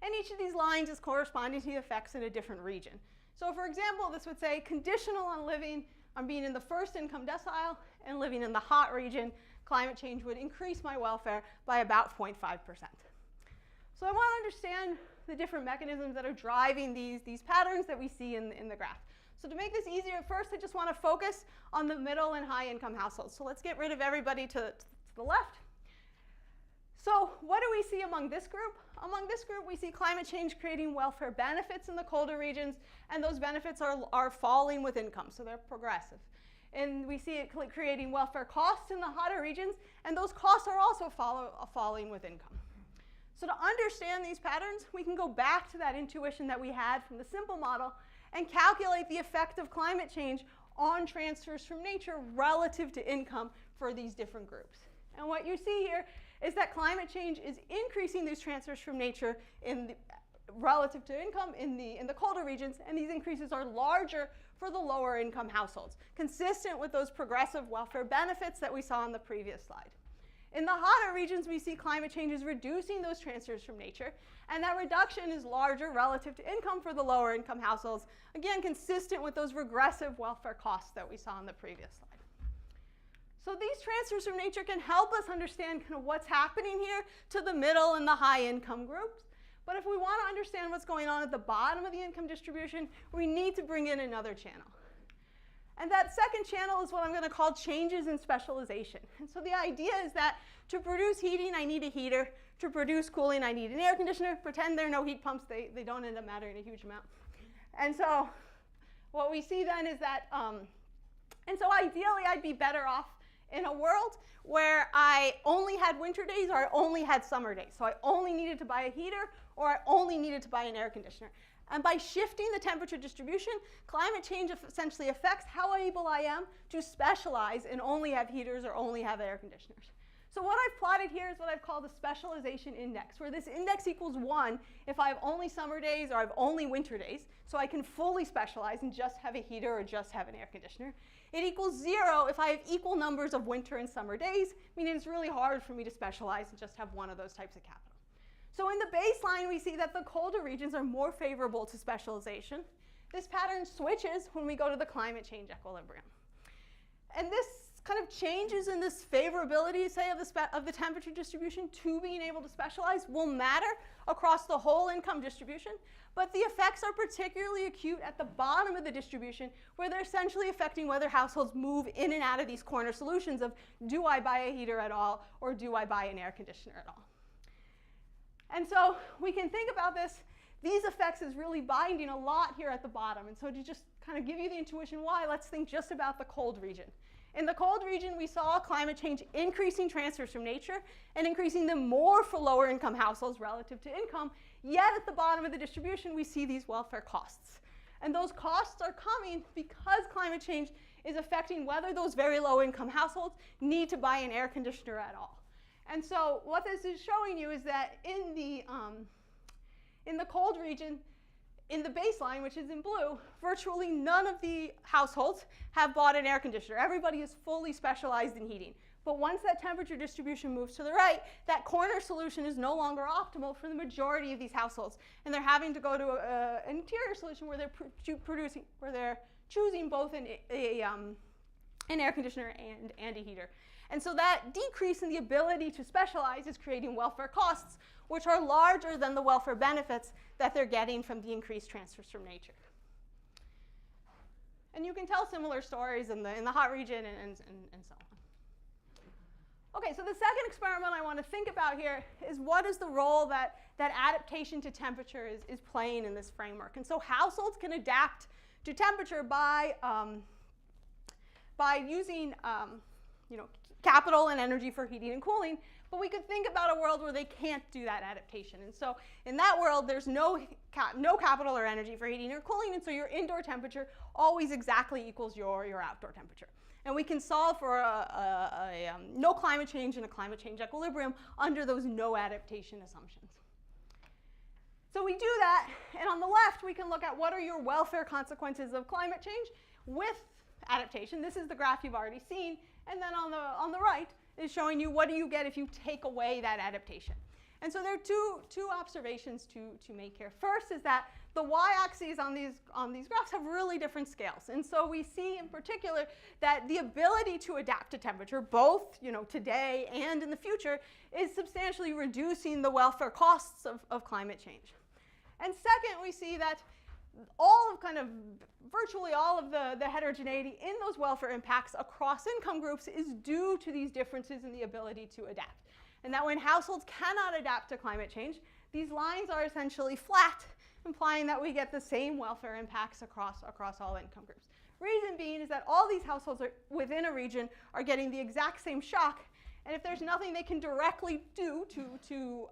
Speaker 20: And each of these lines is corresponding to the effects in a different region. So for example, this would say conditional on being in the first income decile and living in the hot region, climate change would increase my welfare by about 0.5%. So I want to understand the different mechanisms that are driving these patterns that we see in the graph. So to make this easier, at first I just want to focus on the middle and high income households. So let's get rid of everybody to the left. So what do we see among this group? Among this group, we see climate change creating welfare benefits in the colder regions, and those benefits are falling with income, so they're progressive. And we see it creating welfare costs in the hotter regions, and those costs are also falling with income. So to understand these patterns, we can go back to that intuition that we had from the simple model and calculate the effect of climate change on transfers from nature relative to income for these different groups. And what you see here is that climate change is increasing these transfers from nature relative to income in the colder regions, and these increases are larger for the lower income households, consistent with those progressive welfare benefits that we saw on the previous slide. In the hotter regions, we see climate change is reducing those transfers from nature, and that reduction is larger relative to income for the lower income households, again, consistent with those regressive welfare costs that we saw on the previous slide. So these transfers from nature can help us understand kind of what's happening here to the middle and the high income groups. But if we want to understand what's going on at the bottom of the income distribution, we need to bring in another channel. And that second channel is what I'm going to call changes in specialization. And so the idea is that to produce heating, I need a heater. To produce cooling, I need an air conditioner. Pretend there are no heat pumps. They don't end up mattering a huge amount. And so what we see then is that, and so ideally, I'd be better off in a world where I only had winter days or I only had summer days. So I only needed to buy a heater or I only needed to buy an air conditioner. And by shifting the temperature distribution, climate change essentially affects how able I am to specialize and only have heaters or only have air conditioners. So what I've plotted here is what I've called the specialization index, where this index equals 1 if I have only summer days or I have only winter days, so I can fully specialize and just have a heater or just have an air conditioner. It equals 0 if I have equal numbers of winter and summer days, meaning it's really hard for me to specialize and just have one of those types of capital. So in the baseline, we see that the colder regions are more favorable to specialization. This pattern switches when we go to the climate change equilibrium. And this kind of changes in this favorability, say, of the temperature distribution to being able to specialize will matter across the whole income distribution, but the effects are particularly acute at the bottom of the distribution, where they're essentially affecting whether households move in and out of these corner solutions of, do I buy a heater at all, or do I buy an air conditioner at all? And so we can think about this, these effects is really binding a lot here at the bottom. And so to just kind of give you the intuition why, let's think just about the cold region. In the cold region, we saw climate change increasing transfers from nature and increasing them more for lower income households relative to income, yet at the bottom of the distribution, we see these welfare costs. And those costs are coming because climate change is affecting whether those very low income households need to buy an air conditioner at all. And so what this is showing you is that in the cold region, in the baseline, which is in blue, virtually none of the households have bought an air conditioner. Everybody is fully specialized in heating. But once that temperature distribution moves to the right, that corner solution is no longer optimal for the majority of these households. And they're having to go to an interior solution where they're choosing both an air conditioner and a heater. And so that decrease in the ability to specialize is creating welfare costs, which are larger than the welfare benefits that they're getting from the increased transfers from nature. And you can tell similar stories in the hot region and so on. Okay, so the second experiment I want to think about here is what is the role that adaptation to temperature is playing in this framework. And so households can adapt to temperature by using capital and energy for heating and cooling, but we could think about a world where they can't do that adaptation. And so in that world, there's no capital or energy for heating or cooling, and so your indoor temperature always exactly equals your outdoor temperature. And we can solve for no climate change and a climate change equilibrium under those no adaptation assumptions. So we do that, and on the left, we can look at what are your welfare consequences of climate change with adaptation. This is the graph you've already seen. And then on the right is showing you what do you get if you take away that adaptation. And so there are two observations to make here. First is that the y-axes on these graphs have really different scales. And so we see in particular that the ability to adapt to temperature, both today and in the future, is substantially reducing the welfare costs of climate change. And second, we see that virtually all of the heterogeneity in those welfare impacts across income groups is due to these differences in the ability to adapt. And that when households cannot adapt to climate change, these lines are essentially flat, implying that we get the same welfare impacts across all income groups. Reason being is that all these households within a region are getting the exact same shock, and if there's nothing they can directly do to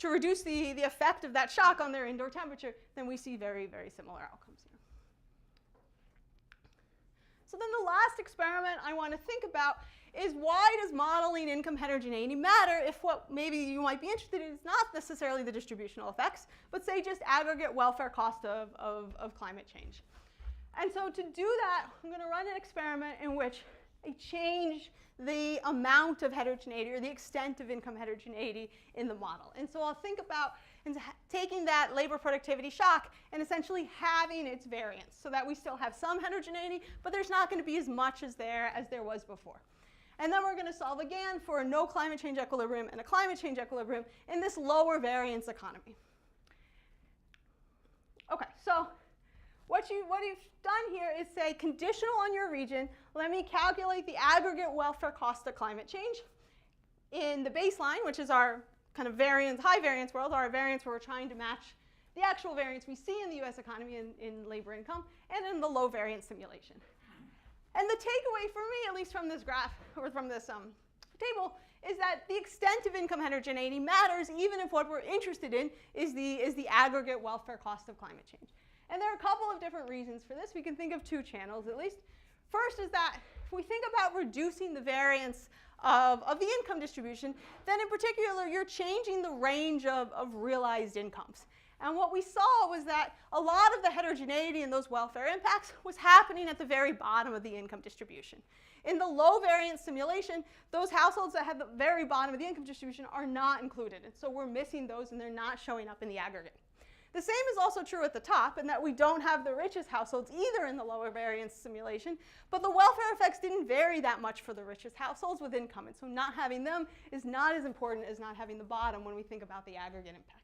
Speaker 20: reduce the effect of that shock on their indoor temperature, then we see very, very similar outcomes here. So then the last experiment I want to think about is why does modeling income heterogeneity matter if what maybe you might be interested in is not necessarily the distributional effects, but say just aggregate welfare cost of climate change. And so to do that, I'm going to run an experiment in which I change the amount of heterogeneity or the extent of income heterogeneity in the model. And so I'll think about taking that labor productivity shock and essentially having its variance so that we still have some heterogeneity, but there's not going to be as much as there was before. And then we're going to solve again for a no climate change equilibrium and a climate change equilibrium in this lower variance economy. Okay, so what you've done here is say, conditional on your region, let me calculate the aggregate welfare cost of climate change in the baseline, which is our kind of high variance world, our variance where we're trying to match the actual variance we see in the US economy in labor income, and in the low variance simulation. And the takeaway for me, at least from this graph, or from this table, is that the extent of income heterogeneity matters even if what we're interested in is the aggregate welfare cost of climate change. And there are a couple of different reasons for this. We can think of two channels at least. First is that if we think about reducing the variance of the income distribution, then in particular you're changing the range of realized incomes. And what we saw was that a lot of the heterogeneity in those welfare impacts was happening at the very bottom of the income distribution. In the low variance simulation, those households that have the very bottom of the income distribution are not included. And so we're missing those and they're not showing up in the aggregate. The same is also true at the top in that we don't have the richest households either in the lower variance simulation, but the welfare effects didn't vary that much for the richest households with income. And so not having them is not as important as not having the bottom when we think about the aggregate impacts.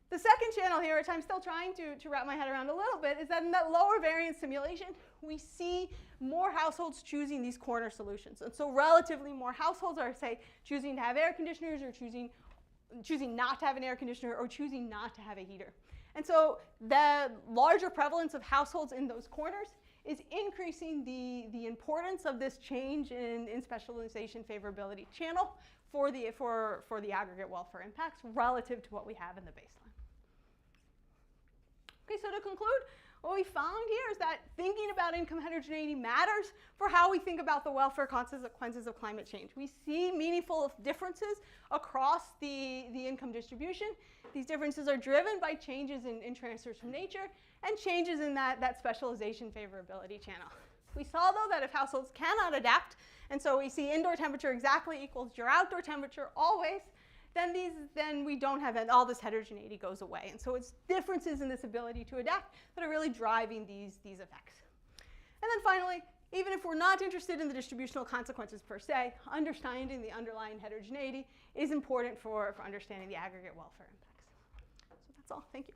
Speaker 20: The second channel here, which I'm still trying to wrap my head around a little bit, is that in that lower variance simulation, we see more households choosing these corner solutions. And so relatively more households are, say, choosing to have air conditioners or choosing not to have an air conditioner or choosing not to have a heater. And so the larger prevalence of households in those corners is increasing the importance of this change in specialization favorability channel for the aggregate welfare impacts relative to what we have in the baseline. Okay, so to conclude, What we found here is that thinking about income heterogeneity matters for how we think about the welfare consequences of climate change. We see meaningful differences across the income distribution. These differences are driven by changes in transfers from nature and changes in that specialization favorability channel. We saw, though, that if households cannot adapt, and so we see indoor temperature exactly equals your outdoor temperature always, then we don't have, all this heterogeneity goes away. And so it's differences in this ability to adapt that are really driving these effects. And then finally, even if we're not interested in the distributional consequences per se, understanding the underlying heterogeneity is important for understanding the aggregate welfare impacts. So that's all. Thank you.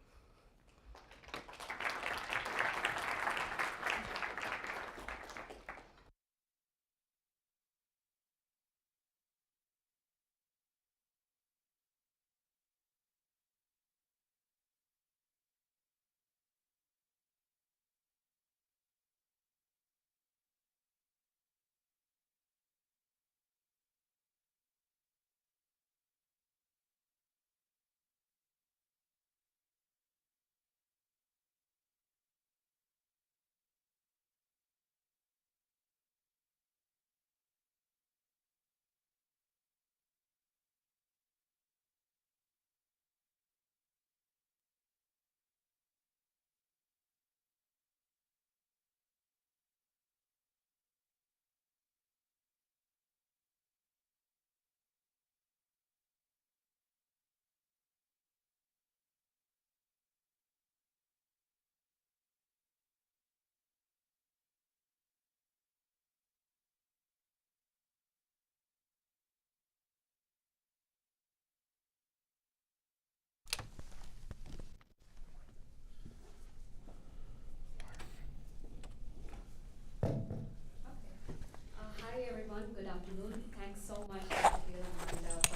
Speaker 21: Hi everyone, good afternoon. Thanks so much for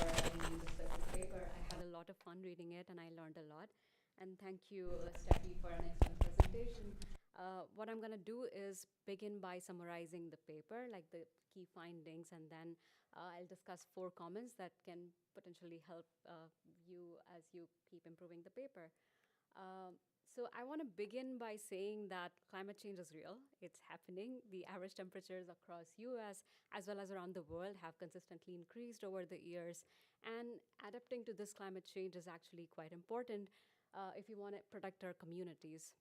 Speaker 21: writing this paper. I had a lot of fun reading it and I learned a lot. And thank you, Steffi, for an excellent presentation. What I'm going to do is begin by summarizing the paper, like the key findings, and then I'll discuss 4 comments that can potentially help you as you keep improving the paper. So I want to begin by saying that climate change is real. It's happening. The average temperatures across US as well as around the world have consistently increased over the years. And adapting to this climate change is actually quite important if you want to protect our communities.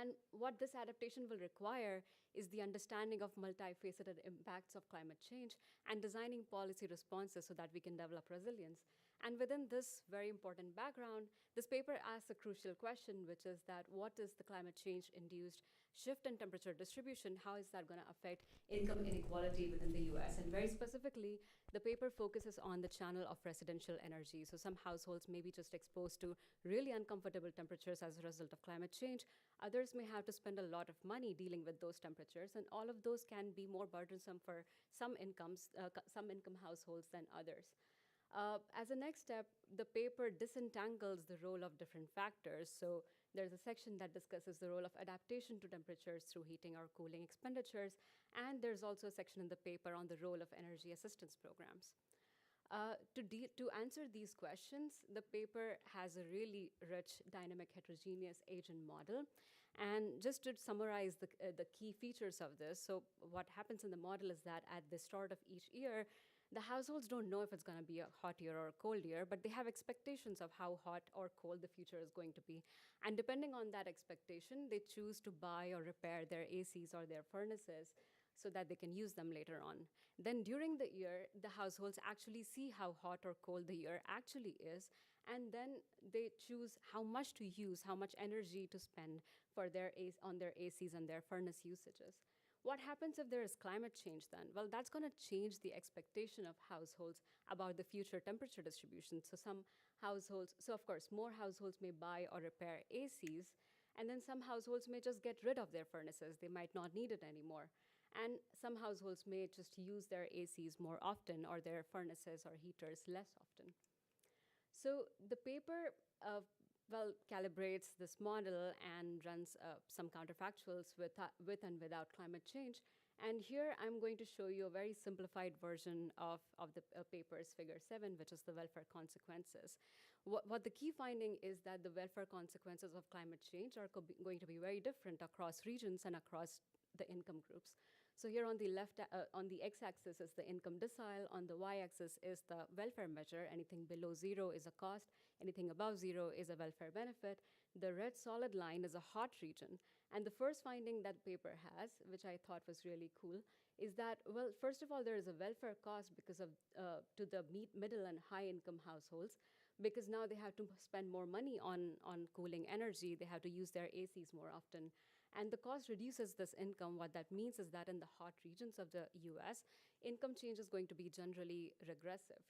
Speaker 21: And what this adaptation will require is the understanding of multifaceted impacts of climate change and designing policy responses so that we can develop resilience. And within this very important background, this paper asks a crucial question, which is that what is the climate change-induced shift in temperature distribution? How is that going to affect income inequality within the US? And very specifically, the paper focuses on the channel of residential energy. So some households may be just exposed to really uncomfortable temperatures as a result of climate change. Others may have to spend a lot of money dealing with those temperatures, and all of those can be more burdensome for some income households than others. As a next step, the paper disentangles the role of different factors. So there's a section that discusses the role of adaptation to temperatures through heating or cooling expenditures, and there's also a section in the paper on the role of energy assistance programs. To answer these questions, the paper has a really rich, dynamic, heterogeneous agent model. And just to summarize the key features of this, so what happens in the model is that at the start of each year, the households don't know if it's going to be a hot year or a cold year, but they have expectations of how hot or cold the future is going to be. And depending on that expectation, they choose to buy or repair their ACs or their furnaces so that they can use them later on. Then during the year, the households actually see how hot or cold the year actually is, and then they choose how much to use, how much energy to spend on their ACs and their furnace usages. What happens if there is climate change then? Well, that's going to change the expectation of households about the future temperature distribution. So of course, more households may buy or repair ACs, and then some households may just get rid of their furnaces. They might not need it anymore. And some households may just use their ACs more often or their furnaces or heaters less often. So the paper calibrates this model and runs some counterfactuals with and without climate change. And here I'm going to show you a very simplified version of the paper's figure 7, which is the welfare consequences. What the key finding is that the welfare consequences of climate change are going to be very different across regions and across the income groups. So here on the left, on the x-axis is the income decile, on the y-axis is the welfare measure. Anything below 0 is a cost, anything above 0 is a welfare benefit. The red solid line is a hot region. And the first finding that the paper has, which I thought was really cool, is that, well, first of all, there is a welfare cost because of to the middle and high income households, because now they have to spend more money on cooling energy. They have to use their ACs more often. And the cost reduces this income. What that means is that in the hot regions of the US, income change is going to be generally regressive.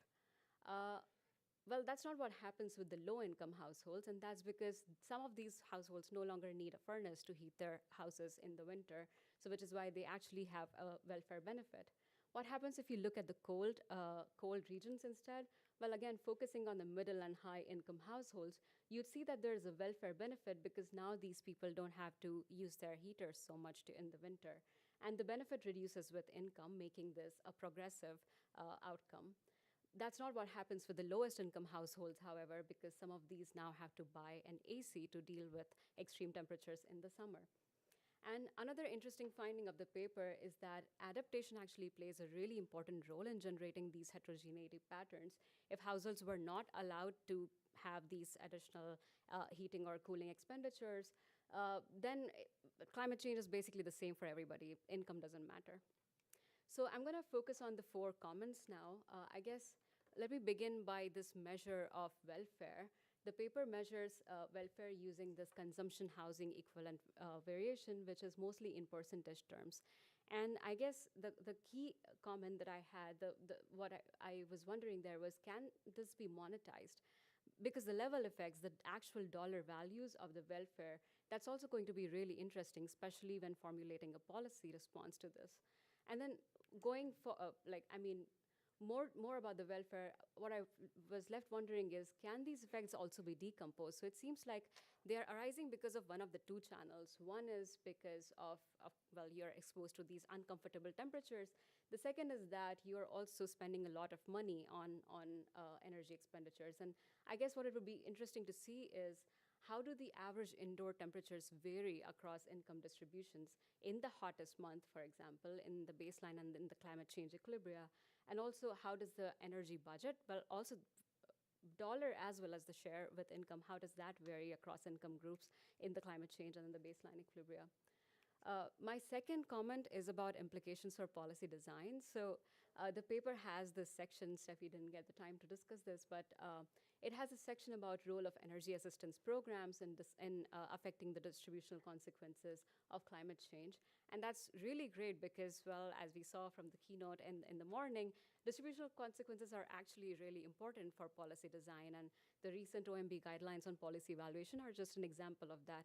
Speaker 21: Well, that's not what happens with the low-income households, and that's because some of these households no longer need a furnace to heat their houses in the winter, so which is why they actually have a welfare benefit. What happens if you look at the cold regions instead? Well, again, focusing on the middle and high income households, you'd see that there's a welfare benefit because now these people don't have to use their heaters so much in the winter. And the benefit reduces with income, making this a progressive outcome. That's not what happens with the lowest income households, however, because some of these now have to buy an AC to deal with extreme temperatures in the summer. And another interesting finding of the paper is that adaptation actually plays a really important role in generating these heterogeneity patterns. If households were not allowed to have these additional heating or cooling expenditures, then climate change is basically the same for everybody. Income doesn't matter. So I'm going to focus on the 4 comments now. I guess let me begin by this measure of welfare. The paper measures welfare using this consumption housing equivalent variation, which is mostly in percentage terms. And I guess the key comment that I had, what I was wondering there was, can this be monetized? Because the level effects, the actual dollar values of the welfare, that's also going to be really interesting, especially when formulating a policy response to this. And then going for, more about the welfare, what I was left wondering is, can these effects also be decomposed? So it seems like they are arising because of one of the 2 channels. One is because of well, you're exposed to these uncomfortable temperatures. The second is that you are also spending a lot of money on energy expenditures. And I guess what it would be interesting to see is, how do the average indoor temperatures vary across income distributions in the hottest month, for example, in the baseline and in the climate change equilibria? And also, how does the energy budget, but also dollar as well as the share with income, how does that vary across income groups in the climate change and in the baseline equilibria? My second comment is about implications for policy design. So the paper has this section, Steffi didn't get the time to discuss this, but it has a section about role of energy assistance programs in affecting the distributional consequences of climate change. And that's really great because, well, as we saw from the keynote in the morning, distributional consequences are actually really important for policy design, and the recent OMB guidelines on policy evaluation are just an example of that.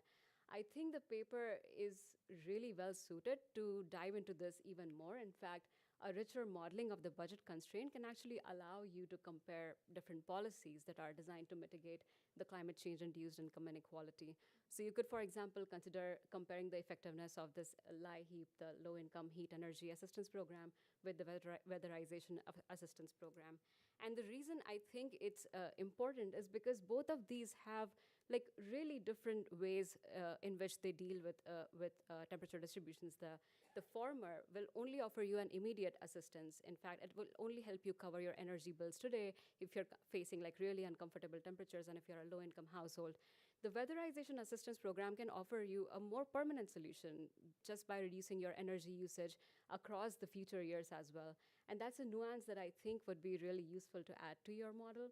Speaker 21: I think the paper is really well suited to dive into this even more. In fact, a richer modeling of the budget constraint can actually allow you to compare different policies that are designed to mitigate the climate change-induced income inequality. So you could, for example, consider comparing the effectiveness of this LIHEAP, the Low-Income Heat Energy Assistance Program, with the Weatherization Assistance Program. And the reason I think it's important is because both of these have like really different ways in which they deal with temperature distributions. The former will only offer you an immediate assistance. In fact, it will only help you cover your energy bills today if you're facing like really uncomfortable temperatures and if you're a low-income household. The Weatherization Assistance Program can offer you a more permanent solution just by reducing your energy usage across the future years as well. And that's a nuance that I think would be really useful to add to your model.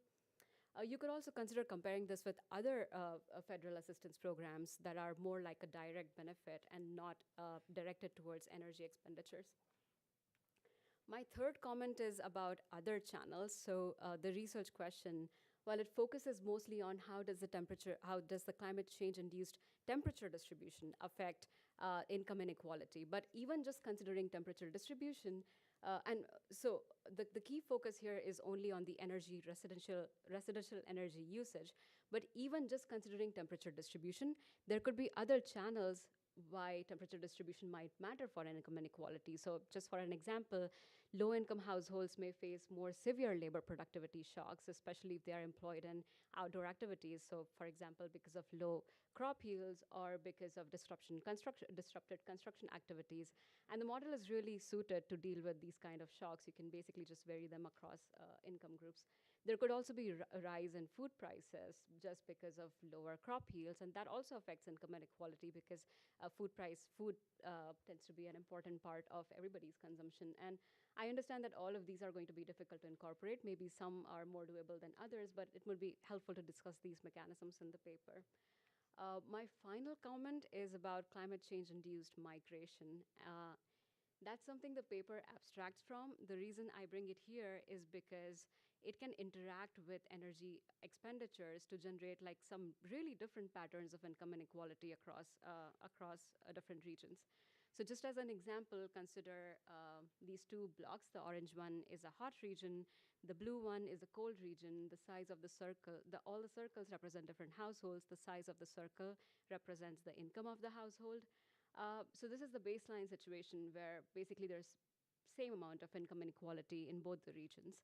Speaker 21: You could also consider comparing this with other federal assistance programs that are more like a direct benefit and not directed towards energy expenditures. My third comment is about other channels. So the research question, while it focuses mostly on how does the climate change-induced temperature distribution affect income inequality, but even just considering temperature distribution, and so the key focus here is only on the residential energy usage. But even just considering temperature distribution, there could be other channels why temperature distribution might matter for income inequality. So just for an example, low-income households may face more severe labor productivity shocks, especially if they are employed in outdoor activities. So for example, because of low crop yields or because of disrupted construction activities. And the model is really suited to deal with these kind of shocks. You can basically just vary them across income groups. There could also be a rise in food prices just because of lower crop yields, and that also affects income inequality because food tends to be an important part of everybody's consumption. And I understand that all of these are going to be difficult to incorporate. Maybe some are more doable than others, but it would be helpful to discuss these mechanisms in the paper. My final comment is about climate change-induced migration. That's something the paper abstracts from. The reason I bring it here is because it can interact with energy expenditures to generate like some really different patterns of income inequality across different regions. So just as an example, consider these two blocks. The orange one is a hot region. The blue one is a cold region. The size of the circle, all the circles represent different households. The size of the circle represents the income of the household. So this is the baseline situation where basically there's same amount of income inequality in both the regions.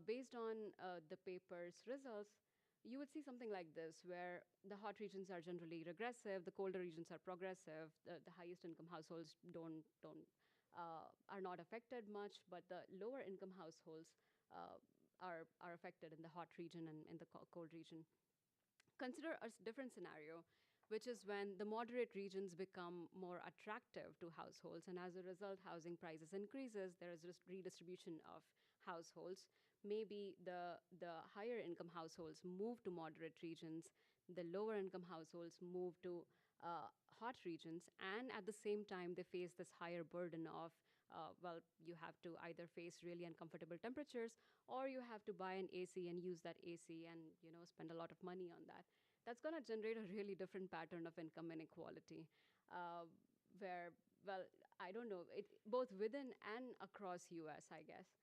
Speaker 21: Based on the paper's results, you would see something like this, where the hot regions are generally regressive, the colder regions are progressive, the highest income households are not affected much, but the lower income households are affected in the hot region and in the cold region. Consider a different scenario, which is when the moderate regions become more attractive to households, and as a result, housing prices increases, there is just redistribution of households. Maybe the higher income households move to moderate regions, the lower income households move to hot regions, and at the same time, they face this higher burden of, you have to either face really uncomfortable temperatures, or you have to buy an AC and use that AC and spend a lot of money on that. That's going to generate a really different pattern of income inequality, where, I don't know, both within and across US, I guess.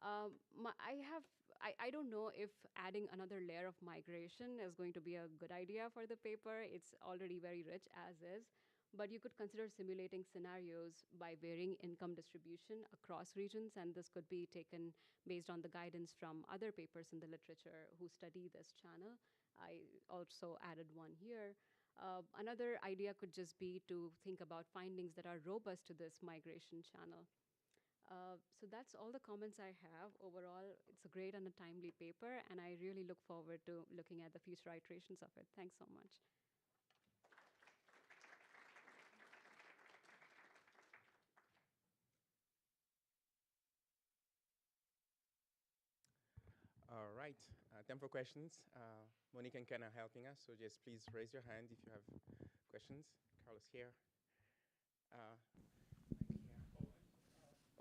Speaker 21: I don't know if adding another layer of migration is going to be a good idea for the paper. It's already very rich as is, but you could consider simulating scenarios by varying income distribution across regions, and this could be taken based on the guidance from other papers in the literature who study this channel. I also added one here. Another idea could just be to think about findings that are robust to this migration channel. So that's all the comments I have. Overall, it's a great and a timely paper, and I really look forward to looking at the future iterations of it. Thanks so much.
Speaker 19: All right, time for questions. Monique and Ken are helping us, so just please raise your hand if you have questions. Carlos here.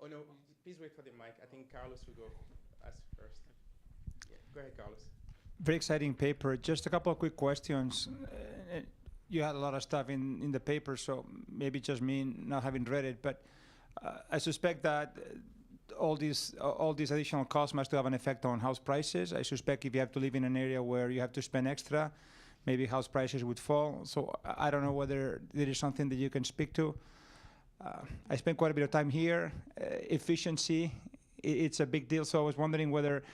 Speaker 19: Oh no, please wait for the mic. I think Carlos will go ask first. Yeah, go ahead, Carlos.
Speaker 7: Very exciting paper. Just a couple of quick questions. You had a lot of stuff in the paper, so maybe just me not having read it, but I suspect that all these additional costs must have an effect on house prices. I suspect if you have to live in an area where you have to spend extra, maybe house prices would fall. So I don't know whether there is something that you can speak to. I spent quite a bit of time here. Efficiency, it's a big deal. So I was wondering whether,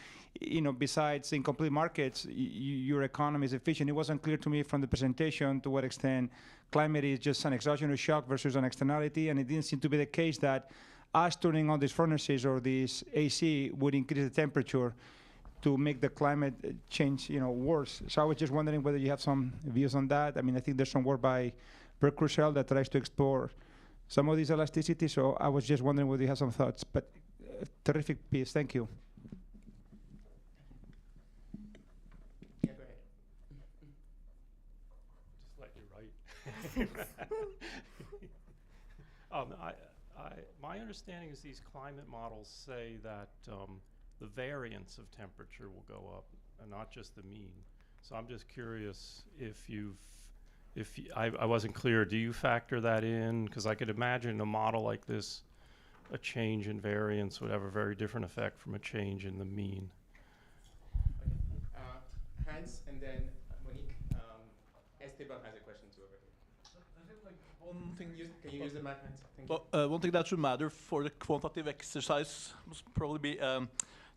Speaker 7: besides in complete markets, your economy is efficient. It wasn't clear to me from the presentation to what extent climate is just an exogenous shock versus an externality, and it didn't seem to be the case that us turning on these furnaces or this AC would increase the temperature to make the climate change, worse. So I was just wondering whether you have some views on that. I mean, I think there's some work by Bert Crushell that tries to explore some of these elasticity. So I was just wondering whether you have some thoughts. But terrific piece. Thank you.
Speaker 19: Yeah, go ahead.
Speaker 16: Just let you write. My understanding is these climate models say that the variance of temperature will go up, and not just the mean. So I'm just curious I wasn't clear. Do you factor that in? Because I could imagine a model like this, a change in variance would have a very different effect from a change in the mean.
Speaker 19: Okay. Hans, and then Monique. Esteban has a question too over here.
Speaker 4: I think like one
Speaker 19: one thing, can you use the mic? Thank you.
Speaker 4: Well, one thing that should matter for the quantitative exercise must probably be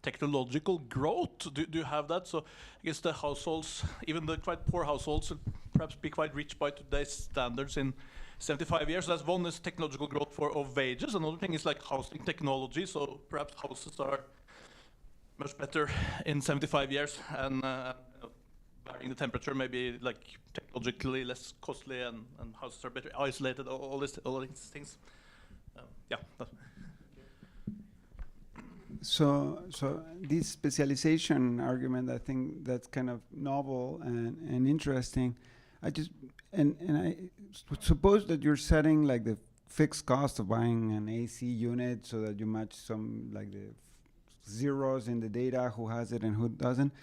Speaker 4: technological growth. Do you have that? So I guess the households, even the quite poor households, will perhaps be quite rich by today's standards in 75 years. So that's one is technological growth of wages. Another thing is like housing technology. So perhaps houses are much better in 75 years, and varying the temperature maybe like technologically less costly, and houses are better isolated. All these things. Yeah.
Speaker 22: So this specialization argument, I think that's kind of novel and interesting. I suppose that you're setting like the fixed cost of buying an AC unit so that you match some like the zeros in the data, who has it and who doesn't.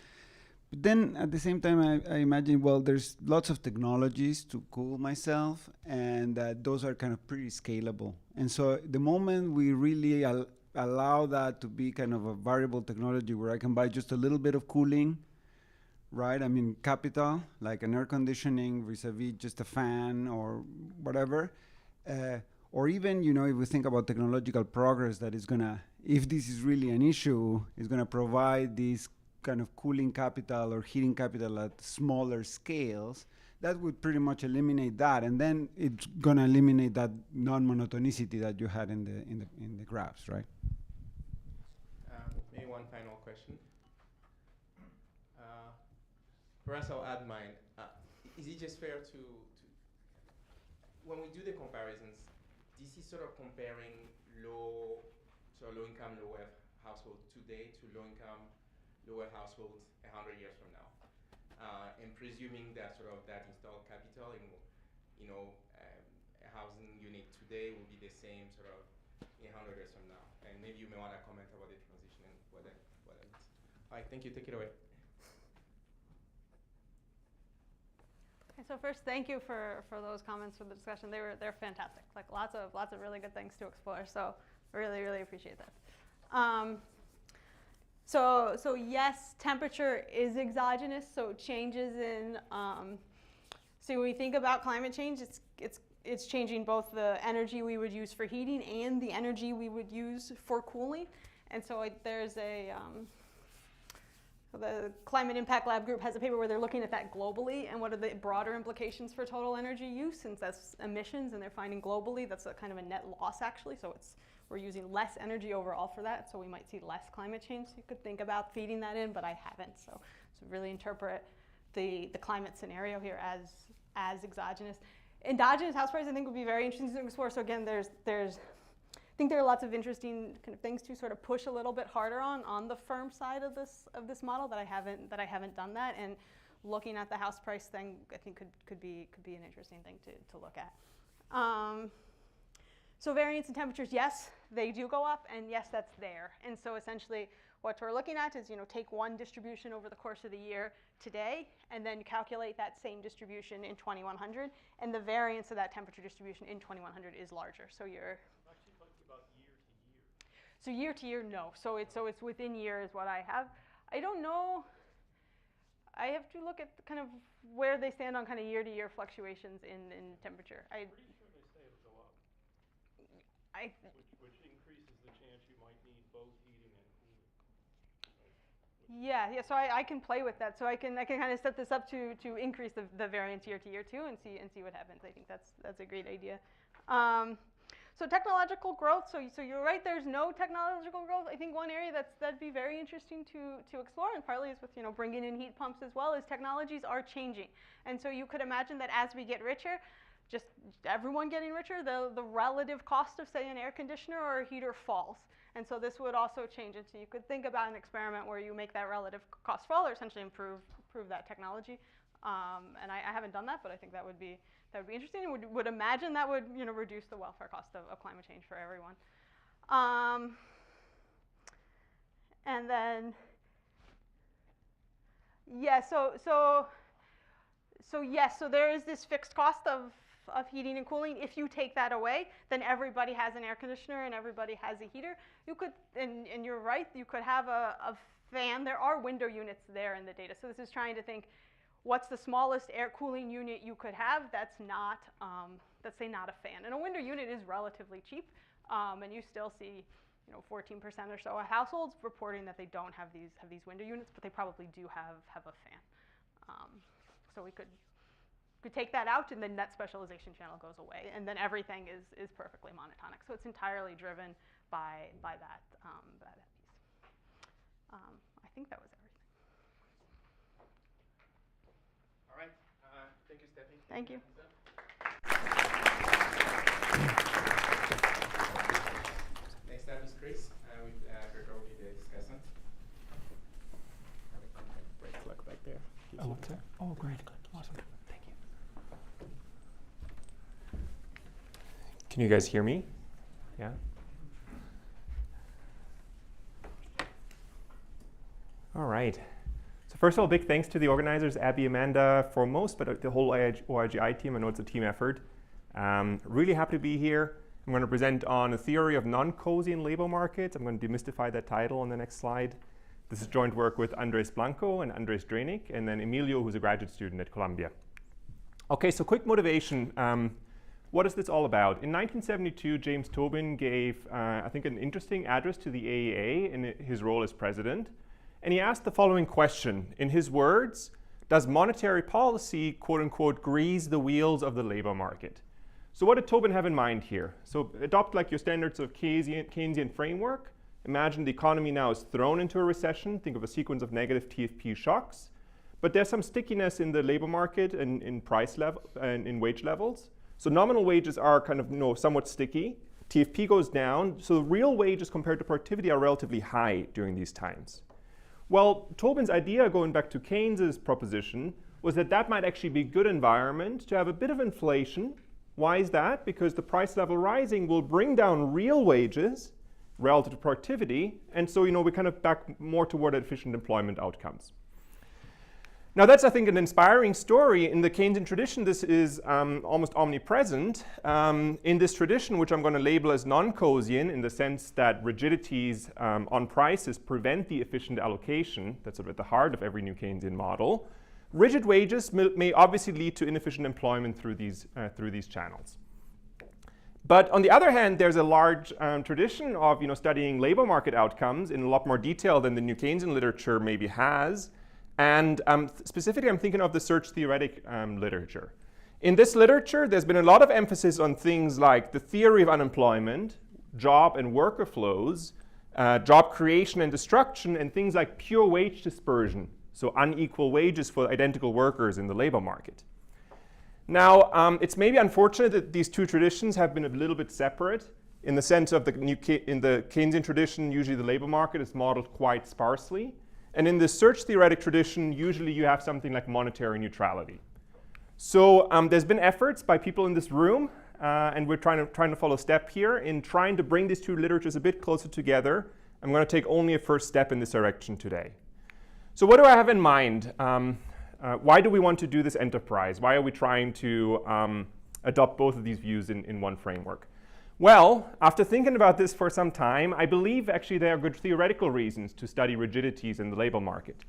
Speaker 22: But then at the same time, I imagine, well, there's lots of technologies to cool myself, and those are kind of pretty scalable. And so the moment we really allow that to be kind of a variable technology where I can buy just a little bit of cooling, right? I mean, capital, like an air conditioning vis-a-vis just a fan or whatever. Or even, you know, if we think about technological progress that is gonna, if this is really an issue, is gonna provide this kind of cooling capital or heating capital at smaller scales, that would pretty much eliminate that, and then it's gonna eliminate that non-monotonicity that you had in the graphs, right?
Speaker 19: Maybe one final question. Perhaps I'll add mine. Is it just fair to when we do the comparisons, this is sort of comparing low-income, lower household today to low-income, lower households 100 years from now, and presuming that sort of that installed capital in, a housing unit today will be the same sort of in 100 years from now. And maybe you may want to comment about the transition and what that means. All right, thank you. Take it away.
Speaker 20: Okay, so first, thank you for those comments, for the discussion. They're fantastic. Like lots of really good things to explore. So really, really appreciate that. So yes, temperature is exogenous. So changes in so when we think about climate change, it's changing both the energy we would use for heating and the energy we would use for cooling. And so there's the Climate Impact Lab group has a paper where they're looking at that globally and what are the broader implications for total energy use, since that's emissions, and they're finding globally that's a kind of a net loss actually. So we're using less energy overall for that, so we might see less climate change. So you could think about feeding that in, but I haven't. So really interpret the climate scenario here as exogenous. Endogenous house price I think would be very interesting to explore. So again, I think there are lots of interesting kind of things to sort of push a little bit harder on the firm side of this model that I haven't done that, and looking at the house price thing I think could be an interesting thing to look at. So variance in temperatures, yes, they do go up, and yes, that's there. And so essentially what we're looking at is, take one distribution over the course of the year today, and then calculate that same distribution in 2100, and the variance of that temperature distribution in 2100 is larger. So you're actually talking about year to year. So year to year, no. So it's within year is what I have. I don't know. I have to look at kind of where they stand on kind of year to year fluctuations in temperature. I'm pretty sure they say it'll go up.
Speaker 16: Which increases the chance you might need both heating and cooling.
Speaker 20: Yeah. So I can play with that. So I can kind of set this up to increase the variance year to year too, and see what happens. I think that's a great idea. So technological growth. So you're right. There's no technological growth. I think one area that'd be very interesting to explore, and partly is with bringing in heat pumps as well, is technologies are changing, and so you could imagine that as we get richer, just everyone getting richer, the relative cost of, say, an air conditioner or a heater falls. And so this would also change it. So you could think about an experiment where you make that relative cost fall, or essentially improve that technology. And I haven't done that, but I think that would be interesting. And would imagine that would reduce the welfare cost of climate change for everyone. And then so there is this fixed cost of heating and cooling. If you take that away, then everybody has an air conditioner and everybody has a heater. You could, and you're right, you could have a fan. There are window units there in the data. So this is trying to think, what's the smallest air cooling unit you could have that's not that's say not a fan. And a window unit is relatively cheap, and you still see 14% or so of households reporting that they don't have these window units, but they probably do have a fan. So we could take that out, and then that specialization channel goes away, and then everything is perfectly monotonic. So it's entirely driven by that piece. I think that was everything.
Speaker 19: All right. Thank you, Stephanie.
Speaker 20: Thank you.
Speaker 19: Next up is Chris with Greco will be the discussant.
Speaker 2: Break click back there. Oh, what's that? Oh, great. Awesome. Thank you.
Speaker 1: Can you guys hear me? Yeah? All right. So first of all, big thanks to the organizers, Abby, Amanda, foremost, but the whole OIGI team. I know it's a team effort. Really happy to be here. I'm going to present on a theory of non-Coasian labor markets. I'm going to demystify that title on the next slide. This is joint work with Andres Blanco and Andres Drenick, and then Emilio, who's a graduate student at Columbia. Okay, so quick motivation. What is this all about? In 1972, James Tobin gave, I think, an interesting address to the AEA in his role as president. And he asked the following question. In his words, does monetary policy, quote unquote, grease the wheels of the labor market? So what did Tobin have in mind here? So adopt like your standards of Keynesian framework. Imagine the economy now is thrown into a recession. Think of a sequence of negative TFP shocks. But there's some stickiness in the labor market and in price level and in wage levels. So nominal wages are kind of somewhat sticky. TFP goes down. So real wages compared to productivity are relatively high during these times. Well, Tobin's idea, going back to Keynes's proposition, was that that might actually be a good environment to have a bit of inflation. Why is that? Because the price level rising will bring down real wages relative to productivity, and so we kind of back more toward efficient employment outcomes. Now that's, I think, an inspiring story. In the Keynesian tradition, this is almost omnipresent. In this tradition, which I'm going to label as non-Coasian in the sense that rigidities on prices prevent the efficient allocation, that's sort of at the heart of every new Keynesian model, rigid wages may obviously lead to inefficient employment through these channels. But on the other hand, there's a large tradition of studying labor market outcomes in a lot more detail than the new Keynesian literature maybe has. And specifically, I'm thinking of the search theoretic literature. In this literature, there's been a lot of emphasis on things like the theory of unemployment, job and worker flows, job creation and destruction, and things like pure wage dispersion, so unequal wages for identical workers in the labor market. Now, it's maybe unfortunate that these two traditions have been a little bit separate in the sense of in the Keynesian tradition, usually the labor market is modeled quite sparsely. And in the search theoretic tradition, usually you have something like monetary neutrality. So there's been efforts by people in this room, and we're trying to follow step here in trying to bring these two literatures a bit closer together. I'm going to take only a first step in this direction today. So what do I have in mind? Why do we want to do this enterprise? Why are we trying to adopt both of these views in one framework? Well, after thinking about this for some time, I believe actually there are good theoretical reasons to study rigidities in the labor market.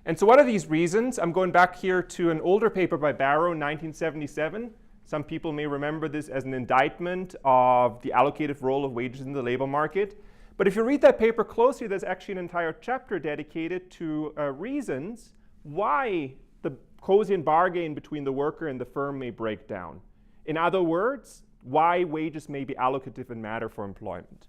Speaker 1: And so what are these reasons? I'm going back here to an older paper by Barrow in 1977. Some people may remember this as an indictment of the allocative role of wages in the labor market. But if you read that paper closely, there's actually an entire chapter dedicated to reasons why the Coasian bargain between the worker and the firm may break down. In other words, why wages may be allocative and matter for employment.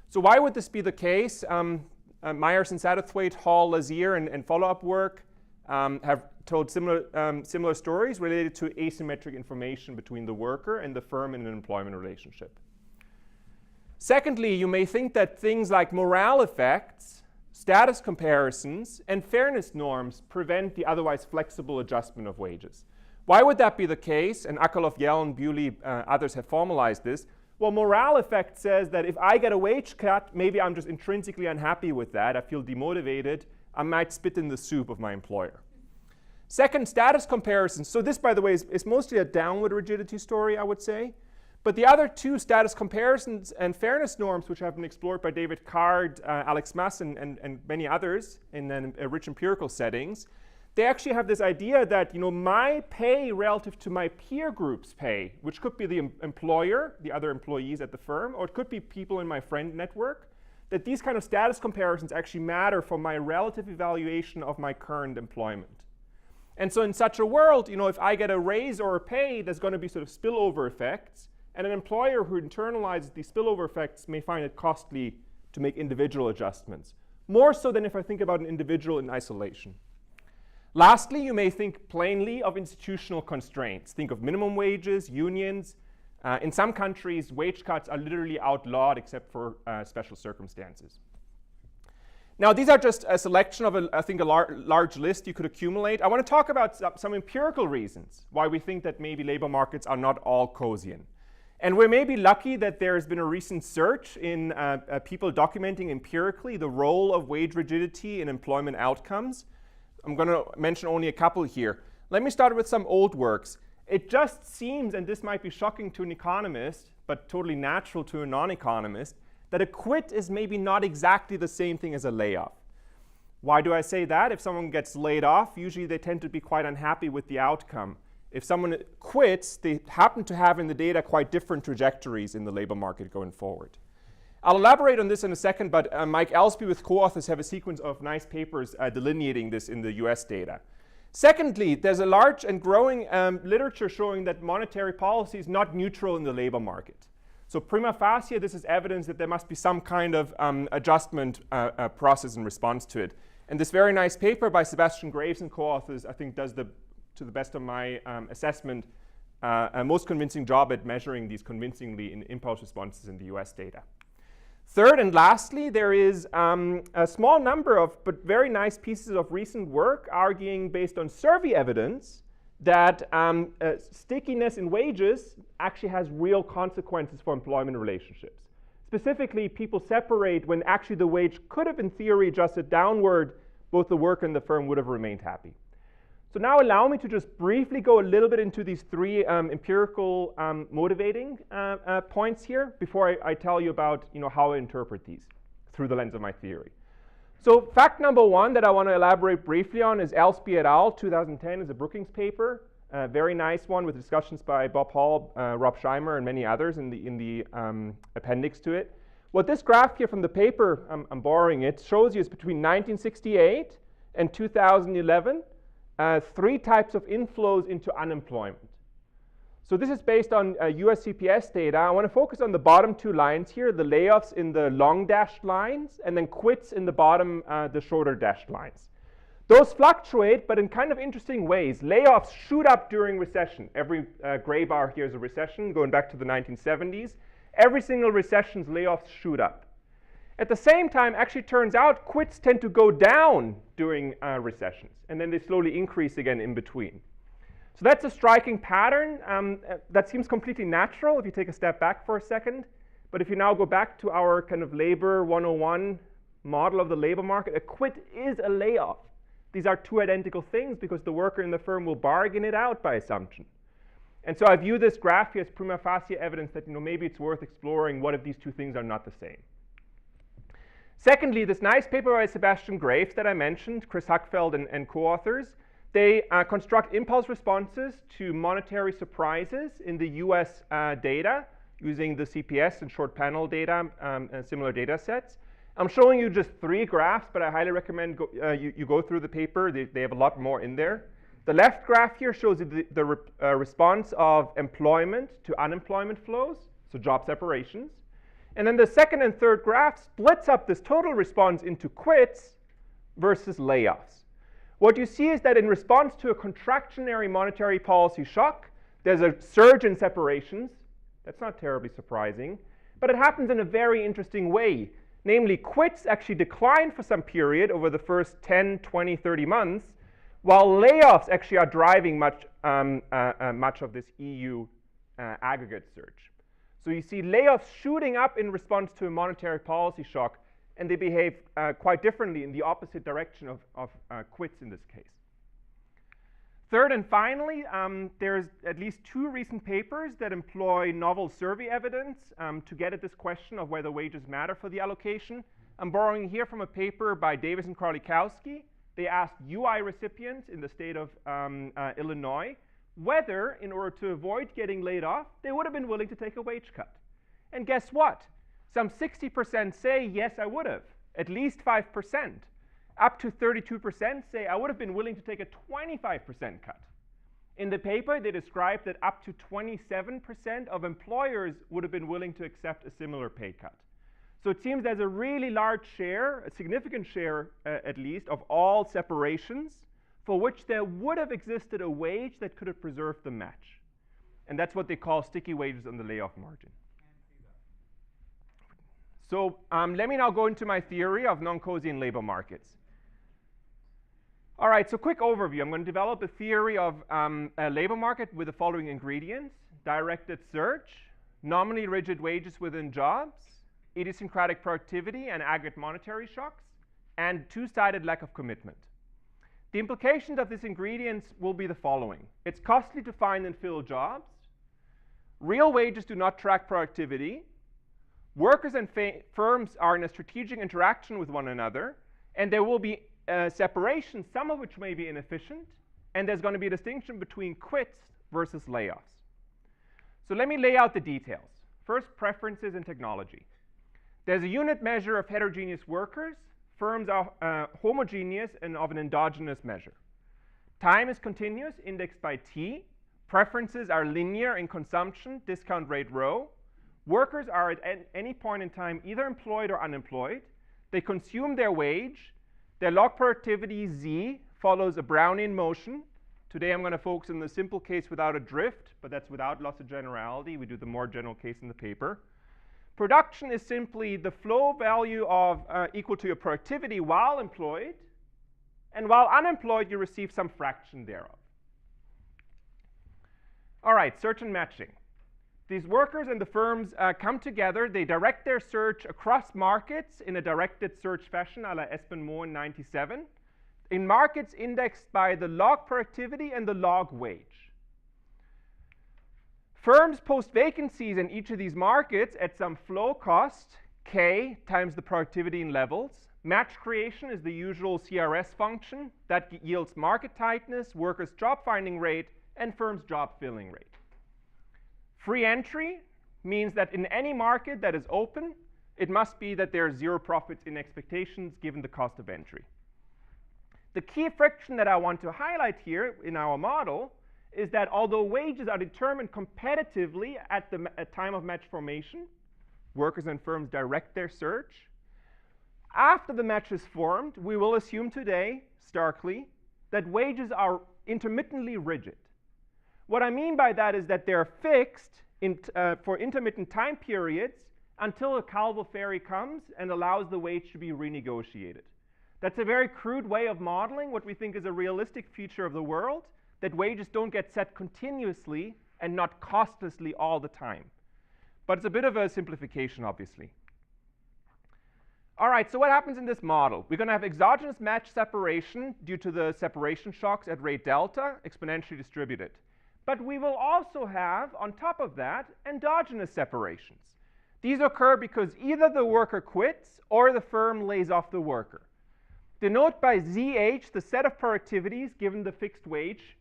Speaker 1: So why would this be the case? Myers and Satterthwaite, Hall, Lazier, and follow-up work have told similar stories related to asymmetric information between the worker and the firm in an employment relationship. Secondly, you may think that things like morale effects, status comparisons, and fairness norms prevent the otherwise flexible adjustment of wages. Why would that be the case? And Akerlof, Yellen, Bewley, others have formalized this. Well, morale effect says that if I get a wage cut, maybe I'm just intrinsically unhappy with that. I feel demotivated. I might spit in the soup of my employer. Second, status comparisons. So this, by the way, is mostly a downward rigidity story, I would say. But the other two, status comparisons and fairness norms, which have been explored by David Card, Alex Mass, and many others in rich empirical settings, they actually have this idea that my pay relative to my peer group's pay, which could be the employer, the other employees at the firm, or it could be people in my friend network, that these kind of status comparisons actually matter for my relative evaluation of my current employment. And so in such a world, if I get a raise or a pay, there's going to be sort of spillover effects, and an employer who internalizes these spillover effects may find it costly to make individual adjustments, more so than if I think about an individual in isolation. Lastly, you may think plainly of institutional constraints. Think of minimum wages, unions. In some countries, wage cuts are literally outlawed except for special circumstances. Now, these are just a selection of, I think, a large list you could accumulate. I want to talk about some empirical reasons why we think that maybe labor markets are not all Coasian. And we may be lucky that there has been a recent search in people documenting empirically the role of wage rigidity in employment outcomes. I'm going to mention only a couple here. Let me start with some old works. It just seems, and this might be shocking to an economist, but totally natural to a non-economist, that a quit is maybe not exactly the same thing as a layoff. Why do I say that? If someone gets laid off, usually they tend to be quite unhappy with the outcome. If someone quits, they happen to have in the data quite different trajectories in the labor market going forward. I'll elaborate on this in a second, but Mike Elsby with co-authors have a sequence of nice papers delineating this in the US data. Secondly, there's a large and growing literature showing that monetary policy is not neutral in the labor market. So prima facie, this is evidence that there must be some kind of adjustment process in response to it. And this very nice paper by Sebastian Graves and co-authors, I think, does, to the best of my assessment, a most convincing job at measuring these convincingly in impulse responses in the US data. Third and lastly, there is a small number of but very nice pieces of recent work arguing based on survey evidence that stickiness in wages actually has real consequences for employment relationships. Specifically, people separate when actually the wage could have in theory adjusted downward, both the worker and the firm would have remained happy. So now allow me to just briefly go a little bit into these three empirical motivating points here before I tell you about how I interpret these through the lens of my theory. So fact number one that I want to elaborate briefly on is Elsby et al. 2010 is a Brookings paper, a very nice one with discussions by Bob Hall, Rob Scheimer, and many others in the appendix to it. What this graph here from the paper, I'm borrowing it, shows you is between 1968 and 2011, three types of inflows into unemployment. So this is based on US CPS data. I want to focus on the bottom two lines here, the layoffs in the long dashed lines, and then quits in the bottom, the shorter dashed lines. Those fluctuate, but in kind of interesting ways. Layoffs shoot up during recession. Every gray bar here is a recession, going back to the 1970s. Every single recession's layoffs shoot up. At the same time, actually turns out quits tend to go down during recessions, and then they slowly increase again in between. So that's a striking pattern that seems completely natural if you take a step back for a second. But if you now go back to our kind of labor 101 model of the labor market, a quit is a layoff. These are two identical things because the worker in the firm will bargain it out by assumption. And so I view this graph here as prima facie evidence that maybe it's worth exploring what if these two things are not the same. Secondly, this nice paper by Sebastian Graves that I mentioned, Chris Huckfeld and co-authors, they construct impulse responses to monetary surprises in the US data using the CPS and short panel data and similar data sets. I'm showing you just three graphs, but I highly recommend you go through the paper. They have a lot more in there. The left graph here shows you the response of employment to unemployment flows, so job separations. And then the second and third graph splits up this total response into quits versus layoffs. What you see is that in response to a contractionary monetary policy shock, there's a surge in separations. That's not terribly surprising, but it happens in a very interesting way. Namely, quits actually decline for some period over the first 10, 20, 30 months, while layoffs actually are driving much of this EU aggregate surge. So you see layoffs shooting up in response to a monetary policy shock, and they behave quite differently in the opposite direction of quits in this case. Third and finally, there's at least two recent papers that employ novel survey evidence to get at this question of whether wages matter for the allocation. I'm borrowing here from a paper by Davis and Kralikowski they asked UI recipients in the state of Illinois whether, in order to avoid getting laid off, they would have been willing to take a wage cut. And guess what? Some 60% say, yes, I would have, at least 5%. Up to 32% say, I would have been willing to take a 25% cut. In the paper, they described that up to 27% of employers would have been willing to accept a similar pay cut. So it seems there's a really large share, a significant share at least, of all separations for which there would have existed a wage that could have preserved the match. And that's what they call sticky wages on the layoff margin. So let me now go into my theory of non-Coasian labor markets. All right, so quick overview. I'm going to develop a theory of a labor market with the following ingredients: directed search, nominally rigid wages within jobs, idiosyncratic productivity and aggregate monetary shocks, and two-sided lack of commitment. The implications of these ingredients will be the following. It's costly to find and fill jobs. Real wages do not track productivity. Workers and firms are in a strategic interaction with one another, and there will be separation, some of which may be inefficient, and there's going to be a distinction between quits versus layoffs. So let me lay out the details. First, preferences and technology. There's a unit measure of heterogeneous workers. Firms are homogeneous and of an endogenous measure. Time is continuous, indexed by T. Preferences are linear in consumption, discount rate rho. Workers are at any point in time either employed or unemployed. They consume their wage. Their log productivity, Z, follows a Brownian motion. Today I'm going to focus on the simple case without a drift, but that's without loss of generality. We do the more general case in the paper. Production is simply the flow value of equal to your productivity while employed, and while unemployed you receive some fraction thereof. All right, search and matching. These workers and the firms come together. They direct their search across markets in a directed search fashion, a la Espen-Moe in 97, in markets indexed by the log productivity and the log wage. Firms post vacancies in each of these markets at some flow cost, K, times the productivity in levels. Match creation is the usual CRS function that yields market tightness, workers' job finding rate, and firms' job filling rate. Free entry means that in any market that is open, it must be that there are zero profits in expectations given the cost of entry. The key friction that I want to highlight here in our model is that although wages are determined competitively at the time of match formation, workers and firms direct their search. After the match is formed, we will assume today, starkly, that wages are intermittently rigid. What I mean by that is that they're fixed for intermittent time periods until a Calvo ferry comes and allows the wage to be renegotiated. That's a very crude way of modeling what we think is a realistic feature of the world, that wages don't get set continuously and not costlessly all the time. But it's a bit of a simplification, obviously. All right, so what happens in this model? We're going to have exogenous match separation due to the separation shocks at rate delta, exponentially distributed. But we will also have, on top of that, endogenous separations. These occur because either the worker quits or the firm lays off the worker. Denote by ZH the set of productivities given the fixed wage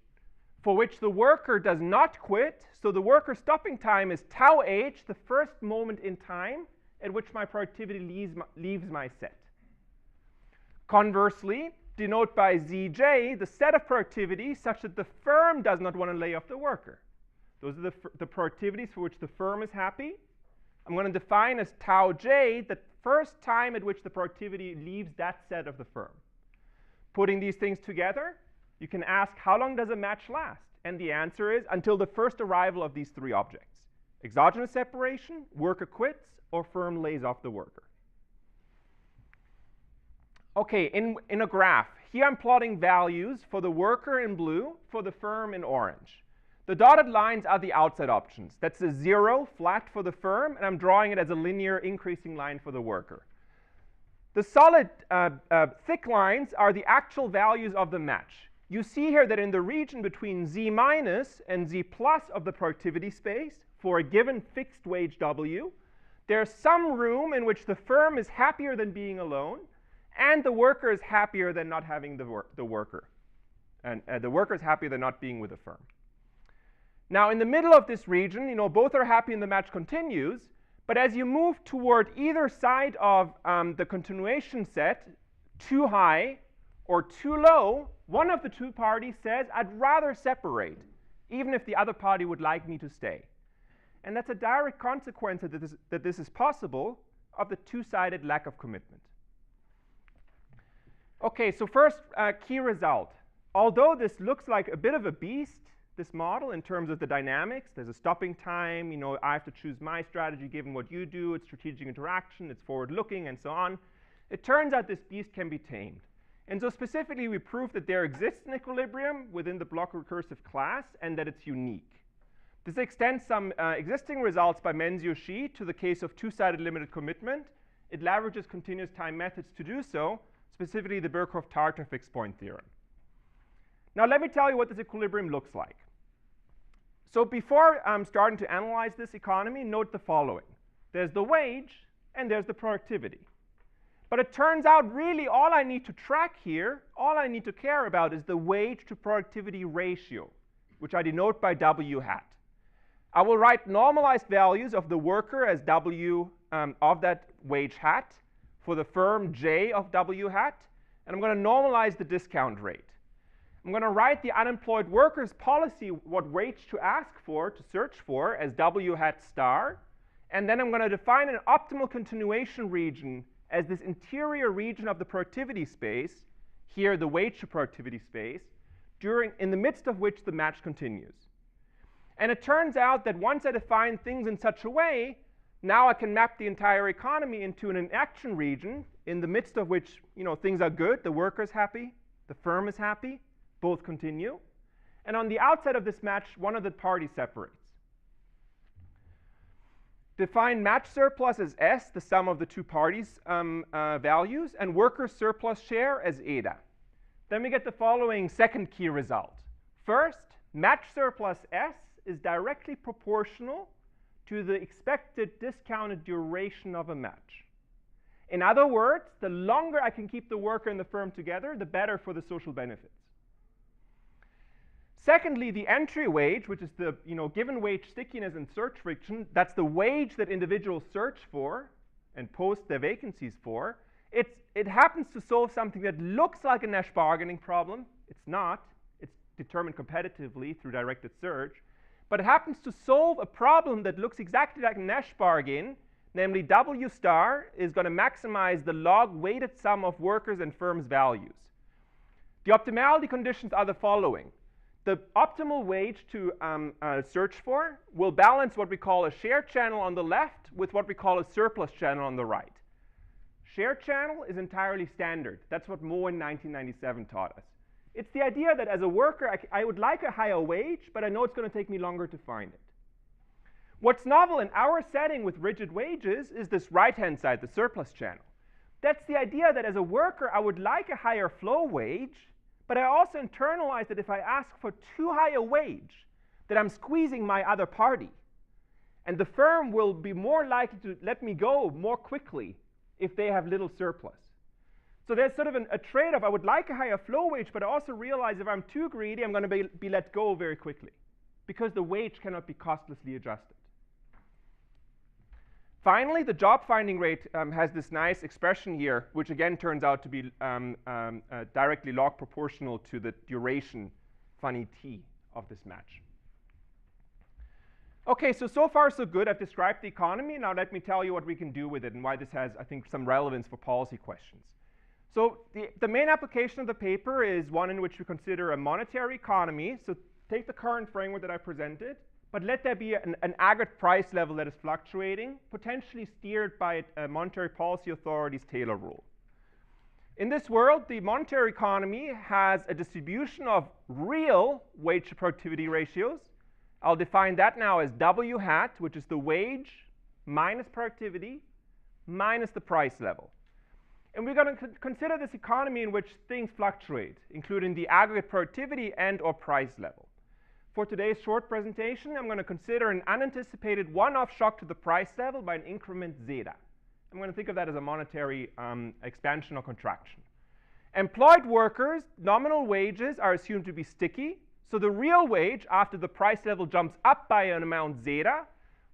Speaker 1: for which the worker does not quit, so the worker stopping time is tau h, the first moment in time at which my productivity leaves my set. Conversely, denote by Zj the set of productivities such that the firm does not want to lay off the worker. Those are the productivities for which the firm is happy. I'm going to define as tau j the first time at which the productivity leaves that set of the firm. Putting these things together, you can ask how long does a match last? And the answer is until the first arrival of these three objects. Exogenous separation, worker quits, or firm lays off the worker. Okay, in a graph, here I'm plotting values for the worker in blue, for the firm in orange. The dotted lines are the outside options. That's a 0 flat for the firm, and I'm drawing it as a linear increasing line for the worker. The solid thick lines are the actual values of the match. You see here that in the region between Z minus and Z plus of the productivity space for a given fixed wage W, there's some room in which the firm is happier than being alone, and the worker is happier than not having the worker. And the worker is happier than not being with the firm. Now, in the middle of this region, you know, both are happy and the match continues. But as you move toward either side of the continuation set, too high or too low, one of the two parties says, I'd rather separate, even if the other party would like me to stay. And that's a direct consequence that this is possible of the two-sided lack of commitment. Okay, so first, key result. Although this looks like a bit of a beast, this model, in terms of the dynamics, there's a stopping time, you know, I have to choose my strategy given what you do, it's strategic interaction, it's forward-looking, and so on. It turns out this beast can be tamed. And so specifically, we proved that there exists an equilibrium within the block recursive class and that it's unique. This extends some existing results by Menzio-Shi to the case of two-sided limited commitment. It leverages continuous time methods to do so, specifically the Birkhoff-Tartar fixed point theorem. Now let me tell you what this equilibrium looks like. So before starting to analyze this economy, note the following. There's the wage and there's the productivity. But it turns out really all I need to track here, all I need to care about is the wage to productivity ratio, which I denote by W hat. I will write normalized values of the worker as W of that wage hat for the firm J of W hat, and I'm going to normalize the discount rate. I'm going to write the unemployed workers policy, what wage to ask for, to search for, as W hat star, and then I'm going to define an optimal continuation region as this interior region of the productivity space, here the wage to productivity space, in the midst of which the match continues. And it turns out that once I define things in such a way, now I can map the entire economy into an inaction region in the midst of which, you know, things are good, the worker is happy, the firm is happy, both continue. And on the outside of this match, one of the parties separates. Define match surplus as S, the sum of the two parties' values, and worker surplus share as eta. Then we get the following second key result. First, match surplus S is directly proportional to the expected discounted duration of a match. In other words, the longer I can keep the worker and the firm together, the better for the social benefits. Secondly, the entry wage, which is the given wage stickiness and search friction, that's the wage that individuals search for and post their vacancies for. It happens to solve something that looks like a Nash bargaining problem. It's not. It's determined competitively through directed search. But it happens to solve a problem that looks exactly like a Nash bargain, namely W star is going to maximize the log weighted sum of workers and firms' values. The optimality conditions are the following. The optimal wage to search for will balance what we call a share channel on the left with what we call a surplus channel on the right. Share channel is entirely standard. That's what Moe in 1997 taught us. It's the idea that as a worker, I would like a higher wage, but I know it's going to take me longer to find it. What's novel in our setting with rigid wages is this right-hand side, the surplus channel. That's the idea that as a worker, I would like a higher flow wage, but I also internalize that if I ask for too high a wage, that I'm squeezing my other party. And the firm will be more likely to let me go more quickly if they have little surplus. So there's sort of a trade-off. I would like a higher flow wage, but I also realize if I'm too greedy, I'm going to be let go very quickly because the wage cannot be costlessly adjusted. Finally, the job finding rate has this nice expression here, which again turns out to be directly log proportional to the duration, funny t, of this match. Okay, so far so good. I've described the economy. Now let me tell you what we can do with it and why this has, I think, some relevance for policy questions. So the main application of the paper is one in which we consider a monetary economy. So take the current framework that I presented, but let there be an aggregate price level that is fluctuating, potentially steered by a monetary policy authority's Taylor rule. In this world, the monetary economy has a distribution of real wage to productivity ratios. I'll define that now as W hat, which is the wage minus productivity minus the price level. And we're going to consider this economy in which things fluctuate, including the aggregate productivity and or price level. For today's short presentation, I'm going to consider an unanticipated one-off shock to the price level by an increment zeta. I'm going to think of that as a monetary expansion or contraction. Employed workers, nominal wages are assumed to be sticky. So the real wage, after the price level jumps up by an amount zeta,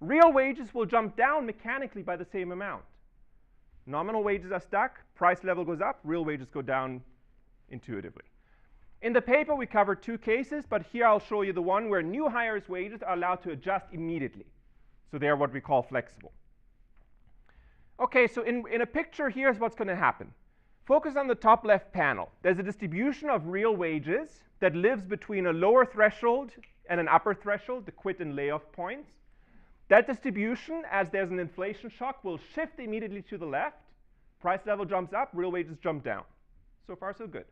Speaker 1: real wages will jump down mechanically by the same amount. Nominal wages are stuck, price level goes up, real wages go down intuitively. In the paper, we covered two cases, but here I'll show you the one where new hires' wages are allowed to adjust immediately. So they are what we call flexible. Okay, so in a picture, here's what's going to happen. Focus on the top left panel. There's a distribution of real wages that lives between a lower threshold and an upper threshold, the quit and layoff points. That distribution, as there's an inflation shock, will shift immediately to the left. Price level jumps up, real wages jump down. So far, so good.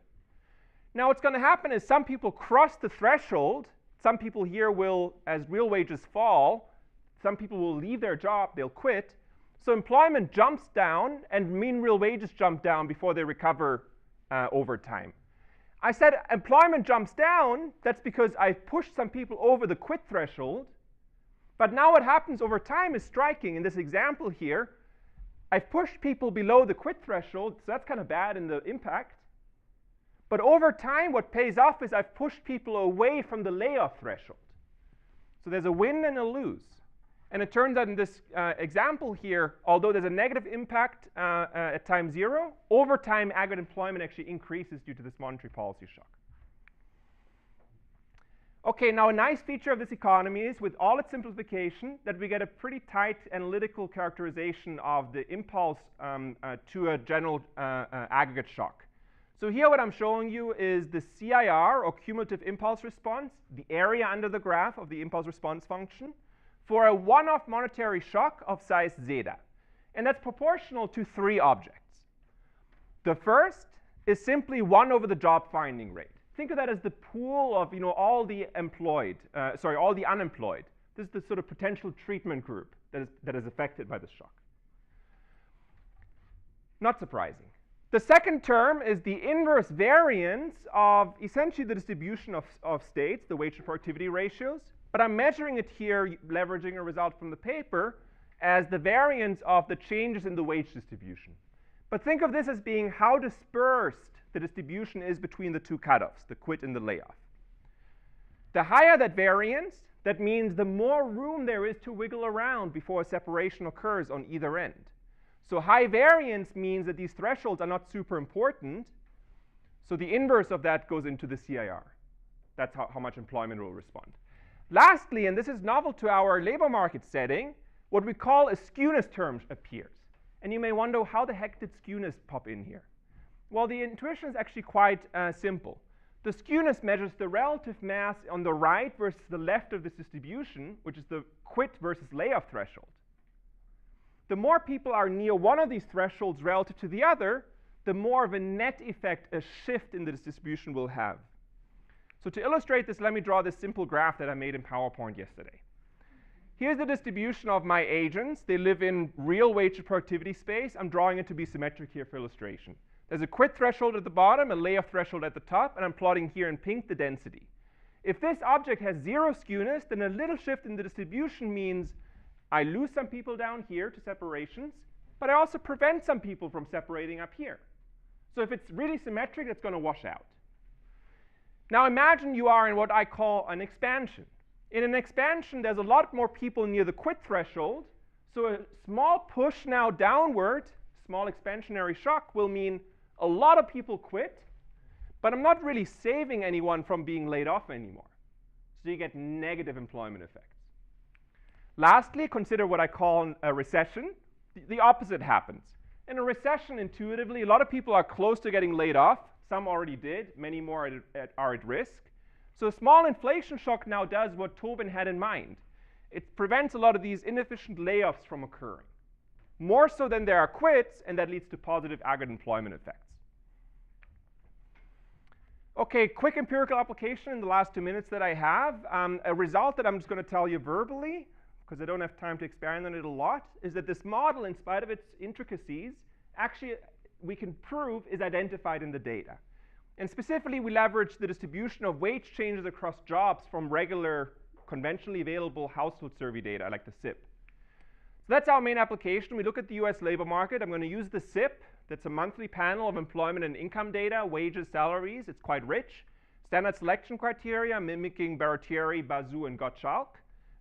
Speaker 1: Now, what's going to happen is some people cross the threshold. Some people here will, as real wages fall, some people will leave their job, they'll quit. So employment jumps down, and mean real wages jump down before they recover over time. I said employment jumps down. That's because I've pushed some people over the quit threshold. But now what happens over time is striking. In this example here, I've pushed people below the quit threshold, so that's kind of bad in the impact. But over time, what pays off is I've pushed people away from the layoff threshold. So there's a win and a lose. And it turns out in this example here, although there's a negative impact at time zero, over time aggregate employment actually increases due to this monetary policy shock. Okay, now a nice feature of this economy is, with all its simplification, that we get a pretty tight analytical characterization of the impulse to a general aggregate shock. So here what I'm showing you is the CIR, or cumulative impulse response, the area under the graph of the impulse response function, for a one-off monetary shock of size zeta. And that's proportional to three objects. The first is simply 1 over the job finding rate. Think of that as the pool of all the all the unemployed. This is the sort of potential treatment group that is affected by this shock. Not surprising. The second term is the inverse variance of essentially the distribution of states, the wage to productivity ratios. But I'm measuring it here, leveraging a result from the paper, as the variance of the changes in the wage distribution. But think of this as being how dispersed the distribution is between the two cutoffs, the quit and the layoff. The higher that variance, that means the more room there is to wiggle around before a separation occurs on either end. So high variance means that these thresholds are not super important. So the inverse of that goes into the CIR. That's how much employment will respond. Lastly, and this is novel to our labor market setting, what we call a skewness term appears. And you may wonder, how the heck did skewness pop in here? Well, the intuition is actually quite simple. The skewness measures the relative mass on the right versus the left of this distribution, which is the quit versus layoff threshold. The more people are near one of these thresholds relative to the other, the more of a net effect a shift in the distribution will have. So to illustrate this, let me draw this simple graph that I made in PowerPoint yesterday. Here's the distribution of my agents. They live in real wage to productivity space. I'm drawing it to be symmetric here for illustration. There's a quit threshold at the bottom, a layoff threshold at the top, and I'm plotting here in pink the density. If this object has zero skewness, then a little shift in the distribution means I lose some people down here to separations, but I also prevent some people from separating up here. So if it's really symmetric, it's going to wash out. Now imagine you are in what I call an expansion. In an expansion, there's a lot more people near the quit threshold, so a small push now downward, small expansionary shock, will mean a lot of people quit, but I'm not really saving anyone from being laid off anymore. So you get negative employment effects. Lastly, consider what I call a recession. The opposite happens. In a recession, intuitively, a lot of people are close to getting laid off. Some already did. Many more are at risk. So a small inflation shock now does what Tobin had in mind. It prevents a lot of these inefficient layoffs from occurring. More so than there are quits, and that leads to positive aggregate employment effects. Okay, quick empirical application in the last 2 minutes that I have. A result that I'm just going to tell you verbally, because I don't have time to expand on it a lot, is that this model, in spite of its intricacies, actually we can prove is identified in the data. And specifically, we leverage the distribution of wage changes across jobs from regular, conventionally available household survey data, like the SIP. So that's our main application. We look at the US labor market. I'm going to use the SIP. That's a monthly panel of employment and income data, wages, salaries. It's quite rich. Standard selection criteria mimicking Baratieri, Bazou, and Gottschalk.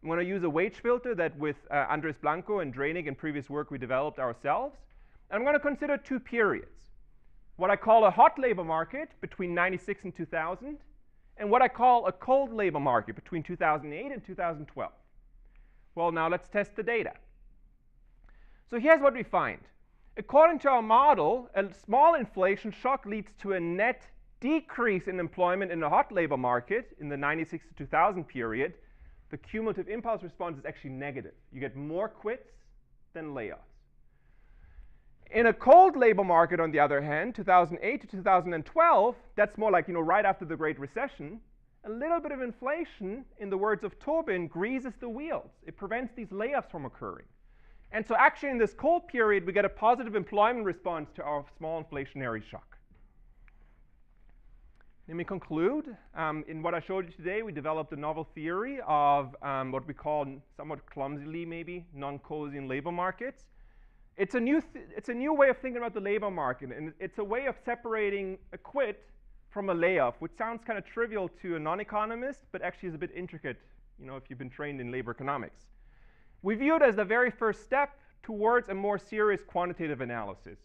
Speaker 1: I'm going to use a wage filter that with Andres Blanco and Drainig and previous work we developed ourselves. And I'm going to consider two periods. What I call a hot labor market between 96 and 2000, and what I call a cold labor market between 2008 and 2012. Well, now let's test the data. So here's what we find. According to our model, a small inflation shock leads to a net decrease in employment in the hot labor market in the 96 to 2000 period. The cumulative impulse response is actually negative. You get more quits than layoffs. In a cold labor market, on the other hand, 2008 to 2012, that's more like, right after the Great Recession, a little bit of inflation, in the words of Tobin, greases the wheels. It prevents these layoffs from occurring. And so actually in this cold period, we get a positive employment response to our small inflationary shock. Let me conclude. In what I showed you today, we developed a novel theory of what we call, somewhat clumsily maybe, non-Coasian labor markets. It's a new way of thinking about the labor market, and it's a way of separating a quit from a layoff, which sounds kind of trivial to a non-economist, but actually is a bit intricate, if you've been trained in labor economics. We view it as the very first step towards a more serious quantitative analysis.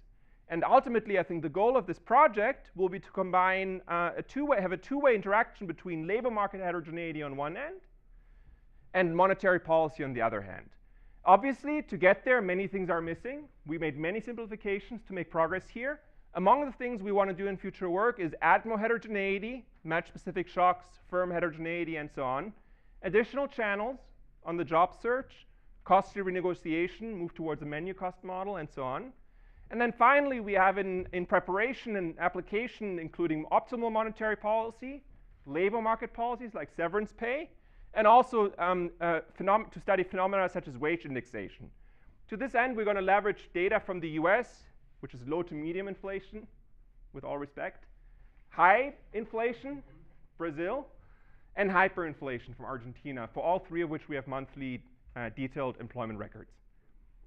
Speaker 1: And ultimately, I think the goal of this project will be to combine have a two-way interaction between labor market heterogeneity on one end and monetary policy on the other hand. Obviously, to get there, many things are missing. We made many simplifications to make progress here. Among the things we want to do in future work is add more heterogeneity, match specific shocks, firm heterogeneity, and so on. Additional channels on the job search, costly renegotiation, move towards a menu cost model, and so on. And then finally, we have in preparation and application, including optimal monetary policy, labor market policies like severance pay, and also to study phenomena such as wage indexation. To this end, we're going to leverage data from the US, which is low to medium inflation, with all respect, high inflation, Brazil, and hyperinflation from Argentina, for all three of which we have monthly detailed employment records.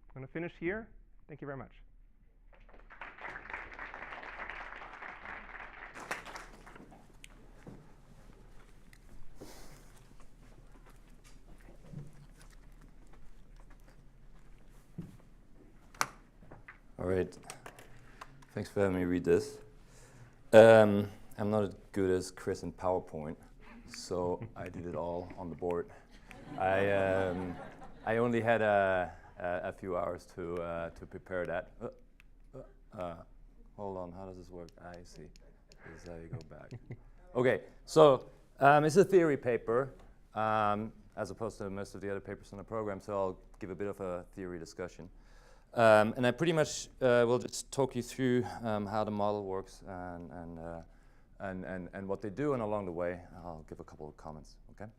Speaker 1: I'm going to finish here. Thank you very much.
Speaker 3: All right, thanks for having me read this. I'm not as good as Chris in PowerPoint, so I did it all on the board. I only had a few hours to prepare that. Hold on, how does this work? I see. This is how you go back. Okay, so it's a theory paper, as opposed to most of the other papers in the program, so I'll give a bit of a theory discussion. And I pretty much will just talk you through how the model works and what they do, and along the way I'll give a couple of comments. Okay.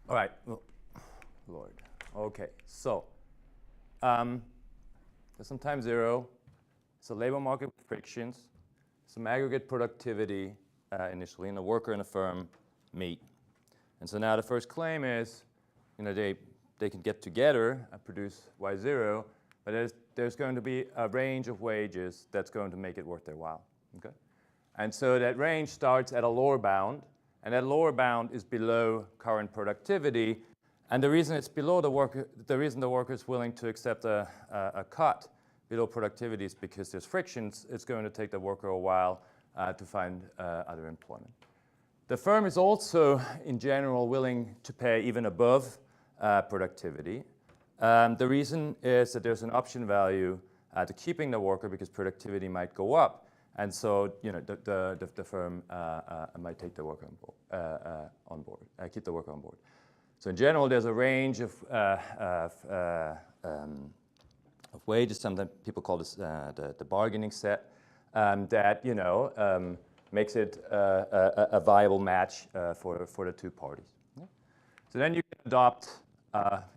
Speaker 3: All right. Oh, Lord. Okay. So there's some time zero. It's a labor market with frictions. Some aggregate productivity initially, and the worker and the firm meet. And so now the first claim is, they can get together and produce Y0, but there's going to be a range of wages that's going to make it worth their while. Okay? And so that range starts at a lower bound, and that lower bound is below current productivity. And the reason it's below the reason the worker is willing to accept a cut below productivity is because there's frictions. It's going to take the worker a while to find other employment. The firm is also, in general, willing to pay even above productivity. The reason is that there's an option value to keeping the worker because productivity might go up, and so the firm might take the worker on board, keep the worker on board. So in general, there's a range of wages. Sometimes people call this the bargaining set that makes it a viable match for the two parties. Yeah? So then you can adopt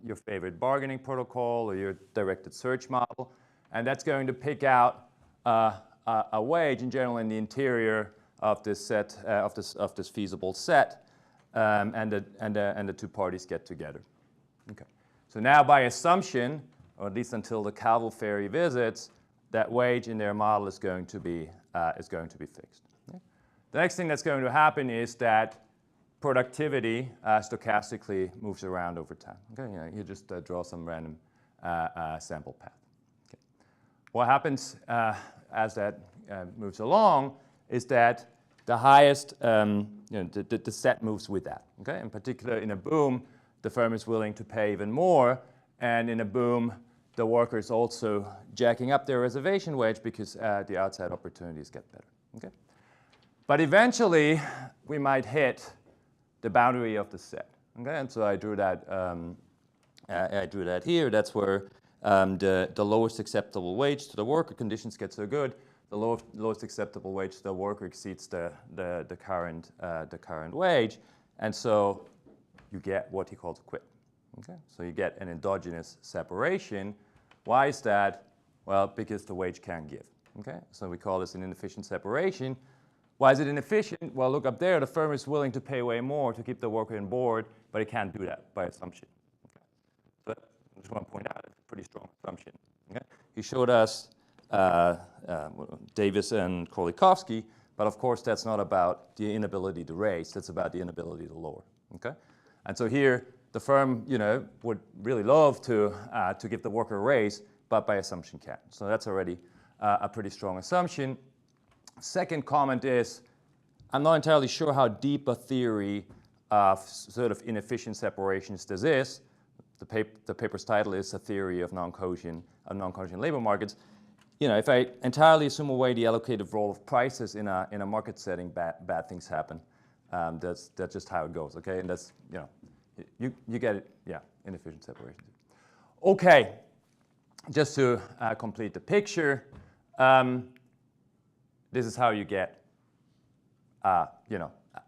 Speaker 3: your favorite bargaining protocol or your directed search model, and that's going to pick out a wage in general in the interior of this set of this feasible set, and the two parties get together. Okay. So now by assumption, or at least until the Calvo ferry visits, that wage in their model is going to be fixed. Okay? The next thing that's going to happen is that productivity stochastically moves around over time. Okay? You just draw some random sample path. Okay. What happens as that moves along is that the highest, the set moves with that. Okay? In particular, in a boom, the firm is willing to pay even more, and in a boom, the worker is also jacking up their reservation wage because the outside opportunities get better. Okay? But eventually, we might hit the boundary of the set. Okay? And so I drew that here. That's where the lowest acceptable wage to the worker, conditions get so good, the lowest acceptable wage to the worker exceeds the current wage, and so you get what he calls a quit. Okay? So you get an endogenous separation. Why is that? Well, because the wage can't give. Okay? So we call this an inefficient separation. Why is it inefficient? Well, look up there. The firm is willing to pay way more to keep the worker on board, but it can't do that by assumption. Okay? So I just want to point out it's a pretty strong assumption. Okay? He showed us Davis and Kolikovsky, but of course that's not about the inability to raise. That's about the inability to lower. Okay? And so here, the firm, would really love to give the worker a raise, but by assumption can't. So that's already a pretty strong assumption. Second comment is, I'm not entirely sure how deep a theory of sort of inefficient separations this is. The paper's title is A Theory of Non-Cohesion Labor Markets. If I entirely assume away the allocative role of prices in a market setting, bad things happen. That's just how it goes. Okay, and that's you get it. Yeah, inefficient separation. Okay, just to complete the picture. This is how you get,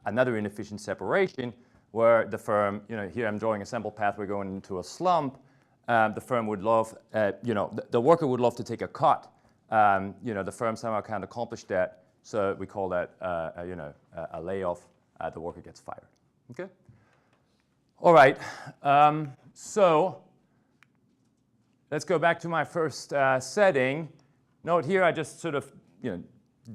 Speaker 3: another inefficient separation where the firm, here I'm drawing a sample path, we're going into a slump. The firm would love, the worker would love to take a cut. The firm somehow can't accomplish that, so we call that, a layoff. The worker gets fired. Okay. All right. So let's go back to my first setting. Note here, I just sort of,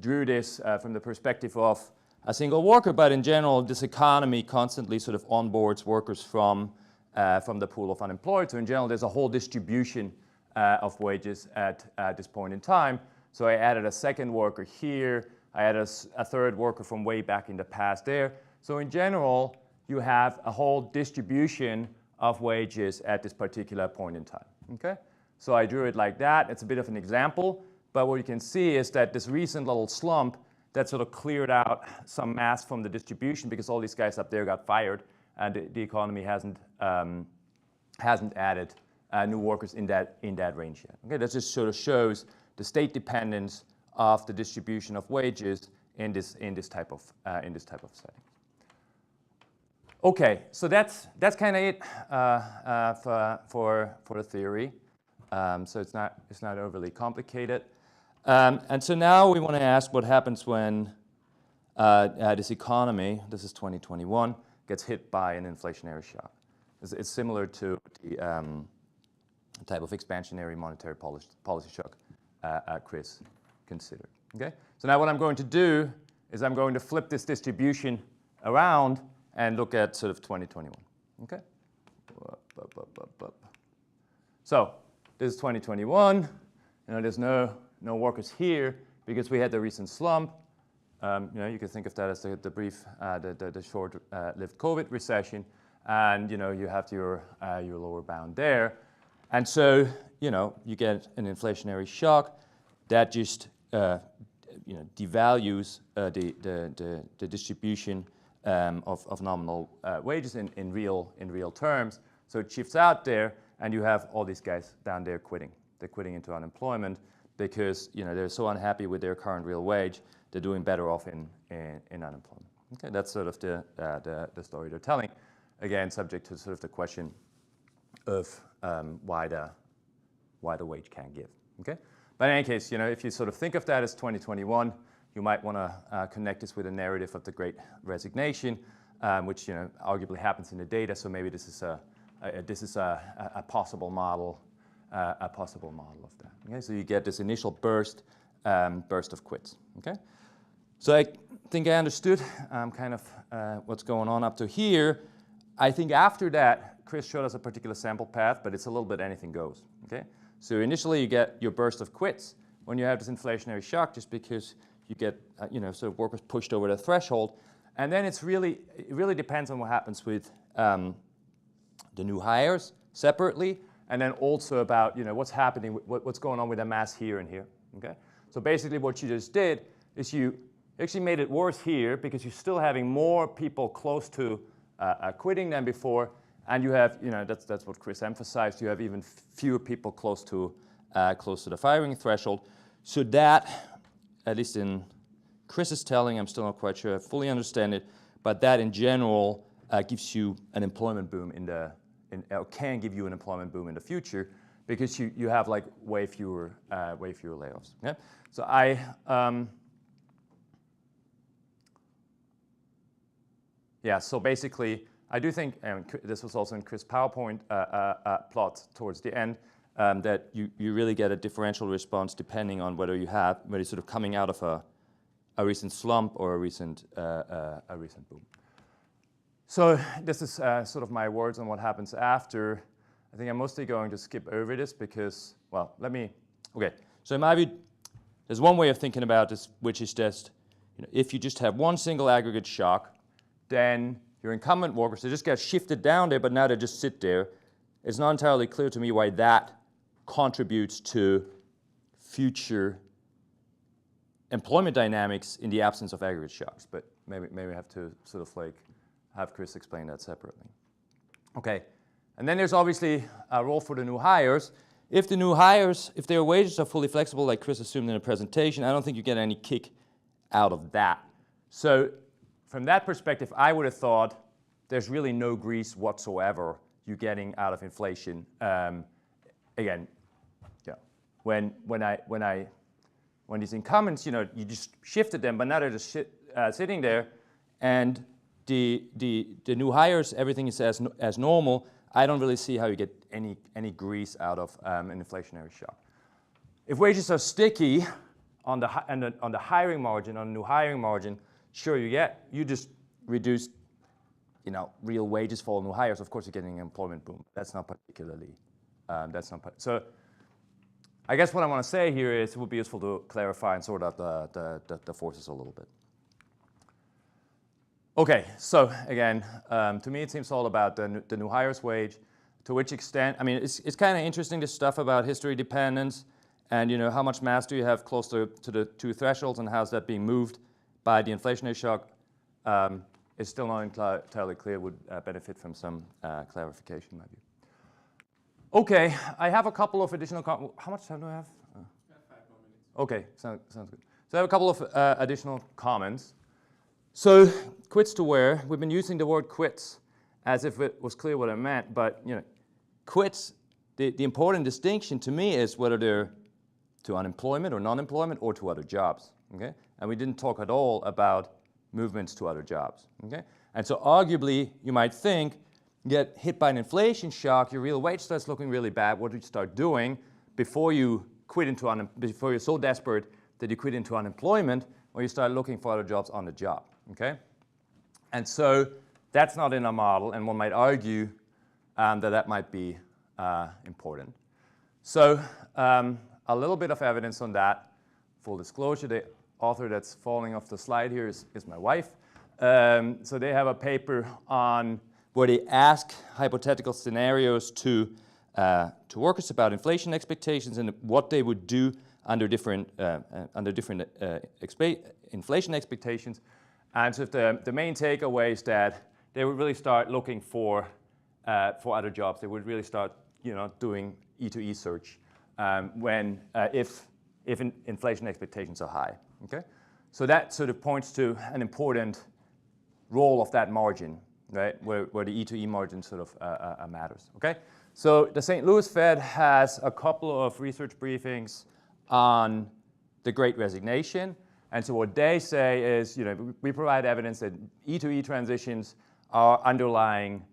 Speaker 3: drew this from the perspective of a single worker, but in general, this economy constantly sort of onboards workers from the pool of unemployed. So in general, there's a whole distribution of wages at this point in time. So I added a second worker here. I added a third worker from way back in the past there. So in general, you have a whole distribution of wages at this particular point in time. Okay? So I drew it like that. It's a bit of an example. But what you can see is that this recent little slump that sort of cleared out some mass from the distribution because all these guys up there got fired and the economy hasn't added new workers in that range yet. Okay, that just sort of shows the state dependence of the distribution of wages in this type of setting. Okay, so that's kind of it for the theory. So it's not overly complicated. And so now we want to ask what happens when this economy, this is 2021, gets hit by an inflationary shock. It's similar to the type of expansionary monetary policy shock Chris considered. Okay? So now what I'm going to do is I'm going to flip this distribution around and look at sort of 2021. Okay? So this is 2021. There's no workers here because we had the recent slump. You can think of that as the brief, the short-lived COVID recession, and you have your lower bound there, and so you get an inflationary shock that just devalues the distribution of nominal wages in real terms. So it shifts out there, and you have all these guys down there quitting. They're quitting into unemployment because they're so unhappy with their current real wage, they're doing better off in unemployment. Okay, that's sort of the story they're telling. Again, subject to sort of the question of why the wage can't give. Okay, but in any case, if you sort of think of that as 2021, you might want to connect this with a narrative of the Great Resignation, which arguably happens in the data. So maybe this is a this is a possible model, of that. Okay, so you get this initial burst of quits. Okay, so I think I understood kind of what's going on up to here. I think after that, Chris showed us a particular sample path, but it's a little bit anything goes. Okay, so initially you get your burst of quits when you have this inflationary shock, just because you get sort of workers pushed over the threshold, and then it really depends on what happens with the new hires separately, and then also about what's happening, what's going on with the mass here and here. Okay, so basically what you just did is you actually made it worse here because you're still having more people close to quitting than before, and you have that's what Chris emphasized. You have even fewer people close to the firing threshold. So that, at least in Chris's telling, I'm still not quite sure I fully understand it, but that in general gives you an employment boom or can give you an employment boom in the future, because you have like way fewer layoffs. Yeah? So so basically I do think, and this was also in Chris' PowerPoint plot towards the end, that you really get a differential response depending on whether you're sort of coming out of a recent slump or a recent boom. So this is sort of my words on what happens after. I think I'm mostly going to skip over this because, so in my view, there's one way of thinking about this, which is just, if you just have one single aggregate shock, then your incumbent workers, they just get shifted down there, but now they just sit there. It's not entirely clear to me why that contributes to future employment dynamics in the absence of aggregate shocks, but maybe I have to sort of like have Chris explain that separately. Okay, and then there's obviously a role for the new hires. If the new hires, if their wages are fully flexible, like Chris assumed in the presentation, I don't think you get any kick out of that. So from that perspective, I would have thought there's really no grease whatsoever you're getting out of inflation. Again, when these incumbents, you just shifted them, but now they're just sitting there, and the new hires, everything is as normal. I don't really see how you get any grease out of an inflationary shock. If wages are sticky on the hiring margin, on the new hiring margin, sure, you just reduce, real wages for new hires. Of course, you're getting an employment boom. That's not particularly. So I guess what I want to say here is it would be useful to clarify and sort out the forces a little bit. Okay, so again, to me it seems all about the new hires wage. To which extent, I mean, it's kind of interesting, this stuff about history dependence and how much mass do you have close to the two thresholds and how's that being moved by the inflationary shock. It's still not entirely clear, would benefit from some clarification in my view. Okay, I have a couple of additional how much time do I have? 5 more minutes. Okay, sounds good. So I have a couple of additional comments. So quits to where? We've been using the word quits as if it was clear what I meant, but quits, the important distinction to me is whether they're to unemployment or non-employment or to other jobs. Okay? And we didn't talk at all about movements to other jobs. Okay? And so arguably, you might think, get hit by an inflation shock, your real wage starts looking really bad. What do you start doing before you quit before you're so desperate that you quit into unemployment, or you start looking for other jobs on the job? Okay? And so that's not in our model, and one might argue that might be important. So a little bit of evidence on that. Full disclosure, the author that's falling off the slide here is my wife. So they have a paper on where they ask hypothetical scenarios to workers about inflation expectations and what they would do under different inflation expectations. And so the main takeaway is that they would really start looking for other jobs. They would really start doing E2E search if inflation expectations are high. Okay, so that sort of points to an important role of that margin, right, where the E2E margin sort of matters. Okay, so the St. Louis Fed has a couple of research briefings on the Great Resignation, and so what they say is, we provide evidence that E2E transitions are underlying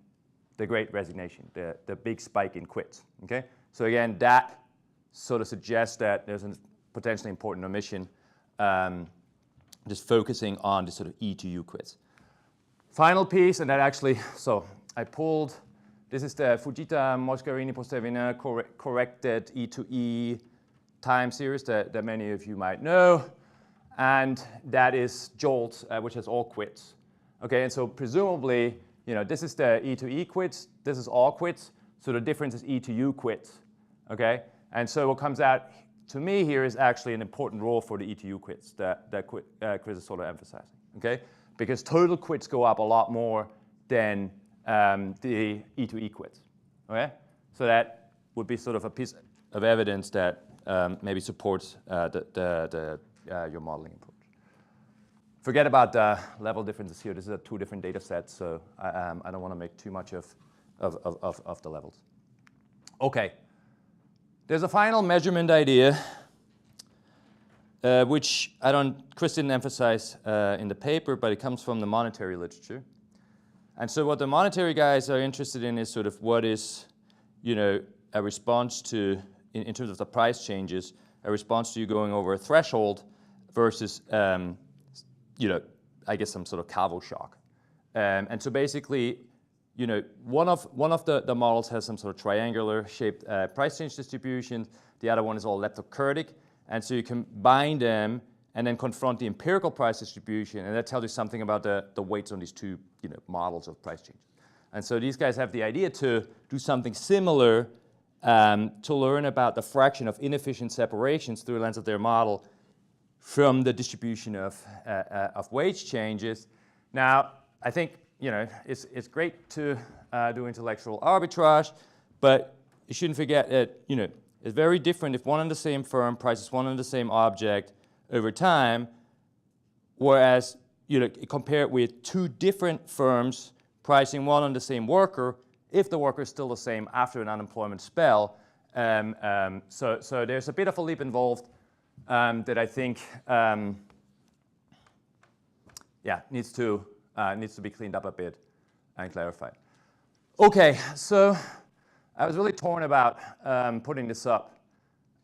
Speaker 3: the Great Resignation, the big spike in quits. Okay, so again, that sort of suggests that there's a potentially important omission, just focusing on the sort of E to U quits. Final piece, and that actually, so I pulled, this is the Fujita Moscarini Postevina corrected E to E time series that many of you might know, and that is JOLT, which has all quits. Okay, and so presumably, this is the E to E quits, this is all quits, so the difference is E to U quits. Okay, and so what comes out to me here is actually an important role for the E to U quits that Chris is sort of emphasizing. Okay, because total quits go up a lot more than the E to E quits. Okay, so that would be sort of a piece of evidence that maybe supports your modeling approach. Forget about the level differences here. This is two different data sets, so I don't want to make too much of the levels. Okay, there's a final measurement idea, which Chris didn't emphasize in the paper, but it comes from the monetary literature. And so what the monetary guys are interested in is sort of what is, a response to, in terms of the price changes, a response to you going over a threshold versus, I guess some sort of Calvo shock. And so basically, one of the models has some sort of triangular shaped price change distribution. The other one is all leptokurtic. And so you combine them and then confront the empirical price distribution, and that tells you something about the weights on these two models of price changes. And so these guys have the idea to do something similar to learn about the fraction of inefficient separations through the lens of their model from the distribution of wage changes. Now, I think it's great to do intellectual arbitrage, but you shouldn't forget that it's very different if one and the same firm prices one and the same object over time, whereas compare it with two different firms pricing one and the same worker if the worker is still the same after an unemployment spell. So there's a bit of a leap involved that I think needs to be cleaned up a bit and clarified. Okay, so I was really torn about putting this up.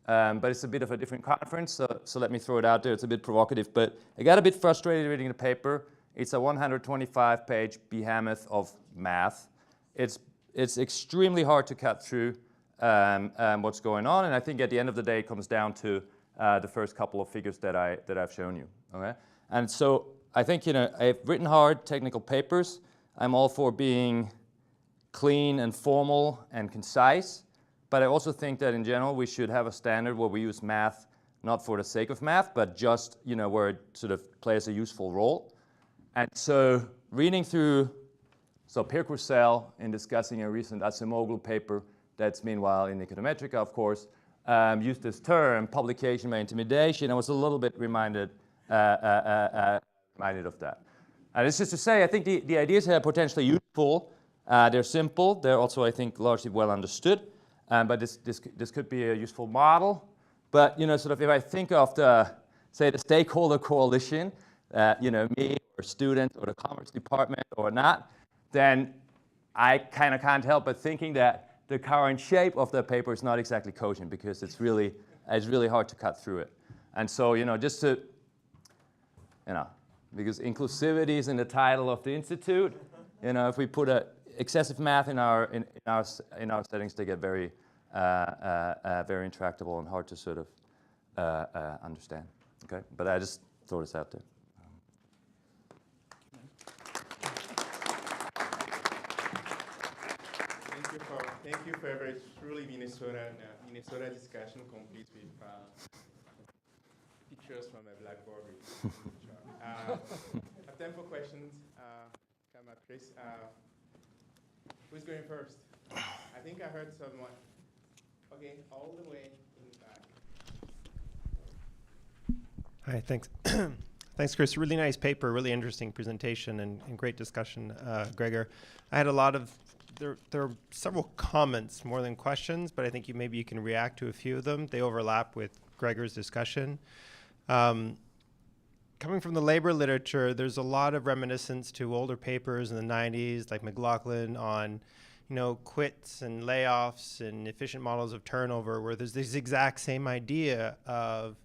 Speaker 3: But it's a bit of a different conference, so let me throw it out there. It's a bit provocative, but I got a bit frustrated reading the paper. It's a 125-page behemoth of math. It's extremely hard to cut through what's going on, and I think at the end of the day, it comes down to the first couple of figures that I've shown you. Okay, and so I think I've written hard technical papers. I'm all for being clean and formal and concise. But I also think that in general we should have a standard where we use math not for the sake of math, but just where it sort of plays a useful role. And so reading through, Pierre Courcelle in discussing a recent Acemoglu paper that's meanwhile in Econometrica, of course, used this term, publication by intimidation. I was a little bit reminded of that. And it's just to say, I think the ideas here are potentially useful. They're simple. They're also, I think, largely well understood. But this could be a useful model. But sort of if I think of the stakeholder coalition, me or students or the Commerce Department or not, then I kind of can't help but thinking that the current shape of the paper is not exactly cogent because it's really hard to cut through it. And so just to because inclusivity is in the title of the institute, if we put excessive math in our settings, they get very intractable and hard to sort of understand. Okay, but I just throw this out there.
Speaker 19: Thank you for a truly Minnesota discussion complete with pictures from a blackboard. Have time for questions. Come up, Chris. Who's going first? I think I heard someone. Okay, all the way in the back.
Speaker 5: Hi, thanks. Thanks, Chris. Really nice paper, really interesting presentation, and great discussion, Gregor. I had a lot of, there are several comments more than questions, but I think maybe you can react to a few of them. They overlap with Gregor's discussion. Coming from the labor literature, there's a lot of reminiscence to older papers in the 90s, like McLaughlin on, quits and layoffs and efficient models of turnover, where there's this exact same idea of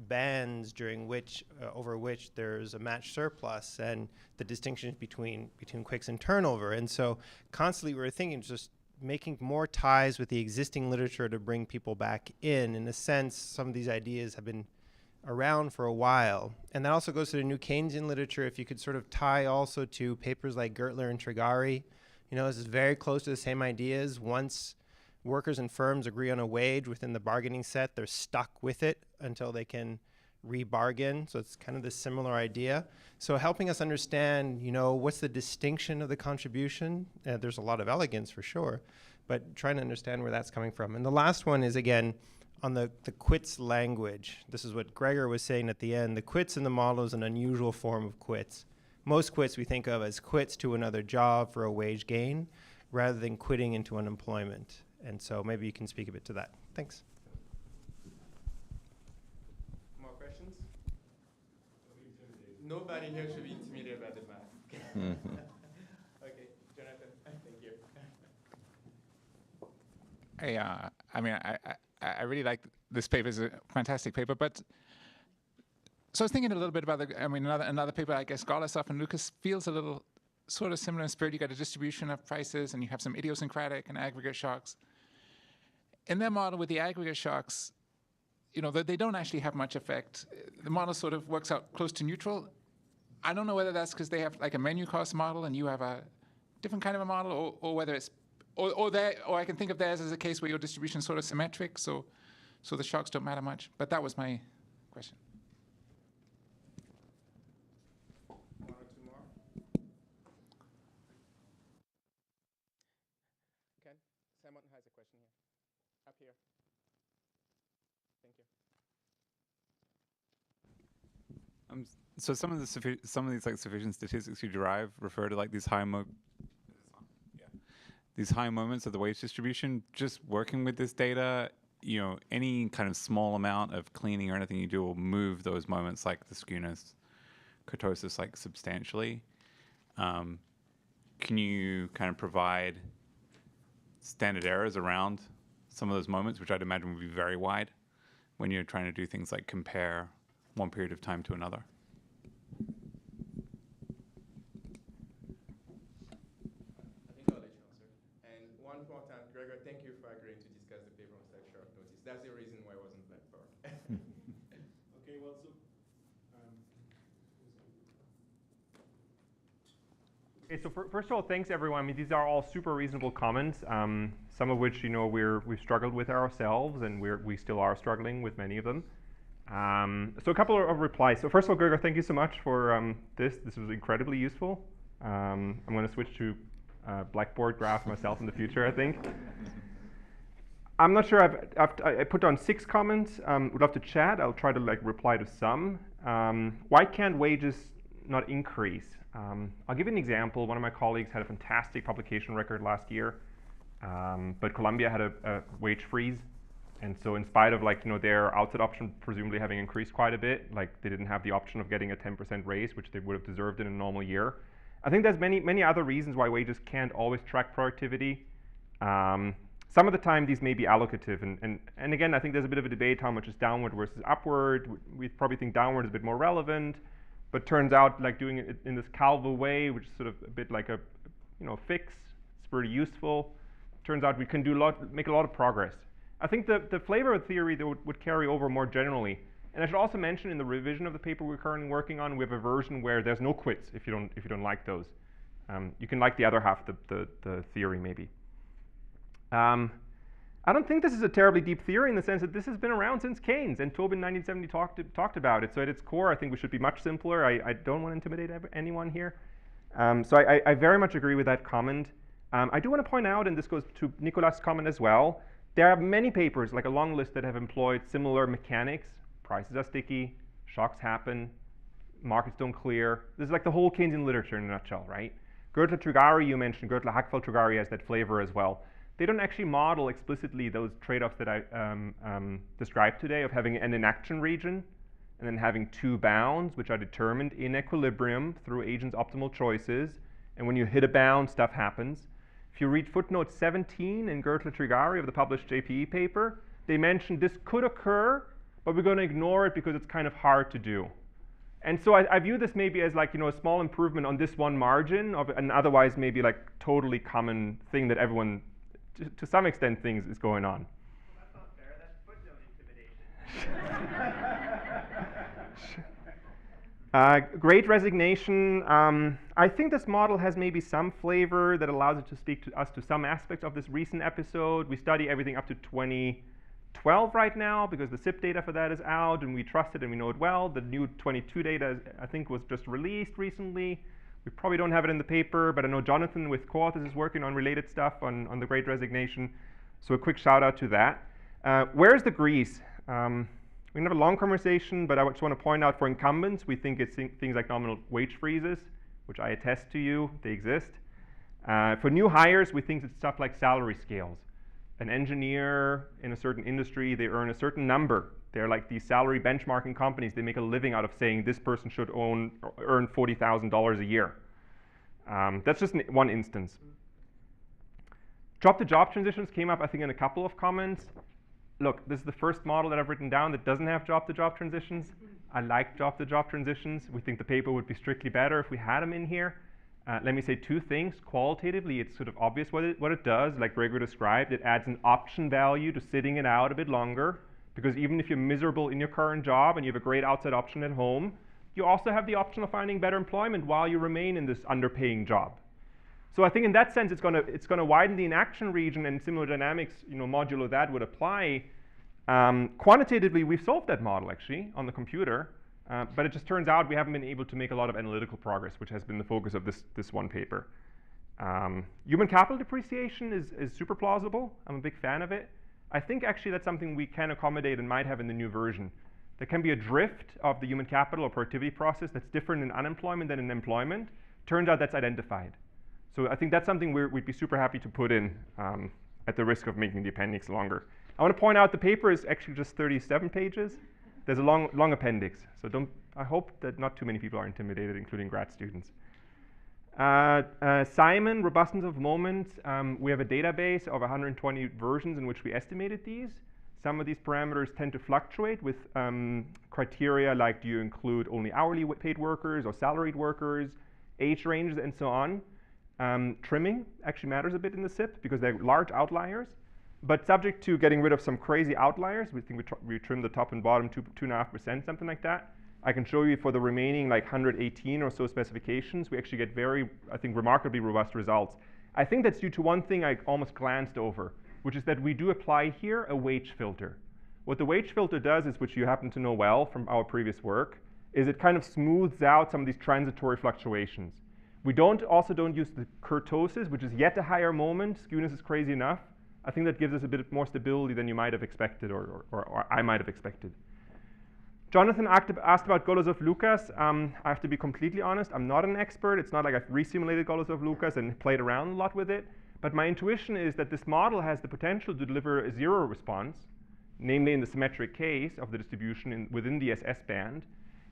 Speaker 5: bands during which over which there's a match surplus and the distinctions between quits and turnover. And so constantly we're thinking just making more ties with the existing literature to bring people back in. In a sense, some of these ideas have been around for a while. And that also goes to the new Keynesian literature. If you could sort of tie also to papers like Gertler and Trigari, this is very close to the same ideas. Once workers and firms agree on a wage within the bargaining set, they're stuck with it until they can rebargain. So it's kind of this similar idea. So helping us understand, what's the distinction of the contribution. There's a lot of elegance for sure, but trying to understand where that's coming from. And the last one is, again, on the quits language. This is what Gregor was saying at the end. The quits in the model is an unusual form of quits. Most quits we think of as quits to another job for a wage gain, rather than quitting into unemployment. And so maybe you can speak a bit to that. Thanks.
Speaker 1: More questions? Nobody here should be intimidated by the math. Okay, Jonathan, thank you.
Speaker 8: Hey, I really like this paper. It's a fantastic paper, but so I was thinking a little bit about another paper, I guess Golosoff and Lucas feels a little sort of similar in spirit. You got a distribution of prices and you have some idiosyncratic and aggregate shocks. In their model with the aggregate shocks, they don't actually have much effect. The model sort of works out close to neutral. I don't know whether that's because they have like a menu cost model and you have a different kind of a model, or whether it's or I can think of theirs as a case where your distribution is sort of symmetric, so the shocks don't matter much. But that was my question.
Speaker 1: One or two more. Ken, Simon has a question here. Up here. Thank you.
Speaker 13: So some of these like sufficient statistics you derive refer to like these high moments of the wage distribution. Just working with this data, any kind of small amount of cleaning or anything you do will move those moments, like the skewness, kurtosis, like substantially. Can you kind of provide standard errors around some of those moments, which I'd imagine would be very wide when you're trying to do things like compare one period of time to another?
Speaker 1: Gregor, thank you for agreeing to discuss the paper on such short notice. That's the reason why I wasn't black for.
Speaker 12: Okay, well, so.
Speaker 1: Okay, so first of all, thanks everyone. These are all super reasonable comments. Some of which we've struggled with ourselves, and we still are struggling with many of them. So a couple of replies. So first of all, Gregor, thank you so much for this. This was incredibly useful. I'm going to switch to Blackboard graph myself in the future, I think. I'm not sure. I put down 6 comments. Would love to chat. I'll try to reply to some. Why can't wages not increase? I'll give you an example. One of my colleagues had a fantastic publication record last year, but Columbia had a wage freeze, and so in spite of their outside option presumably having increased quite a bit, they didn't have the option of getting a 10% raise, which they would have deserved in a normal year. I think there's many other reasons why wages can't always track productivity. Some of the time these may be allocative, and again, I think there's a bit of a debate how much is downward versus upward. We probably think downward is a bit more relevant, but turns out doing it in this Calvo way, which is sort of a bit like a fix, it's pretty useful. Turns out we can make a lot of progress. I think the flavor of theory that would carry over more generally. And I should also mention in the revision of the paper we're currently working on, we have a version where there's no quits if you don't like those. You can like the other half of the theory maybe. I don't think this is a terribly deep theory in the sense that this has been around since Keynes, and Tobin in 1970 talked about it. So at its core, I think we should be much simpler. I don't want to intimidate anyone here. So I very much agree with that comment. I do want to point out, and this goes to Nicolas' comment as well, there are many papers, like a long list, that have employed similar mechanics. Prices are sticky, shocks happen, markets don't clear. This is like the whole Keynesian literature in a nutshell, right? Gertler-Trigari, you mentioned, Gertler-Hackfeld-Trigari has that flavor as well. They don't actually model explicitly those trade-offs that I described today of having an inaction region and then having 2 bounds, which are determined in equilibrium through agents' optimal choices. And when you hit a bound, stuff happens. If you read footnote 17 in Gertler-Trigari of the published JPE paper, they mentioned this could occur, but we're going to ignore it because it's kind of hard to do. And so I view this maybe as like, a small improvement on this one margin of an otherwise maybe like totally common thing that everyone, to some extent, thinks is going on.
Speaker 5: Well, that's not fair. That's footnote intimidation.
Speaker 1: Great resignation. I think this model has maybe some flavor that allows it to speak to us to some aspects of this recent episode. We study everything up to 2012 right now because the SIP data for that is out and we trust it and we know it well. The new 22 data, I think, was just released recently. We probably don't have it in the paper, but I know Jonathan with co-authors is working on related stuff on the Great Resignation. So a quick shout out to that. Where's the grease? We can have a long conversation, but I just want to point out for incumbents, we think it's things like nominal wage freezes, which I attest to you, they exist. For new hires, we think it's stuff like salary scales. An engineer in a certain industry, they earn a certain number. They're like these salary benchmarking companies. They make a living out of saying this person should earn $40,000 a year. That's just one instance. Job-to-job transitions came up, I think, in a couple of comments. Look, this is the first model that I've written down that doesn't have job-to-job transitions. I like job-to-job transitions. We think the paper would be strictly better if we had them in here. Let me say two things. Qualitatively, it's sort of obvious what it does. Like Gregor described, it adds an option value to sitting it out a bit longer. Because even if you're miserable in your current job and you have a great outside option at home, you also have the option of finding better employment while you remain in this underpaying job. So I think in that sense, it's going to widen the inaction region, and similar dynamics, modulo that would apply. Quantitatively, we've solved that model actually on the computer, but it just turns out we haven't been able to make a lot of analytical progress, which has been the focus of this one paper. Human capital depreciation is super plausible. I'm a big fan of it. I think actually that's something we can accommodate and might have in the new version. There can be a drift of the human capital or productivity process that's different in unemployment than in employment. Turns out that's identified. So I think that's something we'd be super happy to put in at the risk of making the appendix longer. I want to point out the paper is actually just 37 pages. There's a long appendix. So I hope that not too many people are intimidated, including grad students. Simon, robustness of moments. We have a database of 120 versions in which we estimated these. Some of these parameters tend to fluctuate with criteria like do you include only hourly paid workers or salaried workers, age ranges, and so on. Trimming actually matters a bit in the SIP because they're large outliers, but subject to getting rid of some crazy outliers. We think we trim the top and bottom 2.5%, something like that. I can show you for the remaining like 118 or so specifications, we actually get very, I think, remarkably robust results. I think that's due to one thing I almost glanced over, which is that we do apply here a wage filter. What the wage filter does is, which you happen to know well from our previous work, is it kind of smooths out some of these transitory fluctuations. We also don't use the kurtosis, which is yet a higher moment. Skewness is crazy enough. I think that gives us a bit more stability than you might have expected or I might have expected. Jonathan asked about Golosov-Lucas. I have to be completely honest. I'm not an expert. It's not like I've resimulated Golosov-Lucas and played around a lot with it. But my intuition is that this model has the potential to deliver a zero response, namely in the symmetric case of the distribution within the SS band.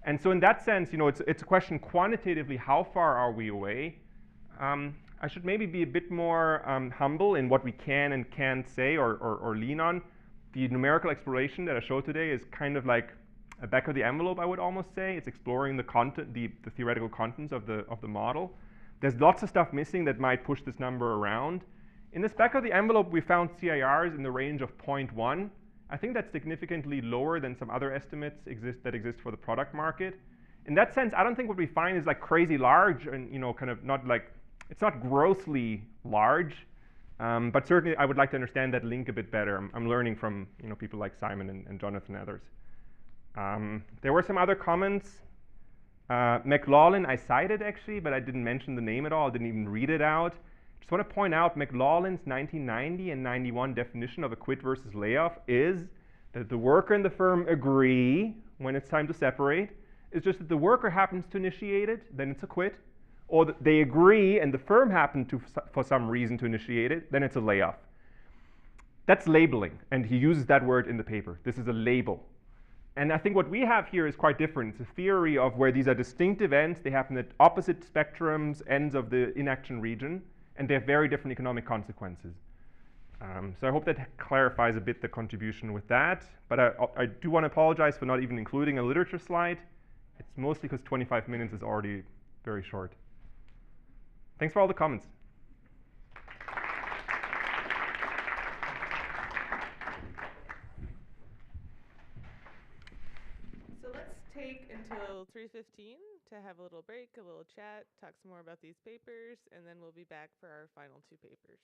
Speaker 1: And so in that sense, it's a question quantitatively, how far are we away? I should maybe be a bit more humble in what we can and can't say or lean on. The numerical exploration that I showed today is kind of like a back of the envelope, I would almost say. It's exploring the content, the theoretical contents of the model. There's lots of stuff missing that might push this number around. In this back of the envelope, we found CIRs in the range of 0.1. I think that's significantly lower than some other estimates that exist for the product market. In that sense, I don't think what we find is like crazy large and kind of not like, it's not grossly large, but certainly I would like to understand that link a bit better. I'm learning from people like Simon and Jonathan and others. There were some other comments. McLaughlin I cited actually, but I didn't mention the name at all. I didn't even read it out. Just want to point out McLaughlin's 1990 and 91 definition of a quit versus layoff is that the worker and the firm agree when it's time to separate. It's just that the worker happens to initiate it, then it's a quit. Or that they agree and the firm happened to, for some reason, to initiate it, then it's a layoff. That's labeling, and he uses that word in the paper. This is a label. And I think what we have here is quite different. It's a theory of where these are distinct events. They happen at opposite spectrums, ends of the inaction region. and they have very different economic consequences. So I hope that clarifies a bit the contribution with that. But I do want to apologize for not even including a literature slide. It's mostly because 25 minutes is already very short. Thanks for all the comments.
Speaker 6: So let's take until 3:15 to have a little break, a little chat, talk some more about these papers, and then we'll be back for our final two papers.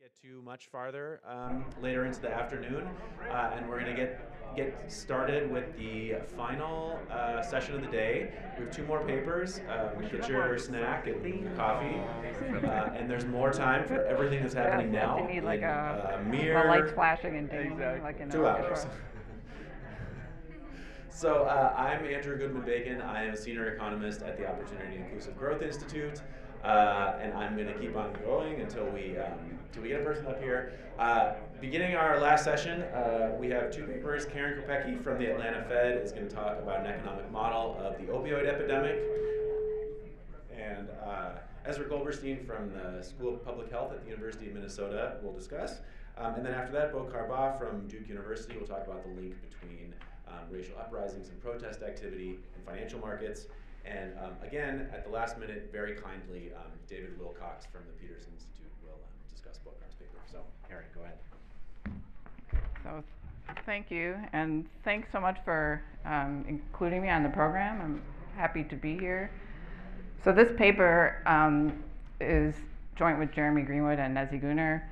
Speaker 11: get too much farther later into the afternoon, and we're going to get started with the final session of the day. We have 2 more papers. Get your snack and your coffee, and there's more time for everything that's happening now.
Speaker 9: You need like
Speaker 11: a
Speaker 9: the
Speaker 11: mere
Speaker 9: lights flashing and ding, like in
Speaker 11: 2
Speaker 9: a
Speaker 11: hours. So I'm Andrew Goodman-Bacon. I am a senior economist at the Opportunity Inclusive Growth Institute, and I'm going to keep on going until we get a person up here. Beginning our last session, we have 2 papers. Karen Kopecki from the Atlanta Fed is going to talk about an economic model of the opioid epidemic, and Ezra Goldberstein from the School of Public Health at the University of Minnesota will discuss. And then after that, Bo Carba from Duke University will talk about the link between racial uprisings and protest activity in financial markets. And again, at the last minute, very kindly, David Wilcox from the Peterson Institute will discuss Bo Carba's paper. So, Karen, go ahead.
Speaker 9: So thank you, and thanks so much for including me on the program. I'm happy to be here. So this paper is joint with Jeremy Greenwood and Nezzy Gunnar.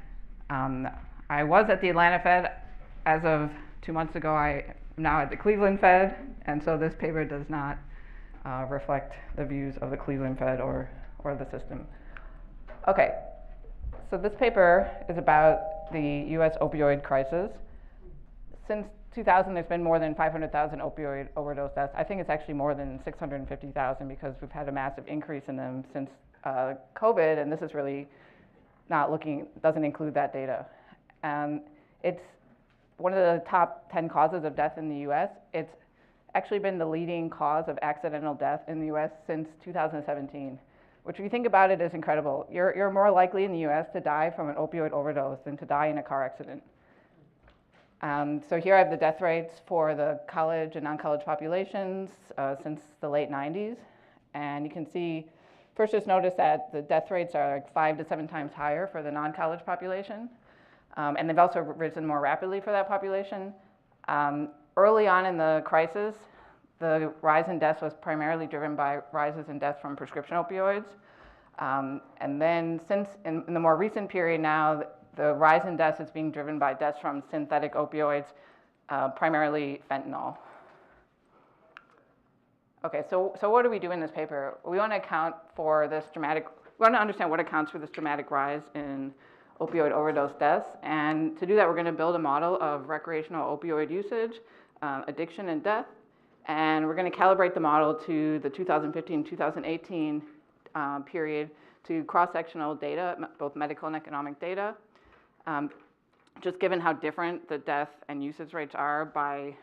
Speaker 9: I was at the Atlanta Fed. As of 2 months ago, I'm now at the Cleveland Fed, and so this paper does not reflect the views of the Cleveland Fed or the system. Okay, so this paper is about the US opioid crisis. Since 2000, there's been more than 500,000 opioid overdose deaths. I think it's actually more than 650,000 because we've had a massive increase in them since COVID, and this is really doesn't include that data. It's one of the top 10 causes of death in the US. It's actually been the leading cause of accidental death in the US since 2017, which if you think about it is incredible. You're more likely in the US to die from an opioid overdose than to die in a car accident. So here I have the death rates for the college and non-college populations since the late 90s. And you can see, first just notice that the death rates are like 5 to 7 times higher for the non-college population. And they've also risen more rapidly for that population. Early on in the crisis, the rise in deaths was primarily driven by rises in deaths from prescription opioids. And then since in the more recent period now, the rise in deaths is being driven by deaths from synthetic opioids, primarily fentanyl. Okay, so what do we do in this paper? We want to understand what accounts for this dramatic rise in opioid overdose deaths. And to do that, we're going to build a model of recreational opioid usage, addiction, and death. And we're going to calibrate the model to the 2015-2018 period to cross-sectional data, both medical and economic data. Just given how different the death and usage rates are by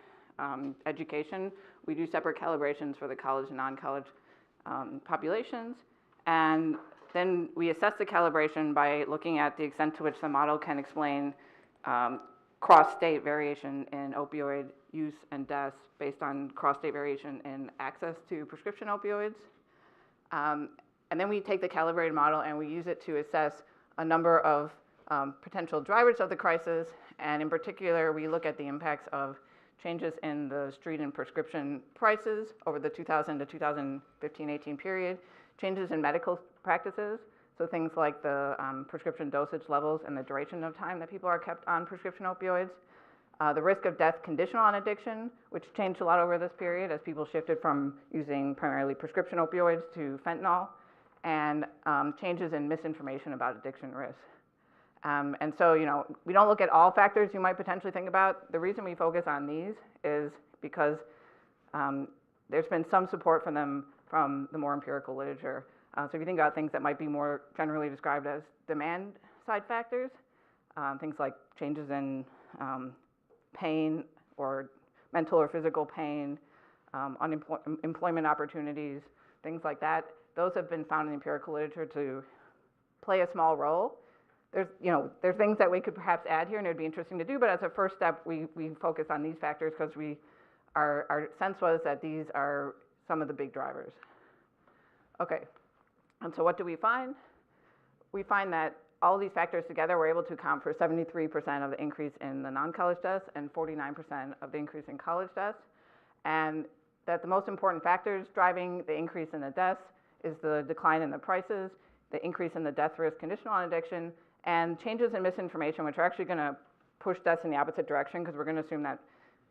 Speaker 9: education, we do separate calibrations for the college and non-college populations. And then we assess the calibration by looking at the extent to which the model can explain cross-state variation in opioid use and deaths based on cross-state variation in access to prescription opioids. And then we take the calibrated model and we use it to assess a number of potential drivers of the crisis. And in particular, we look at the impacts of changes in the street and prescription prices over the 2000 to 2015-18 period, changes in medical practices, so things like the prescription dosage levels and the duration of time that people are kept on prescription opioids, the risk of death conditional on addiction, which changed a lot over this period as people shifted from using primarily prescription opioids to fentanyl, and changes in misinformation about addiction risk. And so, we don't look at all factors you might potentially think about. The reason we focus on these is because there's been some support for them from the more empirical literature. So if you think about things that might be more generally described as demand side factors, things like changes in pain or mental or physical pain, employment opportunities, things like that, those have been found in the empirical literature to play a small role. There's things that we could perhaps add here and it would be interesting to do, but as a first step, we focus on these factors because our sense was that these are some of the big drivers. Okay, and so what do we find? We find that all of these factors together were able to account for 73% of the increase in the non-college deaths and 49% of the increase in college deaths, and that the most important factors driving the increase in the deaths is the decline in the prices, the increase in the death risk conditional on addiction, and changes in misinformation, which are actually going to push deaths in the opposite direction, because we're going to assume that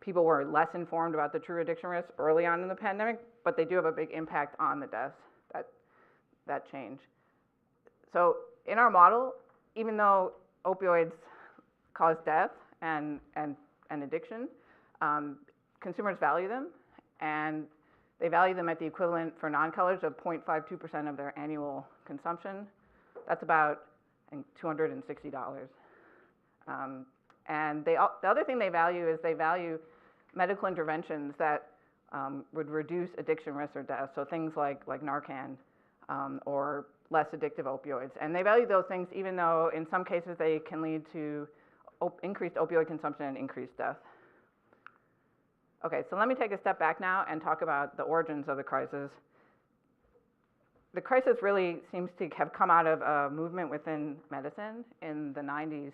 Speaker 9: people were less informed about the true addiction risk early on in the pandemic, but they do have a big impact on the deaths, that change. So in our model, even though opioids cause death and addiction, consumers value them, and they value them at the equivalent for non-college of 0.52% of their annual consumption. That's about, I think, $260. And the other thing they value is they value medical interventions that would reduce addiction risk or death. So things like Narcan or less addictive opioids. And they value those things even though in some cases they can lead to increased opioid consumption and increased death. Okay, so let me take a step back now and talk about the origins of the crisis. The crisis really seems to have come out of a movement within medicine in the 90s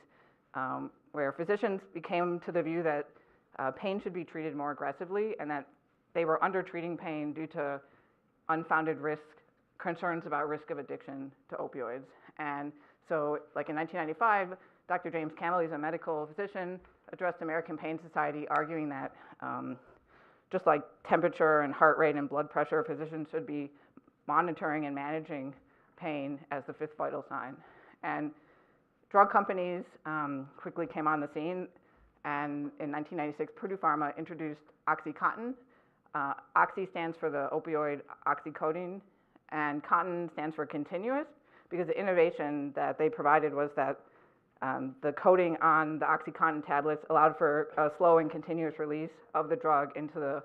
Speaker 9: where physicians became to the view that pain should be treated more aggressively and that they were under-treating pain due to unfounded concerns about risk of addiction to opioids. And so like in 1995, Dr. James Campbell, he's a medical physician, addressed American Pain Society arguing that just like temperature and heart rate and blood pressure, physicians should be monitoring and managing pain as the fifth vital sign. And drug companies quickly came on the scene, and in 1996, Purdue Pharma introduced OxyContin. Oxy stands for the opioid oxycodone, and contin stands for continuous, because the innovation that they provided was that the coating on the OxyContin tablets allowed for a slow and continuous release of the drug into the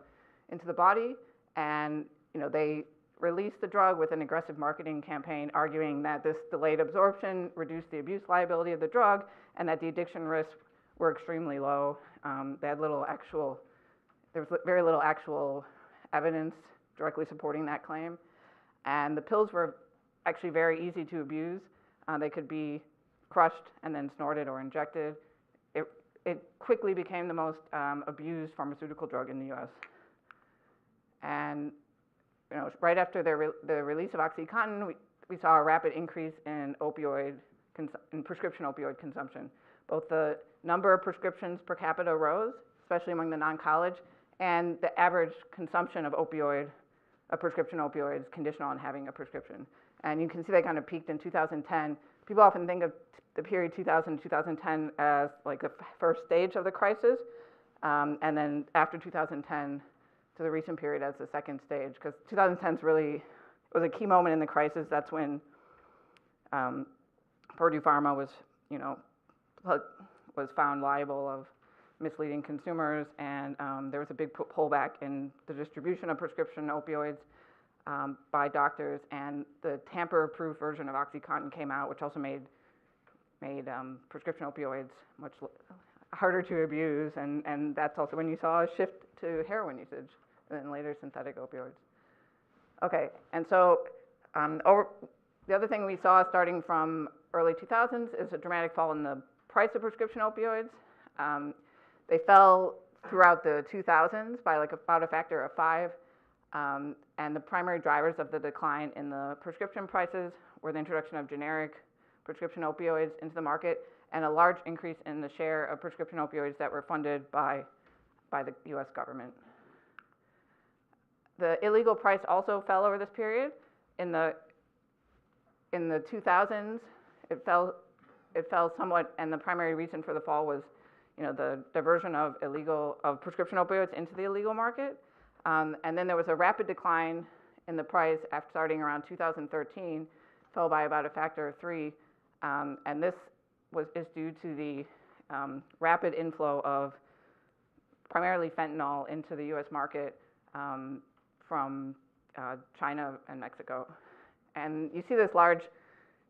Speaker 9: body, and they released the drug with an aggressive marketing campaign arguing that this delayed absorption reduced the abuse liability of the drug and that the addiction risks were extremely low. They had there was very little actual evidence directly supporting that claim. And the pills were actually very easy to abuse. They could be crushed and then snorted or injected. It quickly became the most abused pharmaceutical drug in the US. And right after the release of OxyContin, we saw a rapid increase in prescription opioid consumption. Both the number of prescriptions per capita rose, especially among the non-college, and the average consumption of prescription opioids conditional on having a prescription. And you can see that kind of peaked in 2010. People often think of the period 2000 to 2010 as like the first stage of the crisis, and then after 2010 to the recent period as the second stage, because 2010 was a key moment in the crisis. That's when Purdue Pharma was found liable of misleading consumers, and there was a big pullback in the distribution of prescription opioids by doctors, and the tamper-proof version of OxyContin came out, which also made prescription opioids much harder to abuse, and that's also when you saw a shift to heroin usage and then later synthetic opioids. Okay, and so the other thing we saw starting from early 2000s is a dramatic fall in the price of prescription opioids. They fell throughout the 2000s by about a factor of 5, and the primary drivers of the decline in the prescription prices were the introduction of generic prescription opioids into the market and a large increase in the share of prescription opioids that were funded by the US government. The illegal price also fell over this period. In the 2000s, it fell somewhat, and the primary reason for the fall was the diversion of prescription opioids into the illegal market. And then there was a rapid decline in the price after starting around 2013, fell by about a factor of 3. And this is due to the rapid inflow of primarily fentanyl into the US market from China and Mexico. And you see this large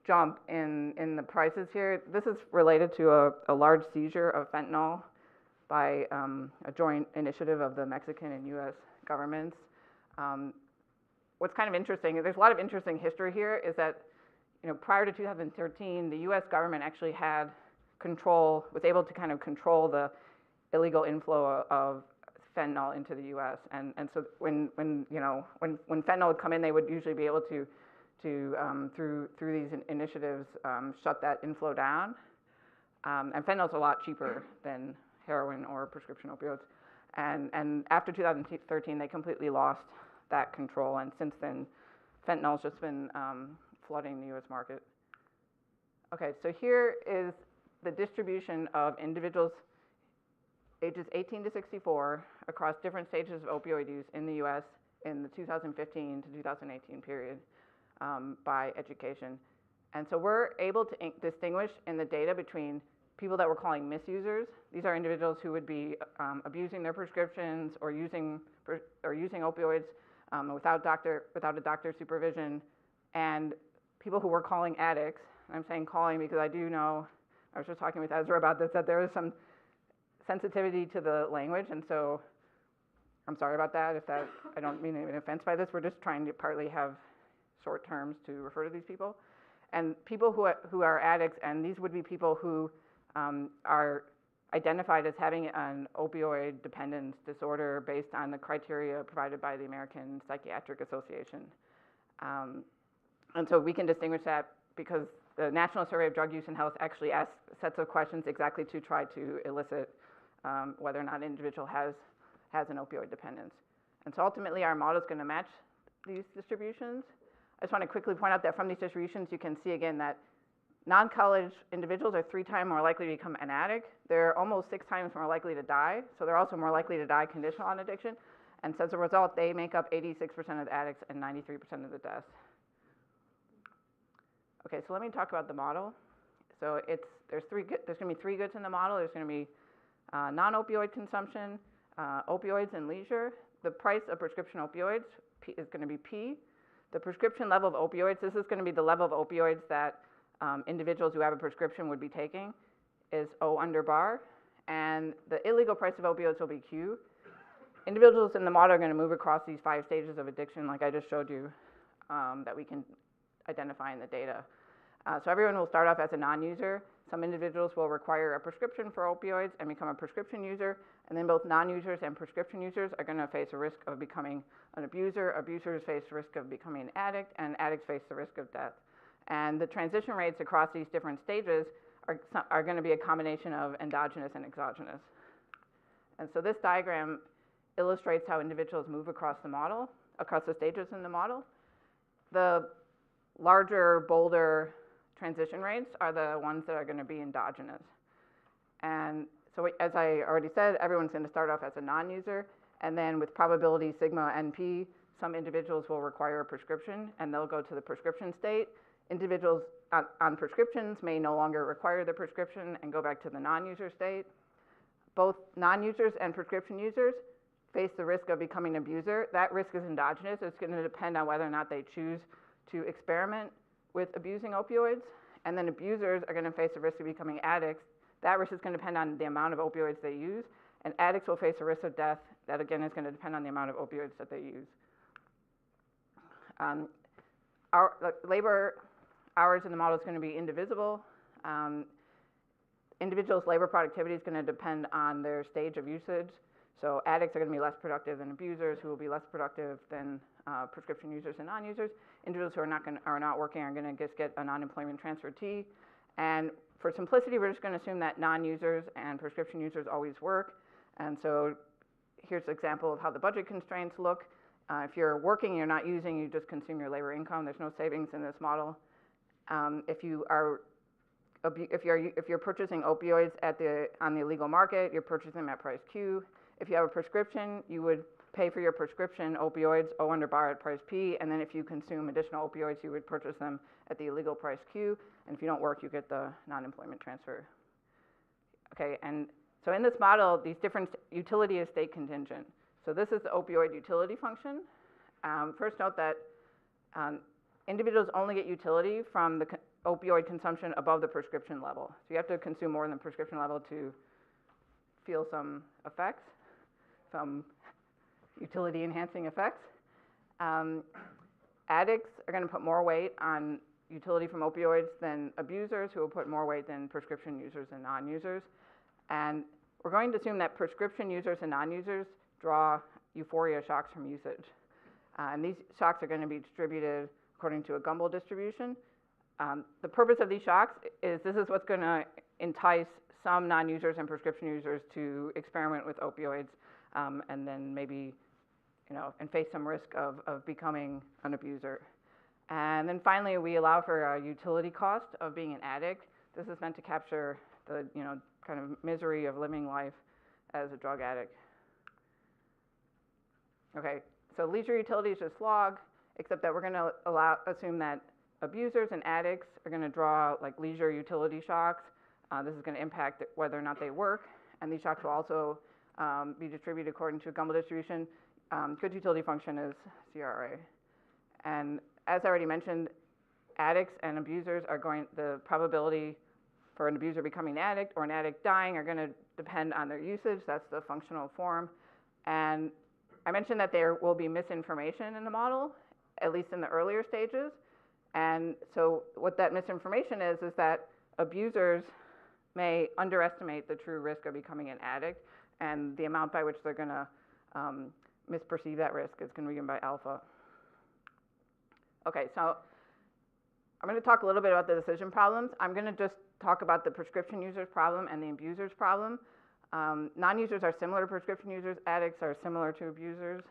Speaker 9: jump in the prices here. This is related to a large seizure of fentanyl by a joint initiative of the Mexican and US governments. What's kind of interesting, there's a lot of interesting history here, is that prior to 2013, the US government actually was able to kind of control the illegal inflow of fentanyl into the US. And so when fentanyl would come in, they would usually be able to to, through these initiatives, shut that inflow down. And fentanyl's a lot cheaper than heroin or prescription opioids. And after 2013, they completely lost that control. And since then, fentanyl's just been flooding the US market. Okay, so here is the distribution of individuals ages 18 to 64 across different stages of opioid use in the US in the 2015 to 2018 period by education. And so we're able to distinguish in the data between people that we're calling misusers. These are individuals who would be abusing their prescriptions or using opioids without a doctor's supervision, and people who we're calling addicts. I'm saying calling because I do know, I was just talking with Ezra about this, that there is some sensitivity to the language, and so I'm sorry about that if that, I don't mean any offense by this. We're just trying to partly have short terms to refer to these people. And people who are addicts, and these would be people who are identified as having an opioid dependence disorder based on the criteria provided by the American Psychiatric Association. And so we can distinguish that because the National Survey of Drug Use and Health actually asks sets of questions exactly to try to elicit whether or not an individual has an opioid dependence. And so ultimately our model is going to match these distributions. I just want to quickly point out that from these distributions you can see again that non-college individuals are 3 times more likely to become an addict. They're almost 6 times more likely to die, so they're also more likely to die conditional on addiction. And so as a result, they make up 86% of the addicts and 93% of the deaths. Okay, so let me talk about the model. So there's going to be 3 goods in the model. There's going to be non-opioid consumption, opioids, and leisure. The price of prescription opioids is going to be P. The prescription level of opioids, this is going to be the level of opioids that individuals who have a prescription would be taking, is O under bar. And the illegal price of opioids will be Q. Individuals in the model are going to move across these 5 stages of addiction, like I just showed you, that we can identify in the data. So everyone will start off as a non-user. Some individuals will require a prescription for opioids and become a prescription user, and then both non-users and prescription users are going to face a risk of becoming an abuser. Abusers face the risk of becoming an addict, and addicts face the risk of death. And the transition rates across these different stages are going to be a combination of endogenous and exogenous. And so this diagram illustrates how individuals move across the model, across the stages in the model. The larger, bolder transition rates are the ones that are going to be endogenous. And so as I already said, everyone's going to start off as a non-user, and then with probability sigma NP, some individuals will require a prescription, and they'll go to the prescription state. Individuals on prescriptions may no longer require the prescription and go back to the non-user state. Both non-users and prescription users face the risk of becoming an abuser. That risk is endogenous. It's going to depend on whether or not they choose to experiment with abusing opioids. And then abusers are going to face the risk of becoming addicts. That risk is going to depend on the amount of opioids they use. And addicts will face a risk of death. That again is going to depend on the amount of opioids that they use. Our labor hours in the model is going to be indivisible. Individuals' labor productivity is going to depend on their stage of usage. So addicts are going to be less productive than abusers, who will be less productive than prescription users and non-users. Individuals who are not working are going to just get a non-employment transfer T. And for simplicity, we're just going to assume that non-users and prescription users always work. And so here's an example of how the budget constraints look. If you're working, you're not using, you just consume your labor income. There's no savings in this model. If you're purchasing opioids on the illegal market, you're purchasing them at price Q. If you have a prescription, you would pay for your prescription opioids O under bar at price P, and then if you consume additional opioids, you would purchase them at the illegal price Q, and if you don't work, you get the non-employment transfer. Okay, and so in this model, these different utility is state contingent. So this is the opioid utility function. First note that individuals only get utility from the opioid consumption above the prescription level. So you have to consume more than the prescription level to feel some effects, some utility enhancing effects. Addicts are going to put more weight on utility from opioids than abusers, who will put more weight than prescription users and non-users. And we're going to assume that prescription users and non-users draw euphoria shocks from usage. And these shocks are going to be distributed according to a Gumbel distribution. The purpose of these shocks is this is what's going to entice some non-users and prescription users to experiment with opioids, and then maybe, and face some risk of becoming an abuser. And then finally, we allow for a utility cost of being an addict. This is meant to capture the, kind of misery of living life as a drug addict. Okay, so leisure utility is just log, except that we're going to assume that abusers and addicts are going to draw like leisure utility shocks. This is going to impact whether or not they work, and these shocks will also be distributed according to a Gumbel distribution. Good utility function is CRA. And as I already mentioned, addicts and abusers the probability for an abuser becoming an addict or an addict dying are going to depend on their usage. That's the functional form. And I mentioned that there will be misinformation in the model, at least in the earlier stages. And so what that misinformation is that abusers may underestimate the true risk of becoming an addict, and the amount by which they're going to misperceive that risk is going to be given by alpha. Okay, so I'm going to talk a little bit about the decision problems. I'm going to just talk about the prescription users problem and the abusers problem. Non-users are similar to prescription users. Addicts are similar to abusers.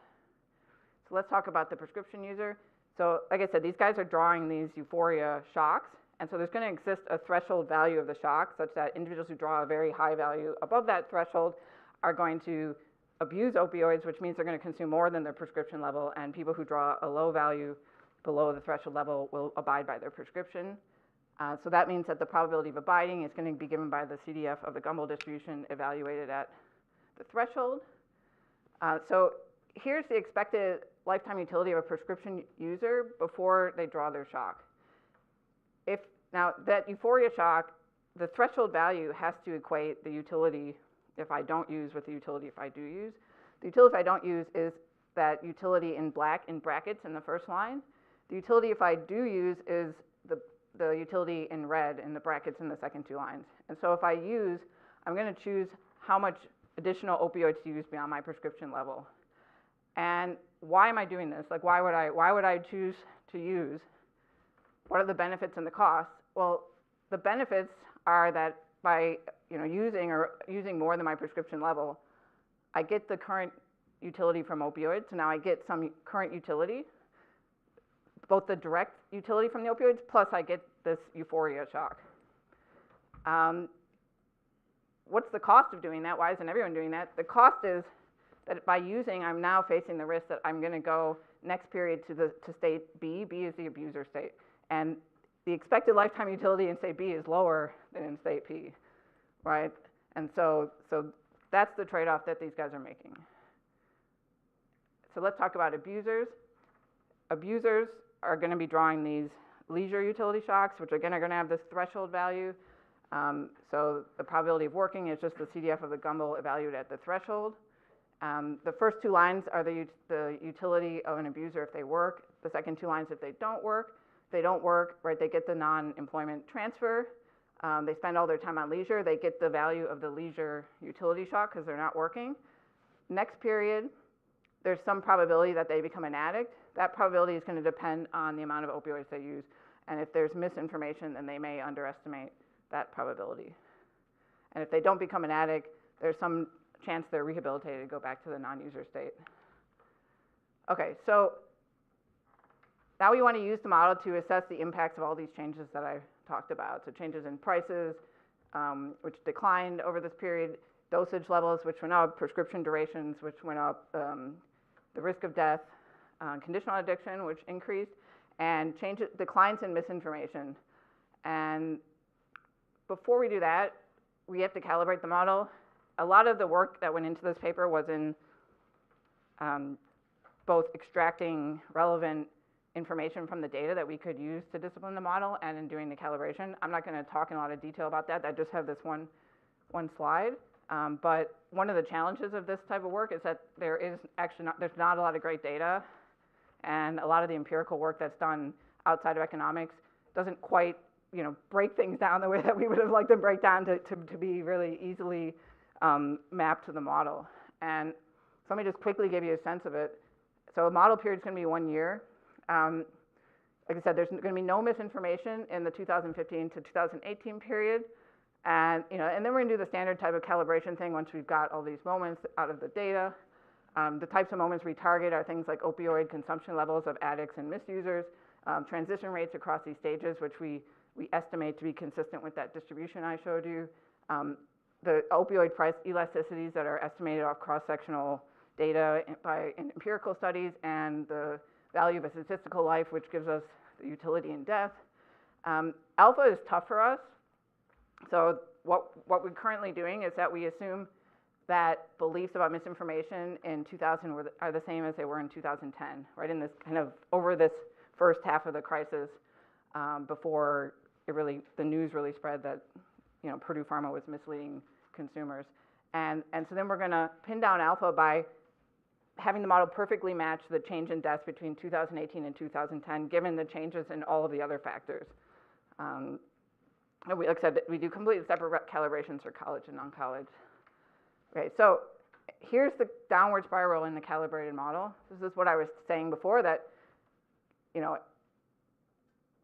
Speaker 9: So let's talk about the prescription user. So like I said, these guys are drawing these euphoria shocks. And so there's going to exist a threshold value of the shock such that individuals who draw a very high value above that threshold are going to abuse opioids, which means they're going to consume more than their prescription level. And people who draw a low value below the threshold level will abide by their prescription. So that means that the probability of abiding is going to be given by the CDF of the Gumbel distribution evaluated at the threshold. So here's the expected lifetime utility of a prescription user before they draw their shock. Now that euphoria shock, the threshold value has to equate the utility if I don't use with the utility if I do use. The utility if I don't use is that utility in black in brackets in the first line. The utility if I do use is the utility in red in the brackets in the second two lines. And so if I use, I'm going to choose how much additional opioids to use beyond my prescription level. And why am I doing this? Like, why would I choose to use? What are the benefits and the costs? Well, the benefits are that by using more than my prescription level, I get the current utility from opioids. So now I get some current utility, both the direct utility from the opioids, plus I get this euphoria shock. What's the cost of doing that? Why isn't everyone doing that? The cost is that by using, I'm now facing the risk that I'm going to go next period to state B. B is the abuser state. And the expected lifetime utility in state B is lower than in state P, right? And so that's the trade-off that these guys are making. So let's talk about abusers. Abusers are going to be drawing these leisure utility shocks, which again are going to have this threshold value. So the probability of working is just the CDF of the Gumbel evaluated at the threshold. The first two lines are the utility of an abuser if they work. The second two lines if they don't work. If they don't work, right, they get the non-employment transfer. They spend all their time on leisure. They get the value of the leisure utility shock because they're not working. Next period, there's some probability that they become an addict. That probability is going to depend on the amount of opioids they use. And if there's misinformation, then they may underestimate that probability. And if they don't become an addict, there's some chance they're rehabilitated to go back to the non-user state. Okay, so now we want to use the model to assess the impacts of all these changes that I talked about. So changes in prices, which declined over this period, dosage levels, which went up, prescription durations, which went up, the risk of death, conditional addiction, which increased, and declines in misinformation. And before we do that, we have to calibrate the model. A lot of the work that went into this paper was in both extracting relevant information from the data that we could use to discipline the model and in doing the calibration. I'm not going to talk in a lot of detail about that. I just have this one slide. But one of the challenges of this type of work is that there's not a lot of great data, and a lot of the empirical work that's done outside of economics doesn't quite break things down the way that we would have liked them break down to be really easily mapped to the model. And so let me just quickly give you a sense of it. So a model period is going to be 1 year. like I said, there's going to be no misinformation in the 2015 to 2018 period. And, and then we're going to do the standard type of calibration thing once we've got all these moments out of the data. The types of moments we target are things like opioid consumption levels of addicts and misusers, transition rates across these stages, which we estimate to be consistent with that distribution I showed you. The opioid price elasticities that are estimated off cross-sectional data in empirical studies, and the value of a statistical life, which gives us the utility in death. Alpha is tough for us. So what we're currently doing is that we assume that beliefs about misinformation in 2000 are the same as they were in 2010, right? In this kind of over this first half of the crisis, before the news really spread that Purdue Pharma was misleading consumers, and so then we're going to pin down alpha by having the model perfectly match the change in deaths between 2018 and 2010, given the changes in all of the other factors. Like I said, we do completely separate calibrations for college and non-college. Okay, so here's the downward spiral in the calibrated model. This is what I was saying before, that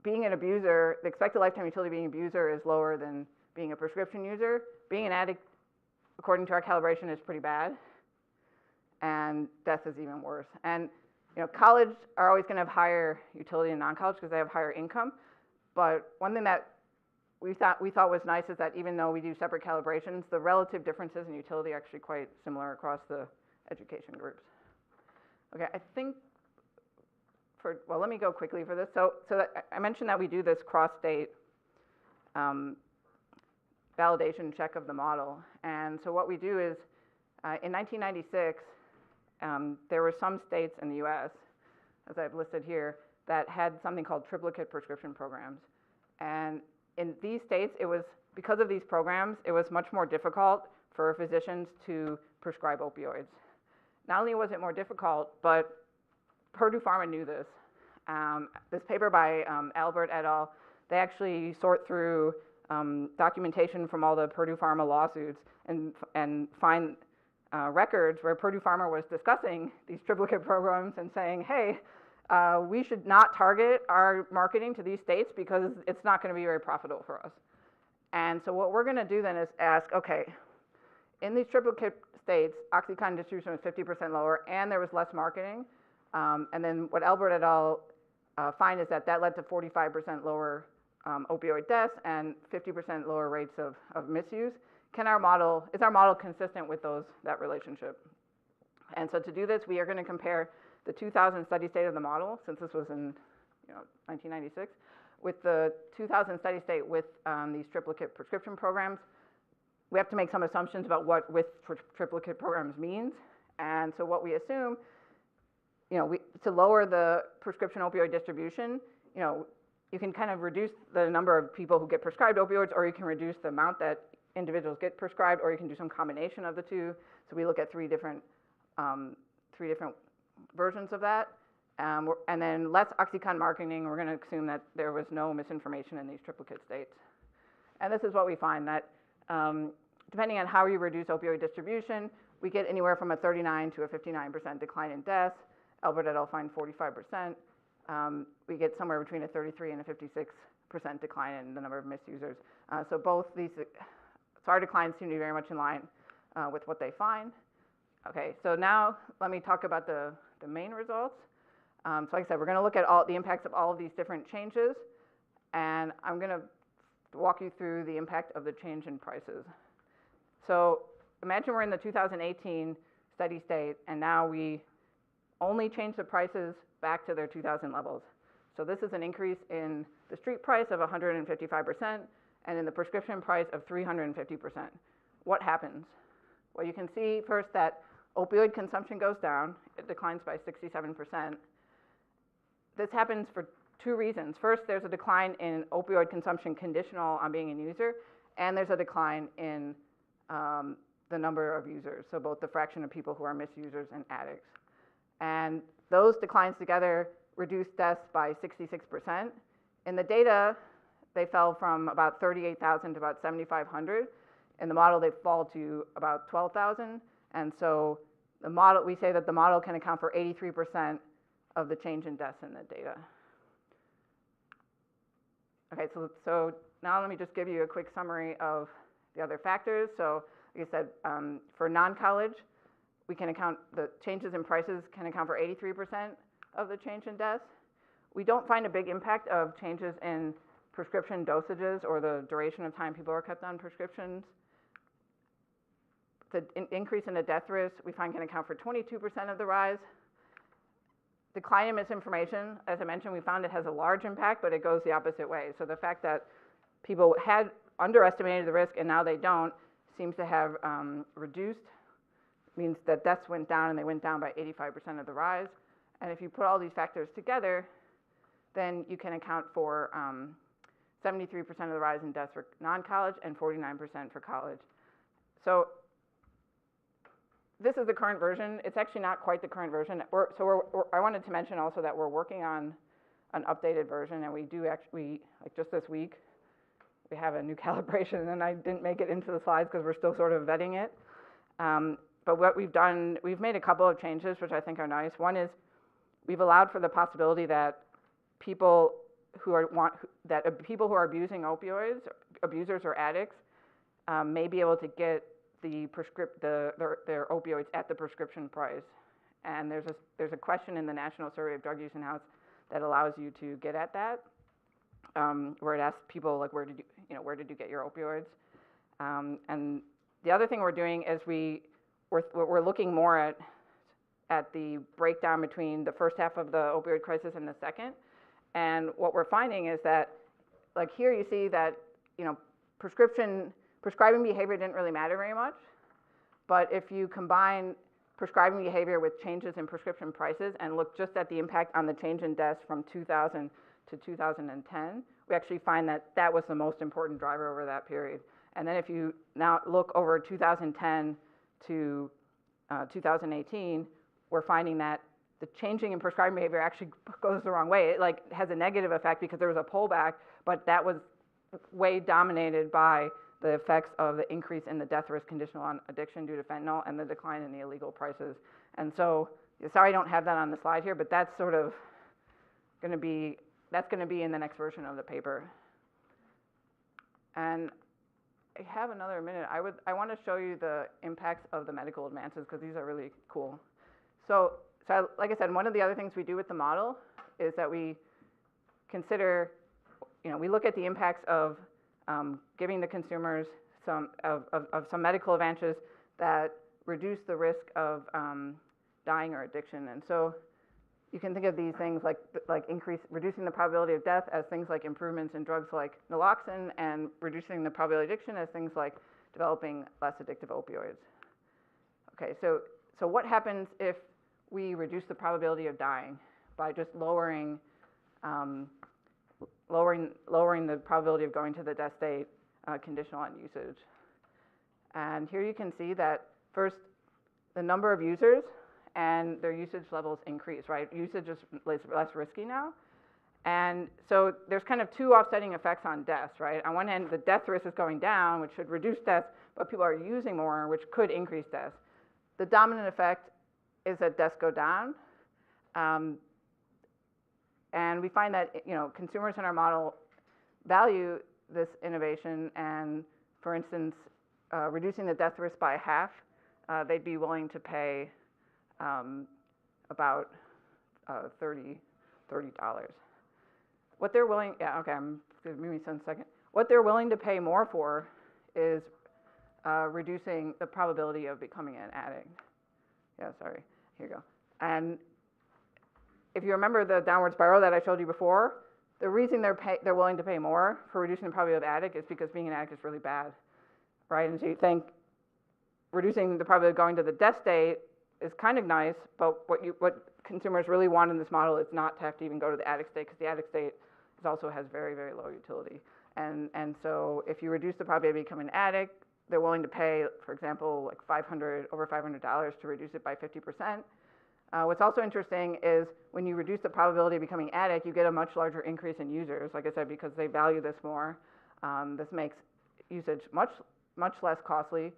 Speaker 9: being an abuser, the expected lifetime utility of being an abuser is lower than being a prescription user. Being an addict, according to our calibration, is pretty bad, and death is even worse. And college are always going to have higher utility than non-college because they have higher income. But one thing that we thought was nice is that even though we do separate calibrations, the relative differences in utility are actually quite similar across the education groups. Okay, I think well, let me go quickly for this. So that I mentioned that we do this cross-state validation check of the model. And so what we do is, in 1996, there were some states in the US, as I've listed here, that had something called triplicate prescription programs. And in these states, because of these programs, it was much more difficult for physicians to prescribe opioids. Not only was it more difficult, but Purdue Pharma knew this. This paper by Albert et al., they actually sort through documentation from all the Purdue Pharma lawsuits and find records where Purdue Pharma was discussing these triplicate programs and saying, hey, we should not target our marketing to these states because it's not going to be very profitable for us. And so what we're going to do then is ask, okay, in these triplicate states, OxyContin distribution was 50% lower and there was less marketing. And then what Albert et al. Find is that led to 45% lower opioid deaths and 50% lower rates of misuse. Is our model consistent with that relationship? And so to do this, we are going to compare the 2000 steady state of the model, since this was in 1996, with the 2000 steady state with these triplicate prescription programs. We have to make some assumptions about what with triplicate programs means. And so what we assume, to lower the prescription opioid distribution, you can kind of reduce the number of people who get prescribed opioids, or you can reduce the amount that individuals get prescribed, or you can do some combination of the two. So we look at three different versions of that. And then less OxyContin marketing, we're going to assume that there was no misinformation in these triplicate states. And this is what we find, that depending on how you reduce opioid distribution, we get anywhere from a 39 to a 59% decline in deaths. Albert et al. Find 45%. We get somewhere between a 33 and a 56% decline in the number of misusers. So both these, our declines seem to be very much in line with what they find. Okay, so now let me talk about the main results. So like I said, we're going to look at all the impacts of all of these different changes, and I'm going to walk you through the impact of the change in prices. So imagine we're in the 2018 steady state, and now we only change the prices back to their 2000 levels. So this is an increase in the street price of 155% and in the prescription price of 350%. What happens? Well, you can see first that opioid consumption goes down. It declines by 67%. This happens for two reasons. First, there's a decline in opioid consumption conditional on being a user, and there's a decline in the number of users, so both the fraction of people who are misusers and addicts. And those declines together reduced deaths by 66%. In the data, they fell from about 38,000 to about 7,500. In the model, they fall to about 12,000. And so the model, we say that the model can account for 83% of the change in deaths in the data. Okay, so now let me just give you a quick summary of the other factors. So like I said, for non-college, we can account, the changes in prices can account for 83% of the change in deaths. We don't find a big impact of changes in prescription dosages or the duration of time people are kept on prescriptions. The increase in the death risk we find can account for 22% of the rise. Decline in misinformation, as I mentioned, we found it has a large impact, but it goes the opposite way. So the fact that people had underestimated the risk and now they don't seems to have reduced, means that deaths went down, and they went down by 85% of the rise. And if you put all these factors together, then you can account for 73% of the rise in deaths for non-college and 49% for college. So this is the current version. It's actually not quite the current version. I wanted to mention also that we're working on an updated version, and we do actually, like just this week, we have a new calibration, and I didn't make it into the slides because we're still sort of vetting it. But what we've done, we've made a couple of changes, which I think are nice. One is we've allowed for the possibility that people who are abusing opioids, abusers or addicts, may be able to get their opioids at the prescription price. And there's a question in the National Survey of Drug Use and Health that allows you to get at that, where it asks people like, where did you get your opioids? And the other thing we're doing is we're looking more at the breakdown between the first half of the opioid crisis and the second. And what we're finding is that, like here you see that, prescribing behavior didn't really matter very much. But if you combine prescribing behavior with changes in prescription prices and look just at the impact on the change in deaths from 2000 to 2010, we actually find that that was the most important driver over that period. And then if you now look over 2010 to 2018, we're finding that the changing in prescribing behavior actually goes the wrong way. It has a negative effect because there was a pullback, but that was way dominated by the effects of the increase in the death risk conditional on addiction due to fentanyl and the decline in the illegal prices. And so, sorry I don't have that on the slide here, but that's sort of going to be in the next version of the paper. And I have another minute. I want to show you the impacts of the medical advances because these are really cool. So like I said, one of the other things we do with the model is that we consider, we look at the impacts of giving the consumers some medical advantages that reduce the risk of dying or addiction. And so you can think of these things like reducing the probability of death as things like improvements in drugs like naloxone, and reducing the probability of addiction as things like developing less addictive opioids. Okay, so what happens if we reduce the probability of dying by just lowering the probability of going to the death state conditional on usage? And here you can see that first, the number of users and their usage levels increase, right? Usage is less risky now. And so there's kind of two offsetting effects on deaths, right? On one hand, the death risk is going down, which should reduce deaths, but people are using more, which could increase deaths. The dominant effect is that deaths go down. And we find that consumers in our model value this innovation, and for instance, reducing the death risk by half, they'd be willing to pay about $30. What they're willing, give me a second. What they're willing to pay more for is reducing the probability of becoming an addict. Yeah, sorry, here you go. And if you remember the downward spiral that I showed you before, the reason they're willing to pay more for reducing the probability of addict is because being an addict is really bad, right? And so you think reducing the probability of going to the death state is kind of nice, but what consumers really want in this model is not to have to even go to the addict state, because the addict state also has very, very low utility. And so if you reduce the probability of becoming an addict, they're willing to pay, for example, like over $500 to reduce it by 50%. What's also interesting is when you reduce the probability of becoming addict, you get a much larger increase in users, like I said, because they value this more. This makes usage much less costly,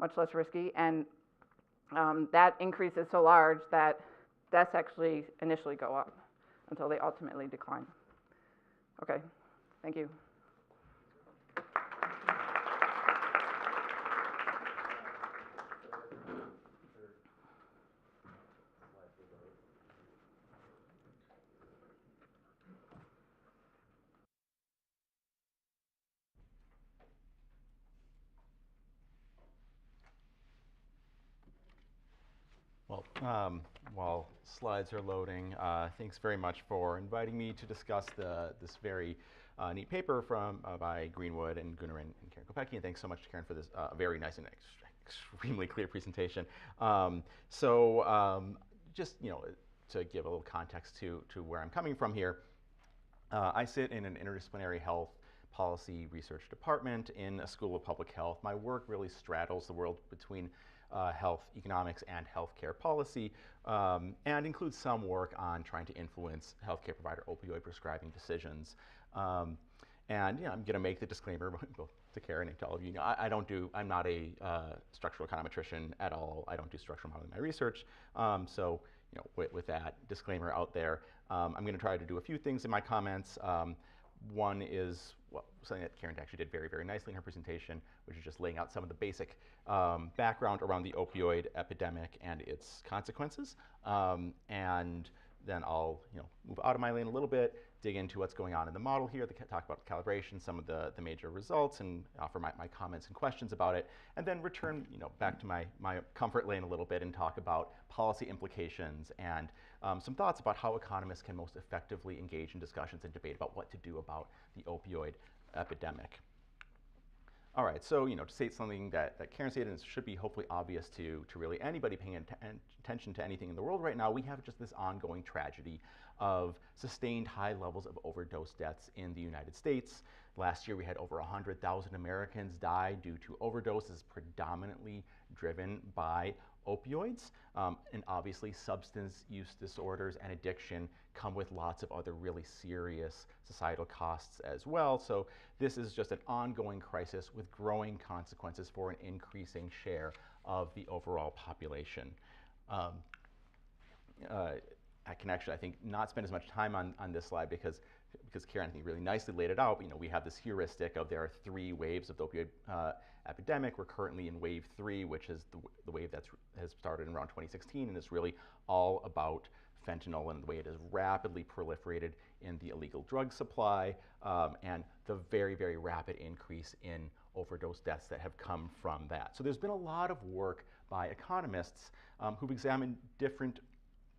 Speaker 9: much less risky, and that increase is so large that deaths actually initially go up until they ultimately decline. Okay, Thank you.
Speaker 10: Well, while slides are loading, thanks very much for inviting me to discuss this very neat paper by Greenwood and Gunnar and Karen Kopecki, and thanks so much to Karen for this very nice and extremely clear presentation. Just to give a little context to where I'm coming from here, I sit in an interdisciplinary health policy research department in a school of public health. My work really straddles the world between health economics and healthcare policy, and includes some work on trying to influence healthcare provider opioid prescribing decisions. I'm going to make the disclaimer both to Karen and to all of you. I'm not a structural econometrician at all. I don't do structural modeling in my research. With that disclaimer out there, I'm going to try to do a few things in my comments. One is something that Karen actually did very, very nicely in her presentation, which is just laying out some of the basic background around the opioid epidemic and its consequences. And then I'll move out of my lane a little bit, dig into what's going on in the model here, talk about calibration, some of the major results, and offer my comments and questions about it, and then return back to my comfort lane a little bit and talk about policy implications and some thoughts about how economists can most effectively engage in discussions and debate about what to do about the opioid epidemic. All right, so to state something that Karen stated, and it should be hopefully obvious to really anybody paying attention to anything in the world right now, we have just this ongoing tragedy of sustained high levels of overdose deaths in the United States. Last year we had over 100,000 Americans die due to overdoses predominantly driven by opioids. And obviously substance use disorders and addiction come with lots of other really serious societal costs as well. So this is just an ongoing crisis with growing consequences for an increasing share of the overall population. I can actually, I think, not spend as much time on this slide because Karen, I think, really nicely laid it out. We have this heuristic of there are 3 waves of the opioid epidemic. We're currently in wave 3, which is the wave that has started in around 2016, and it's really all about fentanyl and the way it has rapidly proliferated in the illegal drug supply, and the very, very rapid increase in overdose deaths that have come from that. So there's been a lot of work by economists who've examined different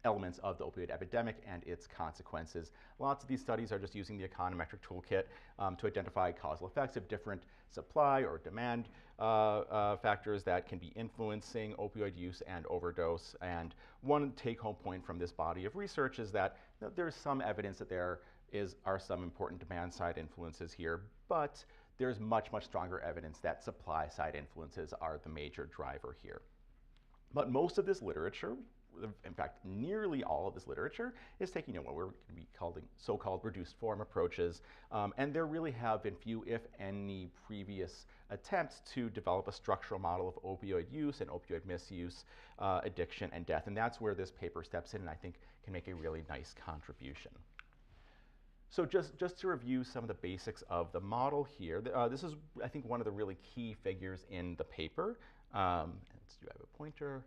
Speaker 10: elements of the opioid epidemic and its consequences. Lots of these studies are just using the econometric toolkit to identify causal effects of different supply or demand factors that can be influencing opioid use and overdose. And one take-home point from this body of research is that there's some evidence that there are some important demand-side influences here, but there's much, much stronger evidence that supply-side influences are the major driver here. But most of this literature, in fact, nearly all of this literature, is taking what we're going to be calling so-called reduced form approaches, and there really have been few, if any, previous attempts to develop a structural model of opioid use and opioid misuse, addiction, and death, and that's where this paper steps in and I think can make a really nice contribution. So just to review some of the basics of the model here, this is, I think, one of the really key figures in the paper. Do I have a pointer?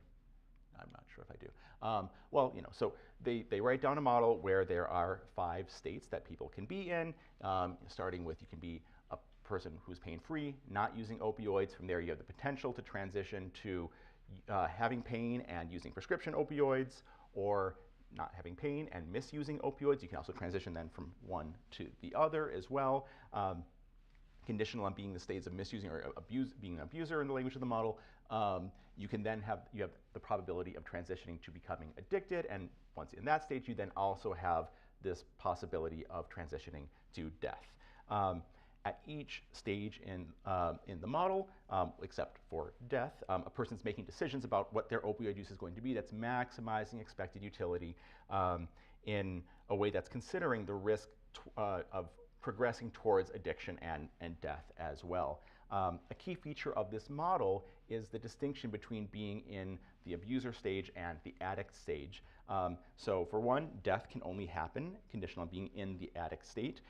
Speaker 10: I'm not sure if I do. So they write down a model where there are 5 states that people can be in, starting with you can be a person who's pain-free, not using opioids. From there you have the potential to transition to having pain and using prescription opioids, or not having pain and misusing opioids. You can also transition then from one to the other as well. Conditional on being the states of misusing or being an abuser in the language of the model, you can then have the probability of transitioning to becoming addicted, and once in that stage, you then also have this possibility of transitioning to death. At each stage in the model, except for death, a person's making decisions about what their opioid use is going to be that's maximizing expected utility in a way that's considering the risk of progressing towards addiction and death as well. A key feature of this model is the distinction between being in the abuser stage and the addict stage. So for one, death can only happen conditional on being in the addict state.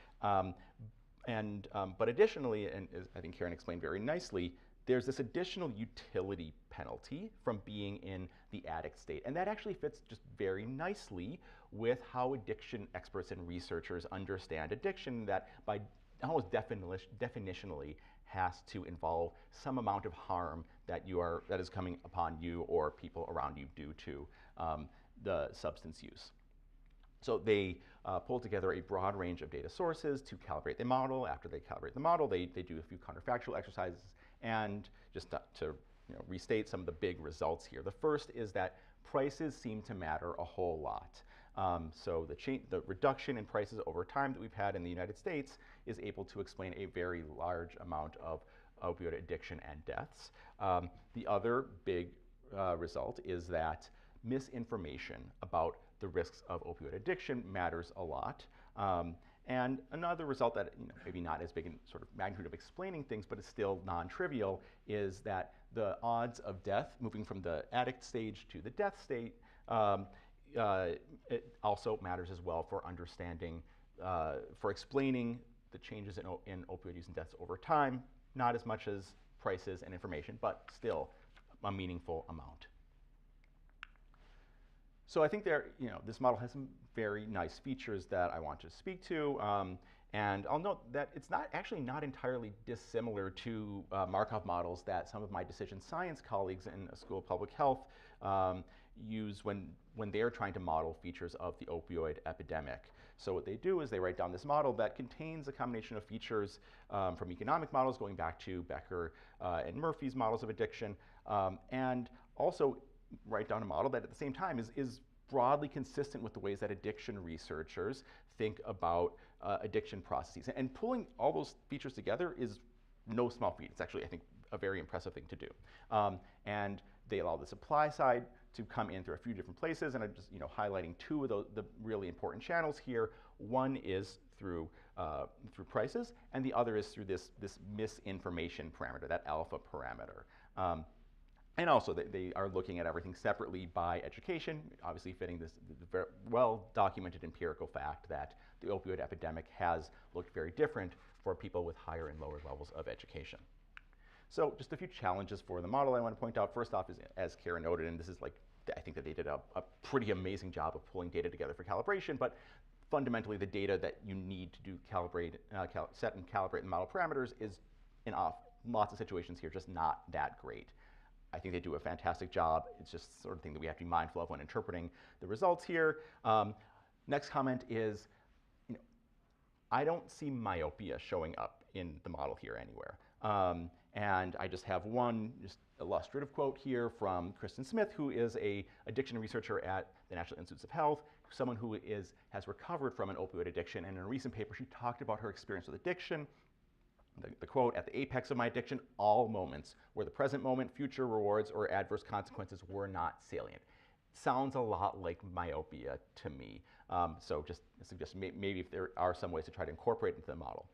Speaker 10: But additionally, and as I think Karen explained very nicely, there's this additional utility penalty from being in the addict state. And that actually fits just very nicely with how addiction experts and researchers understand addiction, that by almost definitionally has to involve some amount of harm that is coming upon you or people around you due to the substance use. So they pull together a broad range of data sources to calibrate the model. After they calibrate the model, they do a few counterfactual exercises. And just to restate some of the big results here. The first is that prices seem to matter a whole lot. So the reduction in prices over time that we've had in the United States is able to explain a very large amount of opioid addiction and deaths. The other big result is that misinformation about the risks of opioid addiction matters a lot. And another result that maybe not as big in sort of magnitude of explaining things, but is still non-trivial, is that the odds of death moving from the addict stage to the death state it also matters as well for understanding, for explaining the changes in opioid use and deaths over time, not as much as prices and information, but still a meaningful amount. So I think this model has some very nice features that I want to speak to. And I'll note that it's actually not entirely dissimilar to Markov models that some of my decision science colleagues in the School of Public Health use when they're trying to model features of the opioid epidemic. So what they do is they write down this model that contains a combination of features from economic models going back to Becker and Murphy's models of addiction, and also write down a model that at the same time is broadly consistent with the ways that addiction researchers think about addiction processes. And pulling all those features together is no small feat. It's actually, I think, a very impressive thing to do. And they allow the supply side to come in through a few different places, and I'm just highlighting two of the really important channels here. One is through prices, and the other is through this misinformation parameter, that alpha parameter. And also, they are looking at everything separately by education, obviously fitting this very well-documented empirical fact that the opioid epidemic has looked very different for people with higher and lower levels of education. So just a few challenges for the model I want to point out. First off is, as Karen noted, and this is I think that they did a pretty amazing job of pulling data together for calibration, but fundamentally the data that you need to do set and calibrate the model parameters is in lots of situations here just not that great. I think they do a fantastic job. It's just the sort of thing that we have to be mindful of when interpreting the results here. Next comment is, I don't see myopia showing up in the model here anywhere. And I just have one illustrative quote here from Kristen Smith, who is an addiction researcher at the National Institutes of Health, someone who has recovered from an opioid addiction. And in a recent paper, she talked about her experience with addiction. The quote, "At the apex of my addiction, all moments where the present moment, future rewards, or adverse consequences were not salient." Sounds a lot like myopia to me. So just suggest maybe if there are some ways to try to incorporate it into the model.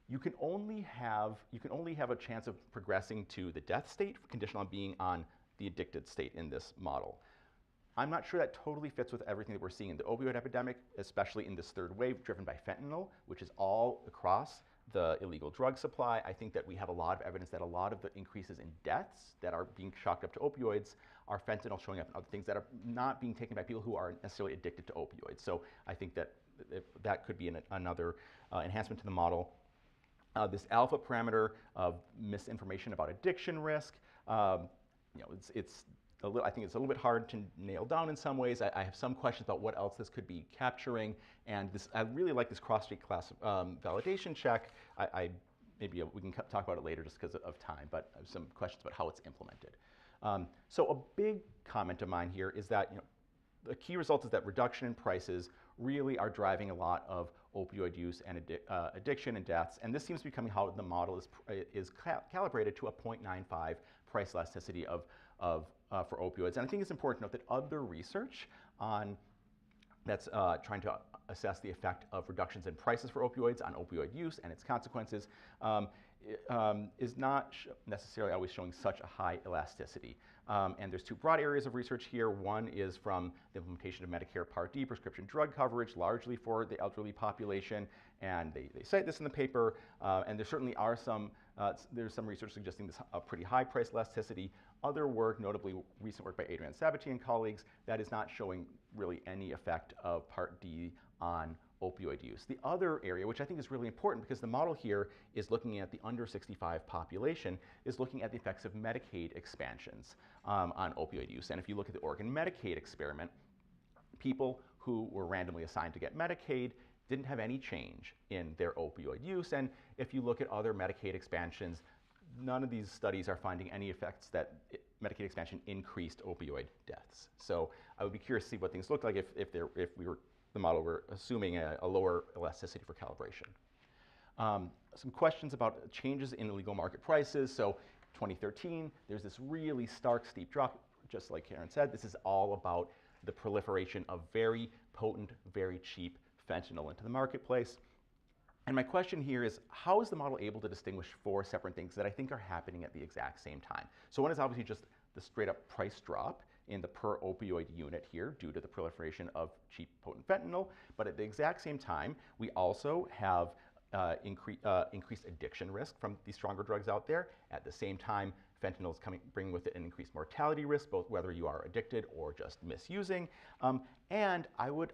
Speaker 10: You can only have a chance of progressing to the death state conditional on being on the addicted state in this model. I'm not sure that totally fits with everything that we're seeing in the opioid epidemic, especially in this third wave driven by fentanyl, which is all across the illegal drug supply. I think that we have a lot of evidence that a lot of the increases in deaths that are being chalked up to opioids are fentanyl showing up in other things that are not being taken by people who aren't necessarily addicted to opioids. So I think that that could be another enhancement to the model. This alpha parameter of misinformation about addiction risk, I think it's a little bit hard to nail down in some ways. I have some questions about what else this could be capturing, and I really like this cross-state class validation check. Maybe we can talk about it later just because of time, but I have some questions about how it's implemented. So a big comment of mine here is that the key result is that reduction in prices really are driving a lot of opioid use and addiction and deaths, and this seems to be becoming how the model is calibrated to a 0.95 price elasticity for opioids. And I think it's important to note that other research that's trying to assess the effect of reductions in prices for opioids on opioid use and its consequences, is not necessarily always showing such a high elasticity. And there's two broad areas of research here. One is from the implementation of Medicare Part D prescription drug coverage, largely for the elderly population, and they cite this in the paper. And there certainly are there's some research suggesting this pretty high price elasticity. Other work, notably recent work by Adrian Sabatier and colleagues, that is not showing really any effect of Part D on opioid use. The other area, which I think is really important because the model here is looking at the under 65 population, is looking at the effects of Medicaid expansions on opioid use. And if you look at the Oregon Medicaid experiment, people who were randomly assigned to get Medicaid didn't have any change in their opioid use. And if you look at other Medicaid expansions, none of these studies are finding any effects that Medicaid expansion increased opioid deaths. So I would be curious to see what things look like if the model were assuming a lower elasticity for calibration. Some questions about changes in illegal market prices. So 2013, there's this really stark, steep drop, just like Karen said. This is all about the proliferation of very potent, very cheap fentanyl into the marketplace. And my question here is, how is the model able to distinguish four separate things that I think are happening at the exact same time? So one is obviously just the straight up price drop in the per opioid unit here due to the proliferation of cheap potent fentanyl. But at the exact same time, we also have increased addiction risk from these stronger drugs out there. At the same time, fentanyl is bringing with it an increased mortality risk, both whether you are addicted or just misusing. And I would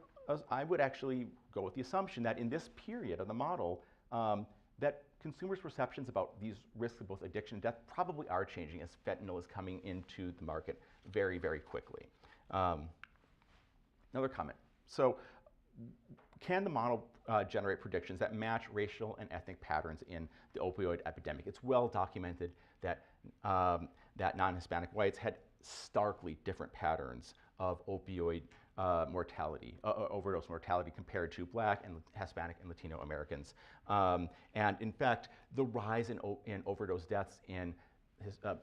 Speaker 10: actually go with the assumption that in this period of the model, that consumers' perceptions about these risks of both addiction and death probably are changing as fentanyl is coming into the market very, very quickly. Another comment. So can the model generate predictions that match racial and ethnic patterns in the opioid epidemic? It's well documented that, that non-Hispanic whites had starkly different patterns of opioid mortality, overdose mortality compared to Black and Hispanic and Latino Americans. And in fact, the rise in overdose deaths in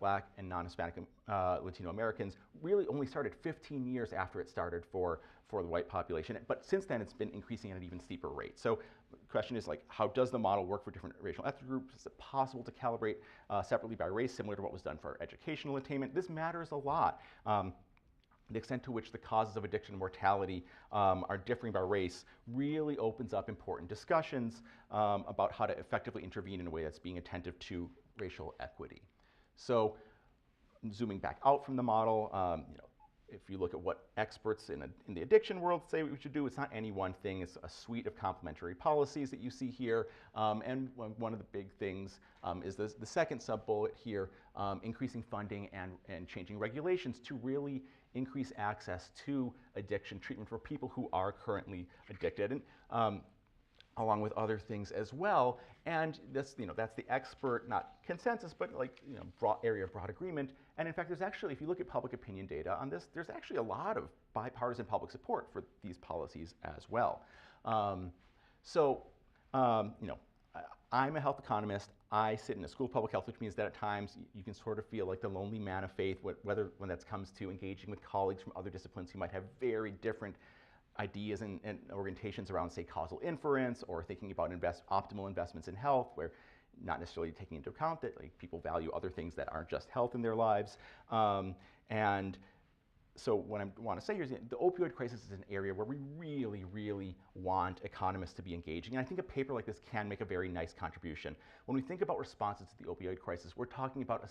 Speaker 10: Black and non-Hispanic Latino Americans really only started 15 years after it started for the white population. But since then, it's been increasing at an even steeper rate. So the question is, like, how does the model work for different racial ethnic groups? Is it possible to calibrate separately by race, similar to what was done for educational attainment? This matters a lot. The extent to which the causes of addiction and mortality are differing by race really opens up important discussions about how to effectively intervene in a way that's being attentive to racial equity. So zooming back out from the model, if you look at what experts in the addiction world say we should do, it's not any one thing. It's a suite of complementary policies that you see here. And one of the big things is the second sub-bullet here, increasing funding and changing regulations to really increase access to addiction treatment for people who are currently addicted, and along with other things as well. And that's the expert, not consensus, but broad area of broad agreement. And in fact, there's actually, if you look at public opinion data on this, there's actually a lot of bipartisan public support for these policies as well. I'm a health economist. I sit in a school of public health, which means that at times you can sort of feel like the lonely man of faith, when that comes to engaging with colleagues from other disciplines who might have very different ideas and orientations around, say, causal inference, or thinking about optimal investments in health, where not necessarily taking into account that people value other things that aren't just health in their lives. And so what I want to say here is the opioid crisis is an area where we really, really want economists to be engaging. And I think a paper like this can make a very nice contribution. When we think about responses to the opioid crisis, we're talking about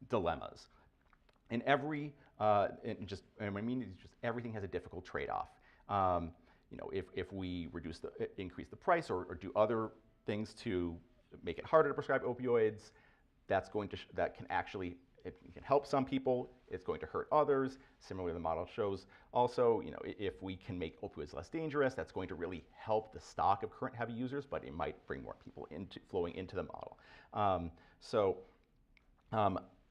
Speaker 10: dilemmas. And everything has a difficult trade-off. If we increase the price or do other things to make it harder to prescribe opioids, that can help some people. It's going to hurt others. Similarly, the model shows also, if we can make opioids less dangerous, that's going to really help the stock of current heavy users, but it might bring more people flowing into the model.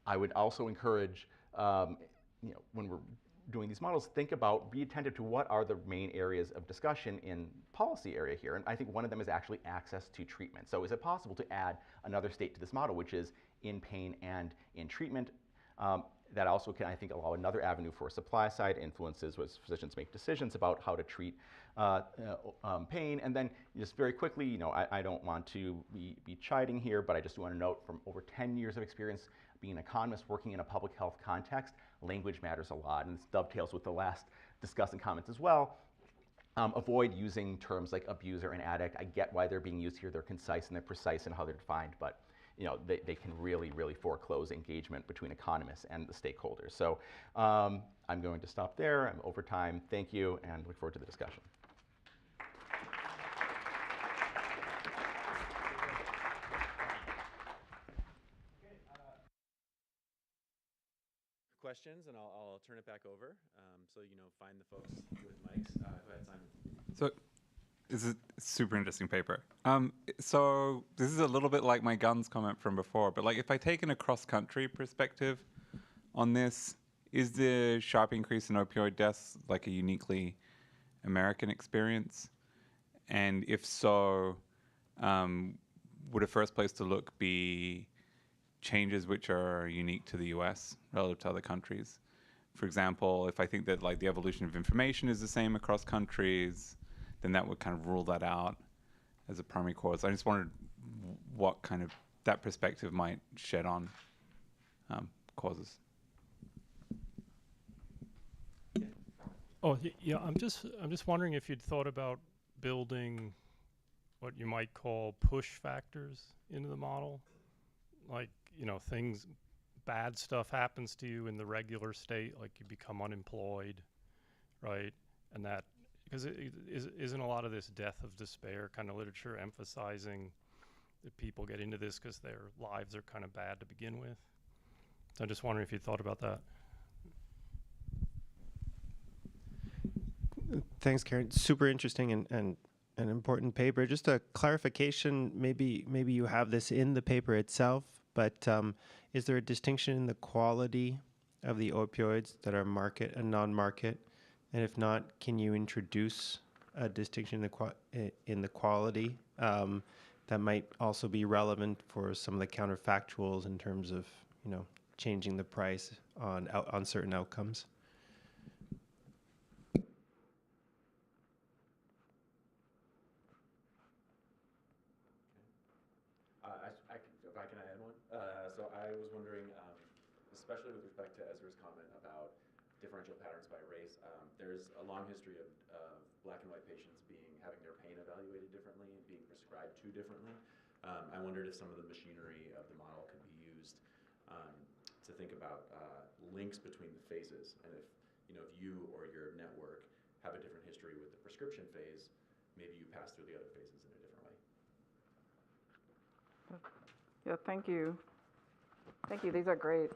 Speaker 10: I would also encourage, when we're doing these models, be attentive to what are the main areas of discussion in policy area here. And I think one of them is actually access to treatment. So is it possible to add another state to this model, which is in pain and in treatment? that also can, I think, allow another avenue for supply side influences as physicians make decisions about how to treat pain. And then just very quickly, you know, I don't want to be chiding here, but I just want to note from over 10 years of experience being an economist working in a public health context, language matters a lot, and this dovetails with the last discussing comments as well. Avoid using terms like abuser and addict. I get why they're being used here. They're concise and they're precise in how they're defined, but you know, they can really, really foreclose engagement between economists and the stakeholders. So I'm going to stop there. I'm over time. Thank you, and look forward to the discussion.
Speaker 11: Questions, and I'll turn it back over. So, you know, find the folks with mics. Go ahead, Simon.
Speaker 13: So this is a super interesting paper. So this is a little bit like my guns comment from before, but like if I take an cross-country perspective on this, is the sharp increase in opioid deaths like a uniquely American experience? And if so, would a first place to look be changes which are unique to the US relative to other countries? For example, if I think that like the evolution of information is the same across countries, then that would kind of rule that out as a primary cause. I just wondered what kind of that perspective might shed on causes.
Speaker 16: Oh, yeah, I'm just wondering if you'd thought about building what you might call push factors into the model. Like, you know, bad stuff happens to you in the regular state, like you become unemployed, right? And that, because isn't a lot of this death of despair kind of literature emphasizing that people get into this because their lives are kind of bad to begin with? So I'm just wondering if you thought about that.
Speaker 5: Thanks, Karen. Super interesting and an important paper. Just a clarification, maybe you have this in the paper itself, but is there a distinction in the quality of the opioids that are market and non-market? And if not, can you introduce a distinction in the quality that might also be relevant for some of the counterfactuals in terms of, you know, changing the price on certain outcomes?
Speaker 11: If I can add one. So I was wondering, especially with respect to Ezra's comment about differential patterns by race, there's a long history of black and white patients having their pain evaluated differently and being prescribed to differently. I wondered if some of the machinery of the model could be used to think about links between the phases, and if you or your network have a different history with the prescription phase, maybe you pass through the other phases in a different way.
Speaker 9: Yeah, thank you. Thank you. These are great.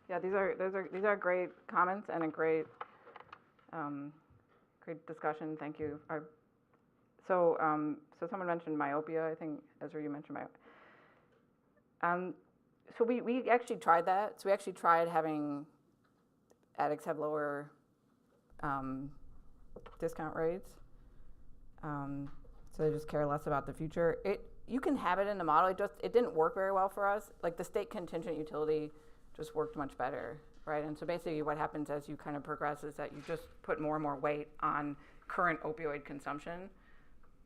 Speaker 9: Yeah, these are great comments and a great great discussion. Thank you. So someone mentioned myopia. I think Ezra, you mentioned myopia. So we actually tried that. So we actually tried having addicts have lower discount rates. So they just care less about the future. You can have it in the model. It didn't work very well for us. Like the state contingent utility just worked much better, right? And so basically what happens as you kind of progress is that you just put more and more weight on current opioid consumption,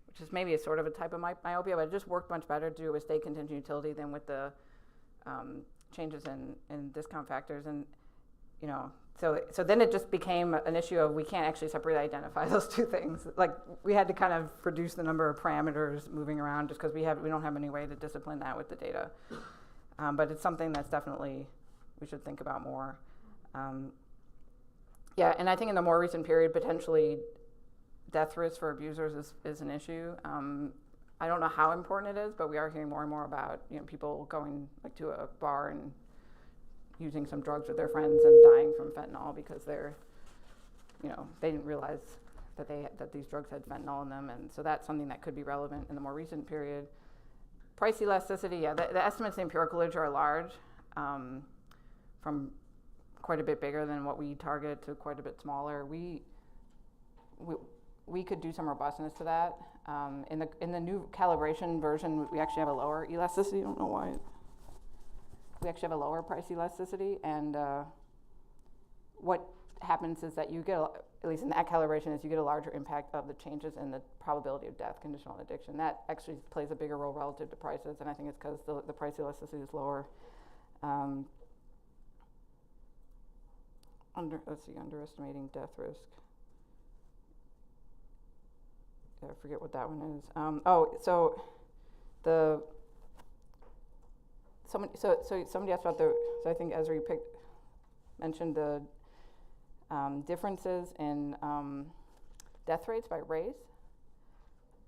Speaker 9: which is maybe a sort of a type of myopia, but it just worked much better to do with state contingent utility than with the changes in discount factors. And, you know, so then it just became an issue of we can't actually separately identify those two things. Like we had to kind of reduce the number of parameters moving around just because we don't have any way to discipline that with the data. But it's something that's definitely we should think about more. Yeah, and I think in the more recent period, potentially death risk for abusers is an issue. I don't know how important it is, but we are hearing more and more about people going like to a bar and using some drugs with their friends and dying from fentanyl because they didn't realize that these drugs had fentanyl in them, and so that's something that could be relevant in the more recent period. Price elasticity, yeah, the estimates in empirical literature are large, from quite a bit bigger than what we target to quite a bit smaller. We could do some robustness to that. In the new calibration version, we actually have a lower elasticity. I don't know why. we actually have a lower price elasticity, and what happens is that you get, at least in that calibration, is you get a larger impact of the changes in the probability of death conditional on addiction. That actually plays a bigger role relative to prices, and I think it's because the price elasticity is lower. Underestimating death risk. I forget what that one is. Somebody asked about so I think Ezra mentioned the differences in death rates by race.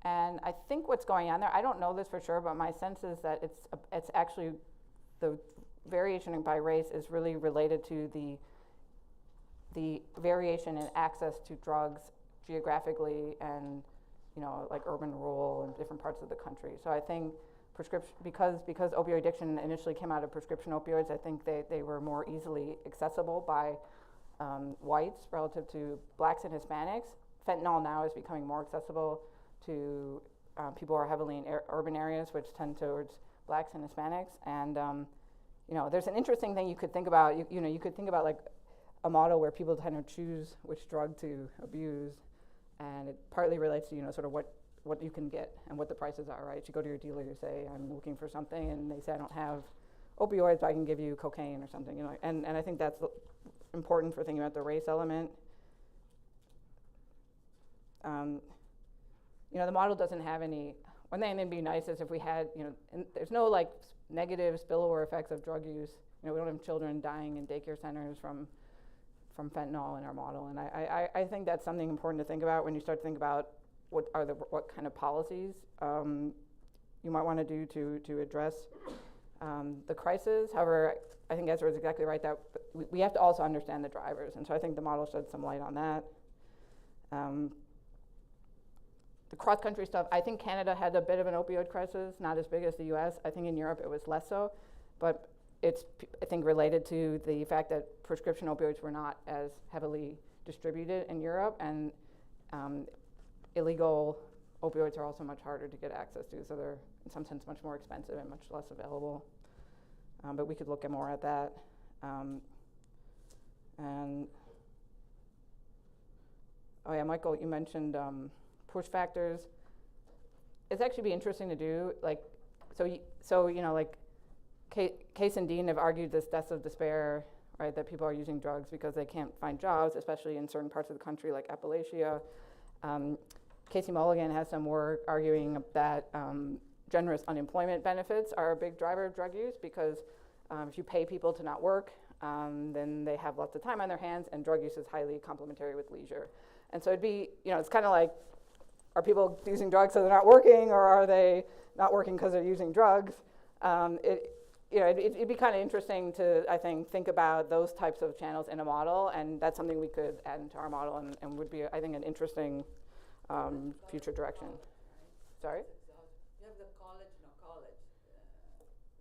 Speaker 9: And I think what's going on there, I don't know this for sure, but my sense is that it's actually the variation by race is really related to the variation in access to drugs geographically and, like urban, rural, and different parts of the country. So I think because opioid addiction initially came out of prescription opioids, I think they were more easily accessible by whites relative to blacks and Hispanics. Fentanyl now is becoming more accessible to people who are heavily in urban areas, which tend towards blacks and Hispanics. And there's an interesting thing you could think about. You could think about like a model where people kind of choose which drug to abuse, and it partly relates to sort of what you can get and what the prices are, right? You go to your dealer, you say, I'm looking for something, and they say, I don't have opioids, but I can give you cocaine or something, and I think that's important for thinking about the race element. The model doesn't have any, one thing that'd be nice is if we had, and there's no like negative spillover effects of drug use. We don't have children dying in daycare centers from fentanyl in our model, and I think that's something important to think about when you start to think about what kind of policies you might want to do to address the crisis. However, I think Ezra is exactly right that we have to also understand the drivers, and so I think the model shed some light on that. The cross-country stuff, I think Canada had a bit of an opioid crisis, not as big as the US. I think in Europe it was less so, but it's, I think, related to the fact that prescription opioids were not as heavily distributed in Europe, and illegal opioids are also much harder to get access to, so they're in some sense much more expensive and much less available. But we could look more at that. Michael, you mentioned push factors. It's actually be interesting to do, like, like Case and Dean have argued this deaths of despair, right, that people are using drugs because they can't find jobs, especially in certain parts of the country like Appalachia. Casey Mulligan has some work arguing that generous unemployment benefits are a big driver of drug use because if you pay people to not work, then they have lots of time on their hands, and drug use is highly complementary with leisure. And so it'd be, it's kind of like, are people using drugs so they're not working, or are they not working because they're using drugs? It'd be kind of interesting to, I think about those types of channels in a model, and that's something we could add into our model and would be, I think, an interesting future direction. Sorry?
Speaker 14: You have the college, no college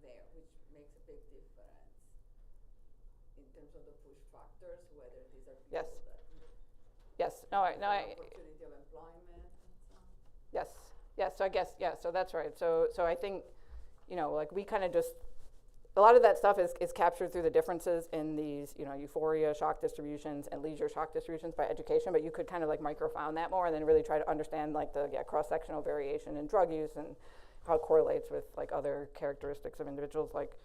Speaker 14: there, which makes a big difference in terms of the push factors, whether these are people opportunity of employment and so on.
Speaker 9: Yes, so I guess, so that's right. So I think, like we kind of just, a lot of that stuff is captured through the differences in these, euphoria shock distributions and leisure shock distributions by education, but you could kind of like microfound that more and then really try to understand like the cross-sectional variation in drug use and how it correlates with like other characteristics of individuals like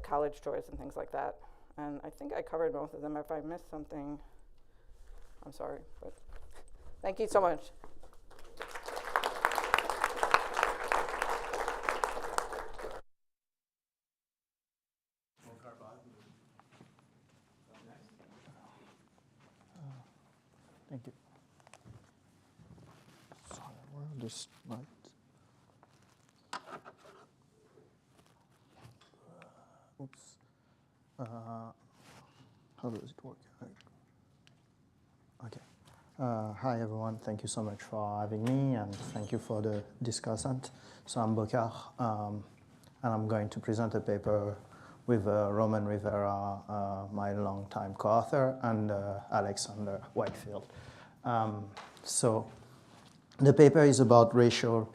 Speaker 9: college choice and things like that. And I think I covered most of them. If I missed something, I'm sorry, but thank you so much.
Speaker 15: Thank you. Sorry, where are the slides? Oops. How does it work? Okay. Hi, everyone. Thank you so much for having me, and thank you for the discussant. So I'm Bokar, and I'm going to present a paper with Roman Rivera, my longtime co-author, and Alexander Whitefield. So the paper is about market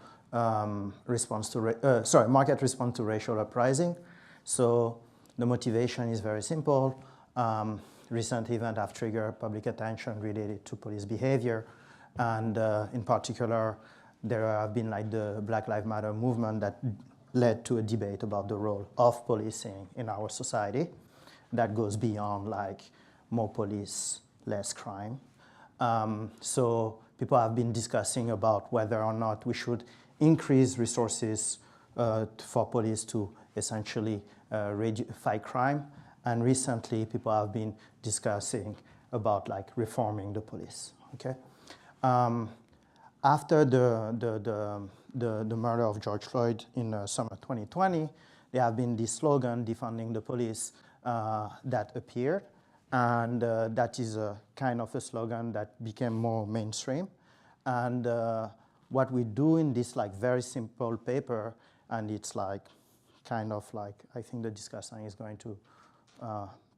Speaker 15: response to racial uprising. So The motivation is very simple. Recent events have triggered public attention related to police behavior. And in particular, there have been like the Black Lives Matter movement that led to a debate about the role of policing in our society that goes beyond like more police, less crime. So people have been discussing about whether or not we should increase resources for police to essentially fight crime. And recently, people have been discussing about like reforming the police. Okay. After the murder of George Floyd in summer 2020, there have been this slogan defunding the police that appeared. And that is a kind of a slogan that became more mainstream. And what we do in this like very simple paper, and it's like kind of like, I think the discussant is going to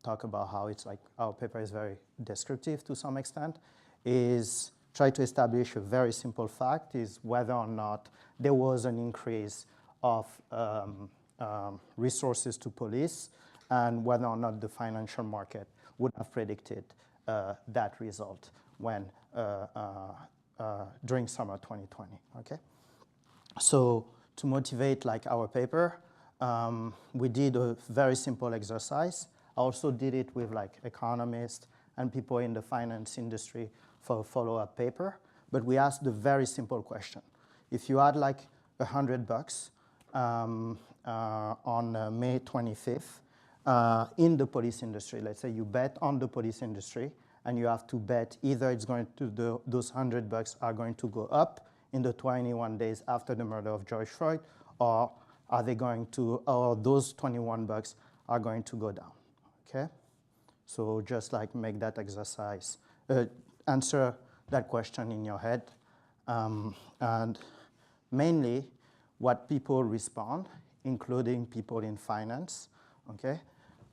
Speaker 15: talk about how it's like our paper is very descriptive to some extent, is try to establish a very simple fact, is whether or not there was an increase of resources to police and whether or not the financial market would have predicted that result when during summer 2020, okay? So to motivate like our paper, we did a very simple exercise. I also did it with like economists and people in the finance industry for a follow-up paper, but we asked the very simple question. If you had like $100 on May 25th in the police industry, let's say you bet on the police industry, and you have to bet either it's going to those $100 are going to go up in the 21 days after the murder of George Floyd, or are they going to, or those $21 are going to go down, okay? So just like make that exercise, answer that question in your head. And mainly what people respond, including people in finance, okay?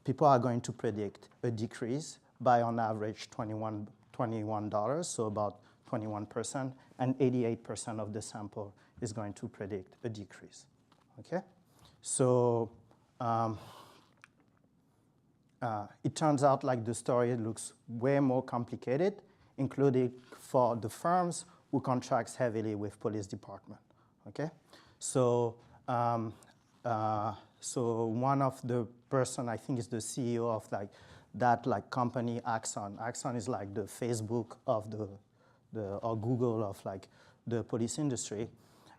Speaker 15: People are going to predict a decrease by on average $21, so about 21%, and 88% of the sample is going to predict a decrease, okay? So it turns out like the story looks way more complicated, including for the firms who contracts heavily with police department, okay? So, so one of the person, I think is the CEO of like that like company Axon. Axon is like the Facebook of or Google of like the police industry.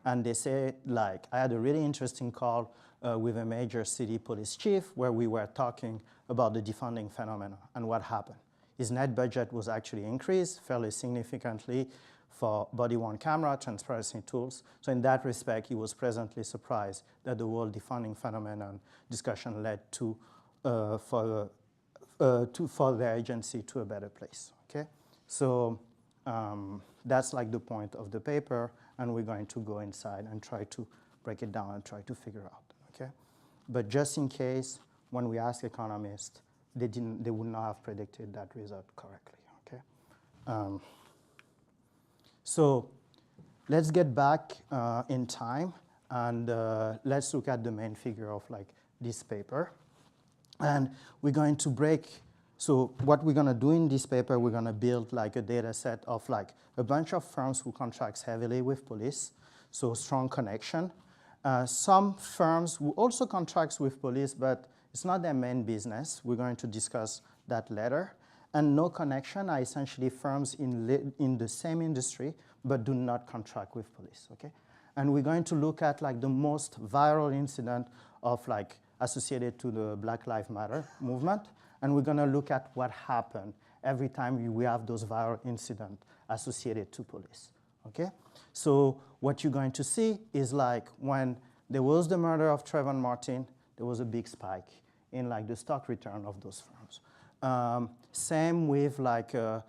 Speaker 15: And they say like, I had a really interesting call with a major city police chief where we were talking about the defunding phenomenon and what happened. His net budget was actually increased fairly significantly for body-worn camera, transparency tools. So in that respect, he was pleasantly surprised that the whole defunding phenomenon discussion led to for the agency to a better place, okay? So that's like the point of the paper, and we're going to go inside and try to break it down and try to figure out, okay? But just in case, when we ask economists, they would not have predicted that result correctly, okay? So let's get back in time, and let's look at the main figure of like this paper. And we're going to break, so what we're gonna do in this paper, we're gonna build like a data set of like a bunch of firms who contracts heavily with police, so strong connection. Some firms who also contracts with police, but it's not their main business. We're going to discuss that later. And no connection are essentially firms in the same industry, but do not contract with police, okay? And we're going to look at like the most viral incident of like associated to the Black Lives Matter movement. And we're gonna look at what happened every time we have those viral incidents associated to police, okay? So what you're going to see is like when there was the murder of Trayvon Martin, there was a big spike in like the stock return of those firms. Same with like the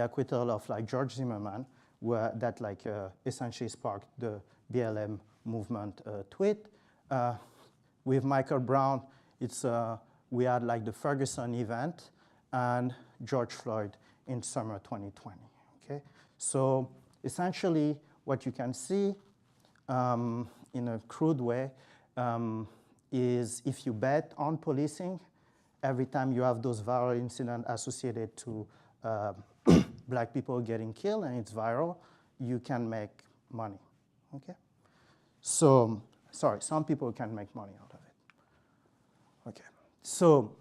Speaker 15: acquittal of like George Zimmerman, where that like essentially sparked the BLM movement tweet. With Michael Brown, it's we had like the Ferguson event and George Floyd in summer 2020. Okay, so essentially what you can see in a crude way is if you bet on policing, every time you have those viral incidents associated to black people getting killed and it's viral, you can make money, okay? So, sorry, some people can make money out of it. Okay, so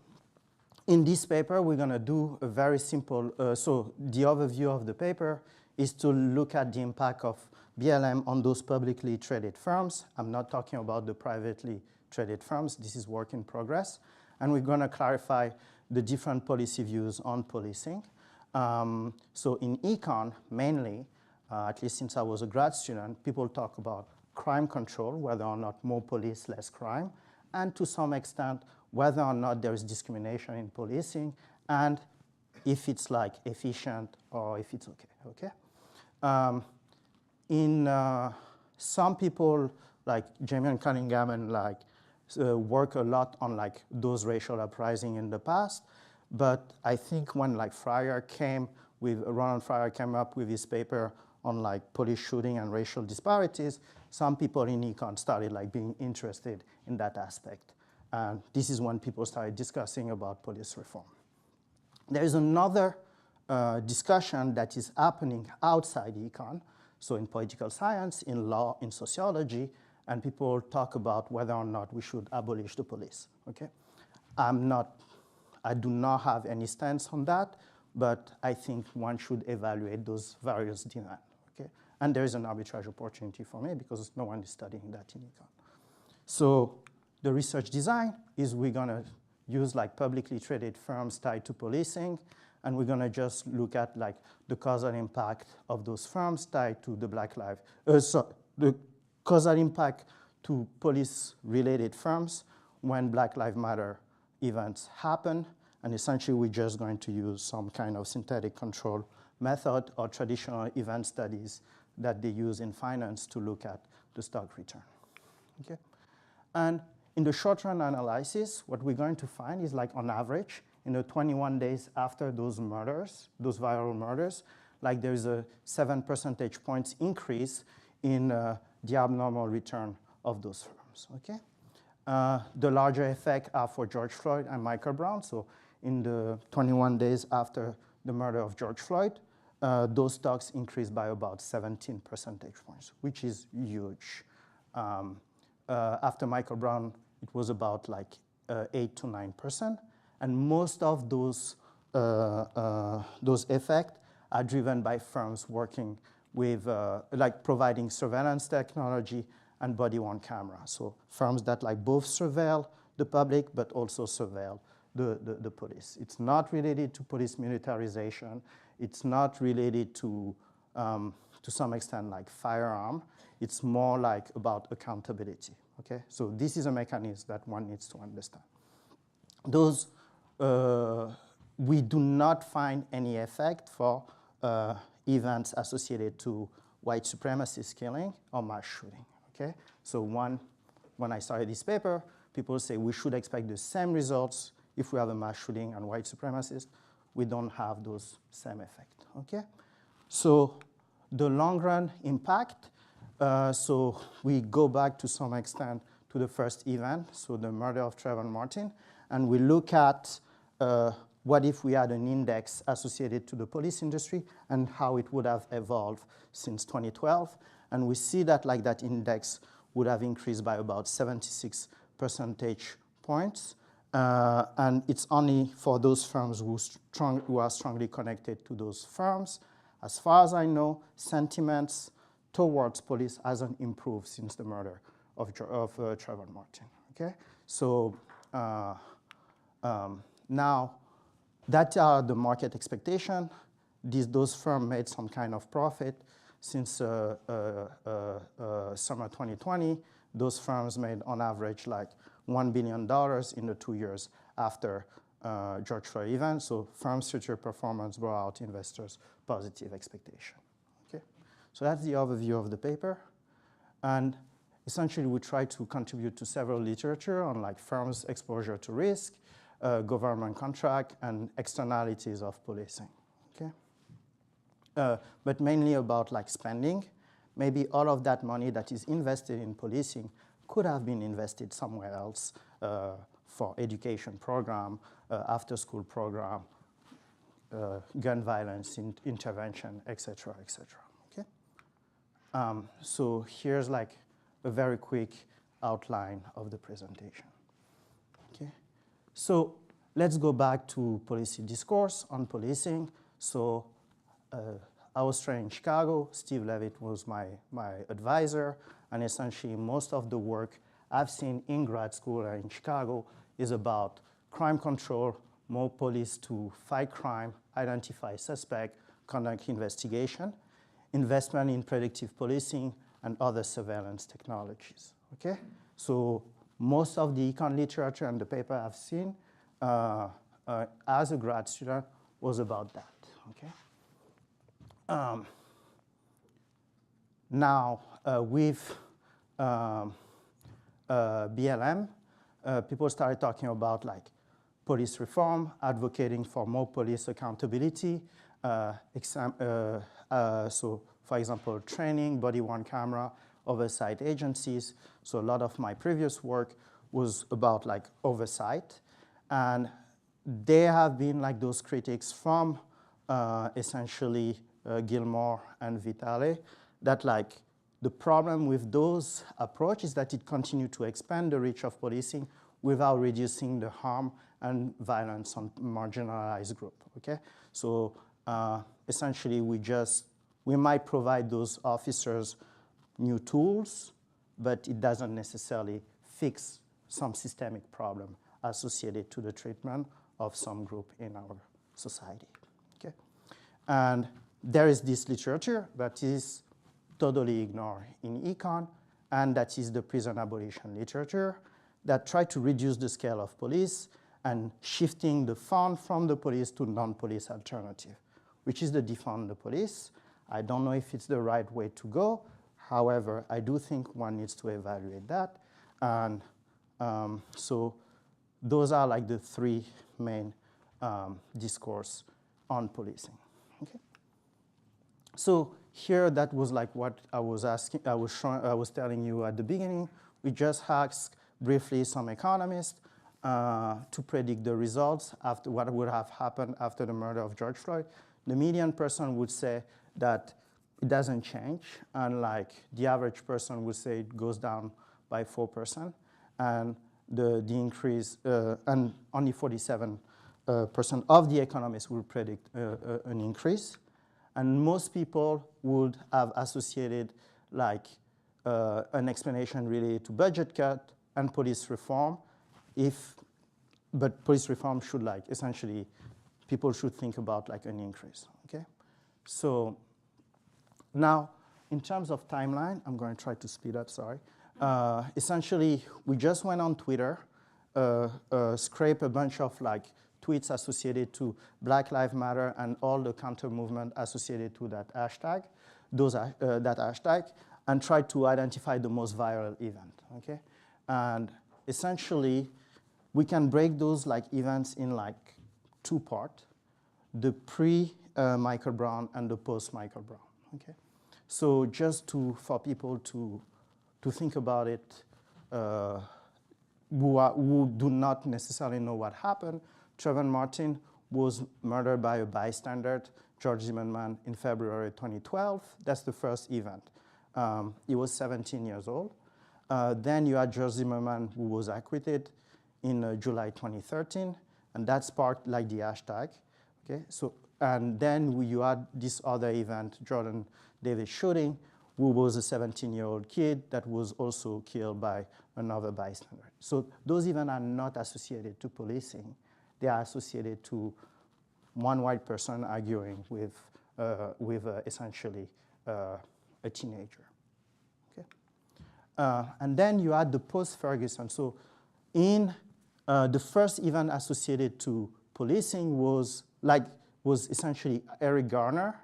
Speaker 15: in this paper, we're gonna do a very simple, so the overview of the paper is to look at the impact of BLM on those publicly traded firms. I'm not talking about the privately traded firms. This is work in progress. And we're gonna clarify the different policy views on policing. So in econ, mainly, at least since I was a grad student, people talk about crime control, whether or not more police, less crime, and to some extent, whether or not there is discrimination in policing, and if it's like efficient or if it's okay. Some people like Jamie Cunningham and like work a lot on like those racial uprising in the past, but I think when like Ronald Fryer came up with his paper on like police shooting and racial disparities, some people in econ started like being interested in that aspect. And this is when people started discussing about police reform. There is another discussion that is happening outside econ, so in political science, in law, in sociology, and people talk about whether or not we should abolish the police, okay? I do not have any stance on that, but I think one should evaluate those various demands, okay? And there is an arbitrage opportunity for me because no one is studying that in econ. So the research design is we're gonna use like publicly traded firms tied to policing, and we're gonna just look at like the causal impact of those firms tied to the the causal impact to police-related firms when Black Lives Matter events happen, and essentially we're just going to use some kind of synthetic control method or traditional event studies that they use in finance to look at the stock return, okay? And in the short-run analysis, what we're going to find is like on average, in the 21 days after those murders, those viral murders, like there's a 7 percentage points increase in the abnormal return of those firms, okay? The larger effect are for George Floyd and Michael Brown. So in the 21 days after the murder of George Floyd, those stocks increased by about 17 percentage points, which is huge. After Michael Brown, it was about like 8 to 9%. And most of those effects are driven by firms working with like providing surveillance technology and body-worn camera. So firms that like both surveil the public but also surveil the police. It's not related to police militarization. It's not related to some extent like firearm. It's more like about accountability, okay? So this is a mechanism that one needs to understand. Those, we do not find any effect for events associated to white supremacist killing or mass shooting, okay? So when I started this paper, people say we should expect the same results if we have a mass shooting and white supremacists. We don't have those same effects, okay? So the long run impact, so we go back to some extent to the first event, so the murder of Trayvon Martin, and we look at what if we had an index associated to the police industry and how it would have evolved since 2012. And we see that like that index would have increased by about 76 percentage points. And it's only for those firms who are strongly connected to those firms. As far as I know, sentiments towards police hasn't improved since the murder of Trayvon Martin, okay? So now, that are the market expectation. Those firms made some kind of profit since summer 2020. Those firms made on average like $1 billion in the 2 years after George Floyd event. So firms' future performance brought out investors' positive expectation, okay? So that's the overview of the paper. And essentially, we try to contribute to several literature on like firms' exposure to risk, government contract, and externalities of policing, okay? But mainly about like spending. Maybe all of that money that is invested in policing could have been invested somewhere else for education program, after-school program, gun violence intervention, et cetera, okay? So here's like a very quick outline of the presentation, okay? So let's go back to policy discourse on policing. So I was trained in Chicago. Steve Levitt was my advisor, and essentially most of the work I've seen in grad school in Chicago is about crime control, more police to fight crime, identify suspect, conduct investigation, investment in predictive policing, and other surveillance technologies, okay? So most of the econ literature and the paper I've seen as a grad student was about that, okay? Now, with BLM, people started talking about like police reform, advocating for more police accountability. So, for example, training, body-worn camera, oversight agencies. So a lot of my previous work was about like oversight. And there have been like those critics from essentially Gilmore and Vitale that like the problem with those approaches is that it continued to expand the reach of policing without reducing the harm and violence on marginalized group, okay? So essentially we might provide those officers new tools, but it doesn't necessarily fix some systemic problem associated to the treatment of some group in our society, okay? And there is this literature that is totally ignored in econ, and that is the prison abolition literature that try to reduce the scale of police and shifting the fund from the police to non-police alternative, which is the defund the police. I don't know if it's the right way to go. However, I do think one needs to evaluate that. And so those are like the three main discourse on policing, okay? So here, that was like what I was asking, I was telling you at the beginning. We just asked briefly some economists to predict the results after what would have happened after the murder of George Floyd. The median person would say that it doesn't change, and like the average person would say it goes down by 4%, and the increase, and only 47% of the economists would predict an increase. And most people would have associated like an explanation related to budget cut and police reform. But police reform should like essentially, people should think about like an increase, okay? So now, in terms of timeline, I'm going to try to speed up, sorry. Essentially, we just went on Twitter, scrape a bunch of like tweets associated to Black Lives Matter and all the counter movement associated to that hashtag, that hashtag, and try to identify the most viral event, okay? And essentially, we can break those like events in like two parts, the pre-Michael Brown and the post-Michael Brown, okay? So just for people to think about it, who do not necessarily know what happened, Trayvon Martin was murdered by a bystander, George Zimmerman, in February 2012. That's the first event. He was 17 years old. Then you had George Zimmerman, who was acquitted in July 2013, and that sparked like the hashtag. Okay, so and then you had this other event, Jordan Davis shooting, who was a 17-year-old kid that was also killed by another bystander. So those events are not associated to policing. They are associated to one white person arguing with essentially a teenager. Okay, and then you had the post-Ferguson. So in the first event associated to policing was essentially Eric Garner,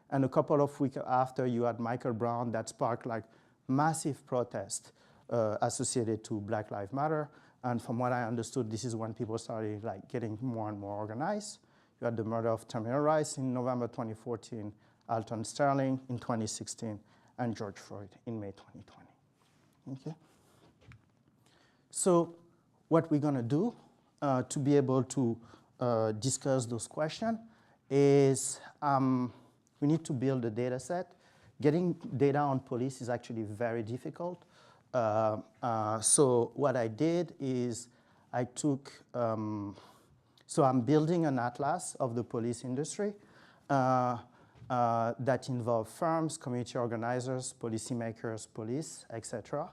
Speaker 15: and a couple of weeks after you had Michael Brown that sparked like massive protest associated to Black Lives Matter. And from what I understood, this is when people started like getting more and more organized. You had the murder of Tamir Rice in November 2014, Alton Sterling in 2016, and George Floyd in May 2020. Okay. So what we're going to do to be able to discuss those questions is we need to build a data set. Getting data on police is actually very difficult. So what I did is I took, so I'm building an atlas of the police industry that involve firms, community organizers, policymakers, police, etc.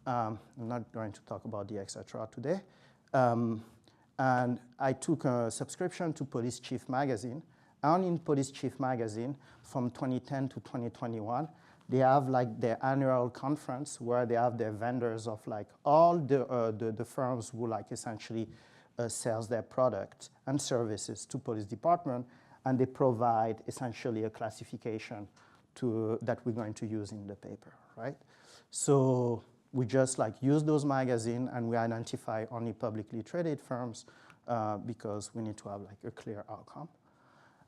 Speaker 15: I'm not going to talk about the etc. today. And I took a subscription to Police Chief magazine. And in Police Chief magazine, from 2010 to 2021, they have like their annual conference where they have their vendors of like all the firms who like essentially sells their product and services to police department, and they provide essentially a classification that we're going to use in the paper, right? So we just like use those magazines and we identify only publicly traded firms because we need to have like a clear outcome.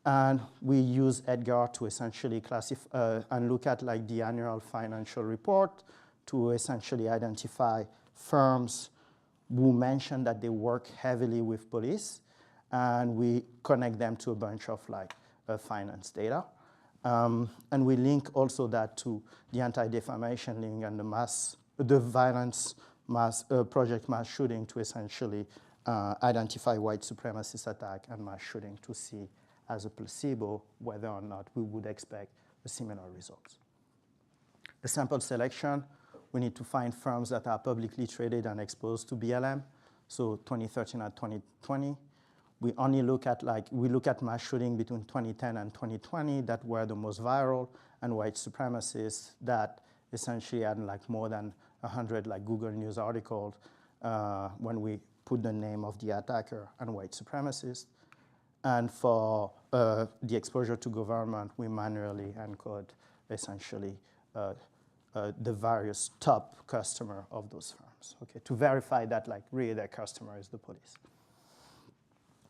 Speaker 15: And we use Edgar to essentially classify and look at like the annual financial report to essentially identify firms who mention that they work heavily with police, and we connect them to a bunch of like finance data. And we link also that to the anti-defamation link and the violence project mass shooting to essentially identify white supremacist attack and mass shooting to see as a placebo whether or not we would expect a similar results. The sample selection, we need to find firms that are publicly traded and exposed to BLM. So 2013 and 2020. We only look at mass shooting between 2010 and 2020 that were the most viral, and white supremacists that essentially had like more than 100 like Google News articles when we put the name of the attacker and white supremacist. And for the exposure to government, we manually encode essentially the various top customer of those firms, okay, to verify that like really their customer is the police.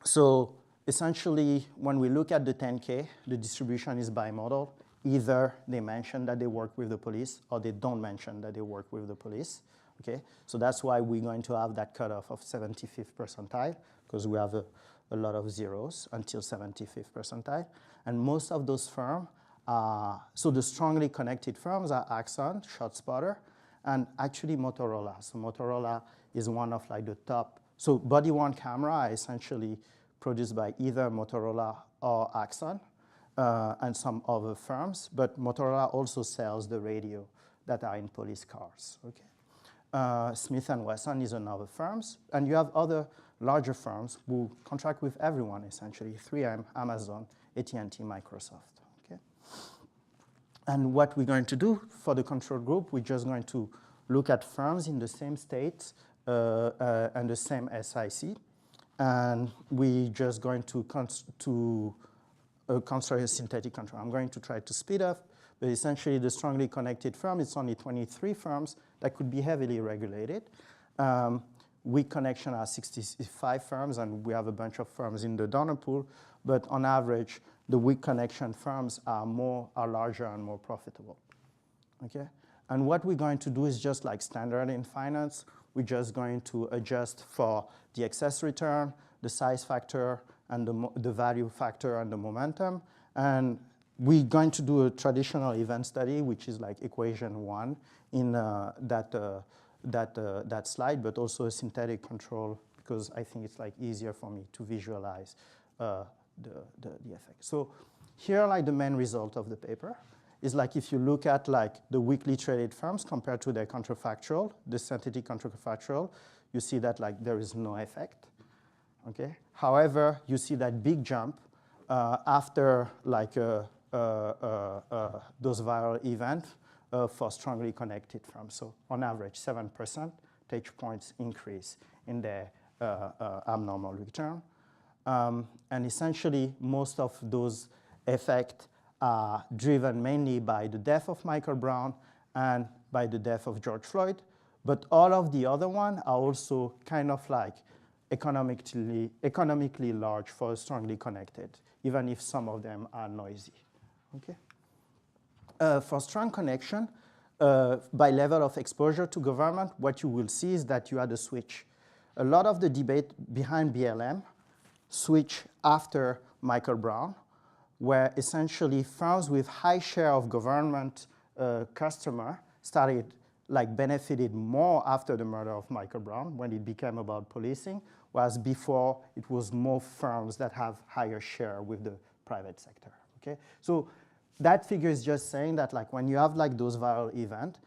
Speaker 15: So essentially, when we look at the 10K, the distribution is bimodal. Either they mention that they work with the police or they don't mention that they work with the police, okay? So that's why we're going to have that cutoff of 75th percentile, because we have a lot of zeros until 75th percentile. And most of those firms so the strongly connected firms are Axon, ShotSpotter, and actually Motorola. So Motorola is one of like the top. So body-worn camera are essentially produced by either Motorola or Axon and some other firms, but Motorola also sells the radio that are in police cars, okay? Smith & Wesson is another firm, and you have other larger firms who contract with everyone essentially, 3M, Amazon, AT&T, Microsoft, okay? And what we're going to do for the control group, we're just going to look at firms in the same states and the same SIC, and we're just going to construct a synthetic control. I'm going to try to speed up, but essentially the strongly connected firm, it's only 23 firms that could be heavily regulated. Weak connection are 65 firms, and we have a bunch of firms in the donor pool, but on average, the weak connection firms are larger and more profitable, okay? And what we're going to do is just like standard in finance. We're just going to adjust for the excess return, the size factor, and the value factor and the momentum. And we're going to do a traditional event study, which is like equation 1 in that slide, but also a synthetic control, because I think it's like easier for me to visualize the effect. So here are like the main result of the paper. Is like if you look at like the weakly traded firms compared to their counterfactual, the synthetic counterfactual, you see that like there is no effect, okay? However, you see that big jump after like those viral events for strongly connected firms. So on average, 7 percentage points increase in their abnormal return. And essentially, most of those effects are driven mainly by the death of Michael Brown and by the death of George Floyd. But all of the other ones are also kind of like economically large for strongly connected, even if some of them are noisy, okay? For strong connection, by level of exposure to government, what you will see is that you had a switch. A lot of the debate behind BLM switched after Michael Brown, where essentially firms with high share of government customer started benefited more after the murder of Michael Brown when it became about policing, whereas before it was more firms that have higher share with the private sector. Okay, so that figure is just saying that when you have those viral events,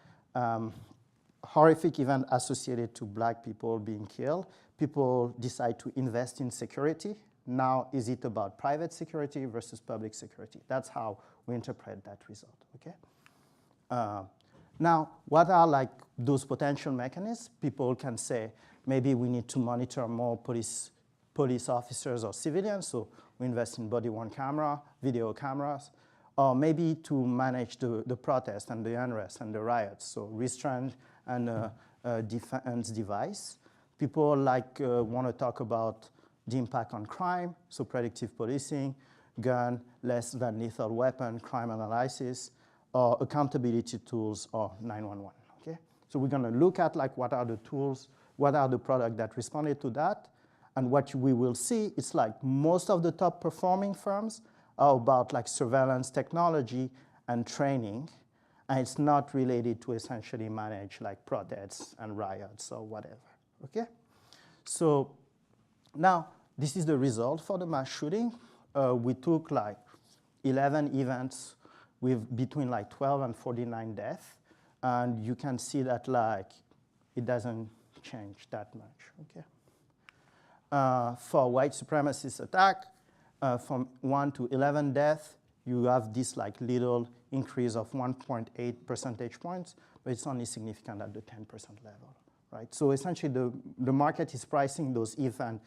Speaker 15: horrific event associated to black people being killed, people decide to invest in security. Now, is it about private security versus public security? That's how we interpret that result. Okay. Now, what are those potential mechanisms? People can say maybe we need to monitor more police officers or civilians, so we invest in body-worn camera, video cameras, or maybe to manage the protest and the unrest and the riots, so restraint and defense device. People want to talk about the impact on crime, so predictive policing, gun, less than lethal weapon, crime analysis, or accountability tools, or 911. Okay, so we're going to look at what are the tools, what are the products that responded to that, and what we will see is most of the top performing firms are about surveillance technology and training, and it's not related to essentially manage protests and riots or whatever. Okay, so now this is the result for the mass shooting. We took 11 events with between 12 and 49 deaths, and you can see that it doesn't change that much. Okay. For white supremacist attack, from 1 to 11 deaths, you have this little increase of 1.8 percentage points, but it's only significant at the 10% level, right? So essentially, the market is pricing those events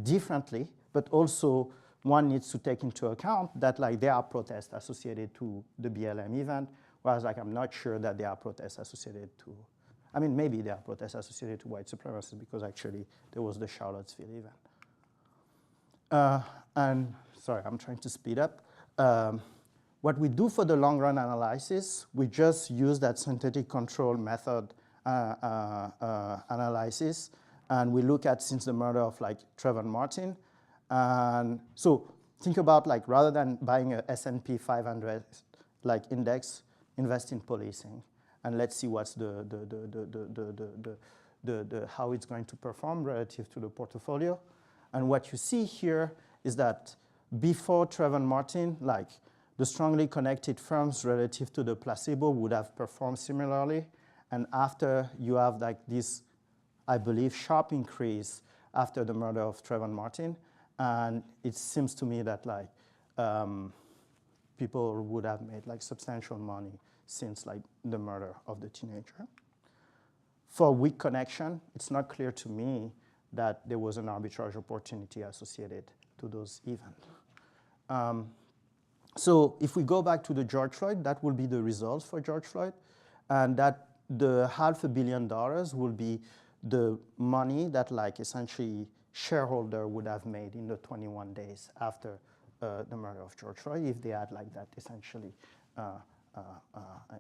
Speaker 15: differently, but also one needs to take into account that there are protests associated to the BLM event, whereas I'm not sure that there are protests associated to, I mean, maybe there are protests associated to white supremacy because actually there was the Charlottesville event. And sorry, I'm trying to speed up. What we do for the long run analysis, we just use that synthetic control method analysis, and we look at since the murder of Trayvon Martin. And so think about rather than buying a S&P 500 index, invest in policing, and let's see what's how it's going to perform relative to the portfolio. And what you see here is that before Trayvon Martin, the strongly connected firms relative to the placebo would have performed similarly, and after you have this, I believe, sharp increase after the murder of Trayvon Martin. And it seems to me that people would have made substantial money since the murder of the teenager. For weak connection, it's not clear to me that there was an arbitrage opportunity associated to those events. So if we go back to the George Floyd, that will be the results for George Floyd, and that the $500 million will be the money that essentially shareholder would have made in the 21 days after the murder of George Floyd if they had that essentially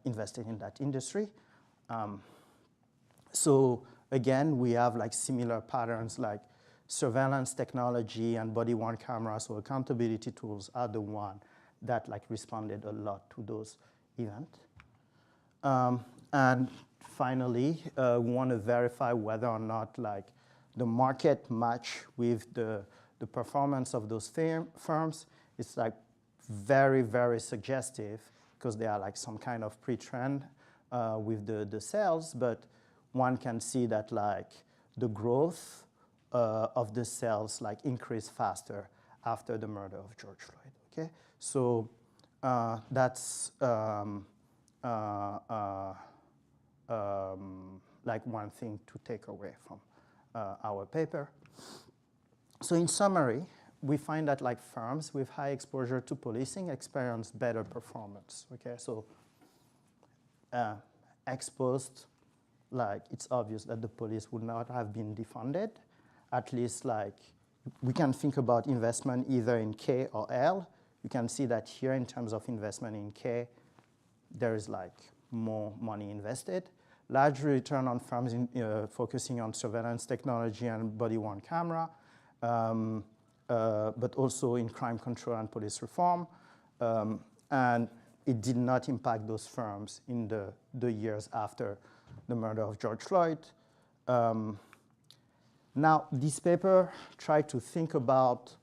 Speaker 15: invested in that industry. So again, we have similar patterns surveillance technology and body-worn cameras, so accountability tools are the one that responded a lot to those events. And finally, we want to verify whether or not the market match with the performance of those firms. It's very, very suggestive because they are some kind of pre-trend with the sales, but one can see that the growth of the sales increased faster after the murder of George Floyd. Okay, so that's one thing to take away from our paper. So in summary, we find that firms with high exposure to policing experience better performance. Okay, so exposed, it's obvious that the police would not have been defunded. At least we can think about investment either in K or L. You can see that here in terms of investment in K, there is more money invested. Large return on firms focusing on surveillance technology and body-worn camera, but also in crime control and police reform. And it did not impact those firms in the years after the murder of George Floyd. Now, this paper tried to think about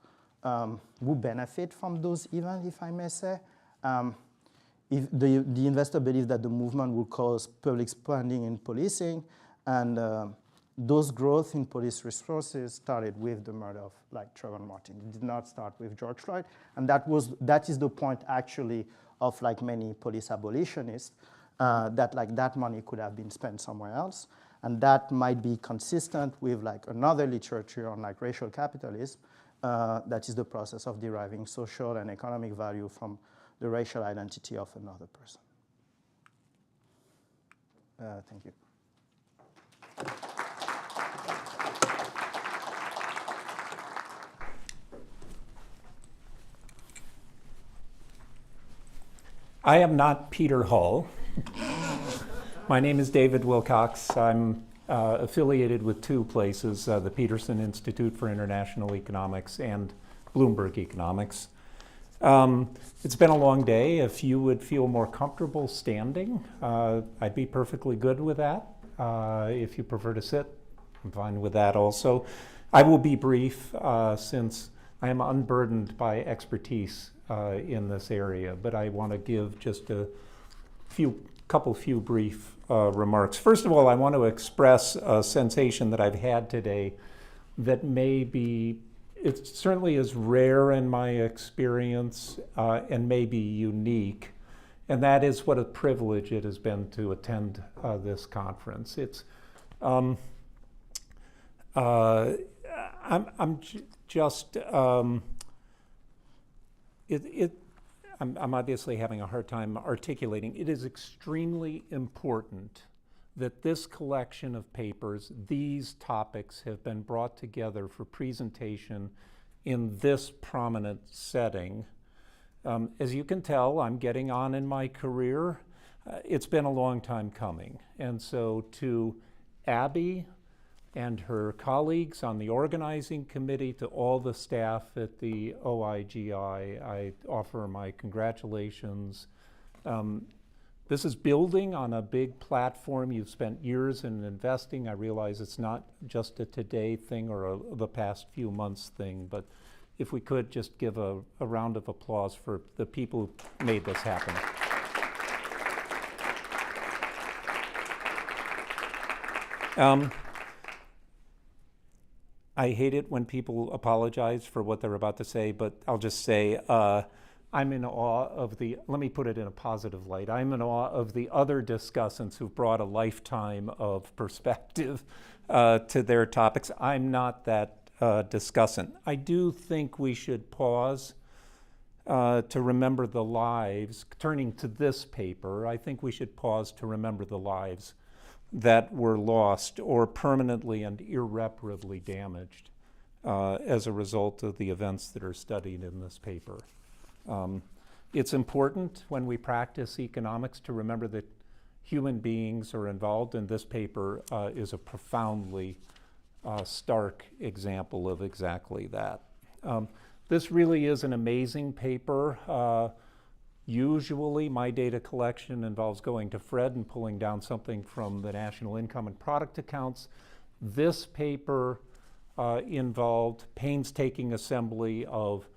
Speaker 15: who benefit from those events, if I may say. If the investor believed that the movement would cause public spending in policing, and those growth in police resources started with the murder of Trayvon Martin. It did not start with George Floyd, and that is the point actually of many police abolitionists, that money could have been spent somewhere else, and that might be consistent with another literature on racial capitalism, that is the process of deriving social and economic value from the racial identity of another person. Thank you.
Speaker 17: I am not Peter Hull. My name is David Wilcox. I'm affiliated with two places, the Peterson Institute for International Economics and Bloomberg Economics. It's been a long day. If you would feel more comfortable standing, I'd be perfectly good with that. If you prefer to sit, I'm fine with that also. I will be brief since I am unburdened by expertise in this area, but I want to give just a couple brief remarks. First of all, I want to express a sensation that I've had today that may be, it certainly is rare in my experience and may be unique, and that is what a privilege it has been to attend this conference. It's I'm obviously having a hard time articulating. It is extremely important that this collection of papers, these topics, have been brought together for presentation in this prominent setting. As you can tell, I'm getting on in my career. It's been a long time coming. And so to Abby and her colleagues on the organizing committee, to all the staff at the OIGI, I offer my congratulations. This is building on a big platform. You've spent years in investing. I realize it's not just a today thing or the past few months thing, but if we could just give a round of applause for the people who made this happen. I hate it when people apologize for what they're about to say, but I'll just say I'm in awe of let me put it in a positive light, I'm in awe of the other discussants who've brought a lifetime of perspective to their topics. I'm not that discussant. I do think we should pause to remember the lives. Turning to this paper, I think we should pause to remember the lives that were lost or permanently and irreparably damaged as a result of the events that are studied in this paper. It's important when we practice economics to remember that human beings are involved, and this paper is a profoundly stark example of exactly that. This really is an amazing paper. Usually my data collection involves going to Fred and pulling down something from the national income and product accounts. This paper involved painstaking assembly of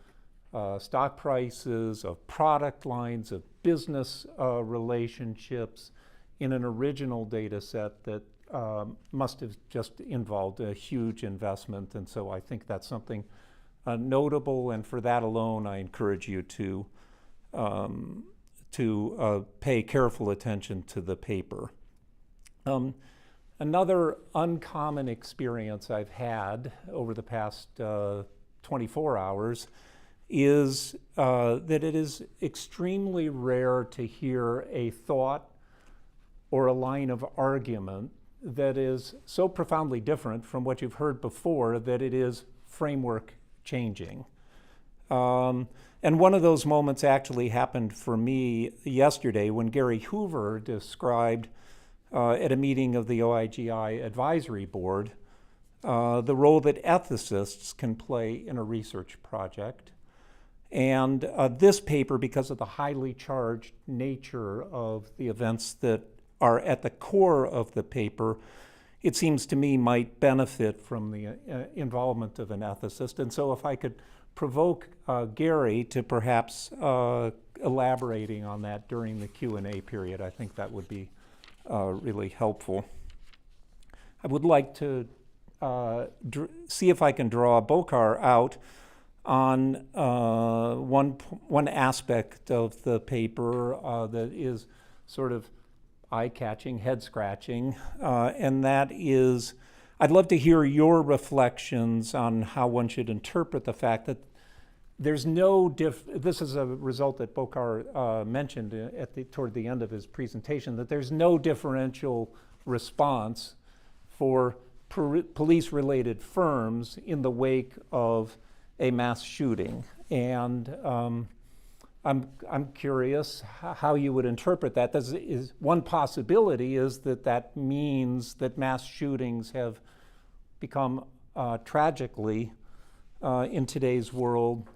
Speaker 17: stock prices, of product lines, of business relationships in an original data set that must have just involved a huge investment. And so I think that's something notable, and for that alone I encourage you to pay careful attention to the paper. Another uncommon experience I've had over the past 24 hours is that it is extremely rare to hear a thought or a line of argument that is so profoundly different from what you've heard before that it is framework changing. And one of those moments actually happened for me yesterday when Gary Hoover described at a meeting of the OIGI Advisory Board the role that ethicists can play in a research project. And this paper, because of the highly charged nature of the events that are at the core of the paper, it seems to me might benefit from the involvement of an ethicist. And so if I could provoke Gary to perhaps elaborating on that during the Q&A period, I think that would be really helpful. I would like to see if I can draw Bokar out on one aspect of the paper that is sort of eye-catching, head-scratching, and that is, I'd love to hear your reflections on how one should interpret the fact that there's no this is a result that Bokar mentioned toward the end of his presentation, that there's no differential response for police-related firms in the wake of a mass shooting. And I'm curious how you would interpret that. One possibility is that means that mass shootings have become tragically, in today's world,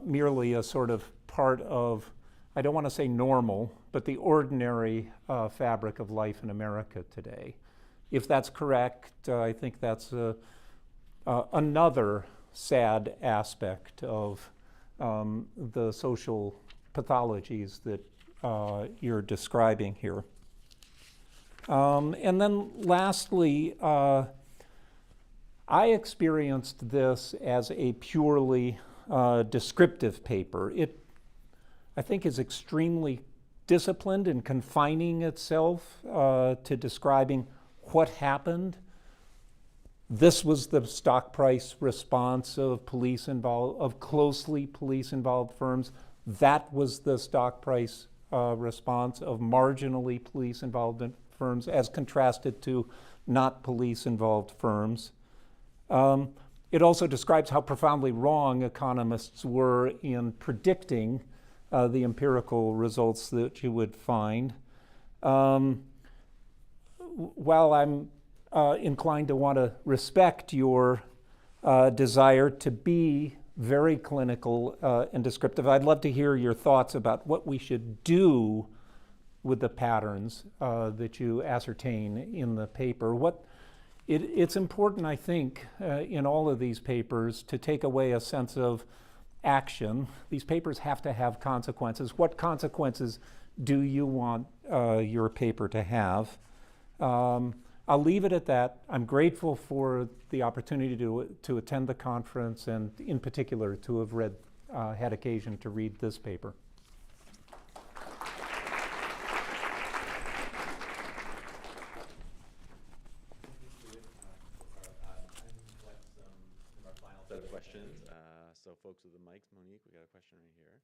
Speaker 17: merely a sort of part of, I don't want to say normal, but the ordinary fabric of life in America today. If that's correct, I think that's another sad aspect of the social pathologies that you're describing here. And then lastly, I experienced this as a purely descriptive paper. It, I think, is extremely disciplined in confining itself to describing what happened. This was the stock price response of closely police-involved firms. That was the stock price response of marginally police-involved firms as contrasted to not police-involved firms. It also describes how profoundly wrong economists were in predicting the empirical results that you would find. While I'm inclined to want to respect your desire to be very clinical and descriptive, I'd love to hear your thoughts about what we should do with the patterns that you ascertain in the paper. It's important, I think, in all of these papers to take away a sense of action. These papers have to have consequences. What consequences do you want your paper to have? I'll leave it at that. I'm grateful for the opportunity to attend the conference and in particular to have had occasion to read this paper.
Speaker 11: Questions. So folks with the mics, Monique, we got a question right here.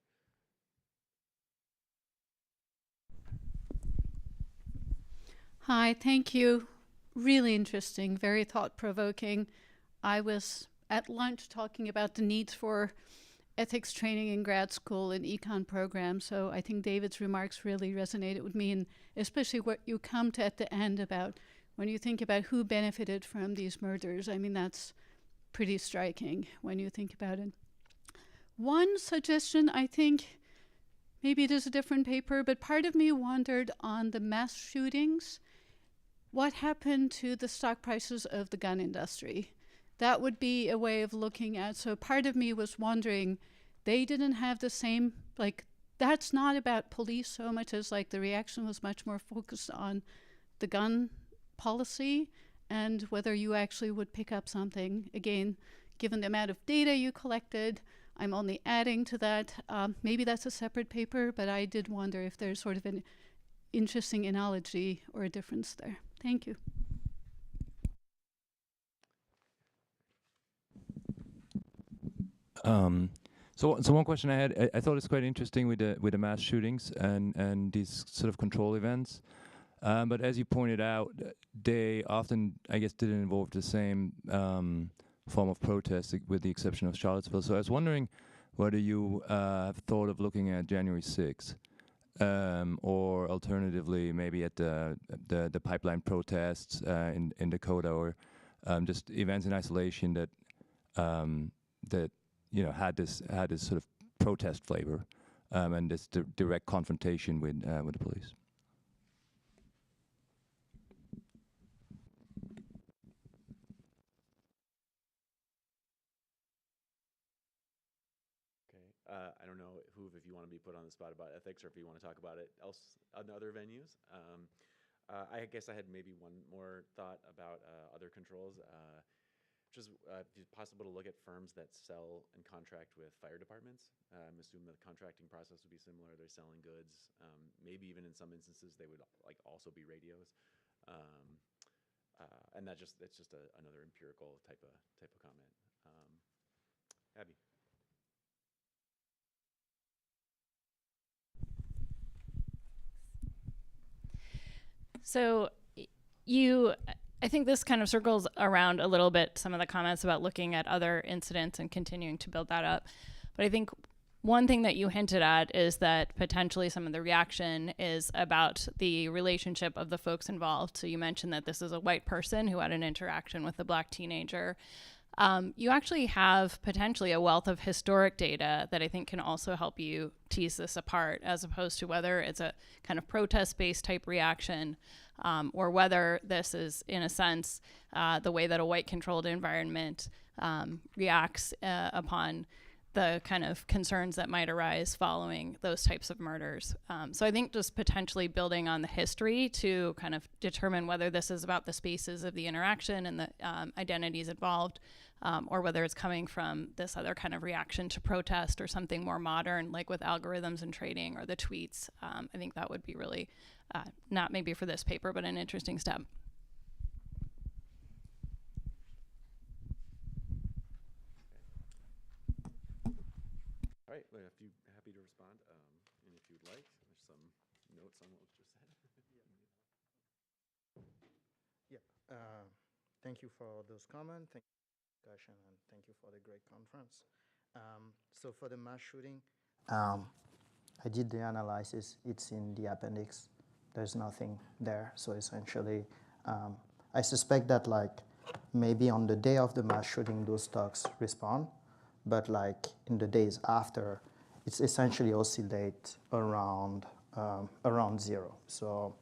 Speaker 18: Hi, thank you. Really interesting, very thought-provoking. I was at lunch talking about the need for ethics training in grad school and econ programs, so I think David's remarks really resonated with me, and especially what you come to at the end about when you think about who benefited from these murders. I mean, that's pretty striking when you think about it. One suggestion, I think, maybe it is a different paper, but part of me wondered on the mass shootings, what happened to the stock prices of the gun industry? That would be a way of looking at, so part of me was wondering, they didn't have the same, that's not about police so much as the reaction was much more focused on the gun policy and whether you actually would pick up something. Again, given the amount of data you collected, I'm only adding to that. Maybe that's a separate paper, but I did wonder if there's sort of an interesting analogy or a difference there. Thank you.
Speaker 21: So one question I had, I thought it's quite interesting with the mass shootings and these sort of control events. But as you pointed out, they often, I guess, didn't involve the same form of protest, with the exception of Charlottesville. So I was wondering whether you have thought of looking at January 6th, or alternatively maybe at the pipeline protests in Dakota, or just events in isolation that that had this sort of protest flavor, and this direct confrontation with the police.
Speaker 11: I don't know if you want to be put on the spot about ethics, or if you want to talk about it else on other venues. I guess I had maybe one more thought about other controls. Just if it's possible to look at firms that sell and contract with fire departments. I'm assuming the contracting process would be similar. They're selling goods. Maybe even in some instances they would also be radios. And it's just another empirical type of comment. Abby.
Speaker 4: So I think this kind of circles around a little bit some of the comments about looking at other incidents and continuing to build that up. But I think one thing that you hinted at is that potentially some of the reaction is about the relationship of the folks involved. So you mentioned that this is a white person who had an interaction with a black teenager. You actually have potentially a wealth of historic data that I think can also help you tease this apart, as opposed to whether it's a kind of protest-based type reaction, or whether this is, in a sense, the way that a white-controlled environment reacts upon the kind of concerns that might arise following those types of murders. So I think just potentially building on the history to kind of determine whether this is about the spaces of the interaction and the identities involved, or whether it's coming from this other kind of reaction to protest or something more modern, like with algorithms and trading or the tweets. I think that would be really, not maybe for this paper, but an interesting step.
Speaker 11: All right, well, if you're happy to respond, and if you'd like, there's some notes on what was just said.
Speaker 15: Thank you for those comments, thank you for the discussion, and thank you for the great conference. So for the mass shooting, I did the analysis. It's in the appendix. There's nothing there. So essentially, I suspect that maybe on the day of the mass shooting, those stocks respond. But in the days after, it's essentially oscillate around zero. So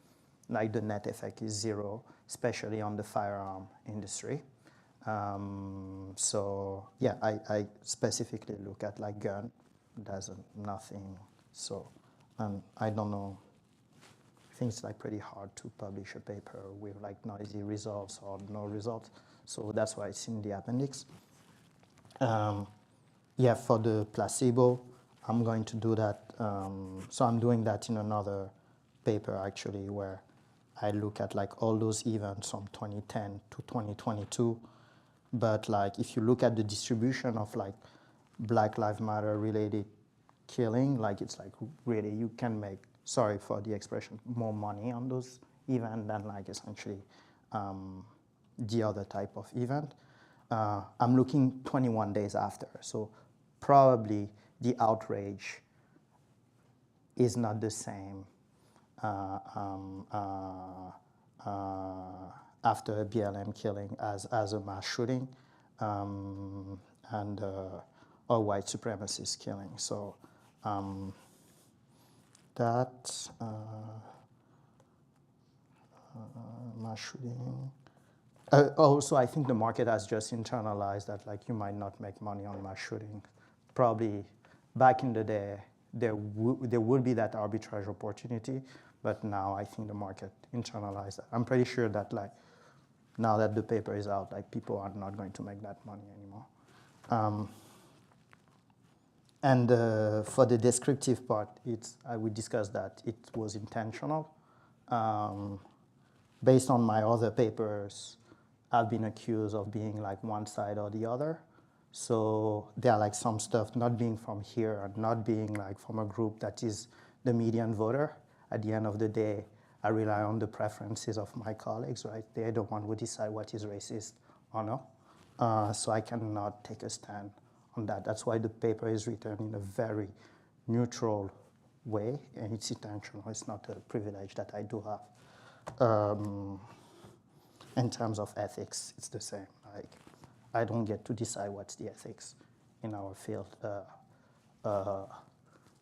Speaker 15: the net effect is zero, especially on the firearm industry. So yeah, I specifically look at gun. There's nothing. So I don't know. I think it's pretty hard to publish a paper with noisy results or no results. So that's why it's in the appendix. Yeah, for the placebo, I'm going to do that. So I'm doing that in another paper, actually, where I look at all those events from 2010 to 2022. But if you look at the distribution of Black Lives Matter related killing, it's really, you can make, sorry for the expression, more money on those events than essentially the other type of event. I'm looking 21 days after. So probably the outrage is not the same after a BLM killing as a mass shooting and a white supremacist killing. So that mass shooting. Also, I think the market has just internalized that you might not make money on mass shooting. Probably back in the day, there would be that arbitrage opportunity, but now I think the market internalized that. I'm pretty sure that now that the paper is out, people are not going to make that money anymore. And for the descriptive part, I would discuss that it was intentional. Based on my other papers, I've been accused of being one side or the other. So there are some stuff not being from here and not being from a group that is the median voter. At the end of the day, I rely on the preferences of my colleagues, right? They're the one who decide what is racist or no. So I cannot take a stand on that. That's why the paper is written in a very neutral way, and it's intentional. It's not a privilege that I do have. In terms of ethics, it's the same. Like, I don't get to decide what's the ethics in our field.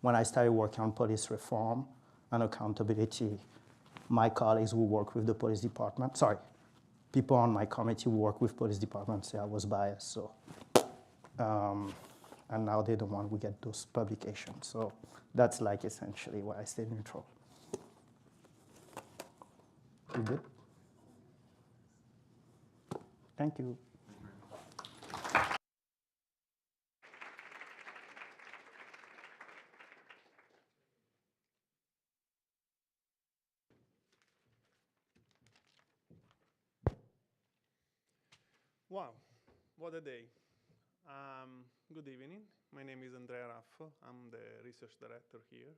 Speaker 15: When I started working on police reform and accountability, my colleagues who work with the police department, people on my committee who work with police departments say I was biased. So, and now they're the one who get those publications. So that's like essentially why I stay neutral. You good? Thank you.
Speaker 7: Wow, what a day. Good evening. My name is Andrea Raffo. I'm the research director here.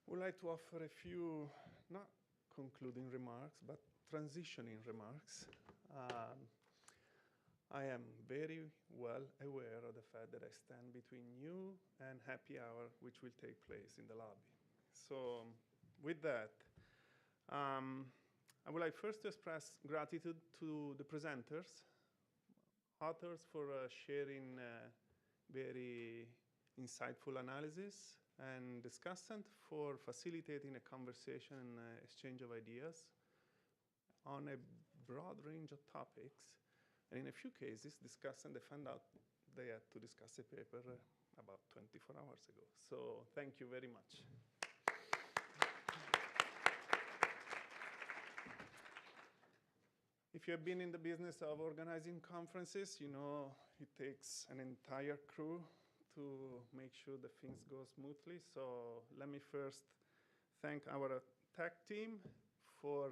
Speaker 7: Would like to offer a few, not concluding remarks, but transitioning remarks. I am very well aware of the fact that I stand between you and happy hour, which will take place in the lobby. So with that, I would like first to express gratitude to the presenters, authors for sharing very insightful analysis, and discussant for facilitating a conversation and exchange of ideas on a broad range of topics. And in a few cases, discussant, they found out they had to discuss a paper about 24 hours ago. So thank you very much. If you have been in the business of organizing conferences, you know it takes an entire crew to make sure that things go smoothly. So let me first thank our tech team for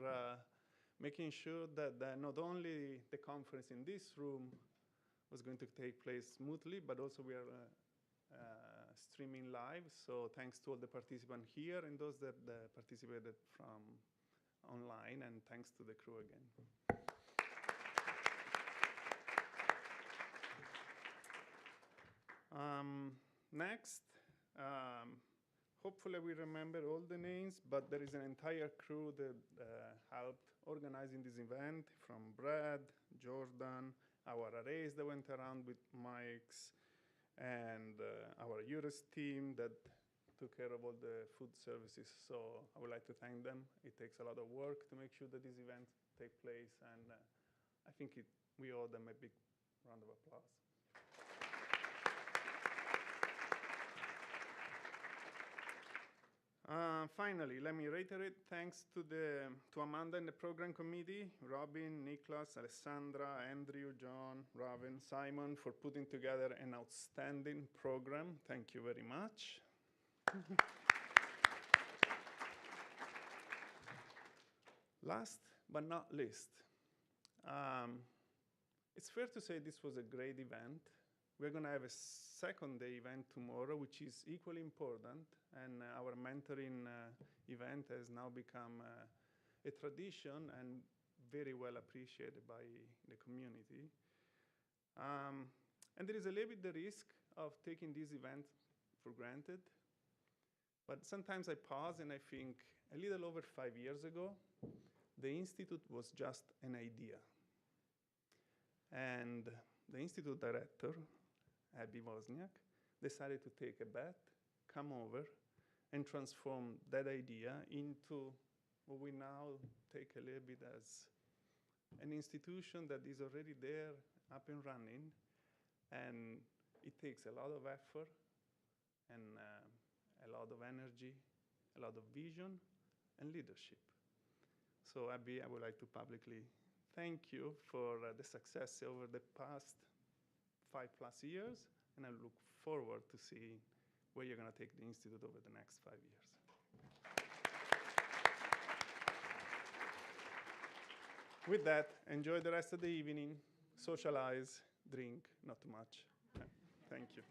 Speaker 7: making sure that not only the conference in this room was going to take place smoothly, but also we are streaming live. So thanks to all the participants here and those that participated from online, and thanks to the crew again. Next, hopefully we remember all the names, but there is an entire crew that helped organizing this event, from Brad, Jordan, our arrays that went around with mics, and our URIS team that took care of all the food services. So I would like to thank them. It takes a lot of work to make sure that these events take place, and I think we owe them a big round of applause. Finally, let me reiterate thanks to Amanda and the program committee, Robin, Niklas, Alessandra, Andrew, John, Raven, Simon, for putting together an outstanding program. Thank you very much. Last but not least, it's fair to say this was a great event. We're going to have a second day event tomorrow, which is equally important, and our mentoring event has now become a tradition and very well appreciated by the community. And there is a little bit the risk of taking these events for granted, but sometimes I pause and I think a little over 5 years ago, the Institute was just an idea. And the Institute director, Abby Wozniak, decided to take a bet, come over, and transform that idea into what we now take a little bit as an institution that is already there, up and running, and it takes a lot of effort and a lot of energy, a lot of vision, and leadership. So Abby, I would like to publicly thank you for the success over the past 5+ years, and I look forward to seeing where you're going to take the Institute over the next 5 years. With that, enjoy the rest of the evening, socialize, drink, not too much. Thank you.